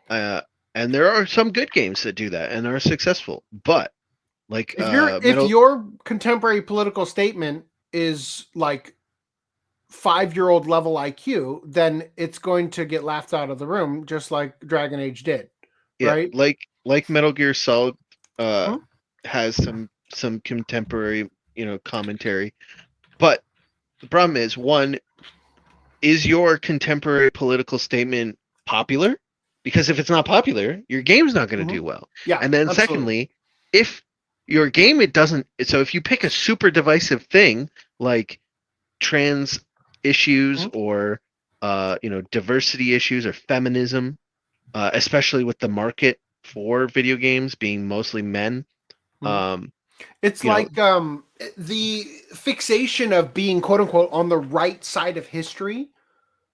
And there are some good games that do that and are successful. But, like... if your contemporary political statement is, like, 5-year-old level IQ, then it's going to get laughed out of the room, just like Dragon Age did, right? Like Metal Gear Solid has some contemporary, commentary. But the problem is, one, is your contemporary political statement popular? Because if it's not popular, your game's not going to do well. Yeah. And then secondly, if your game so if you pick a super divisive thing like trans issues or diversity issues or feminism, especially with the market for video games being mostly men, it's like the fixation of being quote unquote on the right side of history,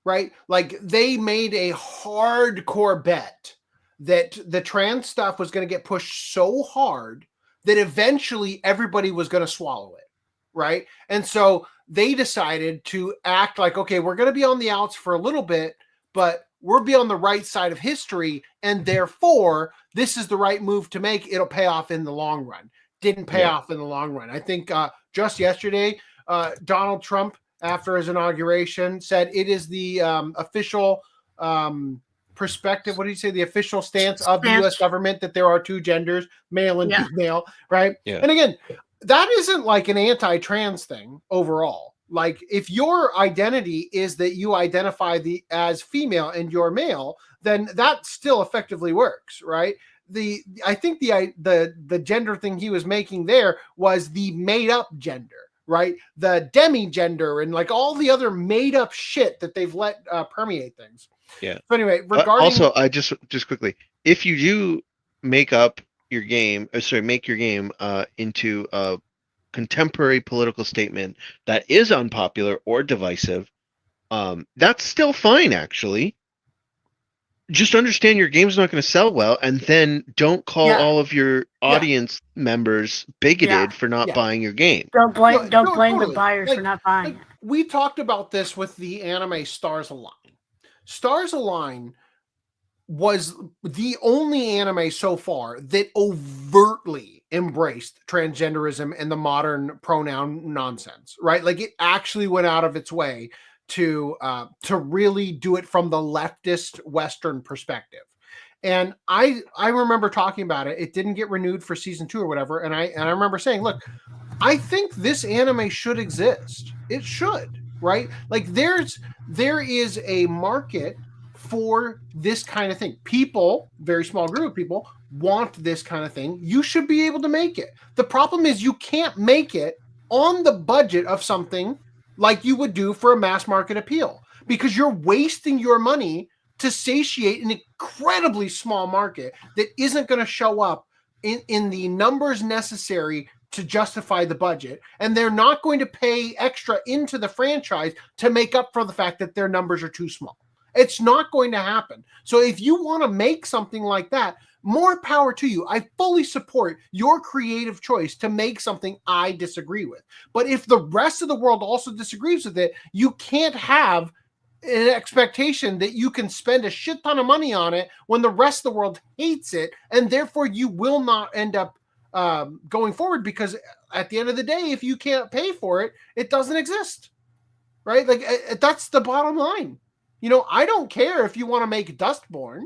right? Like they made a hardcore bet that the trans stuff was going to get pushed so hard that eventually everybody was going to swallow it, right? And so they decided to act like, okay, we're going to be on the outs for a little bit, but we'll be on the right side of history, and therefore this is the right move to make. It'll pay off in the long run. Didn't pay off in the long run. I think just yesterday, Donald Trump, after his inauguration, said it is the official perspective. What did he say? The official stance of the U.S. government that there are two genders, male and female, right? Yeah. And again, that isn't like an anti-trans thing overall. Like if your identity is that you identify as female and you're male, then that still effectively works, right? I think the gender thing he was making there was the made up gender, right? The demi-gender and like all the other made up shit that they've let permeate things. Yeah. So anyway, regarding also, I just quickly, if you do make your game into a contemporary political statement that is unpopular or divisive, that's still fine, actually. Just understand your game's not going to sell well, and then don't call all of your audience members bigoted for not buying your game. Don't blame totally. the buyers for not buying it. We talked about this with the anime Stars Align. Stars Align was the only anime so far that overtly embraced transgenderism and the modern pronoun nonsense, right? Like it actually went out of its way to really do it from the leftist Western perspective. And I remember talking about it. It didn't get renewed for season 2 or whatever. And I remember saying, look, I think this anime should exist. It should, right? Like there is a market for this kind of thing. People, very small group of people, want this kind of thing. You should be able to make it. The problem is you can't make it on the budget of something like you would do for a mass market appeal, because you're wasting your money to satiate an incredibly small market that isn't going to show up in the numbers necessary to justify the budget. And they're not going to pay extra into the franchise to make up for the fact that their numbers are too small. It's not going to happen. So if you want to make something like that, more power to you. I fully support your creative choice to make something I disagree with. But if the rest of the world also disagrees with it, you can't have an expectation that you can spend a shit ton of money on it when the rest of the world hates it, and therefore you will not end up going forward, because at the end of the day, if you can't pay for it, it doesn't exist, right? Like that's the bottom line. I don't care if you want to make Dustborn.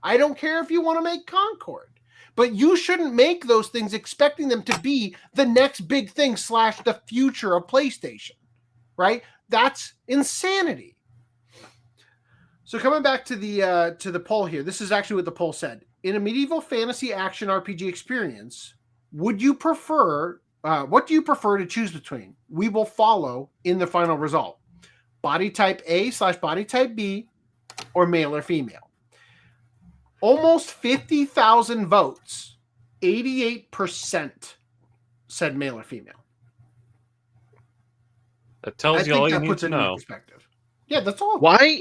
I don't care if you want to make Concord, but you shouldn't make those things expecting them to be the next big thing / the future of PlayStation, right? That's insanity. So coming back to the poll here, this is actually what the poll said. In a medieval fantasy action RPG experience, what do you prefer to choose between? We will follow in the final result. body type A/body type B, or male or female. Almost 50,000 votes, 88% said male or female. That tells you all you need to know. Perspective. Yeah, that's all. Why?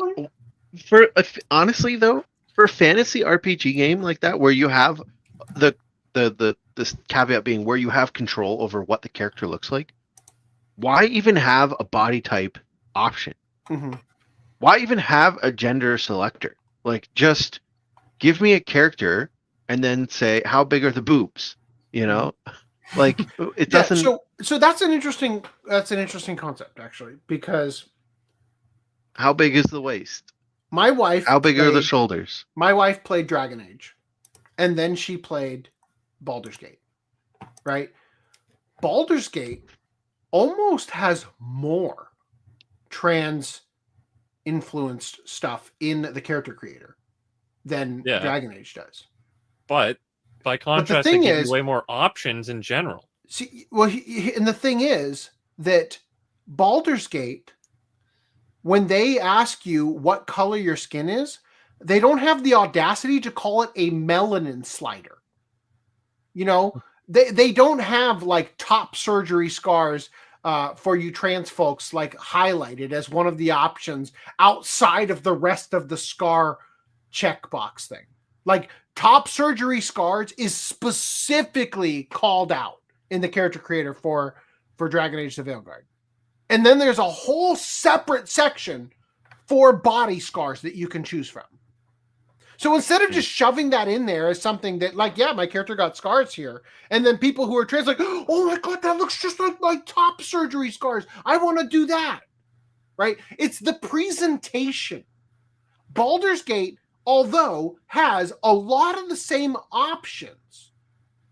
Honestly though, for a fantasy RPG game like that, where you have this caveat being where you have control over what the character looks like, why even have a body type option? Mm-hmm. Why even have a gender selector? Like, just give me a character and then say, how big are the boobs? You know, like it doesn't. So that's an interesting concept, actually, because how big is the waist? My wife. How big are the shoulders? My wife played Dragon Age, and then she played Baldur's Gate. Right? Baldur's Gate almost has more trans influenced stuff in the character creator than Dragon Age does. But by contrast, they give you way more options in general. See, well, and the thing is that Baldur's Gate, when they ask you what color your skin is, they don't have the audacity to call it a melanin slider. You know, they don't have like top surgery scars for you trans folks like highlighted as one of the options outside of the rest of the scar checkbox thing. Like top surgery scars is specifically called out in the character creator for Dragon Age the Veilguard. And then there's a whole separate section for body scars that you can choose from. So instead of just shoving that in there as something that, like, yeah, my character got scars here, and then people who are trans like, oh my god, that looks just like my top surgery scars. I want to do that. Right? It's the presentation. Baldur's Gate, although, has a lot of the same options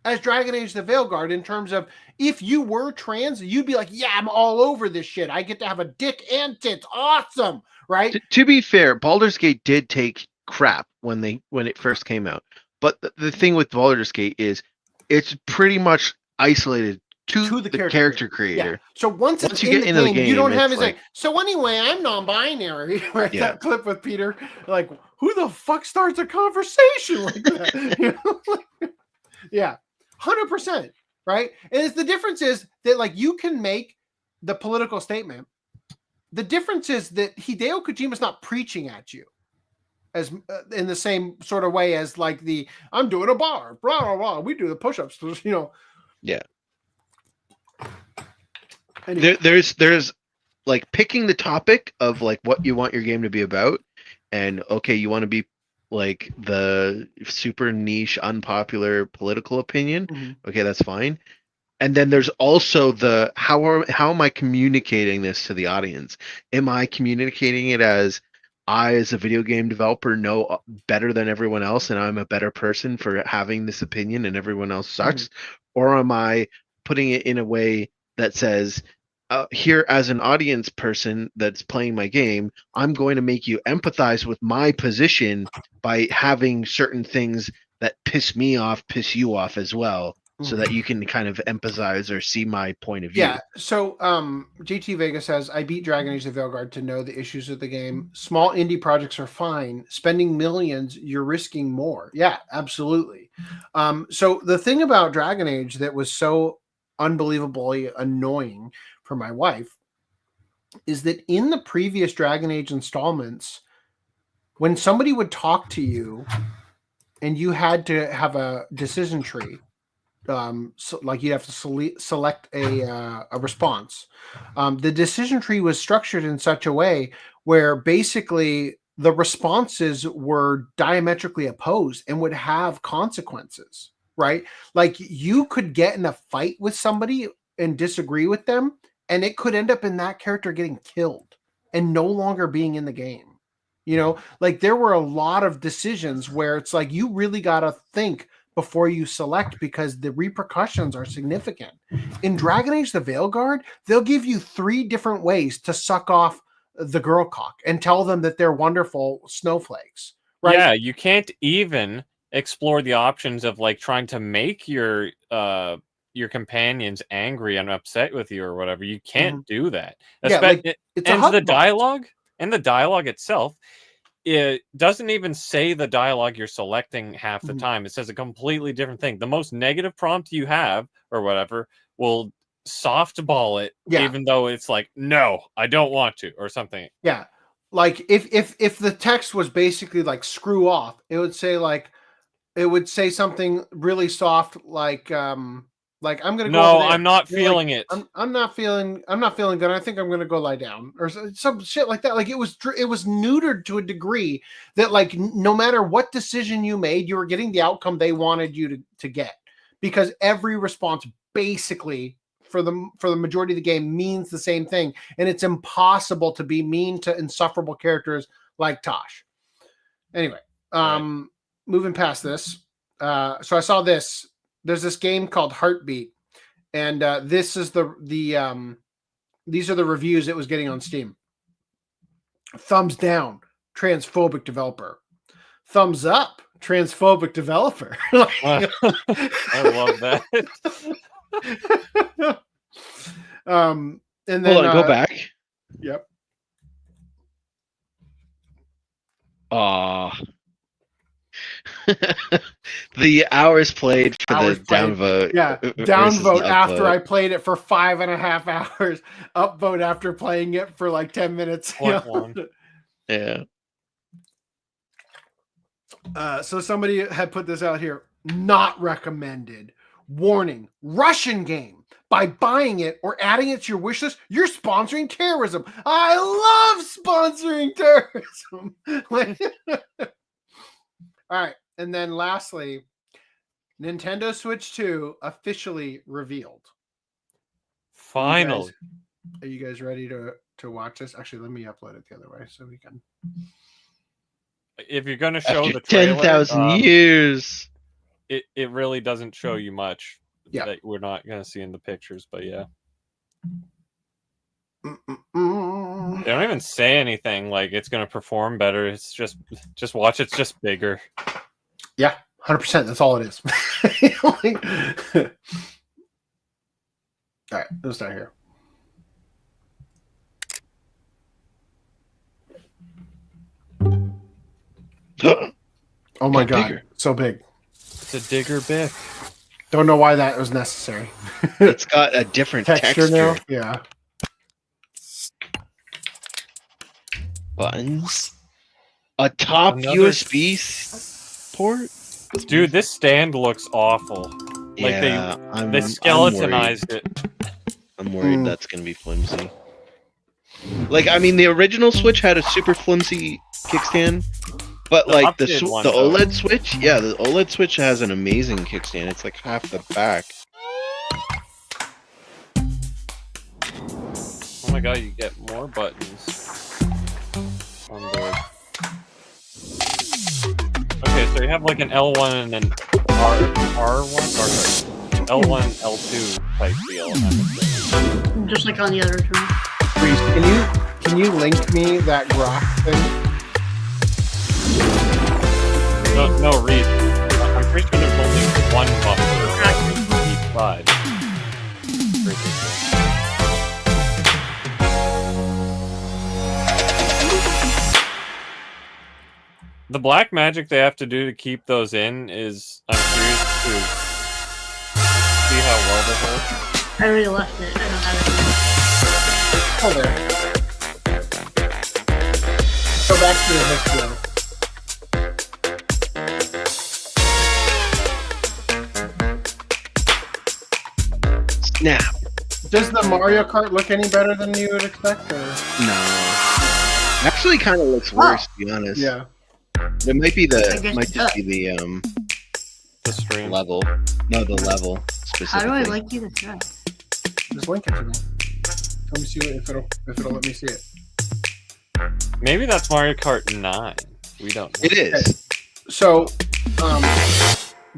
as Dragon Age the Veilguard in terms of if you were trans, you'd be like, yeah, I'm all over this shit. I get to have a dick and tits. Awesome. Right? To be fair, Baldur's Gate did take crap when it first came out. But the thing with Baldur's Gate is it's pretty much isolated to the character creator. Yeah. So once you get into the game, you don't have his like, so anyway, I'm non-binary. Right? Yeah. That clip with Peter, like, who the fuck starts a conversation like that? You know? Yeah, 100%. Right? And the difference is that, like, you can make the political statement. The difference is that Hideo Kojima's not preaching at you as in the same sort of way as like I'm doing a bar, blah blah blah. We do the push-ups, you know. Yeah. Anyway. There's like picking the topic of like what you want your game to be about, and okay, you want to be like the super niche, unpopular political opinion. Mm-hmm. Okay, that's fine. And then there's also the how am I communicating this to the audience? Am I communicating it as I, as a video game developer, know better than everyone else, and I'm a better person for having this opinion, and everyone else sucks? Mm-hmm. Or am I putting it in a way that says, here, as an audience person that's playing my game, I'm going to make you empathize with my position by having certain things that piss me off, piss you off as well, so that you can kind of empathize or see my point of view. Yeah. So GT Vega says, I beat Dragon Age the Veilguard to know the issues of the game. Small indie projects are fine. Spending millions, you're risking more. Yeah, absolutely. So the thing about Dragon Age that was so unbelievably annoying for my wife is that in the previous Dragon Age installments, when somebody would talk to you and you had to have a decision tree, so like you'd have to select a response. The decision tree was structured in such a way where basically the responses were diametrically opposed and would have consequences, right? Like you could get in a fight with somebody and disagree with them, and it could end up in that character getting killed and no longer being in the game. You know, like there were a lot of decisions where it's like you really got to think before you select because the repercussions are significant. In Dragon Age the Veilguard, they'll give you 3 different ways to suck off the girl cock and tell them that they're wonderful snowflakes. Right? Yeah, you can't even explore the options of like trying to make your your companion's angry and upset with you or whatever. You can't do that. Yeah, like, it's a and hug the box. dialogue and the dialogue itself, it doesn't even say the dialogue you're selecting half the time. It says a completely different thing. The most negative prompt you have or whatever will softball it, even though it's like, no, I don't want to, or something. Yeah. Like if the text was basically like screw off, it would say something really soft like I'm gonna go over there. I'm not feeling it. I'm not feeling good. I think I'm gonna go lie down or some shit like that. Like it was neutered to a degree that like no matter what decision you made, you were getting the outcome they wanted you to get, because every response basically for the majority of the game means the same thing, and it's impossible to be mean to insufferable characters like Tosh. Anyway, moving past this, so I saw this. There's this game called Heartbeat, and this is these are the reviews it was getting on Steam. Thumbs down, transphobic developer. Thumbs up, transphobic developer. I love that. And then hold on, go back. Yep. The hours played for the downvote. Yeah, downvote after I played it for 5.5 hours. Upvote after playing it for like 10 minutes. Yeah. So somebody had put this out here. Not recommended. Warning: Russian game. By buying it or adding it to your wish list, you're sponsoring terrorism. I love sponsoring terrorism. All right. And then lastly, Nintendo Switch 2 officially revealed. Finally. Are you guys ready to watch this? Actually, let me upload it the other way so we can. If you're going to show After the trailer, 10,000 years, it really doesn't show you much. Yeah, that we're not going to see in the pictures, but yeah. They don't even say anything like it's going to perform better. It's just watch. It's just bigger. Yeah, 100%. That's all it is. All right, let's start here. Oh my god, bigger. So big. It's a digger big. Don't know why that was necessary. It's got a different texture now. Yeah. Buttons. A top USB port. Dude, this stand looks awful. Yeah, like they skeletonized it. I'm worried that's gonna be flimsy. Like, I mean, the original Switch had a super flimsy kickstand. But like the OLED Switch, yeah, the OLED Switch has an amazing kickstand. It's like half the back. Oh my god, you get more buttons on board. Okay, so you have like an L1 and an R1, or sorry, L1, L2 type deal. Just like on the other two. Please, can you link me that grok thing? No read. I'm pretty sure there's only one buffer on each side. The black magic they have to do to keep those in is, I'm curious to see how well they hold. I already left it. I don't have it. Oh, there. Go back to the history. Snap. Does the Mario Kart look any better than you would expect? Or? No. Actually, kind of looks worse, to be honest. Yeah. It might be just be the stream level. No, the level specifically. How do I like you to try? Just link it to me. Let me see if it'll let me see it. Maybe that's Mario Kart 9. We don't know. It is. Okay. So,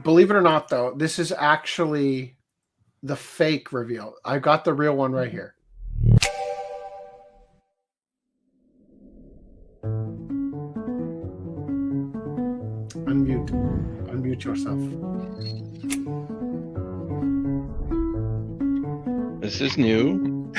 believe it or not, though, this is actually the fake reveal. I got the real one right here. Unmute yourself. This is new.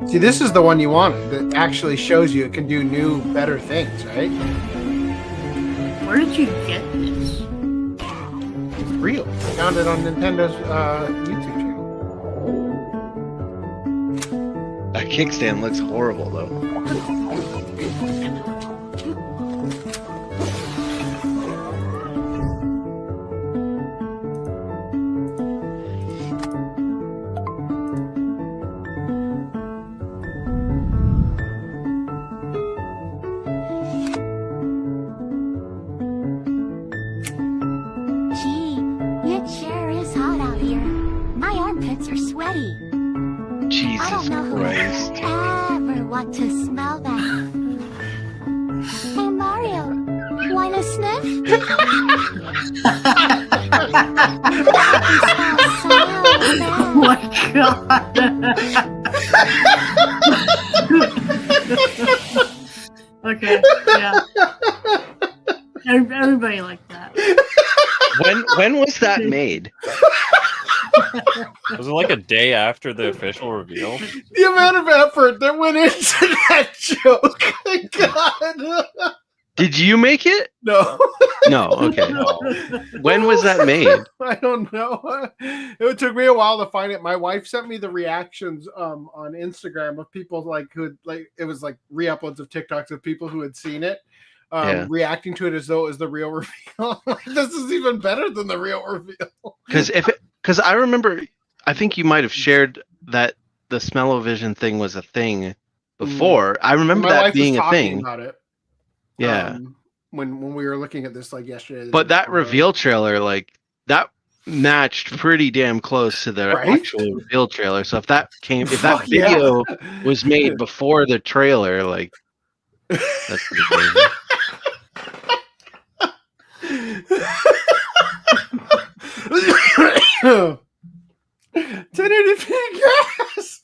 See, this is the one you wanted that actually shows you it can do new, better things, right? Where did you get this? It's real. I found it on Nintendo's YouTube channel. That kickstand looks horrible, though. Jesus Christ. Ever want to smell that? Hey Mario, wanna sniff? Oh my god! Okay, yeah. Everybody liked that. When was that made? Was it like a day after the official reveal? The amount of effort that went into that joke. My God. Did you make it? No. No. Okay. No. When was that made? I don't know. It took me a while to find it. My wife sent me the reactions on Instagram of people who it was like re-uploads of TikToks of people who had seen it. Reacting to it as though it was the real reveal. This is even better than the real reveal. Because I remember, I think you might have shared that the smell-o-vision thing was a thing before. I remember that being a thing. About it. Yeah. When we were looking at this yesterday. But that reveal trailer, that matched pretty damn close to the actual reveal trailer. So if that video was made before the trailer, that's pretty crazy. 1080p gas.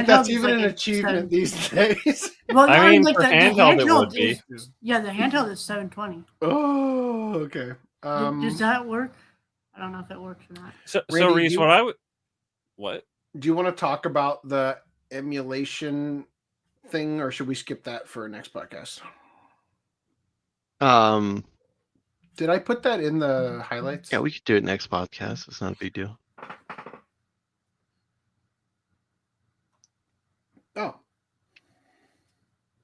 That's even an achievement these days. Well, I mean, for handheld it would be. Yeah, the handheld is 720. Oh, okay. Does that work? I don't know if it works or not. So Randy, Reese, what? Do you want to talk about the emulation thing, or should we skip that for next podcast? Did I put that in the highlights? Yeah, we could do it next podcast. It's not a big deal. Oh.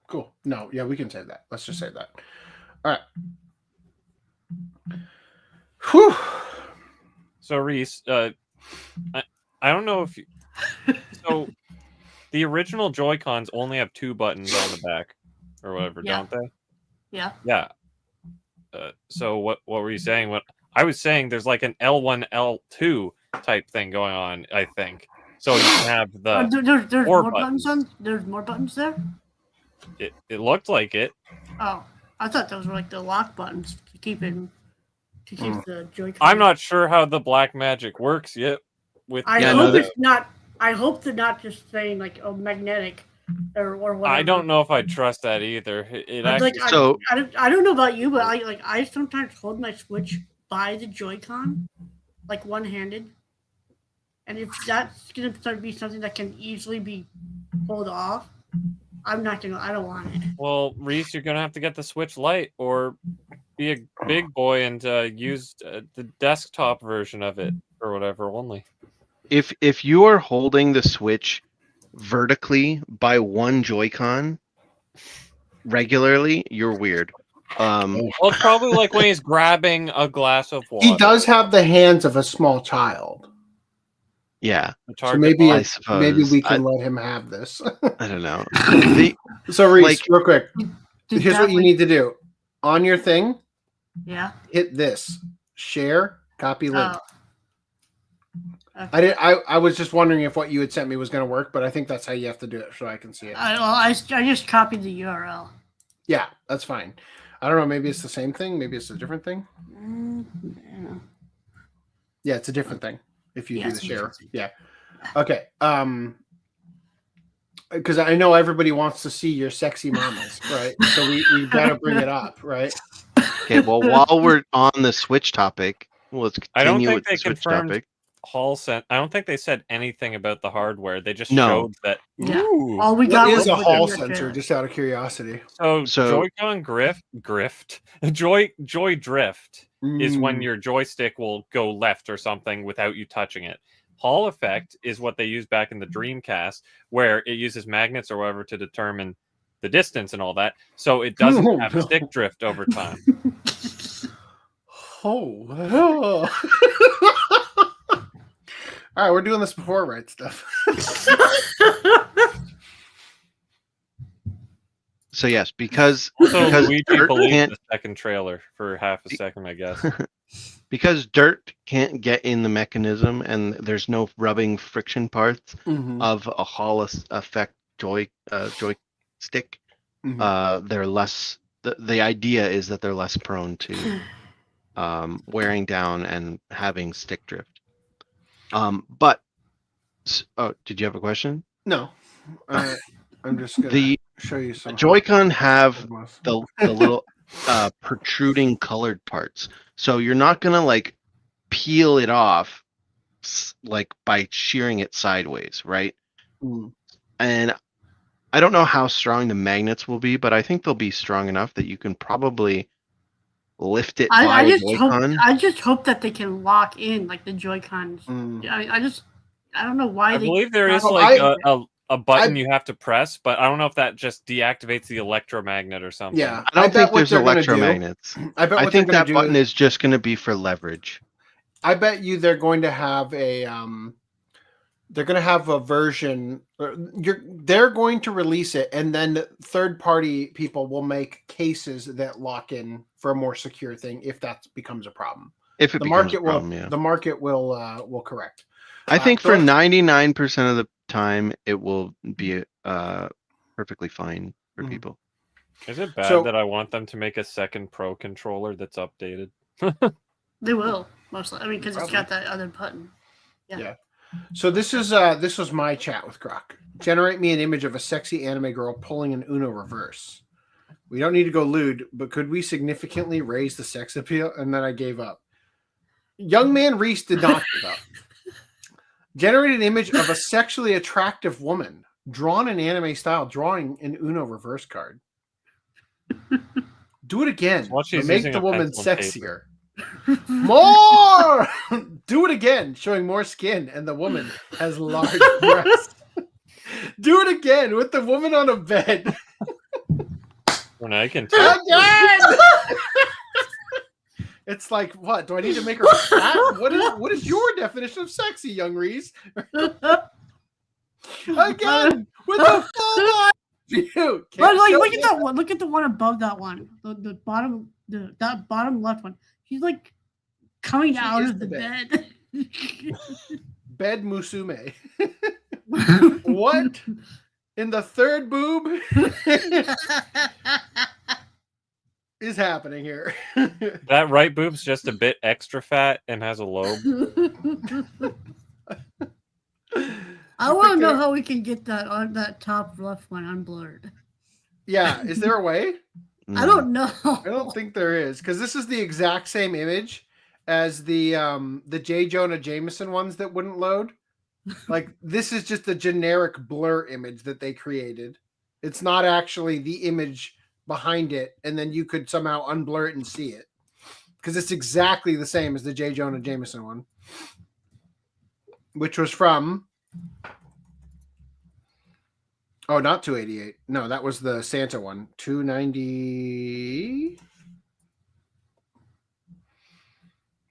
Cool. No, yeah, we can say that. Let's just say that. All right. Whew. So Reese, I don't know if you... So the original Joy-Cons only have 2 buttons on the back or whatever, don't they? Yeah. Yeah. So what were you saying? What I was saying, there's like an L1, L2 type thing going on, I think. So you can have the there's more buttons on. There's more buttons there. It looked like it. Oh, I thought those were like the lock buttons to keep the Joy-Con. I'm not sure how the black magic works yet. I hope it's not. I hope they're not just saying magnetic or whatever. I don't know if I trust that either. I don't know about you, but I sometimes hold my Switch by the Joy-Con, one-handed, and if that's gonna start to be something that can easily be pulled off, I don't want it. Well, Reese, you're gonna have to get the Switch Lite or be a big boy and use the desktop version of it or whatever only. If you are holding the Switch vertically by one Joy-Con regularly, you're weird. Well, it's probably like when he's grabbing a glass of water. He does have the hands of a small child. Yeah. So maybe we can let him have this. I don't know. So Reese, real quick, here's what you need to do. On your thing, yeah, hit this. Share, copy link. Okay. I was just wondering if what you had sent me was going to work, but I think that's how you have to do it, so I can see it. I just copied the URL. Yeah, that's fine. I don't know. Maybe it's the same thing. Maybe it's a different thing. Yeah, it's a different thing. If you do the share, yeah. Okay. Because I know everybody wants to see your sexy mamas, right? So we gotta bring it up, right? Okay. Well, while we're on the Switch topic, let's I don't continue think with they the Switch confirmed topic. Hall sent. I don't think they said anything about the hardware. They just No. showed that. Yeah. Ooh. All we What got is was a the Hall trailer. sensor? Just out of curiosity. So So- Joy-Con Joy Drift is when your joystick will go left or something without you touching it. Hall effect is what they used back in the Dreamcast, where it uses magnets or whatever to determine the distance and all that. So it doesn't have stick drift over time. Oh. All right, we're doing this before right stuff. So yes, because So Luigi Dirt believed can't the second trailer for half a second, I guess. because Dirt can't get in the mechanism and there's no rubbing friction parts of a Hall effect joystick. They're less. The idea is that they're less prone to wearing down and having stick drift. But did you have a question? No, I'm just gonna The show you some. Joy-Con have the little protruding colored parts, so you're not gonna like peel it off like by shearing it sideways, right? And I don't know how strong the magnets will be, but I think they'll be strong enough that you can probably lift it by a Joy-Con. I just hope that they can lock in like the Joy-Cons. I don't know why I they. believe there is Well, like a button you have to press, but I don't know if that just deactivates the electromagnet or something. Yeah, I don't think what there's they're gonna do- electromagnets. I bet I what think they're gonna that do button is just going to be for leverage. I bet you they're going to have a they're going to have a version. They're going to release it, and then third-party people will make cases that lock in for a more secure thing if that becomes a problem. If it The becomes market a problem, yeah. the market will correct. I think for 99% of the time, it will be perfectly fine for people. Is it bad that I want them to make a second Pro controller that's updated? They will mostly. I mean, because it's got that other button. Yeah. So this was my chat with Grok. Generate me an image of a sexy anime girl pulling an Uno reverse. We don't need to go lewd, but could we significantly raise the sex appeal? And then I gave up. Young man Reese did not give up. Generate an image of a sexually attractive woman drawn in anime style, drawing an Uno reverse card. Do it again. But make the woman sexier. More! Do it again, showing more skin, and the woman has large breasts. Do it again with the woman on a bed. Well, I can tell. Again! It's like, what? Do I need to make her fat? What is your definition of sexy, young Reese? Again with the full body view. Look at that one. Look at the one above that one. The bottom, that bottom left one. She's like coming out of the bed. Bed Musume. What? In the third boob is happening here? That right boob's just a bit extra fat and has a lobe. I want to know how we can get that on that top left one unblurred. Yeah, is there a way? I don't know. I don't think there is, because this is the exact same image as the J. Jonah Jameson ones that wouldn't load. Like, this is just a generic blur image that they created. It's not actually the image behind it, and then you could somehow unblur it and see it, because it's exactly the same as the J. Jonah Jameson one, which was from not 288. No, that was the Santa one. 290.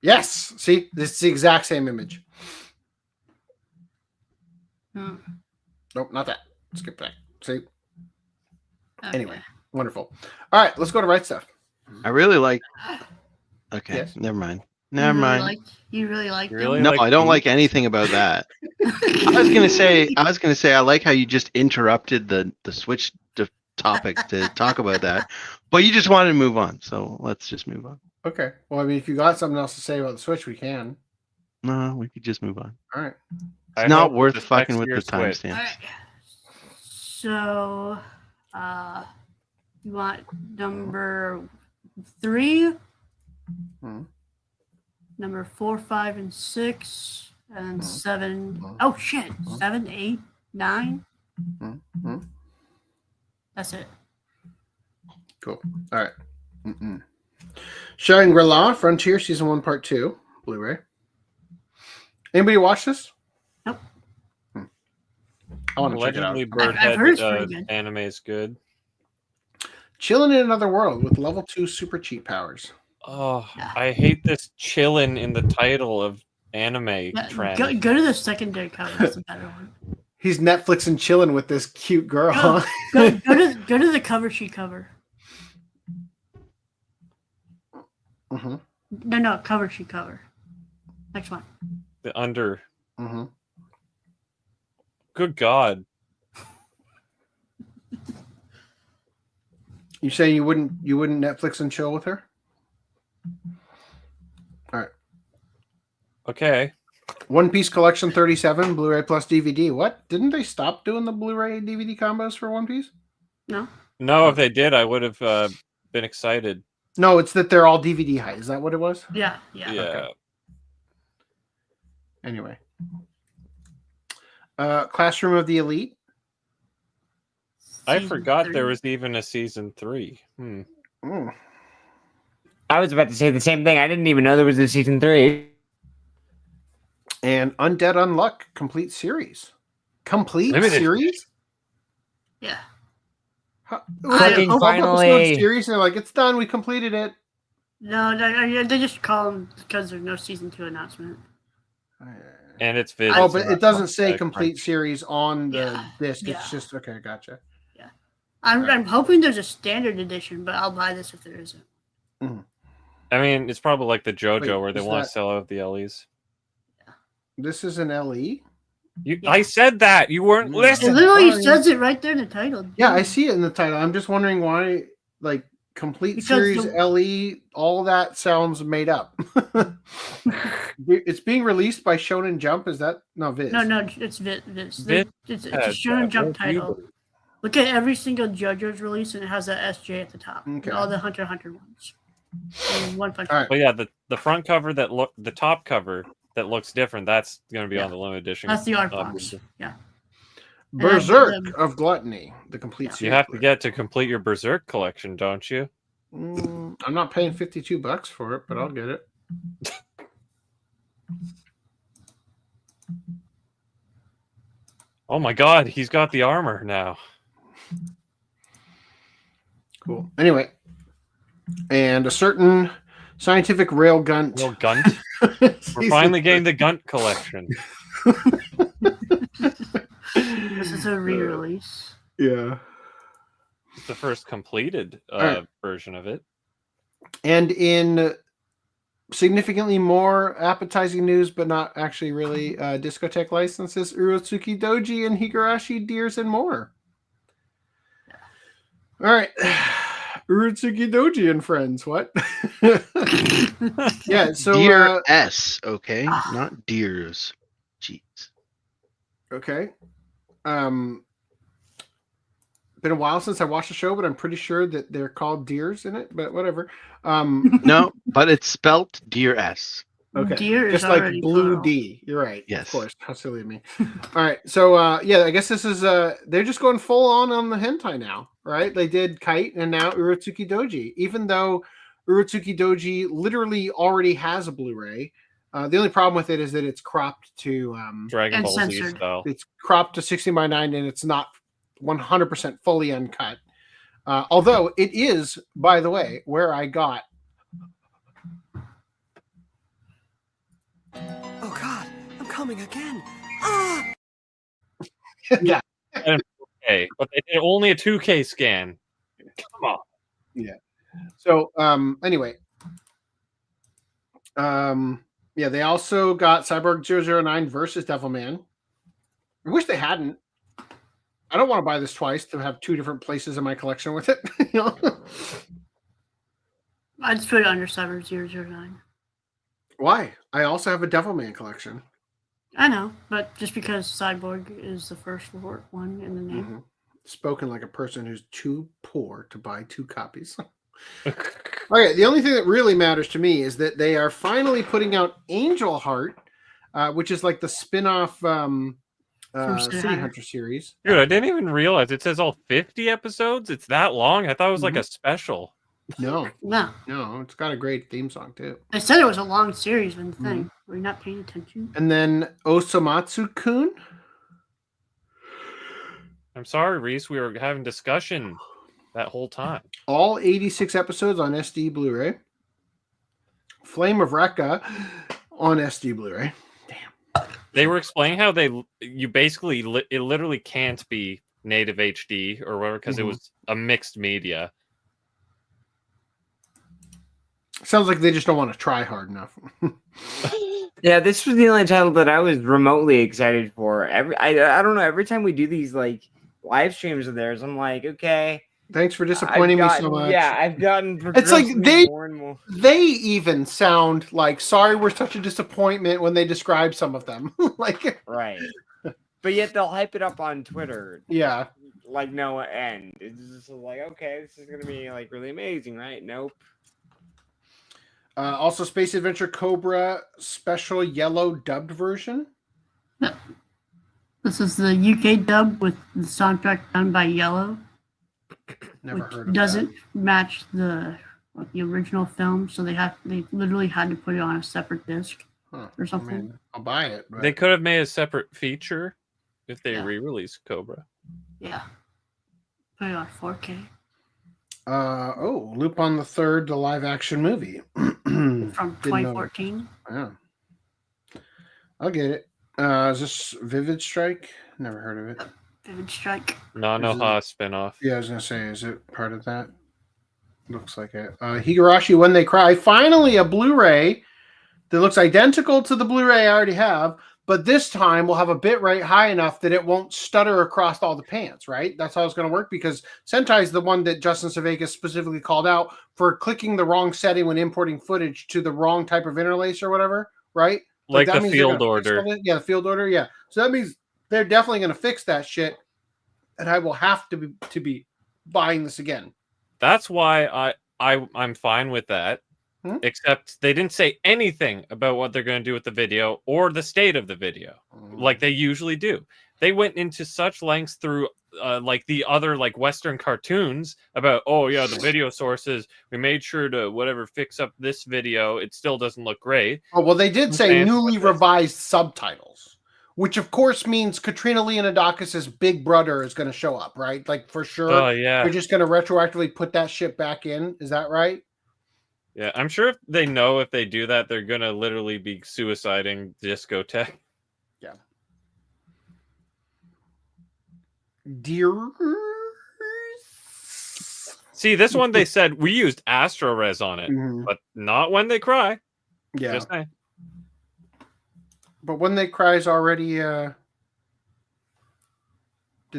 Yes, see, this is the exact same image. Nope, not that. Skip that. See. Okay. Anyway, wonderful. All right, let's go to right stuff. I really like. Okay, Yes. never mind. Never mind. You really like Really? them? No, like I don't Pete? like anything about that. I was gonna say I like how you just interrupted the switch topic to talk about that, but you just wanted to move on, so let's just move on. Okay. Well, I mean, if you got something else to say about the Switch, we can. No, we could just move on. All right. It's not worth fucking with the Switch. timestamps. Alright. So, you want number 3, Hmm. number 4, 5, and 6, and 7. Hmm. Oh shit! 7, 8, 9. Hmm. That's it. Cool. All right. Shangri-La Frontier Season 1 Part 2 Blu-ray. Anybody watch this? Nope. I want to check it out. Allegedly, I've heard it's pretty Birdhead good. anime is good. Chilling in Another World with level 2 super cheat powers. Oh, Yeah. I hate this chillin' in the title of anime Yeah, trend. go to the secondary cover. That's the better one. He's Netflix and chilling with this cute girl. Go to the cover sheet cover. Mm-hmm. No, cover sheet cover. Next one. The under. Mm-hmm. Good God. You saying you wouldn't Netflix and chill with her? All right. Okay. One Piece Collection 37 Blu-ray plus DVD. What? Didn't they stop doing the Blu-ray DVD combos for One Piece? No. No, if they did, I would have been excited. No, it's that they're all DVD high. Is that what it was? Yeah. Yeah. Anyway. Classroom of the Elite. I Season forgot 3. there was even a season 3. Mm. I was about to say the same thing. I didn't even know there was a season 3. And Undead Unluck complete series. Complete Limited. series? Yeah. Fucking finally. Series, and they're like, it's done. We completed it. No, they just call them because there's no season 2 announcement. And it's Oh, but it doesn't say Uh, complete series on the Yeah, disc. yeah. It's just okay. Gotcha. I'm hoping there's a standard edition, but I'll buy this if there isn't. I mean, it's probably like the JoJo Wait, where they is want that- to sell out the LEs. This is an LE. I said that. You weren't Yeah. It listening. literally Sorry. says it right there in the title. Yeah, I see it in the title. I'm just wondering why, like, complete Because series the- LE. All that sounds made up. It's being released by Shonen Jump. Is that no Viz? No, it's Viz. Viz It's a has Shonen that. Jump Where's you? title. Look at every single JoJo's release, and it has that SJ at the top. And Okay. all the Hunter x Hunter ones. And One Punch. All right. But yeah, the front cover the top cover that looks different. That's going to be Yeah. on the limited edition. That's the art obviously. box. Yeah. Berserk And I did of Gluttony, the complete series. You have to get to complete your Berserk collection, don't you? I'm not paying $52 for it, but I'll get it. Oh my God, he's got the armor now. Cool. Anyway, and a certain scientific railgun. Little Gunt. We're finally getting the Gunt collection. This is a re-release. Yeah. It's the first completed right. version of it. And in significantly more appetizing news, but not actually really discotheque licenses, Urotsuki Doji and Higurashi Deers and more. All right. Urotsuki Doji and friends. What? Yeah, so Dear S, okay? Not deers. Jeez. okay. Been a while since I watched the show, but I'm pretty sure that they're called deers in it, but whatever. No, but it's spelt Dear S. Okay. Deer is Just like already Blue plural. D. You're right. Yes. Of course. How silly of me. All right. So yeah, I guess this is they're just going full on the hentai now, right? They did Kite and now Urotsuki Doji. Even though Urotsuki Doji literally already has a Blu-ray. The only problem with it is that it's cropped to Dragon And Ball Z censored. style. it's cropped to 16:9 and it's not 100% fully uncut. Although it is, by the way, where I got. Oh God, I'm coming again. Ah! Yeah. Okay, but they did only a 2K scan. Come on. So anyway, Yeah, they also got Cyborg 009 versus Devilman. I wish they hadn't. I don't want to buy this twice to have two different places in my collection with it. You know? I'd just put it under Cyber 009. Why? I also have a Devilman collection. I know, but just because Cyborg is the first one in the name. Mm-hmm. Spoken like a person who's too poor to buy two copies. Okay, the only thing that really matters to me is that they are finally putting out Angel Heart, which is like the spin-off City Hunter series. Dude, I didn't even realize it says all 50 episodes. It's that long. I thought it was like a special. No, No. It's got a great theme song too. I said it was a long series when the thing. Were you not paying attention? And then Osamatsu-kun. I'm sorry, Reese. We were having discussion that whole time. All 86 episodes on SD Blu-ray. Flame of Rekka on SD Blu-ray. Damn. They were explaining how you basically it literally can't be native HD or whatever because it was a mixed media. Sounds like they just don't want to try hard enough. Yeah, this was the only title that I was remotely excited for. I don't know. Every time we do these like live streams of theirs, I'm like, okay. Thanks for disappointing me so much. Yeah, I've gotten. It's like more and more. They even sound like sorry we're such a disappointment when they describe some of them. Like right, but yet they'll hype it up on Twitter. Yeah, like no end. It's just like okay, this is gonna be like really amazing, right? Nope. Also, Space Adventure Cobra special yellow dubbed version. No. This is the UK dub with the soundtrack done by Yellow. Never heard of doesn't match the original film, so they literally had to put it on a separate disc or something. I mean, I'll buy it. But... They could have made a separate feature if they re-released Cobra. Yeah, put it on 4K. Lupin the Third, the live action movie from 2014. Yeah, I'll get it. Is this Vivid Strike? Never heard of it. Vivid Strike. Nanoha spinoff. Yeah, I was gonna say, is it part of that? Looks like it. Higurashi When They Cry. Finally, a Blu-ray that looks identical to the Blu-ray I already have, but this time we'll have a bit rate high enough that it won't stutter across all the pans, right? That's how it's going to work because Sentai is the one that Justin Savakis specifically called out for clicking the wrong setting when importing footage to the wrong type of interlace or whatever, right? Like the field order. Yeah, the field order, yeah. So that means they're definitely going to fix that shit, and I will have to be buying this again. That's why I'm fine with that. Except they didn't say anything about what they're going to do with the video or the state of the video, like they usually do. They went into such lengths through like the other like Western cartoons about, oh yeah, the video sources. We made sure to whatever fix up this video. It still doesn't look great. Oh well, they did say newly revised subtitles, which of course means Katrina Leonidakis' big brother is going to show up, right? Like for sure. Oh yeah. They're just going to retroactively put that shit back in. Is that right? Yeah, I'm sure if they know if they do that, they're gonna literally be suiciding Discotech. Yeah. Dear. See, this one they said we used AstroRes on it, but not When They Cry. Yeah. Just saying. But When They Cry is already. Did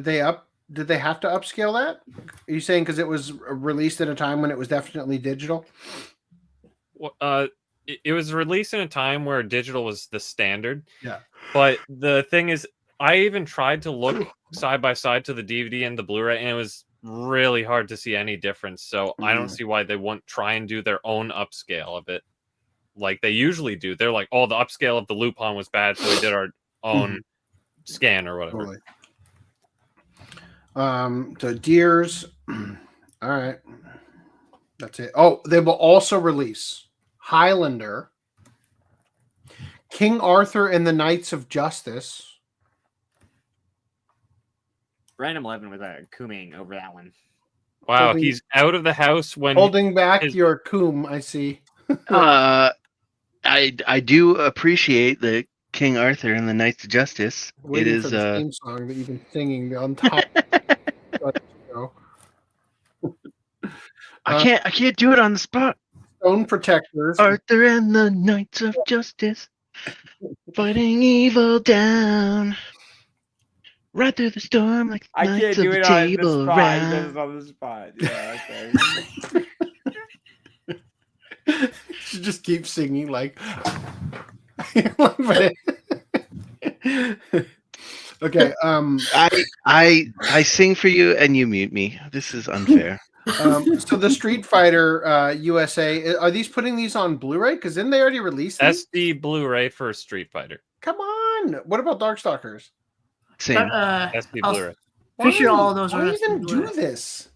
they have to upscale that? Are you saying because it was released at a time when it was definitely digital? It was released in a time where digital was the standard. Yeah. But the thing is, I even tried to look side by side to the DVD and the Blu-ray, and it was really hard to see any difference. So I don't see why they won't try and do their own upscale of it, like they usually do. They're like, "Oh, the upscale of the Lupin was bad, so we did our own scan or whatever." Totally. So Deers. All right. That's it. Oh, they will also release Highlander, King Arthur and the Knights of Justice. Random 11 with a Kuming over that one. Wow, he's out of the house when holding back your coom. I see. I do appreciate the King Arthur and the Knights of Justice. Waiting it is for the theme song that you've been singing on top. I can't do it on the spot. Stone Protectors. Arthur and the Knights of Justice, fighting evil down. Right through the storm like I knights can't of do the it on the table spot. He does round. it on the spot. Yeah, okay. She just keeps singing like. Okay. I sing for you and you mute me. This is unfair. So the Street Fighter USA, are these putting these on Blu-ray? Because didn't they already release these? SD Blu-ray for Street Fighter. Come on. What about Darkstalkers? Same. SD Blu-ray. Pretty sure all of those are Why even do this?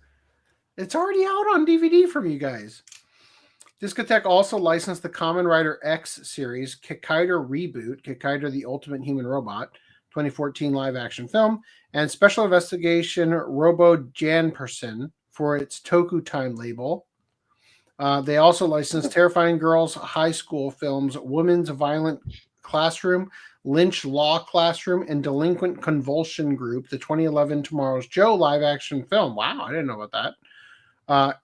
It's already out on DVD from you guys. Discotech also licensed the Kamen Rider X series, Kikaider Reboot, Kikaider the Ultimate Human Robot, 2014 live-action film, and Special Investigation Robo Janperson for its Toku Time label. They also licensed Terrifying Girls High School films, Women's Violent Classroom, Lynch Law Classroom, and Delinquent Convulsion Group, the 2011 Tomorrow's Joe live-action film. Wow, I didn't know about that.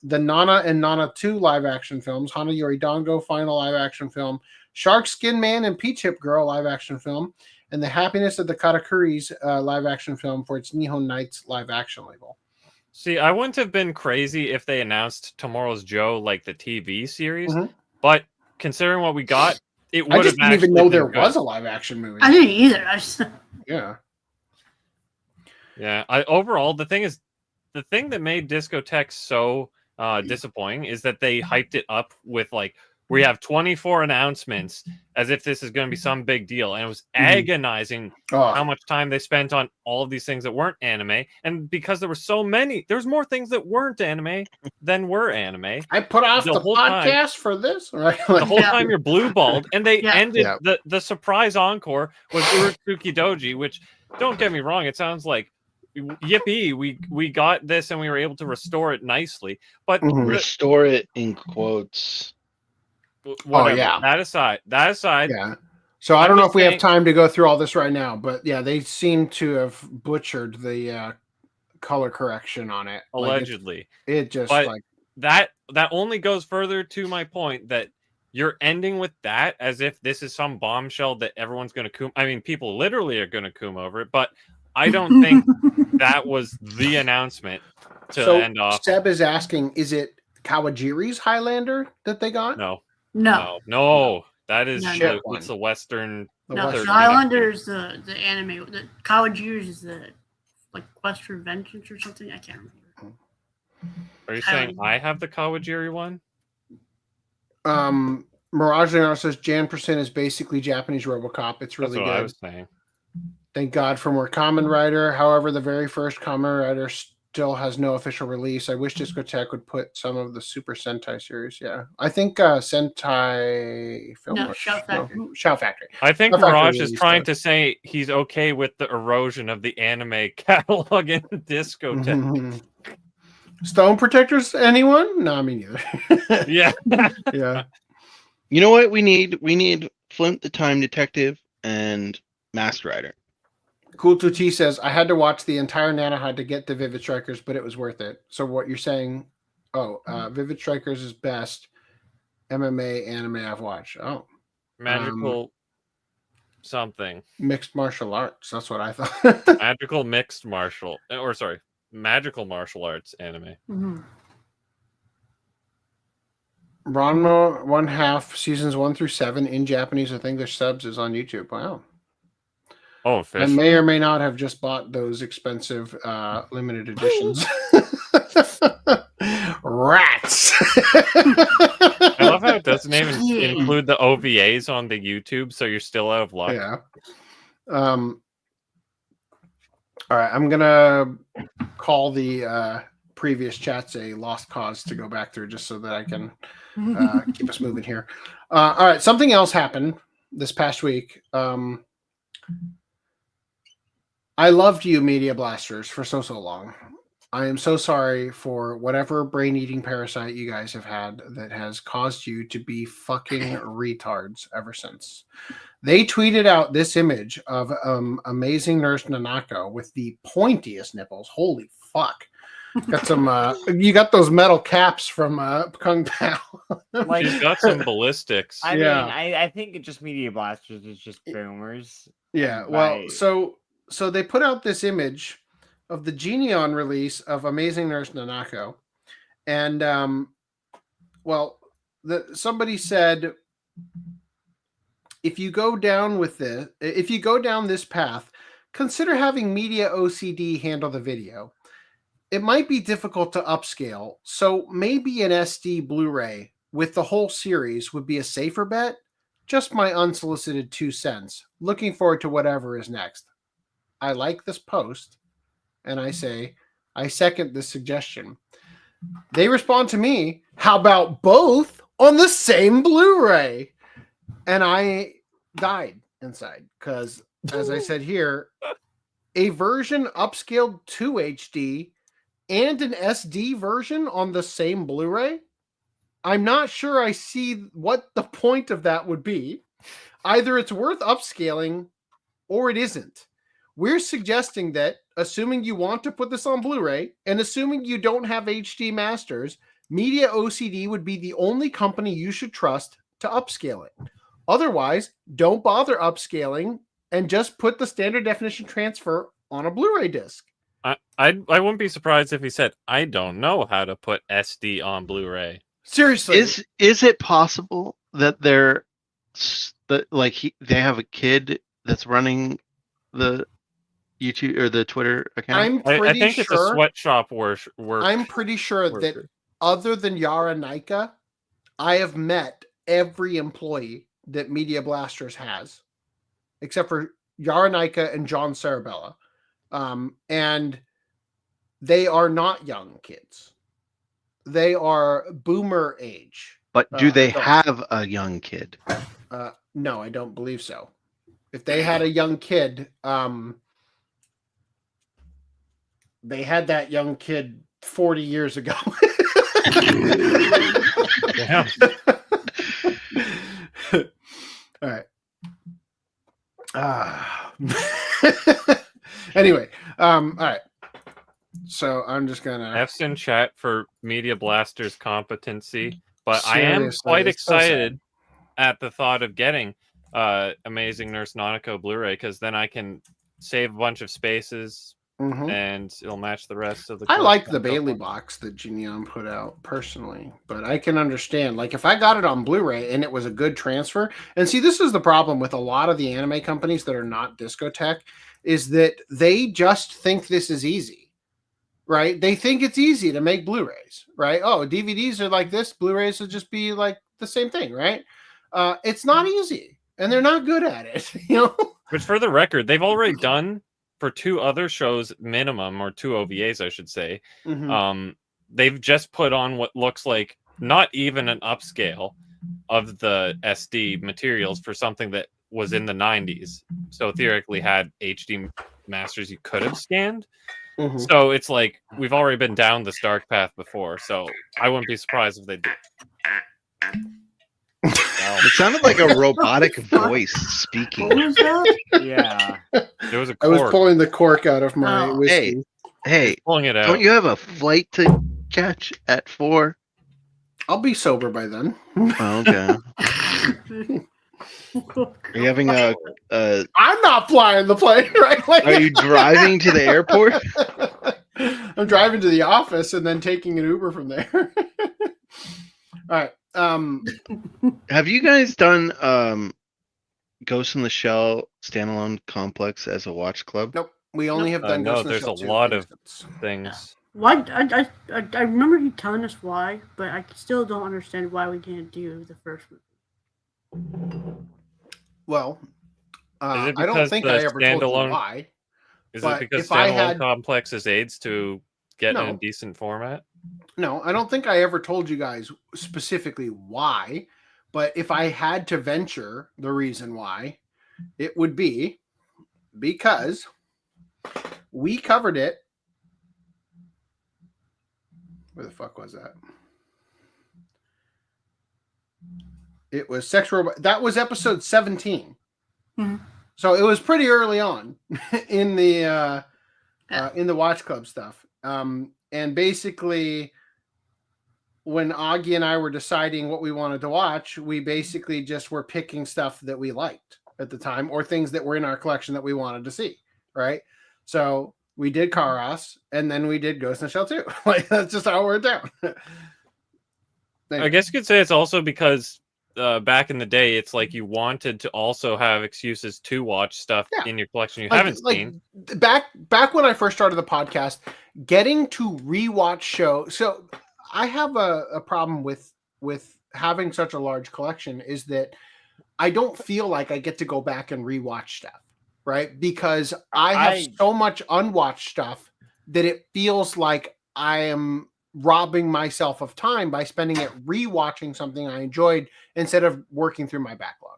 The Nana and Nana 2 live-action films, Hana Yori Dango final live-action film, Shark Skin Man and Peach Hip Girl live-action film, and The Happiness of the Katakuris live-action film for its Nihon Nights live-action label. See, I wouldn't have been crazy if they announced Tomorrow's Joe like the TV series, but considering what we got, it would have. I just didn't even know there was a live-action movie. I didn't either. Yeah. Yeah. Overall, the thing that made Discotheque so disappointing is that they hyped it up with like, we have 24 announcements as if this is going to be some big deal. And it was agonizing how much time they spent on all of these things that weren't anime. And because there were so many, there was more things that weren't anime than were anime. I put off the podcast for this. Right? The whole time you're blue balled. And they ended the surprise encore was Urotsuki Doji, which, don't get me wrong, it sounds like, yippee, we got this and we were able to restore it nicely. But restore it in quotes. Whatever. That aside. Yeah. So I don't know if we have time to go through all this right now, but yeah, they seem to have butchered the color correction on it. Allegedly. Like it just but like that only goes further to my point that you're ending with that as if this is some bombshell that everyone's going to coom. I mean, people literally are going to coom over it, but I don't think that was the announcement to end off. Seb is asking, is it Kawajiri's Highlander that they got? No. That is it's the Western. No, Highlander's the anime. The Kawajiri's is the like Quest for Vengeance or something. I can't remember. Are you saying I have the Kawajiri one? Mirage Leonardo says Jan% is basically Japanese RoboCop. It's really That's good. what I was saying. Thank God for more Kamen Rider. However, the very first Kamen Rider still has no official release. I wish Discotheque would put some of the Super Sentai series. Yeah, I think Sentai film. No, Shout Factory. Shout Factory. I think Mirage is trying to say he's okay with the erosion of the anime catalog in Discotheque. Stone Protectors, anyone? No, me neither. Yeah. Yeah. You know what we need? We need Flint the Time Detective and Masked Rider. Cool 2T says, I had to watch the entire Nanohide to get to Vivid Strikers, but it was worth it. So what you're saying, Vivid Strikers is best MMA anime I've watched. Oh. Magical something. Mixed martial arts. That's what I thought. Magical martial arts anime. Ranma 1/2 seasons 1 through 7 in Japanese. I think their subs is on YouTube. Wow. Oh, I may or may not have just bought those expensive limited editions. Rats. I love how it doesn't even include the OVAs on the YouTube, so you're still out of luck. Yeah. All right, I'm gonna call the previous chats a lost cause to go back through, just so that I can keep us moving here. All right, something else happened this past week. I loved you, Media Blasters, for so long. I am so sorry for whatever brain-eating parasite you guys have had that has caused you to be fucking retards ever since. They tweeted out this image of Amazing Nurse Nanako with the pointiest nipples. Holy fuck. Got some. You got those metal caps from Kung Pao. Like, She's got some ballistics. I Yeah. mean, I think it just Media Blasters is just boomers. Yeah. Well, so they put out this image of the Geneon release of Amazing Nurse Nanako, and somebody said, if you go down this path, consider having Media OCD handle the video. It might be difficult to upscale, so maybe an SD Blu-ray with the whole series would be a safer bet. Just my unsolicited 2 cents. Looking forward to whatever is next. I like this post, and I say, I second this suggestion. They respond to me, how about both on the same Blu-ray? And I died inside because, as I said here, a version upscaled to HD and an SD version on the same Blu-ray? I'm not sure I see what the point of that would be. Either it's worth upscaling or it isn't. We're suggesting that, assuming you want to put this on Blu-ray and assuming you don't have HD masters, Media OCD would be the only company you should trust to upscale it. Otherwise, don't bother upscaling and just put the standard definition transfer on a Blu-ray disc. I wouldn't be surprised if he said, I don't know how to put SD on Blu-ray. Seriously. Is it possible that they have a kid that's running the YouTube or the Twitter account? I think it's a sweatshop work. I'm pretty sure that other than Yara Nika, I have met every employee that Media Blasters has, except for Yara Nika and John Sarabella. And they are not young kids. They are boomer age. But do they have a young kid? No, I don't believe so. If they had a young kid, they had that young kid 40 years ago. Yeah. All right. Anyway, all right. So I'm just gonna F's in chat for Media Blaster's competency, but Seriously, I am quite it's so excited at the thought of getting Amazing Nurse Nanako Blu-ray, because then I can save a bunch of spaces and it'll match the rest of the. I like the Bailey box that Geneon put out personally, but I can understand, like, if I got it on Blu-ray and it was a good transfer. And see, this is the problem with a lot of the anime companies that are not Discotech, is that they just think this is easy, right? They think it's easy to make Blu-rays, right? Oh, DVDs are like this, Blu-rays will just be like the same thing, right? It's not easy, and they're not good at it, you know. Which, for the record, they've already done for 2 other shows minimum, or 2 OVAs, I should say. They've just put on what looks like not even an upscale of the SD materials for something that was in the 90s. So theoretically had HD masters you could have scanned. So it's like we've already been down this dark path before. So I wouldn't be surprised if they did. It sounded like a robotic voice speaking. What was that? Yeah. There was a I was cork. pulling the cork out of my whiskey. Hey, Pulling it out. don't you have a flight to catch at 4? I'll be sober by then. Oh, okay. Are you having a I'm not flying the plane, right? Like, are you driving to the airport? I'm driving to the office and then taking an Uber from there. All right. Have you guys done Ghost in the Shell standalone complex as a watch club? Nope. We only have done Ghost No, in the there's Shell a lot of 2 things. Why? I remember you telling us why, but I still don't understand why we didn't do the first one. Well, Is it I don't because think the I ever told you standalone- why. Is But it because if I standalone had- complexes aids to get in No. a decent format? No, I don't think I ever told you guys specifically why. But if I had to venture the reason why, it would be because we covered it. Where the fuck was that? It was sexual. That was episode 17. So it was pretty early on in the watch club stuff. And basically, when Augie and I were deciding what we wanted to watch, we basically just were picking stuff that we liked at the time or things that were in our collection that we wanted to see, right? So we did Karas, and then we did Ghost in the Shell 2. Like, that's just how it worked out. I guess you could say it's also because back in the day, it's like you wanted to also have excuses to watch stuff in your collection you haven't seen. Back when I first started the podcast, getting to rewatch shows. So I have a problem with having such a large collection is that I don't feel like I get to go back and rewatch stuff, right? Because I have so much unwatched stuff that it feels like I am robbing myself of time by spending it rewatching something I enjoyed instead of working through my backlog.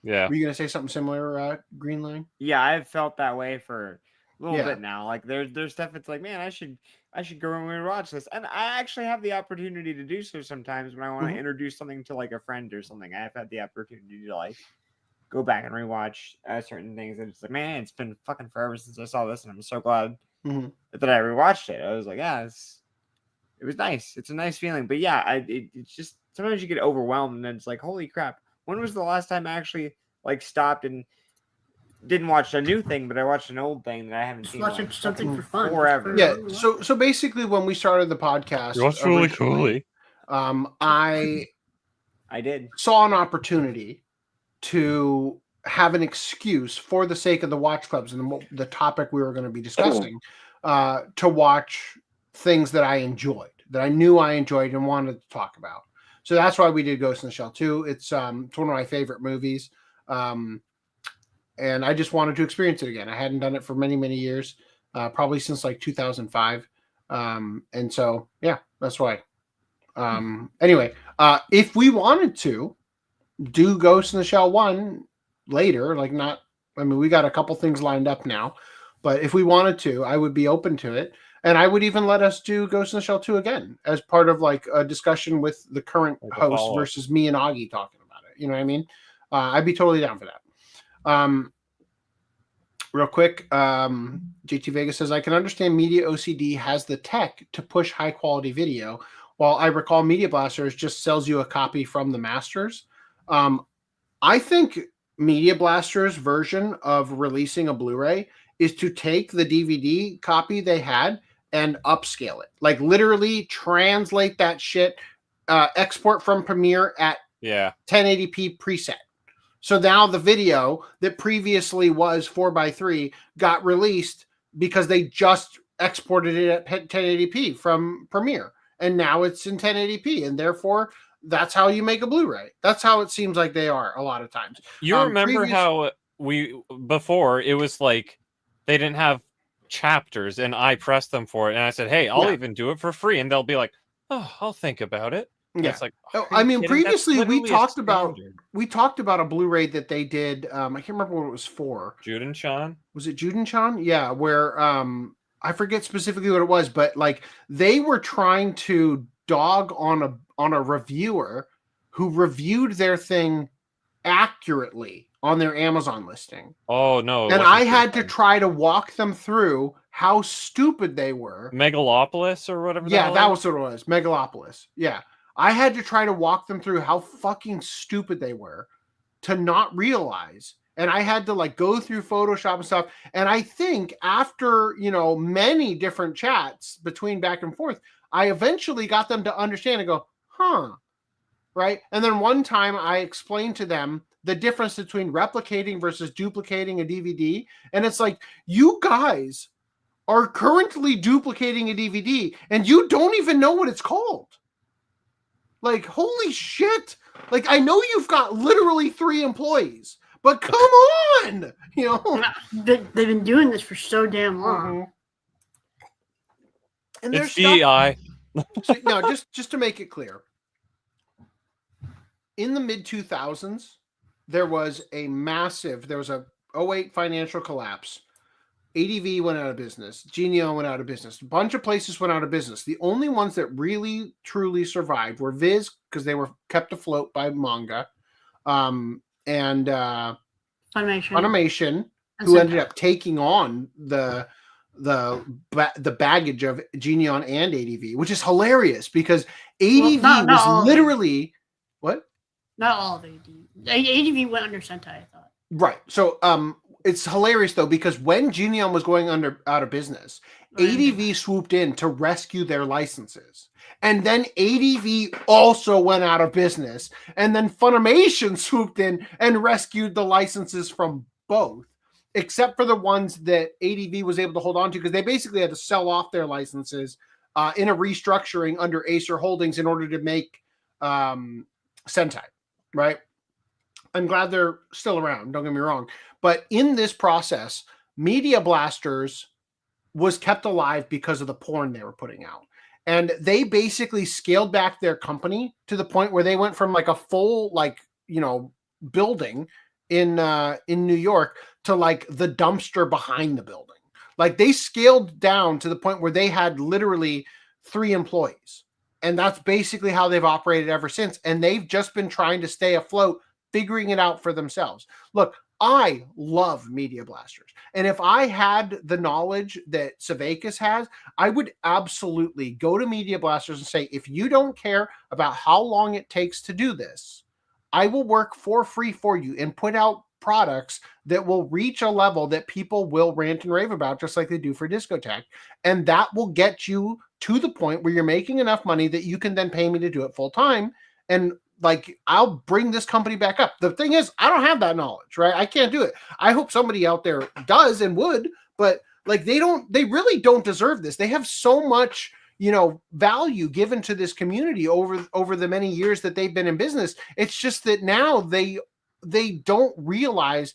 Yeah. Were you going to say something similar, Green Line? Yeah, I've felt that way for a little bit now. Like there's stuff it's like, man, I should go and rewatch this. And I actually have the opportunity to do so sometimes when I want to introduce something to like a friend or something. I've had the opportunity to like go back and rewatch certain things, and it's like, man, it's been fucking forever since I saw this, and I'm so glad that I rewatched it. I was like, yeah, it was nice. It's a nice feeling. But yeah, it's just sometimes you get overwhelmed, and then it's like, holy crap, when was the last time I actually like stopped and didn't watch a new thing, but I watched an old thing that I haven't seen watching something for fun forever. Yeah. So basically, when we started the podcast, You watched really coolly. I did saw an opportunity to have an excuse for the sake of the watch clubs and the topic we were going to be discussing to watch things that I enjoyed, that I knew I enjoyed and wanted to talk about. So that's why we did Ghost in the Shell 2. It's one of my favorite movies. And I just wanted to experience it again. I hadn't done it for many, many years, probably since like 2005. And so, yeah, that's why. Anyway, if we wanted to do Ghost in the Shell 1 later, we got a couple things lined up now, but if we wanted to, I would be open to it. And I would even let us do Ghost in the Shell 2 again as part of like a discussion with the current host versus me and Augie talking about it. You know what I mean? I'd be totally down for that. Real quick, JT Vega says, I can understand Media OCD has the tech to push high quality video, while I recall Media Blasters just sells you a copy from the masters. I think Media Blasters' version of releasing a Blu-ray is to take the DVD copy they had and upscale it. Like literally translate that shit, export from Premiere at 1080p preset. So now the video that previously was 4:3 got released because they just exported it at 1080p from Premiere. And now it's in 1080p. And therefore, that's how you make a Blu-ray. That's how it seems like they are a lot of times. You remember how before it was like they didn't have chapters and I pressed them for it. And I said, hey, I'll even do it for free. And they'll be like, oh, I'll think about it. Yeah. It's like, I mean, previously we talked about a Blu-ray that they did. I can't remember what it was for. Juden-chan? Was it Juden-chan? Yeah, where I forget specifically what it was, but like they were trying to dog on a reviewer who reviewed their thing accurately on their Amazon listing. Oh no. And I had to try to walk them through how stupid they were. Megalopolis or whatever. Yeah, that was what it was. Megalopolis. Yeah. I had to try to walk them through how fucking stupid they were to not realize. And I had to like go through Photoshop and stuff. And I think after, many different chats between back and forth, I eventually got them to understand and go, huh. Right. And then one time I explained to them the difference between replicating versus duplicating a DVD. And it's like, you guys are currently duplicating a DVD and you don't even know what it's called. Like, holy shit. Like, I know you've got literally 3 employees, but come on. They've been doing this for so damn long. And it's DEI. No, just to make it clear. In the mid-2000s, there was a 2008 financial collapse. ADV went out of business. Genio went out of business. A bunch of places went out of business. The only ones that really, truly survived were Viz, because they were kept afloat by manga, and Funimation, who ended up taking on the the baggage of Genion and ADV, which is hilarious because ADV not was literally what? Not all of ADV. ADV went under Sentai, I thought. Right. So it's hilarious though because when Genion was going out of business, ADV swooped in to rescue their licenses. And then ADV also went out of business. And then Funimation swooped in and rescued the licenses from both, except for the ones that ADV was able to hold on to because they basically had to sell off their licenses in a restructuring under Acer Holdings in order to make Sentai, right? I'm glad they're still around, don't get me wrong. But in this process, Media Blasters was kept alive because of the porn they were putting out. And they basically scaled back their company to the point where they went from like a full, building in New York to like the dumpster behind the building. Like they scaled down to the point where they had literally 3 employees. And that's basically how they've operated ever since. And they've just been trying to stay afloat, figuring it out for themselves. Look, I love Media Blasters. And if I had the knowledge that Savakis has, I would absolutely go to Media Blasters and say, if you don't care about how long it takes to do this, I will work for free for you and put out products that will reach a level that people will rant and rave about, just like they do for Discotech. And that will get you to the point where you're making enough money that you can then pay me to do it full time. And like, I'll bring this company back up. The thing is, I don't have that knowledge, right? I can't do it. I hope somebody out there does and would, but like, they really don't deserve this. They have so much, value given to this community over the many years that they've been in business. It's just that now they don't realize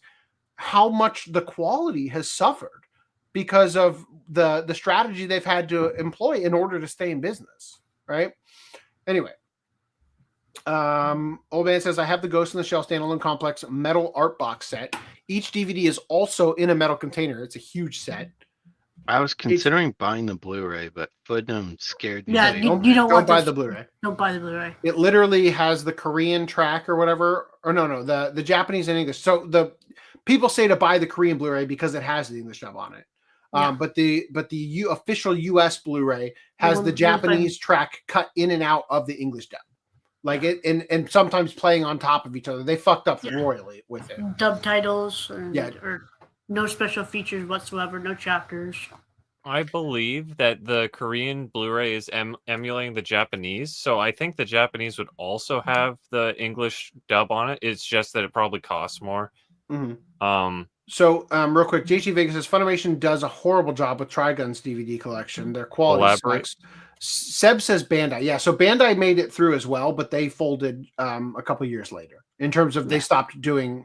how much the quality has suffered because of the strategy they've had to employ in order to stay in business, right? Anyway. Old Man says, I have the Ghost in the Shell standalone complex metal art box set. Each DVD is also in a metal container. It's a huge set. I was considering buying the Blu-ray, but Footnum scared me. Yeah, you don't buy the Blu-ray. Don't buy the Blu-ray. It literally has the Korean track or whatever. Or no, the Japanese and English. So the people say to buy the Korean Blu-ray because it has the English dub on it. Yeah. But the official US Blu-ray has the Japanese track cut in and out of the English dub. Like it, and sometimes playing on top of each other. They fucked up royally with it. Dub titles, or no special features whatsoever, no chapters. I believe that the Korean Blu-ray is emulating the Japanese, so I think the Japanese would also have the English dub on it. It's just that it probably costs more. Mm-hmm. So, real quick, JT Vegas says Funimation does a horrible job with Trigun's DVD collection. Their quality sucks. Seb says Bandai. Yeah, so Bandai made it through as well, but they folded a couple years later in terms of they stopped doing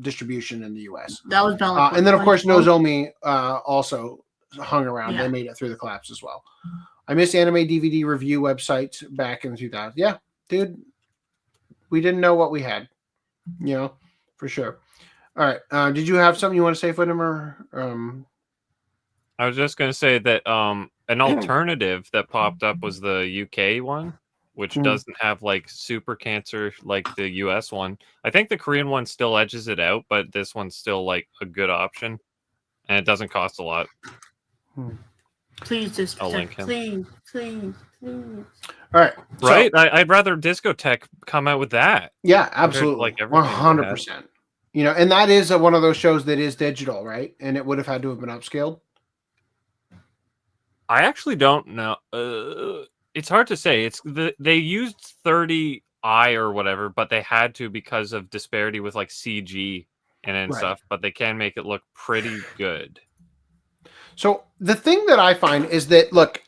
distribution in the US. That was valid. And then, of course, Nozomi also hung around. Yeah. They made it through the collapse as well. I miss anime DVD review websites back in 2000. Yeah, dude, we didn't know what we had, for sure. All right. Did you have something you want to say, Footnummer? I was just going to say that an alternative that popped up was the UK one, which doesn't have like super cancer like the US one. I think the Korean one still edges it out, but this one's still like a good option, and it doesn't cost a lot. Please, just I'll link him. Please. All right. Right? I'd rather Discotech come out with that. Yeah, absolutely. Like 100%. And that is one of those shows that is digital, right? And it would have had to have been upscaled. I actually don't know. It's hard to say. They used 30i or whatever, but they had to because of disparity with like CG and stuff. But they can make it look pretty good. So the thing that I find is that, look,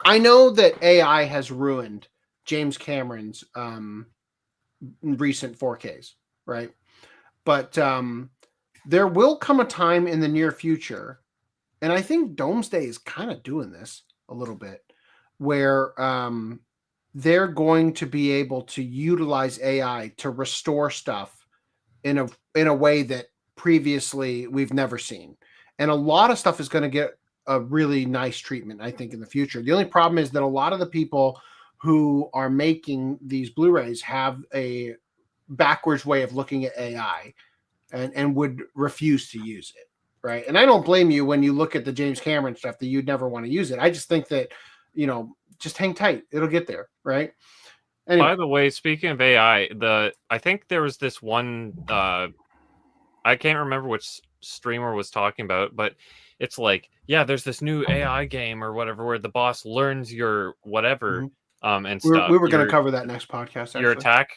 I know that AI has ruined James Cameron's recent 4Ks, right? But there will come a time in the near future, and I think Doomsday is kind of doing this a little bit, where they're going to be able to utilize AI to restore stuff in a way that previously we've never seen. And a lot of stuff is going to get a really nice treatment, I think, in the future. The only problem is that a lot of the people who are making these Blu-rays have a backwards way of looking at AI and would refuse to use it, right? And I don't blame you when you look at the James Cameron stuff that you'd never want to use it. I just think that, just hang tight. It'll get there, right? Anyway. By the way, speaking of AI, I think there was this one, I can't remember which streamer was talking about, but it's like, yeah, there's this new AI game or whatever where the boss learns your whatever and stuff. We were going to cover that next podcast. Actually. Your attack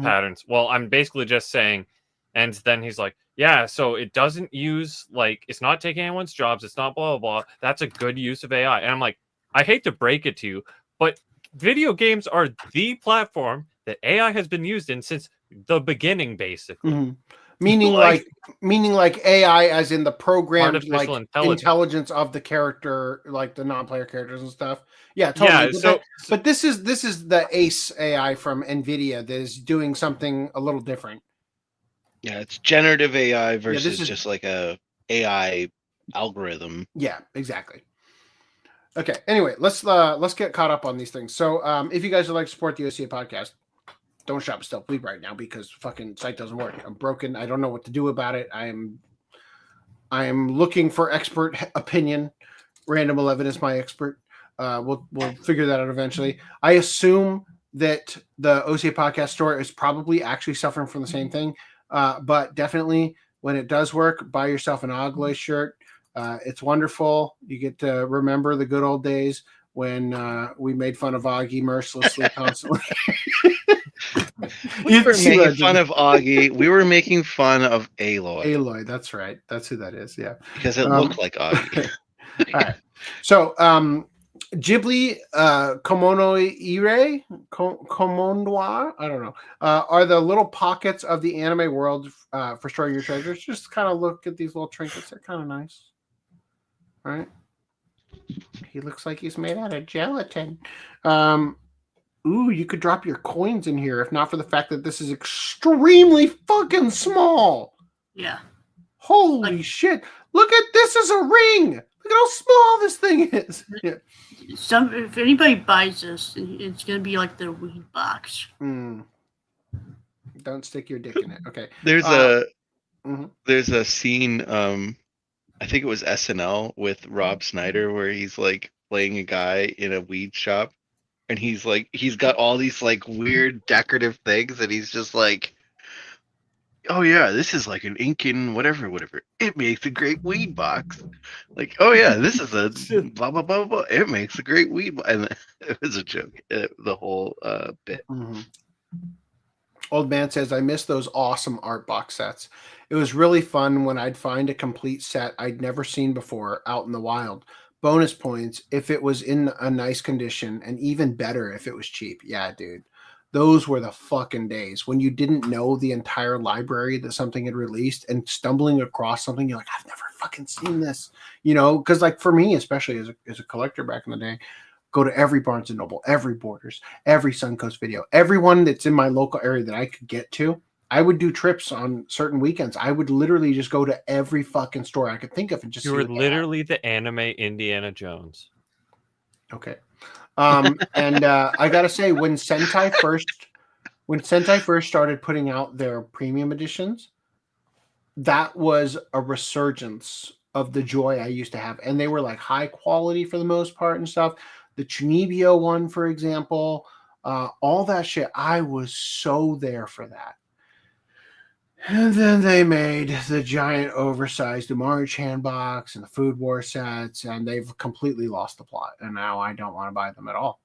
patterns. Well, I'm basically just saying, and then he's like, yeah, so it doesn't use, like, it's not taking anyone's jobs. It's not blah, blah, blah. That's a good use of AI. And I'm like, I hate to break it to you, but video games are the platform that AI has been used in since the beginning, basically. Meaning like AI as in the programmed artificial intelligence of the character, like the non-player characters and stuff. Yeah, totally. Yeah, but this is the ACE AI from NVIDIA that is doing something a little different. Yeah, it's generative AI versus just like a AI algorithm. Yeah, exactly. Okay. Anyway, let's get caught up on these things. So, if you guys would like to support the OCA podcast, don't shop Still Bleed right now because fucking site doesn't work. I'm broken. I don't know what to do about it. I am looking for expert opinion. Random 11 is my expert. We'll figure that out eventually. I assume that the OCA podcast store is probably actually suffering from the same thing. But definitely when it does work, buy yourself an Ogloy shirt. It's wonderful. You get to remember the good old days when we made fun of Augie mercilessly constantly. We were making fun of Augie. We were making fun of Aloy. Aloy, that's right. That's who that is. Yeah, because it looked like Augie. All right. So, Ghibli, Komondoa, I don't know, are the little pockets of the anime world for storing your treasures. Just kind of look at these little trinkets. They're kind of nice. All right. He looks like he's made out of gelatin. Ooh, you could drop your coins in here if not for the fact that this is extremely fucking small. Yeah. Holy shit. Look at this as a ring. Look at how small this thing is. Yeah. If anybody buys this, it's going to be like the weed box. Don't stick your dick in it. Okay. There's a scene, I think it was SNL with Rob Schneider where he's like playing a guy in a weed shop. And he's got all these like weird decorative things, and he's just like, "Oh yeah, this is like an Incan whatever. It makes a great weed box." Like, "Oh yeah, this is a blah blah blah blah. It makes a great weed box." And it was a joke. The whole bit. Old man says, "I miss those awesome art box sets. It was really fun when I'd find a complete set I'd never seen before out in the wild. Bonus points if it was in a nice condition, and even better if it was cheap." Yeah, dude. Those were the fucking days when you didn't know the entire library that something had released and stumbling across something, you're like, I've never fucking seen this. Because like for me, especially as a collector back in the day, go to every Barnes & Noble, every Borders, every Suncoast Video, everyone that's in my local area that I could get to. I would do trips on certain weekends. I would literally just go to every fucking store I could think of and just. You were literally the anime Indiana Jones. Okay, and I gotta say, when Sentai first started putting out their premium editions, that was a resurgence of the joy I used to have, and they were like high quality for the most part and stuff. The Chunibyo one, for example, all that shit. I was so there for that. And then they made the giant oversized Umari-chan box and the Food War sets, and they've completely lost the plot. And now I don't want to buy them at all.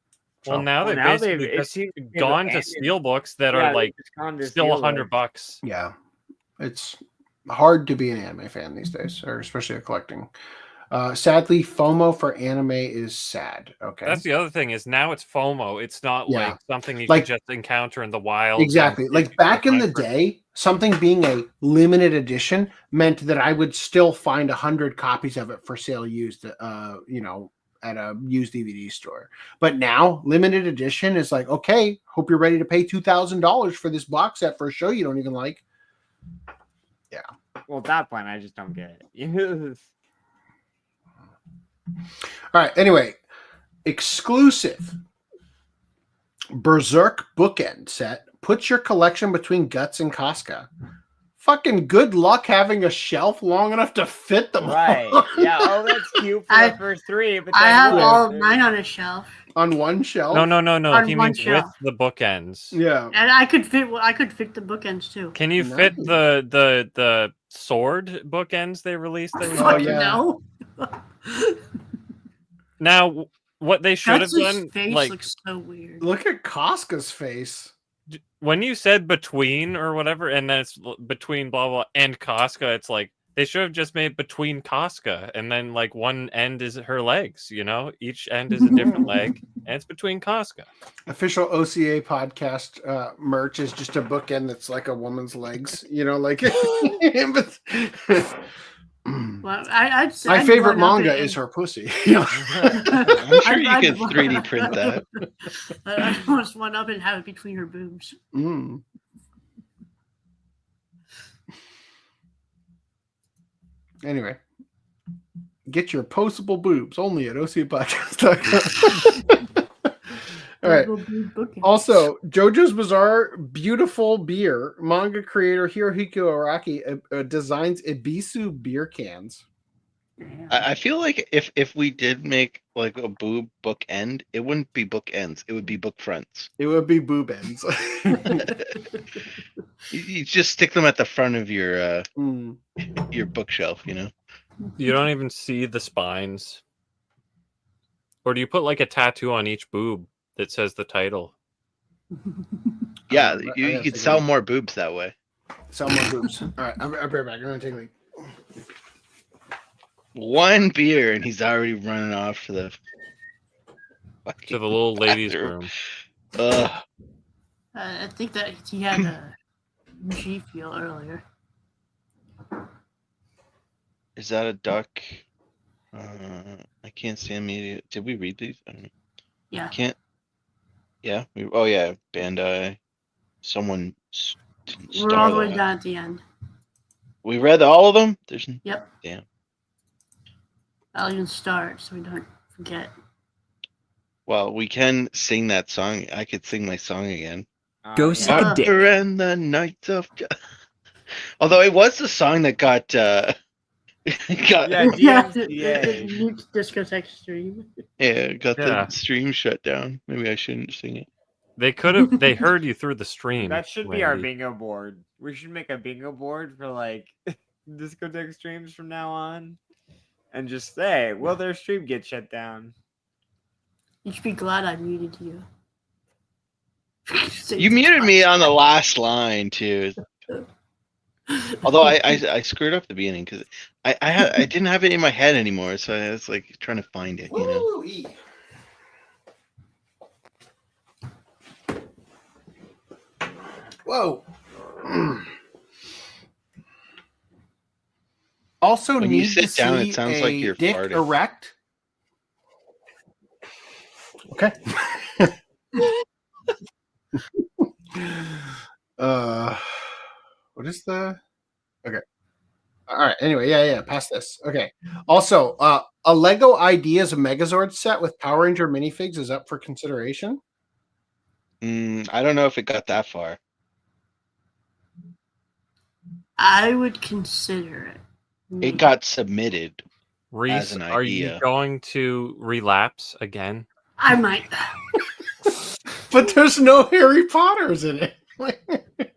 Well, now they've basically just gone to steelbooks that are like still $100. Yeah, it's hard to be an anime fan these days, or especially a collecting. Sadly, FOMO for anime is sad. Okay, that's the other thing is now it's FOMO. It's not like something you can just encounter in the wild. Exactly. Like back in the day, something being a limited edition meant that I would still find 100 copies of it for sale used, at a used DVD store. But now limited edition is like, okay, hope you're ready to pay $2,000 for this box set for a show you don't even like. Yeah. Well, at that point, I just don't get it. All right. Anyway, exclusive Berserk bookend set. Put your collection between Guts and Casca. Fucking good luck having a shelf long enough to fit them. Right. all. Yeah. Oh, that's cute for the first three. But I then have what? all of mine on a shelf. On one shelf. No. On He one means shelf. with the bookends. Yeah. And I could fit the bookends too. Can you fit the sword bookends they released? Fuck no. Now, what they should have Guts' done, face like, looks so weird. Look at Casca's face. when you said between or whatever, and then it's between blah blah and Casca, it's like they should have just made between Casca, and then like one end is her legs. You know, each end is a different leg, and it's between Casca. Official OCA podcast merch is just a bookend that's like a woman's legs. You know, like. Well, my favorite manga is her pussy. I'm sure you could 3D print that. I almost went up and have it between her boobs. Mm. Anyway, get your postable boobs only at OCApodcast.com. All right. Also, JoJo's Bizarre Beautiful Beer manga creator Hirohiko Araki designs Ebisu beer cans. I feel like if we did make like a boob book end, it wouldn't be book ends. It would be book fronts. It would be boob ends. You just stick them at the front of your bookshelf. You know. You don't even see the spines. Or do you put like a tattoo on each boob that says the title? Yeah, you could sell more boobs that way. Sell more boobs. All right, I'll be right back. I'm going to take me. One beer and he's already running off to the little ladies' room. I think that he had a G feel earlier. Is that a duck? I can't stand media. Did we read these? I don't know. Yeah. Can't. Yeah. Oh yeah. Bandai. Someone. We're all the way down at the end. We read all of them. There's. Yep. Damn. I'll even start so we don't forget. Well, we can sing that song. I could sing my song again. Go suck a dick. And the night of. Although it was the song that got. Got discotheque stream. Yeah, got the stream shut down. Maybe I shouldn't sing it. They could have. They heard you through the stream. That should be our bingo board. We should make a bingo board for like discotheque streams from now on, and just say, "Will their stream get shut down?" You should be glad I muted you. You muted me on the last line too. Although I screwed up the beginning because I didn't have it in my head anymore, so I was like trying to find it. You know. Whoa. Also, when need you sit to down, see it sounds a like you're dick farting. erect. Okay. What is the? Okay. All right. Anyway, yeah. Past this. Okay. Also, a Lego Ideas Megazord set with Power Ranger minifigs is up for consideration. I don't know if it got that far. I would consider it. It got submitted. Reese, as an are idea. you going to relapse again? I might. But there's no Harry Potters in it.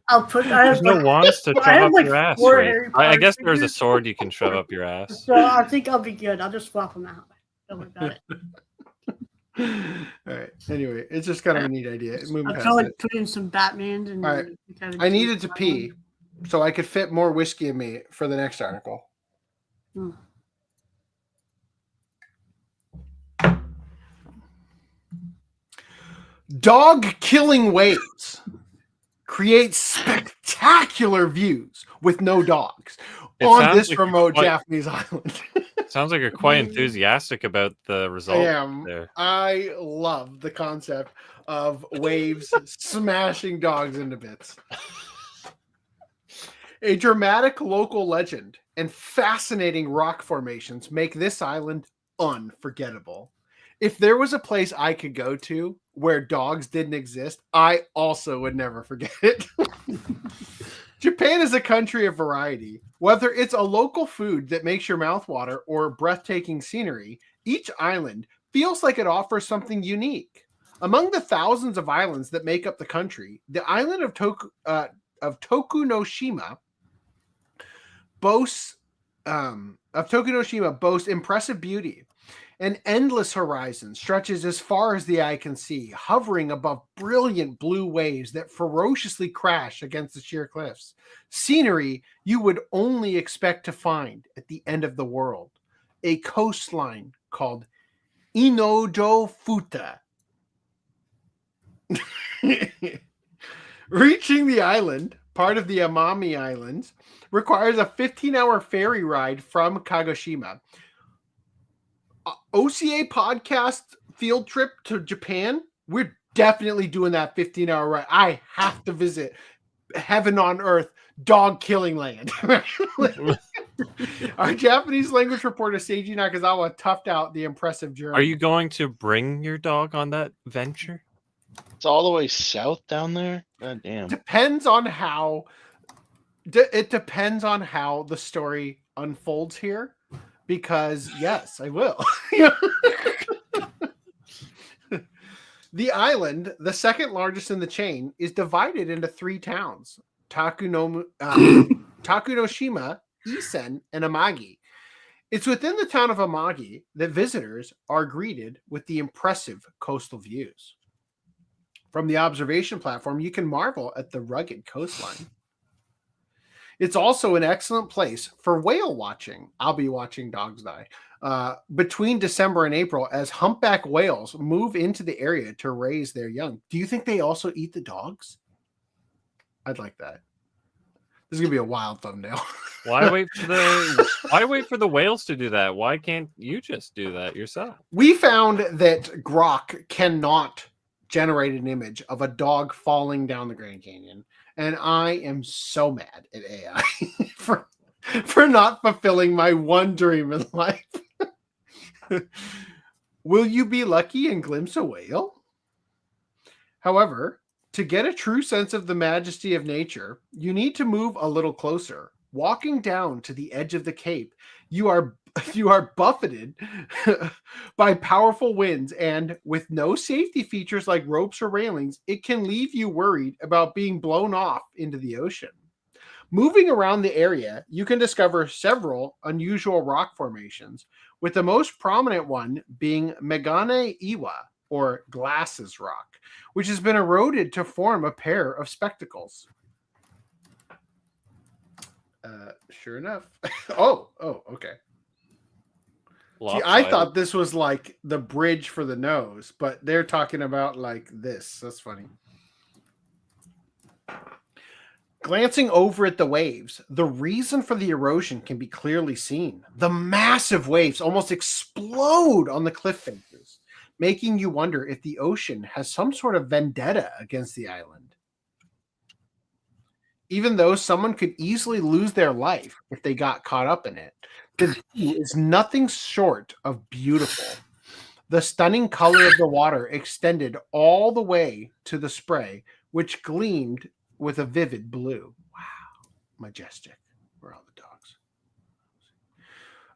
I'll put. There's no wands to shove up your ass. Right? I guess there's a sword you can shove up your ass. So I think I'll be good. I'll just swap them out. Don't worry about it. All right. Anyway, it's just kind of a neat idea. Moving I'll past probably it. put in some Batmans and. All right. I needed to pee, so I could fit more whiskey in me for the next article. Dog killing waves creates spectacular views with no dogs on this remote Japanese island. Sounds like you're quite enthusiastic about the result. I am. There. I love the concept of waves smashing dogs into bits. A dramatic local legend and fascinating rock formations make this island unforgettable. If there was a place I could go to where dogs didn't exist, I also would never forget it. Japan is a country of variety. Whether it's a local food that makes your mouth water or breathtaking scenery, each island feels like it offers something unique. Among the thousands of islands that make up the country, the island of Tokunoshima boasts impressive beauty. An endless horizon stretches as far as the eye can see, hovering above brilliant blue waves that ferociously crash against the sheer cliffs. Scenery you would only expect to find at the end of the world. A coastline called Inojo Futa. Reaching the island, part of the Amami Islands, requires a 15-hour ferry ride from Kagoshima. OCA podcast field trip to Japan, we're definitely doing that 15-hour ride. I have to visit heaven on earth, dog killing land. Our Japanese language reporter Seiji Nakazawa toughed out the impressive journey. Are you going to bring your dog on that venture? It's all the way south down there. God damn. Depends on how the story unfolds here. Because yes, I will. The island, the second largest in the chain, is divided into 3 towns: Takunoshima, Isen, and Amagi. It's within the town of Amagi that visitors are greeted with the impressive coastal views. From the observation platform, you can marvel at the rugged coastline. It's also an excellent place for whale watching. I'll be watching dogs die between December and April as humpback whales move into the area to raise their young. Do you think they also eat the dogs? I'd like that. This is gonna be a wild thumbnail. Why wait for the whales to do that? Why can't you just do that yourself? We found that Grok cannot generate an image of a dog falling down the Grand Canyon. And I am so mad at AI for not fulfilling my one dream in life. Will you be lucky and glimpse a whale? However, to get a true sense of the majesty of nature, you need to move a little closer. Walking down to the edge of the cape, you are buffeted by powerful winds, and with no safety features like ropes or railings, it can leave you worried about being blown off into the ocean. Moving around the area, you can discover several unusual rock formations, with the most prominent one being Megane Iwa, or Glasses Rock, which has been eroded to form a pair of spectacles. Sure enough. Oh, okay. See, I thought this was like the bridge for the nose, but they're talking about like this. That's funny. Glancing over at the waves, the reason for the erosion can be clearly seen. The massive waves almost explode on the cliff faces, making you wonder if the ocean has some sort of vendetta against the island. Even though someone could easily lose their life if they got caught up in it, the view is nothing short of beautiful. The stunning color of the water extended all the way to the spray, which gleamed with a vivid blue. Wow, majestic. Where are all the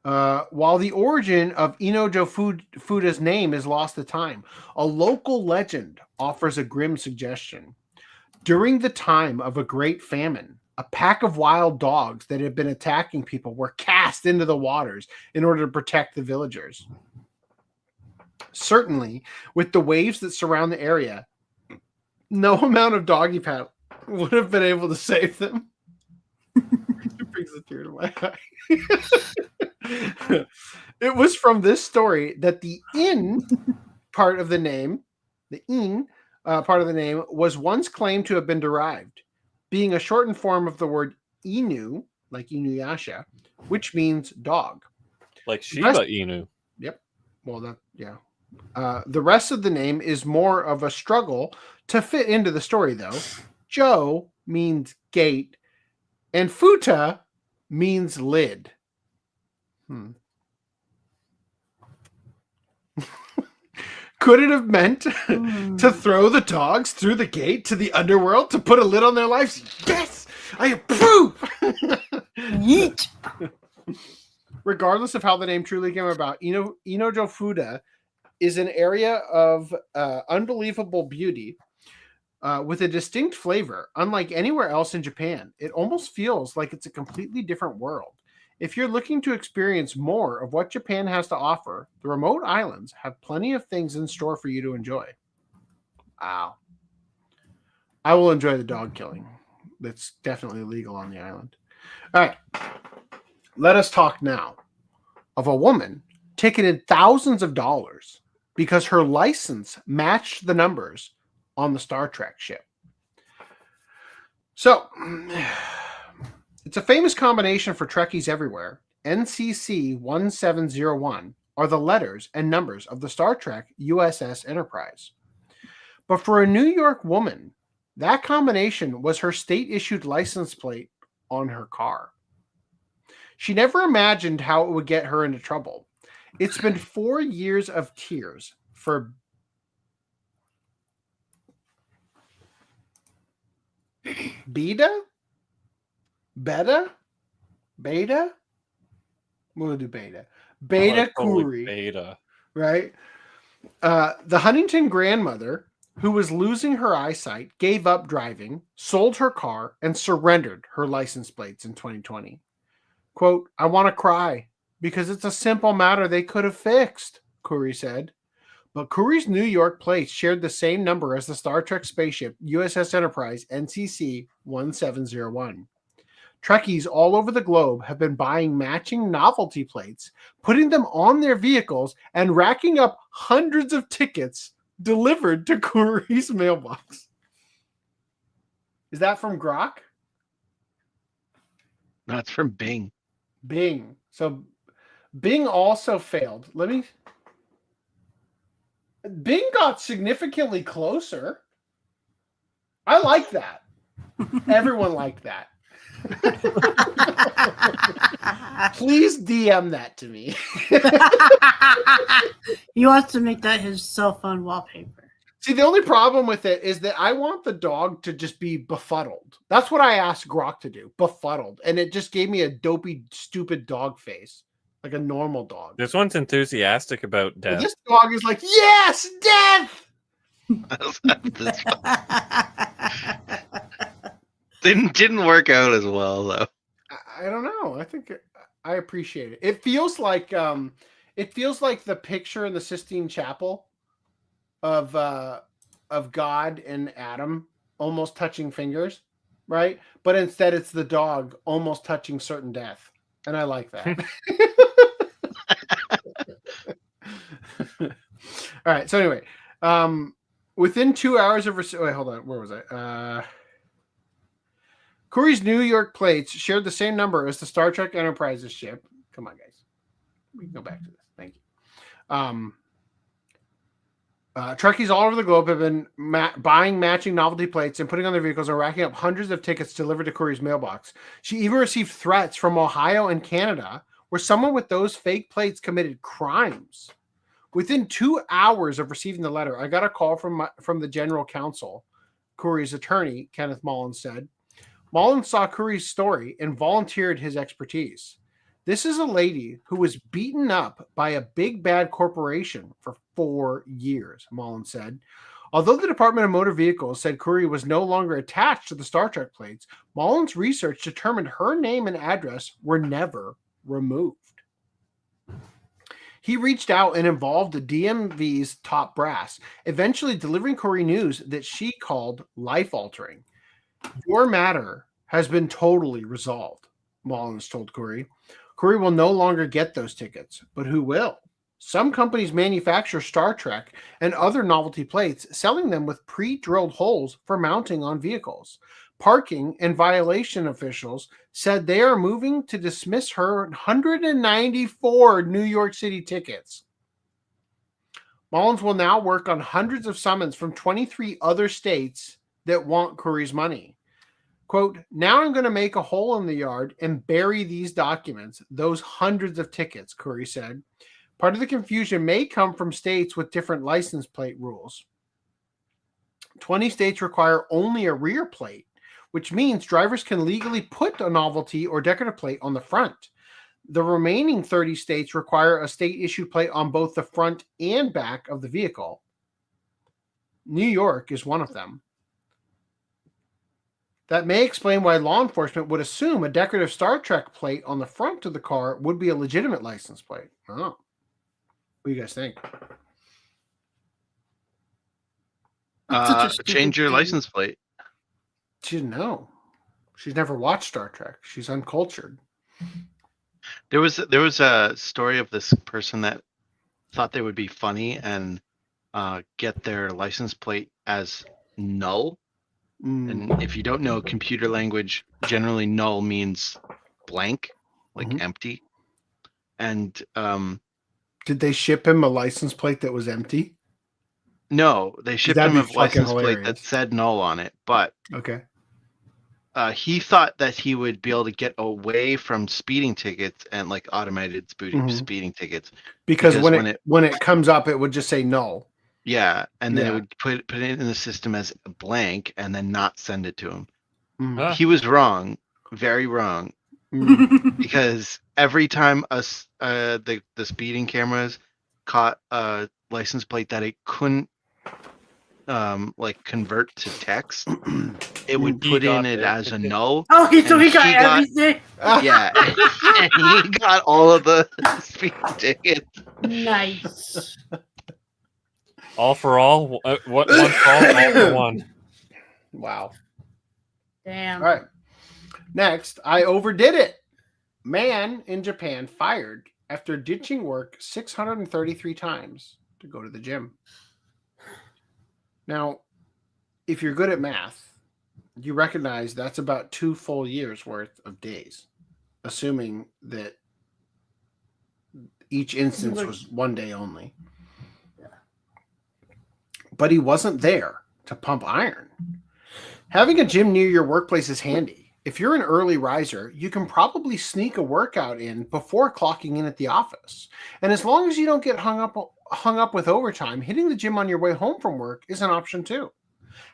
dogs? While the origin of Inojo Futa's name is lost to time, a local legend offers a grim suggestion. During the time of a great famine, a pack of wild dogs that had been attacking people were cast into the waters in order to protect the villagers. Certainly, with the waves that surround the area, no amount of doggy paddle would have been able to save them. It brings a tear to my eye. It was from this story that the inn part of the name, was once claimed to have been derived, being a shortened form of the word Inu, like Inuyasha, which means dog. Like Shiba Inu. Yep. Well, the rest of the name is more of a struggle to fit into the story, though. Jo means gate, and Futa means lid. Could it have meant to throw the dogs through the gate to the underworld to put a lid on their lives? Yes! I approve. Yeet. Regardless of how the name truly came about, Inojo Fuda is an area of unbelievable beauty with a distinct flavor, unlike anywhere else in Japan. It almost feels like it's a completely different world. If you're looking to experience more of what Japan has to offer, the remote islands have plenty of things in store for you to enjoy. Wow. I will enjoy the dog killing. That's definitely illegal on the island. All right. Let us talk now of a woman ticketed thousands of dollars because her license matched the numbers on the Star Trek ship. So, it's a famous combination for Trekkies everywhere. NCC 1701 are the letters and numbers of the Star Trek USS Enterprise. But for a New York woman, that combination was her state-issued license plate on her car. She never imagined how it would get her into trouble. It's been 4 years of tears for Beta? Beta? We'll do Beta. Beta Kuri. Beta. Right? The Huntington grandmother, who was losing her eyesight, gave up driving, sold her car, and surrendered her license plates in 2020. Quote, I want to cry because it's a simple matter they could have fixed, Kuri said. But Kuri's New York plates shared the same number as the Star Trek spaceship USS Enterprise NCC 1701. Trekkies all over the globe have been buying matching novelty plates, putting them on their vehicles, and racking up hundreds of tickets delivered to Kuri's mailbox. Is that from Grok? No, it's from Bing. Bing. So Bing also failed. Bing got significantly closer. I like that. Everyone liked that. Please DM that to me. He wants to make that his cell phone wallpaper. See, the only problem with it is that I want the dog to just be befuddled. That's what I asked Grok to do, befuddled. And it just gave me a dopey, stupid dog face, like a normal dog. This one's enthusiastic about death. This dog is like, yes, death! Didn't work out as well, though. I don't know. I think I appreciate it. It feels like the picture in the Sistine Chapel of God and Adam almost touching fingers, right? But instead it's the dog almost touching certain death. And I like that. All right. So anyway, within 2 hours of wait, hold on. Where was I? Kuri's New York plates shared the same number as the Star Trek Enterprise's ship. Come on, guys. We can go back to this. Thank you. Trekkies all over the globe have been buying matching novelty plates and putting on their vehicles and racking up hundreds of tickets delivered to Kuri's mailbox. She even received threats from Ohio and Canada, where someone with those fake plates committed crimes. Within 2 hours of receiving the letter, I got a call from the general counsel, Kuri's attorney, Kenneth Mullins said. Mullins saw Kuri's story and volunteered his expertise. This is a lady who was beaten up by a big bad corporation for 4 years, Mullins said. Although the Department of Motor Vehicles said Kuri was no longer attached to the Star Trek plates, Mullins' research determined her name and address were never removed. He reached out and involved the DMV's top brass, eventually delivering Kuri news that she called life-altering. Your matter has been totally resolved, Mullins told Kuri. Kuri will no longer get those tickets, but who will? Some companies manufacture Star Trek and other novelty plates, selling them with pre-drilled holes for mounting on vehicles. Parking and violation officials said they are moving to dismiss her 194 New York City tickets. Mullins will now work on hundreds of summons from 23 other states that want Kuri's money. Quote, now I'm going to make a hole in the yard and bury these documents, those hundreds of tickets, Kuri said. Part of the confusion may come from states with different license plate rules. 20 states require only a rear plate, which means drivers can legally put a novelty or decorative plate on the front. The remaining 30 states require a state-issued plate on both the front and back of the vehicle. New York is one of them. That may explain why law enforcement would assume a decorative Star Trek plate on the front of the car would be a legitimate license plate. I don't know. What do you guys think? Change your license plate. She didn't know. She's never watched Star Trek. She's uncultured. There was a story of this person that thought they would be funny and get their license plate as null. And if you don't know computer language, generally null means blank, like empty. And did they ship him a license plate that was empty? No, they shipped him a license plate that said null on it. But okay, he thought that he would be able to get away from speeding tickets and like automated speeding tickets because when it comes up, it would just say null. Yeah, and then it would put it in the system as a blank and then not send it to him. He was wrong, very wrong, because every time the speeding cameras caught a license plate that it couldn't like convert to text, it would put in it as a null. Oh, so he got everything. Yeah, and he got all of the speeding tickets. Nice. All for all. One for all for one. Wow. Damn. All right. Next, I overdid it. Man in Japan fired after ditching work 633 times to go to the gym. Now, if you're good at math, you recognize that's about 2 full years worth of days, assuming that each instance was 1 day only. But he wasn't there to pump iron. Having a gym near your workplace is handy. If you're an early riser, you can probably sneak a workout in before clocking in at the office. And as long as you don't get hung up with overtime, hitting the gym on your way home from work is an option too.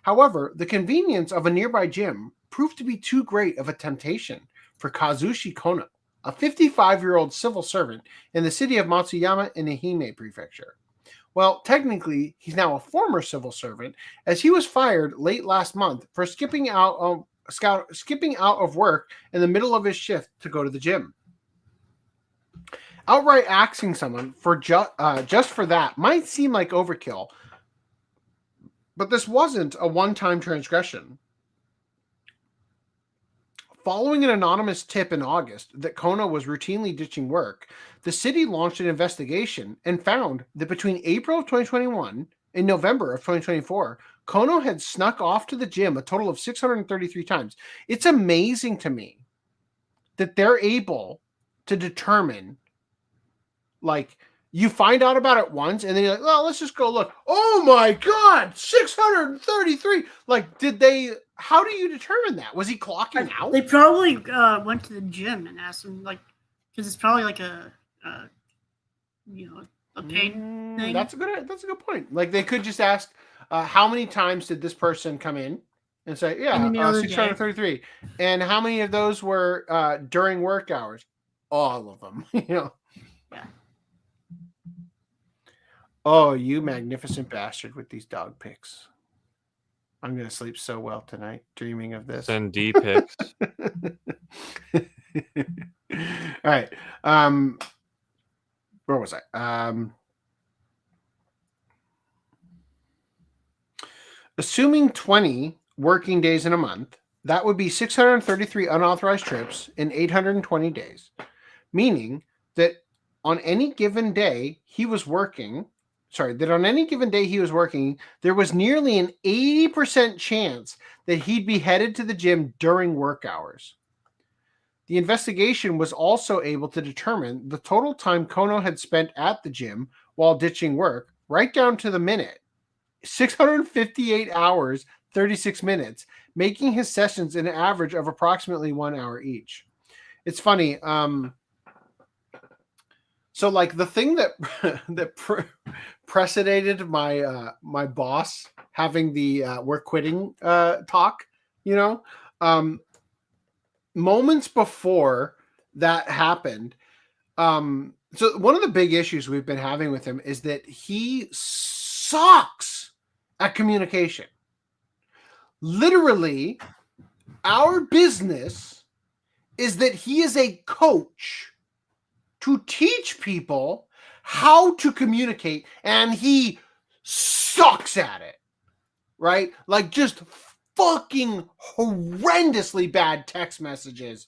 However, the convenience of a nearby gym proved to be too great of a temptation for Kazushi Kono, a 55-year-old civil servant in the city of Matsuyama in Ehime Prefecture. Well, technically, he's now a former civil servant, as he was fired late last month for skipping out of work in the middle of his shift to go to the gym. Outright axing someone for just for that might seem like overkill, but this wasn't a one-time transgression. Following an anonymous tip in August that Kono was routinely ditching work, the city launched an investigation and found that between April of 2021 and November of 2024, Kono had snuck off to the gym a total of 633 times. It's amazing to me that they're able to determine, like, you find out about it once and then you're like, well, let's just go look. Oh my God, 633. Like, how do you determine that? Was he clocking out? They probably went to the gym and asked him, like, because it's probably like a paid thing. That's a good point. Like, they could just ask, how many times did this person come in and say, 633, and how many of those were during work hours? All of them. Yeah. Oh, you magnificent bastard with these dog pics. I'm going to sleep so well tonight, dreaming of this. Send D pics. All right. Where was I? Assuming 20 working days in a month, that would be 633 unauthorized trips in 820 days, meaning that on any given day he was working, there was nearly an 80% chance that he'd be headed to the gym during work hours. The investigation was also able to determine the total time Kono had spent at the gym while ditching work, right down to the minute. 658 hours, 36 minutes, making his sessions an average of approximately 1 hour each. It's funny. So, like, the thing that preceded my my boss having the we're quitting talk, Moments before that happened, so one of the big issues we've been having with him is that he sucks at communication. Literally, our business is that he is a coach to teach people how to communicate, and he sucks at it, right? Like just fucking horrendously bad text messages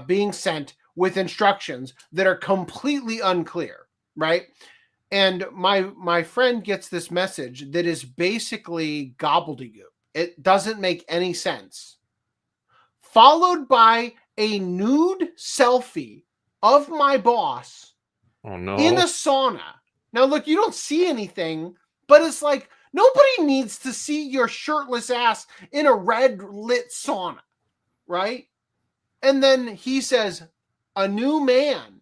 being sent with instructions that are completely unclear, right? And my friend gets this message that is basically gobbledygook. It doesn't make any sense. Followed by a nude selfie of my boss in a sauna. Now, look, you don't see anything, but it's like nobody needs to see your shirtless ass in a red lit sauna, right? And then he says, a new man.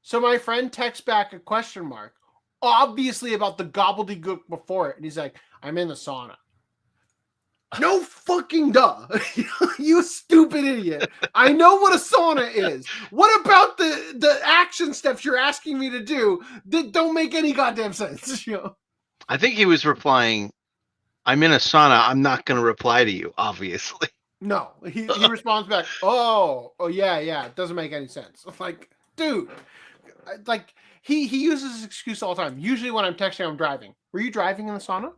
So my friend texts back a question mark, obviously about the gobbledygook before it. And he's like, I'm in the sauna. No fucking duh. You stupid idiot. I know what a sauna is. What about the action steps you're asking me to do that don't make any goddamn sense? I think he was replying, I'm in a sauna. I'm not going to reply to you, obviously. No, he responds back, oh, yeah, it doesn't make any sense. Like, dude, like he uses this excuse all the time. Usually when I'm texting, I'm driving. Were you driving in the sauna?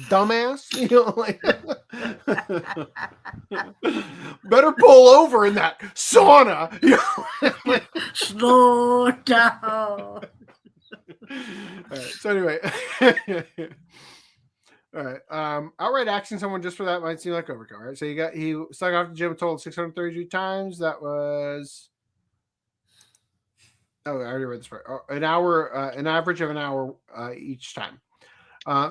Dumbass, like better pull over in that sauna. Slow down. All right, so anyway, all right. Outright axing someone just for that might seem like overkill. All right, so he stuck off the gym a total of 633 times. That was I already read this part. An hour, an average of an hour each time.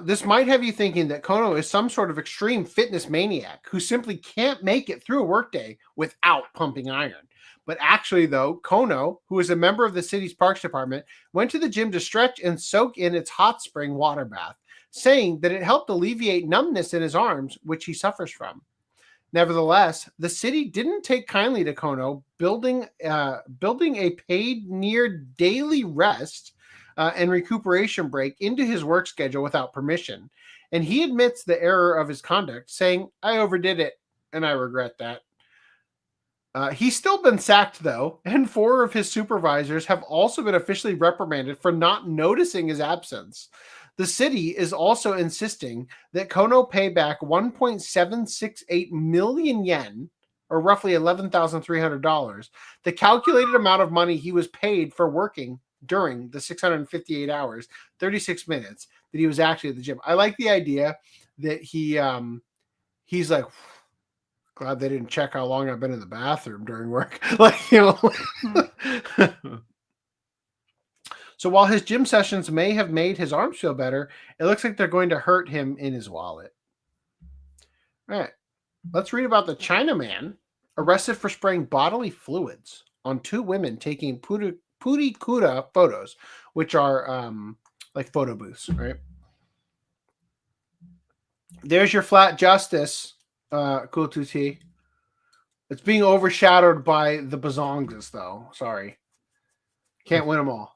This might have you thinking that Kono is some sort of extreme fitness maniac who simply can't make it through a workday without pumping iron. But actually, though, Kono, who is a member of the city's parks department, went to the gym to stretch and soak in its hot spring water bath, saying that it helped alleviate numbness in his arms, which he suffers from. Nevertheless, the city didn't take kindly to Kono building a paid near daily rest and recuperation break into his work schedule without permission. And he admits the error of his conduct, saying, I overdid it, and I regret that. He's still been sacked, though, and 4 of his supervisors have also been officially reprimanded for not noticing his absence. The city is also insisting that Kono pay back 1.768 million yen, or roughly $11,300, the calculated amount of money he was paid for working during the 658 hours, 36 minutes that he was actually at the gym. I like the idea that he's like, glad they didn't check how long I've been in the bathroom during work. So while his gym sessions may have made his arms feel better, it looks like they're going to hurt him in his wallet. All right. Let's read about the Chinaman arrested for spraying bodily fluids on 2 women taking purikura photos, which are like photo booths, right? There's your flat justice, Cool 2T. It's being overshadowed by the bazongas, though. Sorry. Can't win them all.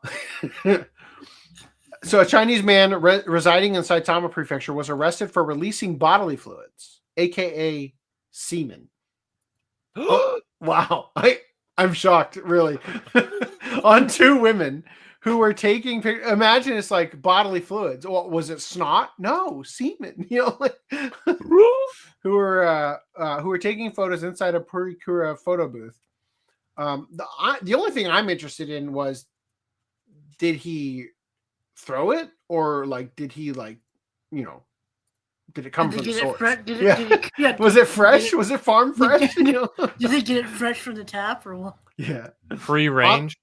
So a Chinese man residing in Saitama Prefecture was arrested for releasing bodily fluids, a.k.a. semen. Oh, wow. I'm shocked, really. On 2 women who were taking pictures. Imagine it's like bodily fluids. Well, was it snot? No, semen. Who were taking photos inside a Purikura photo booth. The only thing I'm interested in was, did he throw it, or like did he did it come from the source? Was it fresh? Was it farm fresh? Did they get it fresh from the tap or what? Yeah. Free range.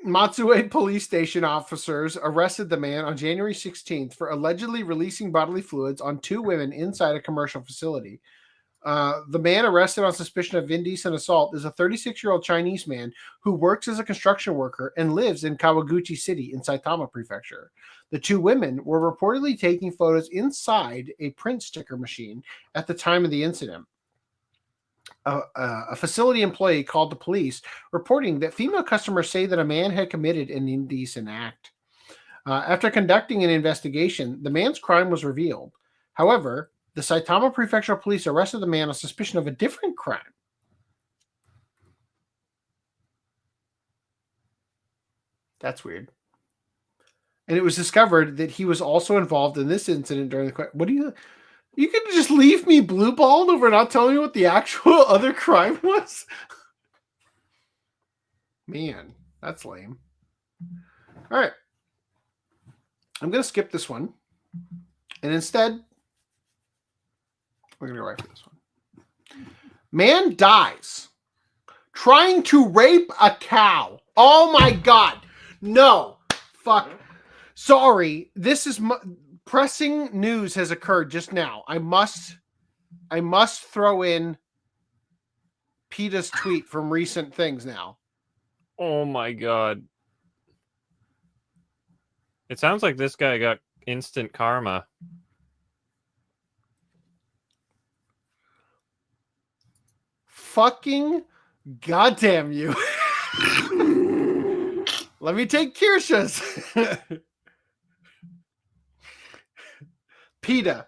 Matsue police station officers arrested the man on January 16th for allegedly releasing bodily fluids on 2 women inside a commercial facility. The man arrested on suspicion of indecent assault is a 36-year-old Chinese man who works as a construction worker and lives in Kawaguchi City in Saitama Prefecture. The two women were reportedly taking photos inside a print sticker machine at the time of the incident. A facility employee called the police, reporting that female customers say that a man had committed an indecent act. After conducting an investigation, the man's crime was revealed. However, the Saitama Prefectural Police arrested the man on suspicion of a different crime. That's weird. And it was discovered that he was also involved in this incident during the... What do you... You can just leave me blue-balled over not telling me what the actual other crime was? Man, that's lame. All right. I'm going to skip this one. And instead, we're going to go right for this one. Man dies trying to rape a cow. Oh my God. No. Fuck. Sorry. This is... Pressing news has occurred just now. I must throw in PETA's tweet from recent things now. Oh my God. It sounds like this guy got instant karma. Fucking goddamn you. Let me take Kirsha's. PETA,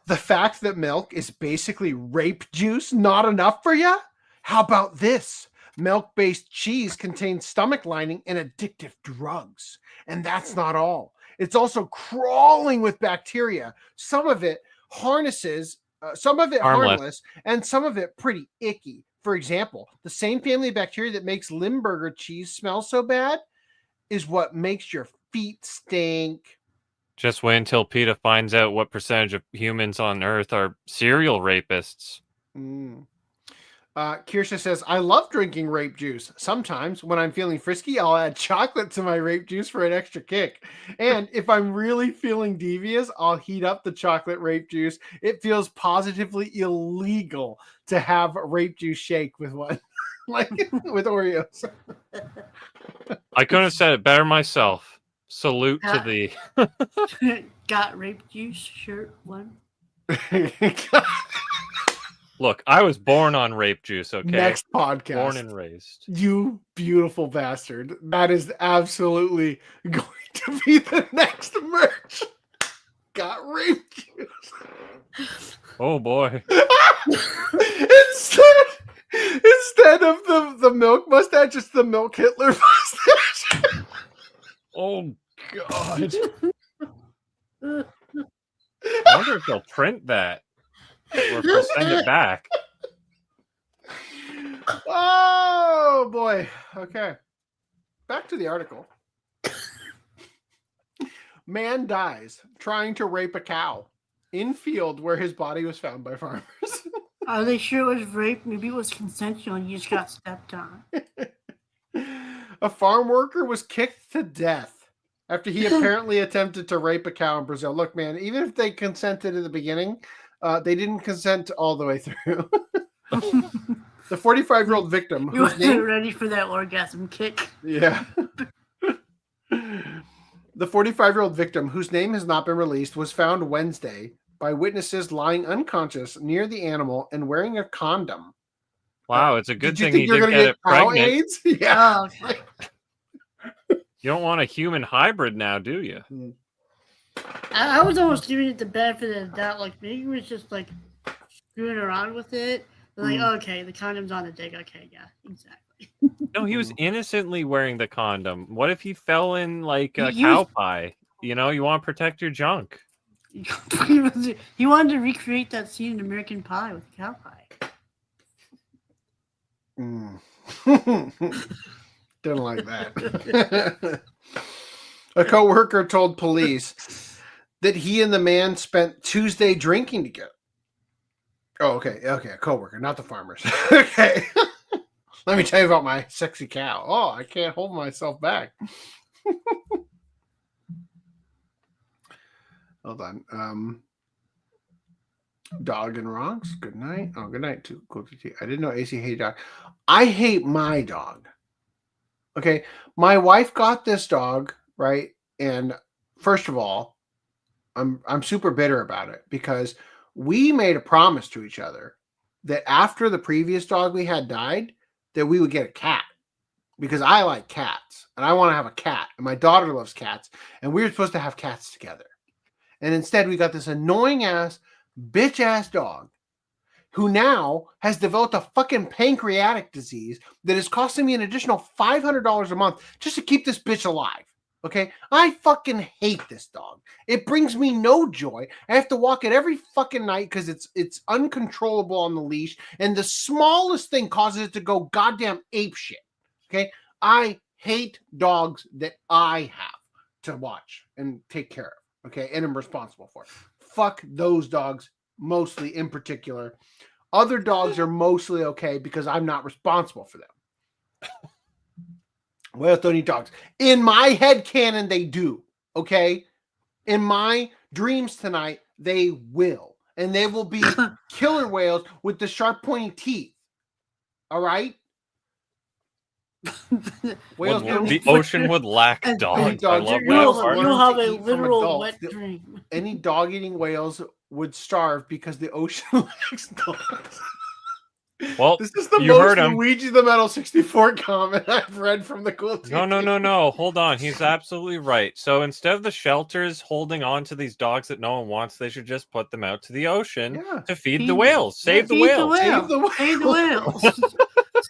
the fact that milk is basically rape juice not enough for you? How about this? Milk-based cheese contains stomach lining and addictive drugs. And that's not all. It's also crawling with bacteria. Some of it harmless, and some of it pretty icky. For example, the same family of bacteria that makes Limburger cheese smell so bad is what makes your feet stink. Just wait until PETA finds out what percentage of humans on Earth are serial rapists. Kirsha says, I love drinking rape juice. Sometimes when I'm feeling frisky, I'll add chocolate to my rape juice for an extra kick. And if I'm really feeling devious, I'll heat up the chocolate rape juice. It feels positively illegal to have rape juice shake with one, like with Oreos. I couldn't have said it better myself. Salute to the... Got rape juice shirt one. Look, I was born on rape juice, okay? Next podcast. Born and raised. You beautiful bastard. That is absolutely going to be the next merch. Got rape juice. Oh boy. Instead of the milk mustache, it's the milk Hitler mustache. Oh God. I wonder if they'll print that. Or if they'll send it back. Oh boy. Okay. Back to the article. Man dies trying to rape a cow in field where his body was found by farmers. Are they sure it was rape? Maybe it was consensual and you just got stepped on. A farm worker was kicked to death after he apparently attempted to rape a cow in Brazil. Look, man, even if they consented at the beginning, they didn't consent all the way through. The 45-year-old victim. You weren't ready for that orgasm kick. Yeah. The 45-year-old victim, whose name has not been released, was found Wednesday by witnesses lying unconscious near the animal and wearing a condom. Wow, it's a good thing he didn't get it pregnant. AIDS? Yeah. Oh, okay. You don't want a human hybrid now, do you? I was almost giving it the benefit of the doubt. Like, maybe it was just, like, screwing around with it. Like, okay, the condom's on the dick. Okay, yeah, exactly. No, he was innocently wearing the condom. What if he fell in, like, a cow pie? You know, you want to protect your junk. He wanted to recreate that scene in American Pie with the cow pie. Didn't like that. A co-worker told police that he and the man spent Tuesday drinking together. Oh, okay. Okay, a co-worker, not the farmers. Okay. Let me tell you about my sexy cow. Oh, I can't hold myself back. Hold on. Dog and Rocks. Good night. Oh, good night too. Cool to see. I didn't know AC hated dog. I hate my dog. Okay, my wife got this dog, right? And first of all, I'm super bitter about it because we made a promise to each other that after the previous dog we had died, that we would get a cat because I like cats and I want to have a cat and my daughter loves cats and we were supposed to have cats together. And instead we got this annoying ass, bitch ass dog who now has developed a fucking pancreatic disease that is costing me an additional $500 a month just to keep this bitch alive. Okay? I fucking hate this dog. It brings me no joy. I have to walk it every fucking night because it's uncontrollable on the leash, and the smallest thing causes it to go goddamn ape shit. Okay? I hate dogs that I have to watch and take care of. Okay? And I'm responsible for. Fuck those dogs, mostly in particular. Other dogs are mostly okay because I'm not responsible for them. Whales don't eat dogs. In my head canon, they do. Okay? In my dreams tonight, they will. And they will be killer whales with the sharp pointy teeth. All right? Whales the ocean would lack dogs. I love that. You'll have a literal wet dream. Any dog-eating whales would starve because the ocean lacks dogs. Well, this is the you most heard him. Luigi the Metal 64 comment I've read from the Cool TV. No. Hold on. He's absolutely right. So instead of the shelters holding on to these dogs that no one wants, they should just put them out to the ocean to feed the whales. Save the whales. Save the whales.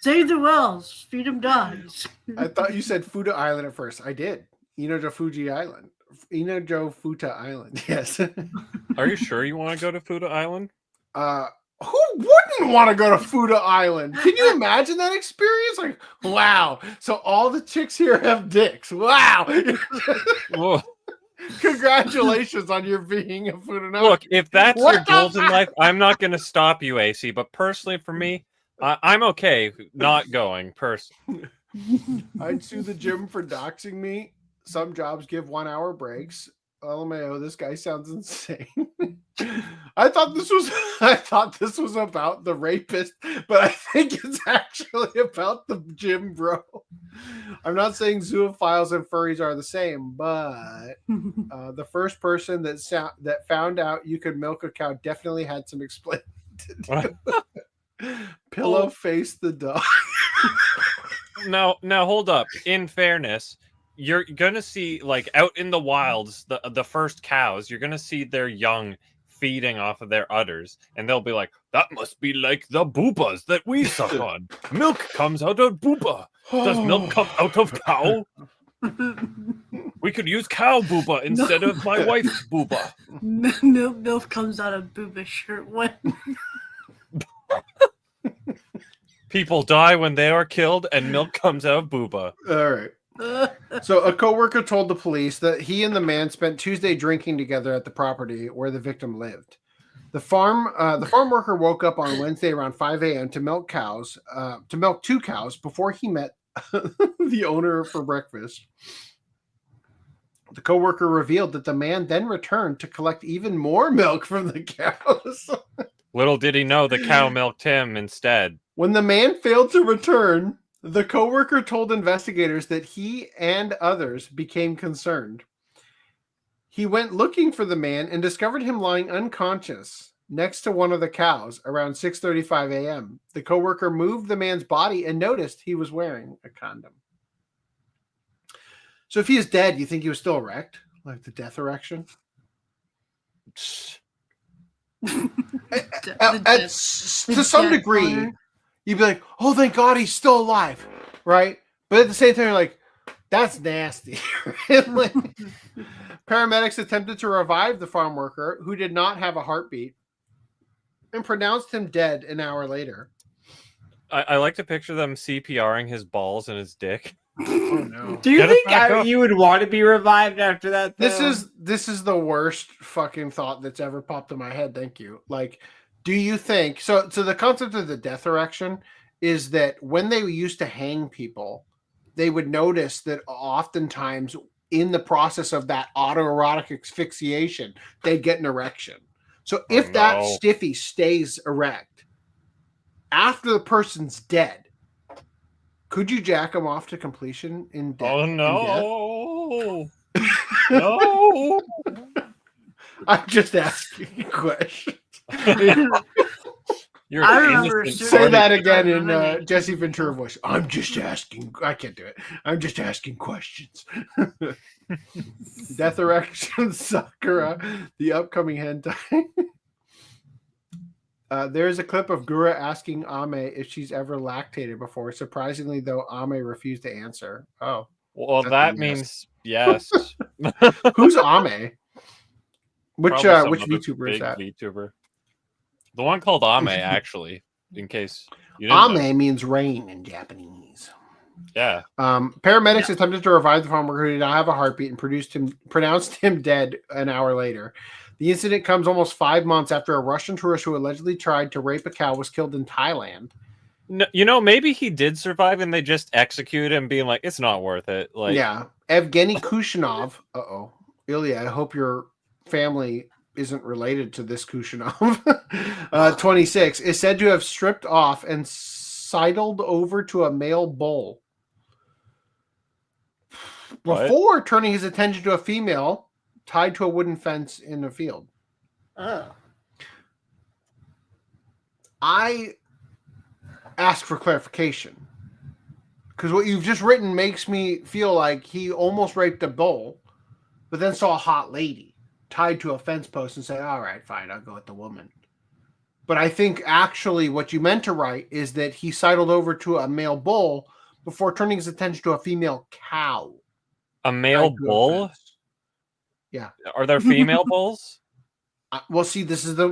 Save the whales. Feed them dogs. I thought you said Futa Island at first. I did. Inojo Fuji Island. Inojo Futa Island. Yes. Are you sure you want to go to Futa Island? Who wouldn't want to go to Futa Island? Can you imagine that experience? Like, wow. So all the chicks here have dicks. Wow. Congratulations on your being a Futa Island. Look, if that's your goals in life, I'm not going to stop you, AC. But personally, for me, I'm okay not going. Personally, I'd sue the gym for doxing me. Some jobs give 1 hour breaks. LMAO, this guy sounds insane. I thought this was about the rapist, but I think it's actually about the gym bro. I'm not saying zoophiles and furries are the same, but the first person that found out you could milk a cow definitely had some explaining to do. Pillow face the dog. Now hold up. In fairness, you're gonna see, like, out in the wilds, the first cows, you're gonna see their young feeding off of their udders, and they'll be like, that must be like the boobas that we suck on. Milk comes out of booba. Does milk come out of cow? We could use cow booba instead of my wife's booba. Milk comes out of booba shirt. What? People die when they are killed, and milk comes out of booba. All right. So a coworker told the police that he and the man spent Tuesday drinking together at the property where the victim lived. The farm worker woke up on Wednesday around 5 a.m. to milk two cows before he met the owner for breakfast. The coworker revealed that the man then returned to collect even more milk from the cows. Little did he know the cow milked him instead. When the man failed to return, the coworker told investigators that he and others became concerned. He went looking for the man and discovered him lying unconscious next to one of the cows around 6:35 a.m. The coworker moved the man's body and noticed he was wearing a condom. So if he is dead, you think he was still erect? Like the death erection? To some degree, you'd be like, oh, thank God he's still alive, right? But at the same time, you're like, that's nasty. Like, paramedics attempted to revive the farm worker, who did not have a heartbeat, and pronounced him dead an hour later. I like to picture them CPRing his balls and his dick. Oh no! Do you think you would want to be revived after that? Though? This is the worst fucking thought that's ever popped in my head. Thank you. Like, do you think so? The concept of the death erection is that when they used to hang people, they would notice that oftentimes in the process of that autoerotic asphyxiation, they'd get an erection. So if that stiffy stays erect after the person's dead, could you jack them off to completion in death? Oh no. No. I'm just asking questions. You're I remember innocent. Say that again Sorry, in Jesse Ventura voice. I'm just asking. I can't do it. I'm just asking questions. Death Erection Sakura, the upcoming hentai. There's a clip of Gura asking Ame if she's ever lactated before. Surprisingly, though, Ame refused to answer. Oh. Well, that means yes. Who's Ame? Which Probably some other VTuber is big that? VTuber. The one called Ame, actually, in case you didn't know. Ame means rain in Japanese. Yeah. Paramedics attempted to revive the farmer who did not have a heartbeat and pronounced him dead an hour later. The incident comes almost 5 months after a Russian tourist who allegedly tried to rape a cow was killed in Thailand. No, you know, maybe he did survive and they just execute him, being like, "It's not worth it." Like, yeah, Evgeny Kushinov. Ilya, I hope your family isn't related to this Kushinov. 26 is said to have stripped off and sidled over to a male bull before turning his attention to a female tied to a wooden fence in a field. Oh. I ask for clarification because what you've just written makes me feel like he almost raped a bull, but then saw a hot lady tied to a fence post and said, all right, fine, I'll go with the woman. But I think actually what you meant to write is that he sidled over to a male bull before turning his attention to a female cow. A male bull? Yeah. Are there female bulls? Well, see, this is the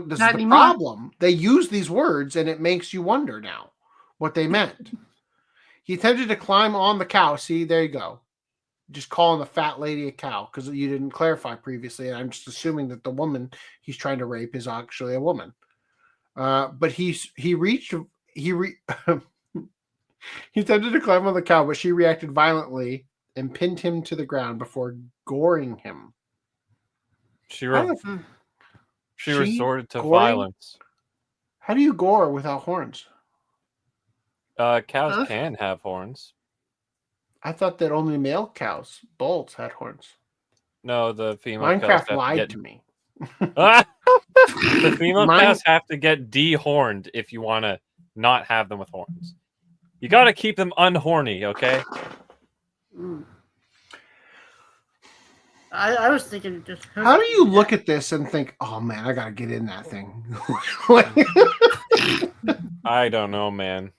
problem. They use these words, and it makes you wonder now what they meant. He attempted to climb on the cow. See, there you go. Just calling the fat lady a cow because you didn't clarify previously. And I'm just assuming that the woman he's trying to rape is actually a woman. But he attempted to climb on the cow, but she reacted violently and pinned him to the ground before goring him. She resorted to violence. How do you gore without horns? Cows can have horns. I thought that only male cows, bulls, had horns. No, the female Minecraft cows lied to me. The female cows have to get dehorned if you want to not have them with horns. You got to keep them unhorny, okay? I was thinking just... How do you look at this and think, oh, man, I got to get in that thing? I don't know, man.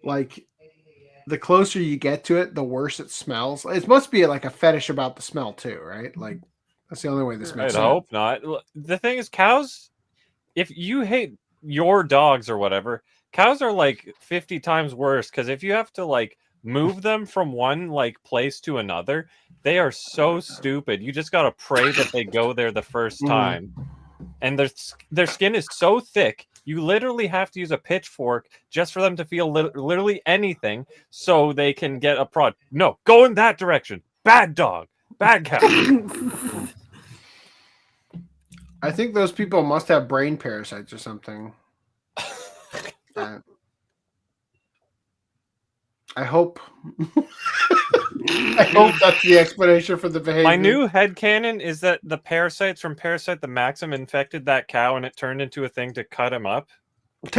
Like, the closer you get to it, the worse it smells. It must be like a fetish about the smell, too, right? Like, that's the only way this makes sense. I hope not. The thing is, cows, if you hate your dogs or whatever, cows are like 50 times worse because if you have to, like, move them from one like place to another, they are so stupid. You just gotta pray that they go there the first time. And their skin is so thick, you literally have to use a pitchfork just for them to feel literally anything so they can get a prod. No, go in that direction. Bad dog. Bad cow. I think those people must have brain parasites or something. I hope. I hope that's the explanation for the behavior. My new headcanon is that the parasites from Parasite the Maxim infected that cow and it turned into a thing to cut him up.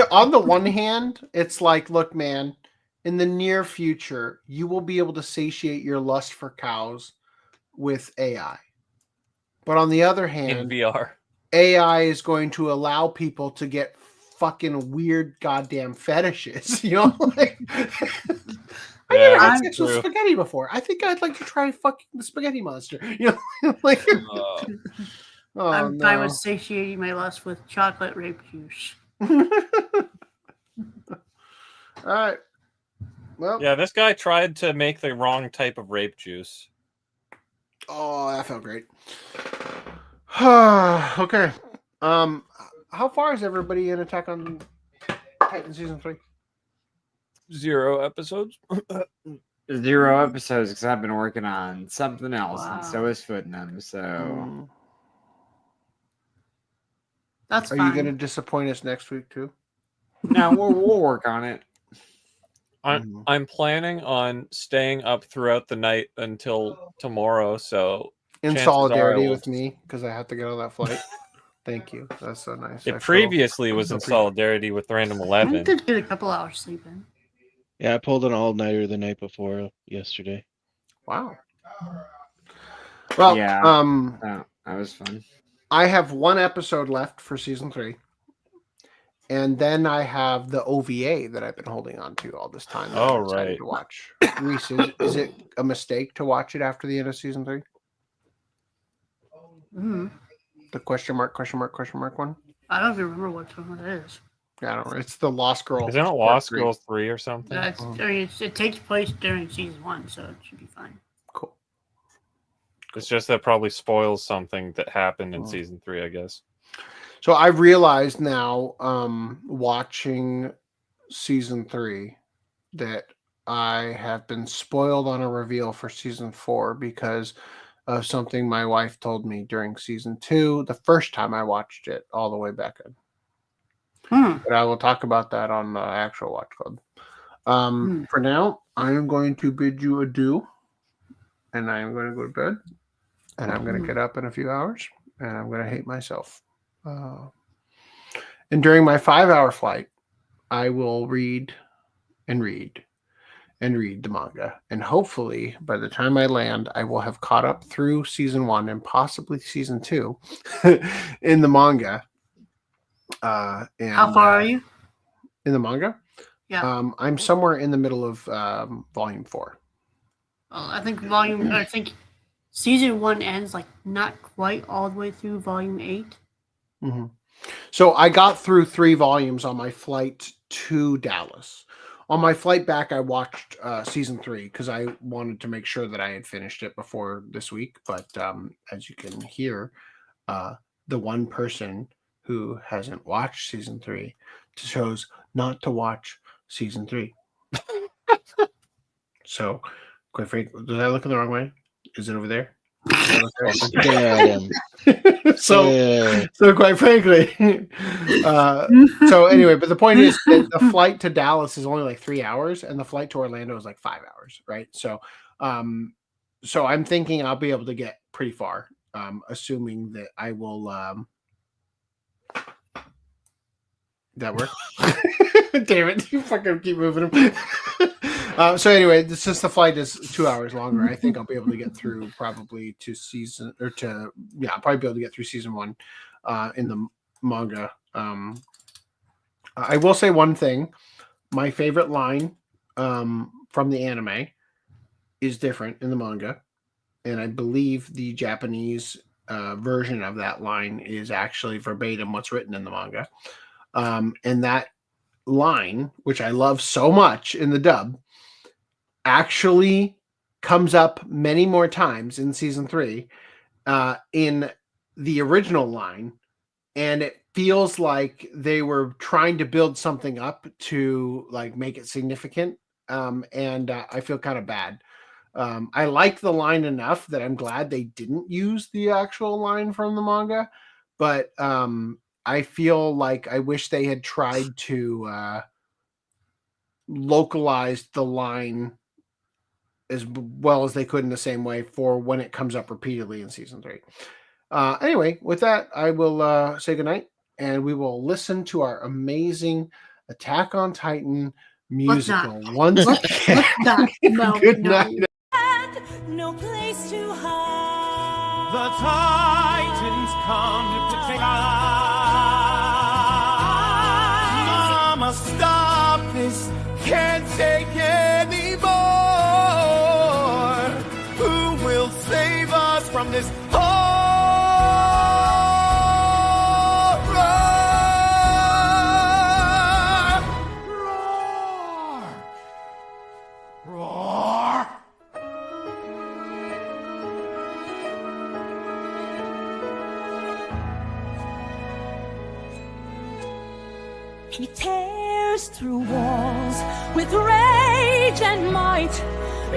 On the one hand, it's like, look, man, in the near future, you will be able to satiate your lust for cows with AI. But on the other hand, in VR, AI is going to allow people to get fucking weird goddamn fetishes. You know, like I never had sex with spaghetti before. I think I'd like to try fucking the spaghetti monster. You know, like I'm fine with satiating my lust with chocolate rape juice. All right. Well, yeah, this guy tried to make the wrong type of rape juice. Oh, that felt great. Okay. How far is everybody in Attack on Titan season 3? 0 episodes. 0 episodes because I've been working on something else, and so is Footnum. So That's Are fine. you going to disappoint us next week too? No, we'll work on it. I'm planning on staying up throughout the night until tomorrow. So in chances solidarity are with me because I have to get on that flight. Thank you. That's so nice. It previously was in solidarity with Random I 11. did get a couple hours sleep in. Yeah, I pulled an all-nighter the night before yesterday. Wow. Well, Yeah. That was fun. I have one episode left for season 3. And then I have the OVA that I've been holding on to all this time. Oh, I'm excited right. to watch. Reese, is it a mistake to watch it after the end of season 3? Mm. The question mark one? I don't even remember what one it is. I don't know. It's the Lost Girl. Isn't it Lost Girls 3 or something? Yeah, I mean, it takes place during season 1, so it should be fine. Cool. It's just that probably spoils something that happened in season 3, I guess. So I realized now, watching season 3, that I have been spoiled on a reveal for season 4 because of something my wife told me during season 2, the first time I watched it all the way back in. But I will talk about that on the actual Watch Club. For now, I am going to bid you adieu, and I am going to go to bed, and I'm going to get up in a few hours, and I'm going to hate myself. And during my 5-hour flight, I will read and read and read the manga. And hopefully, by the time I land, I will have caught up through season 1 and possibly season 2 in the manga. And, how far are you? In the manga? Yeah. I'm somewhere in the middle of volume 4. Well, I think season 1 ends like not quite all the way through volume 8. Mm-hmm. So I got through 3 volumes on my flight to Dallas. On my flight back, I watched season 3 because I wanted to make sure that I had finished it before this week. But as you can hear, the one person who hasn't watched season 3 chose not to watch season 3. So, quite frankly, did I look in the wrong way? Is it over there? So quite frankly, so anyway, but the point is that the flight to Dallas is only like 3 hours, and the flight to Orlando is like 5 hours, right? So, so I'm thinking I'll be able to get pretty far, assuming that I will. That work? Damn it! You fucking keep moving them. So anyway, since the flight is 2 hours longer, I think I'll be able to get through probably I'll probably be able to get through season 1 in the manga. I will say one thing: my favorite line from the anime is different in the manga, and I believe the Japanese version of that line is actually verbatim what's written in the manga. And that line, which I love so much in the dub, actually comes up many more times in season 3 in the original line, and it feels like they were trying to build something up to like make it significant, and I feel kind of bad. I like the line enough that I'm glad they didn't use the actual line from the manga, but I feel like I wish they had tried to localize the line as well as they could in the same way for when it comes up repeatedly in season 3. Anyway, with that, I will say goodnight, and we will listen to our amazing Attack on Titan musical once again. Good night. No place to hide. The Titans come to take Mama, stop this. Can't take anymore. Who will save us from this horror? Roar! Roar! He tears through walls with rage and might,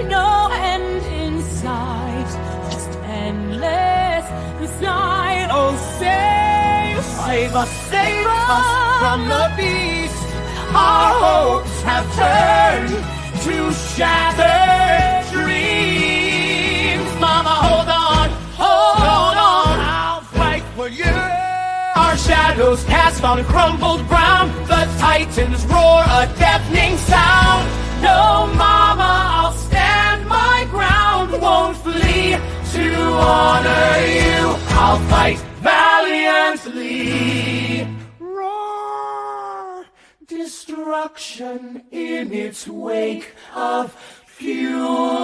no end in sight, just endless. This night, oh, save Save us from the beast. Our hopes have turned to shattered dreams. Mama, hold on, I'll fight for you. Our shadows cast on crumbled ground. The titans roar a deafening sound. No, Mama, I'll stand my ground. Won't flee to honor you. I'll fight valiantly. Roar, destruction in its wake of fury.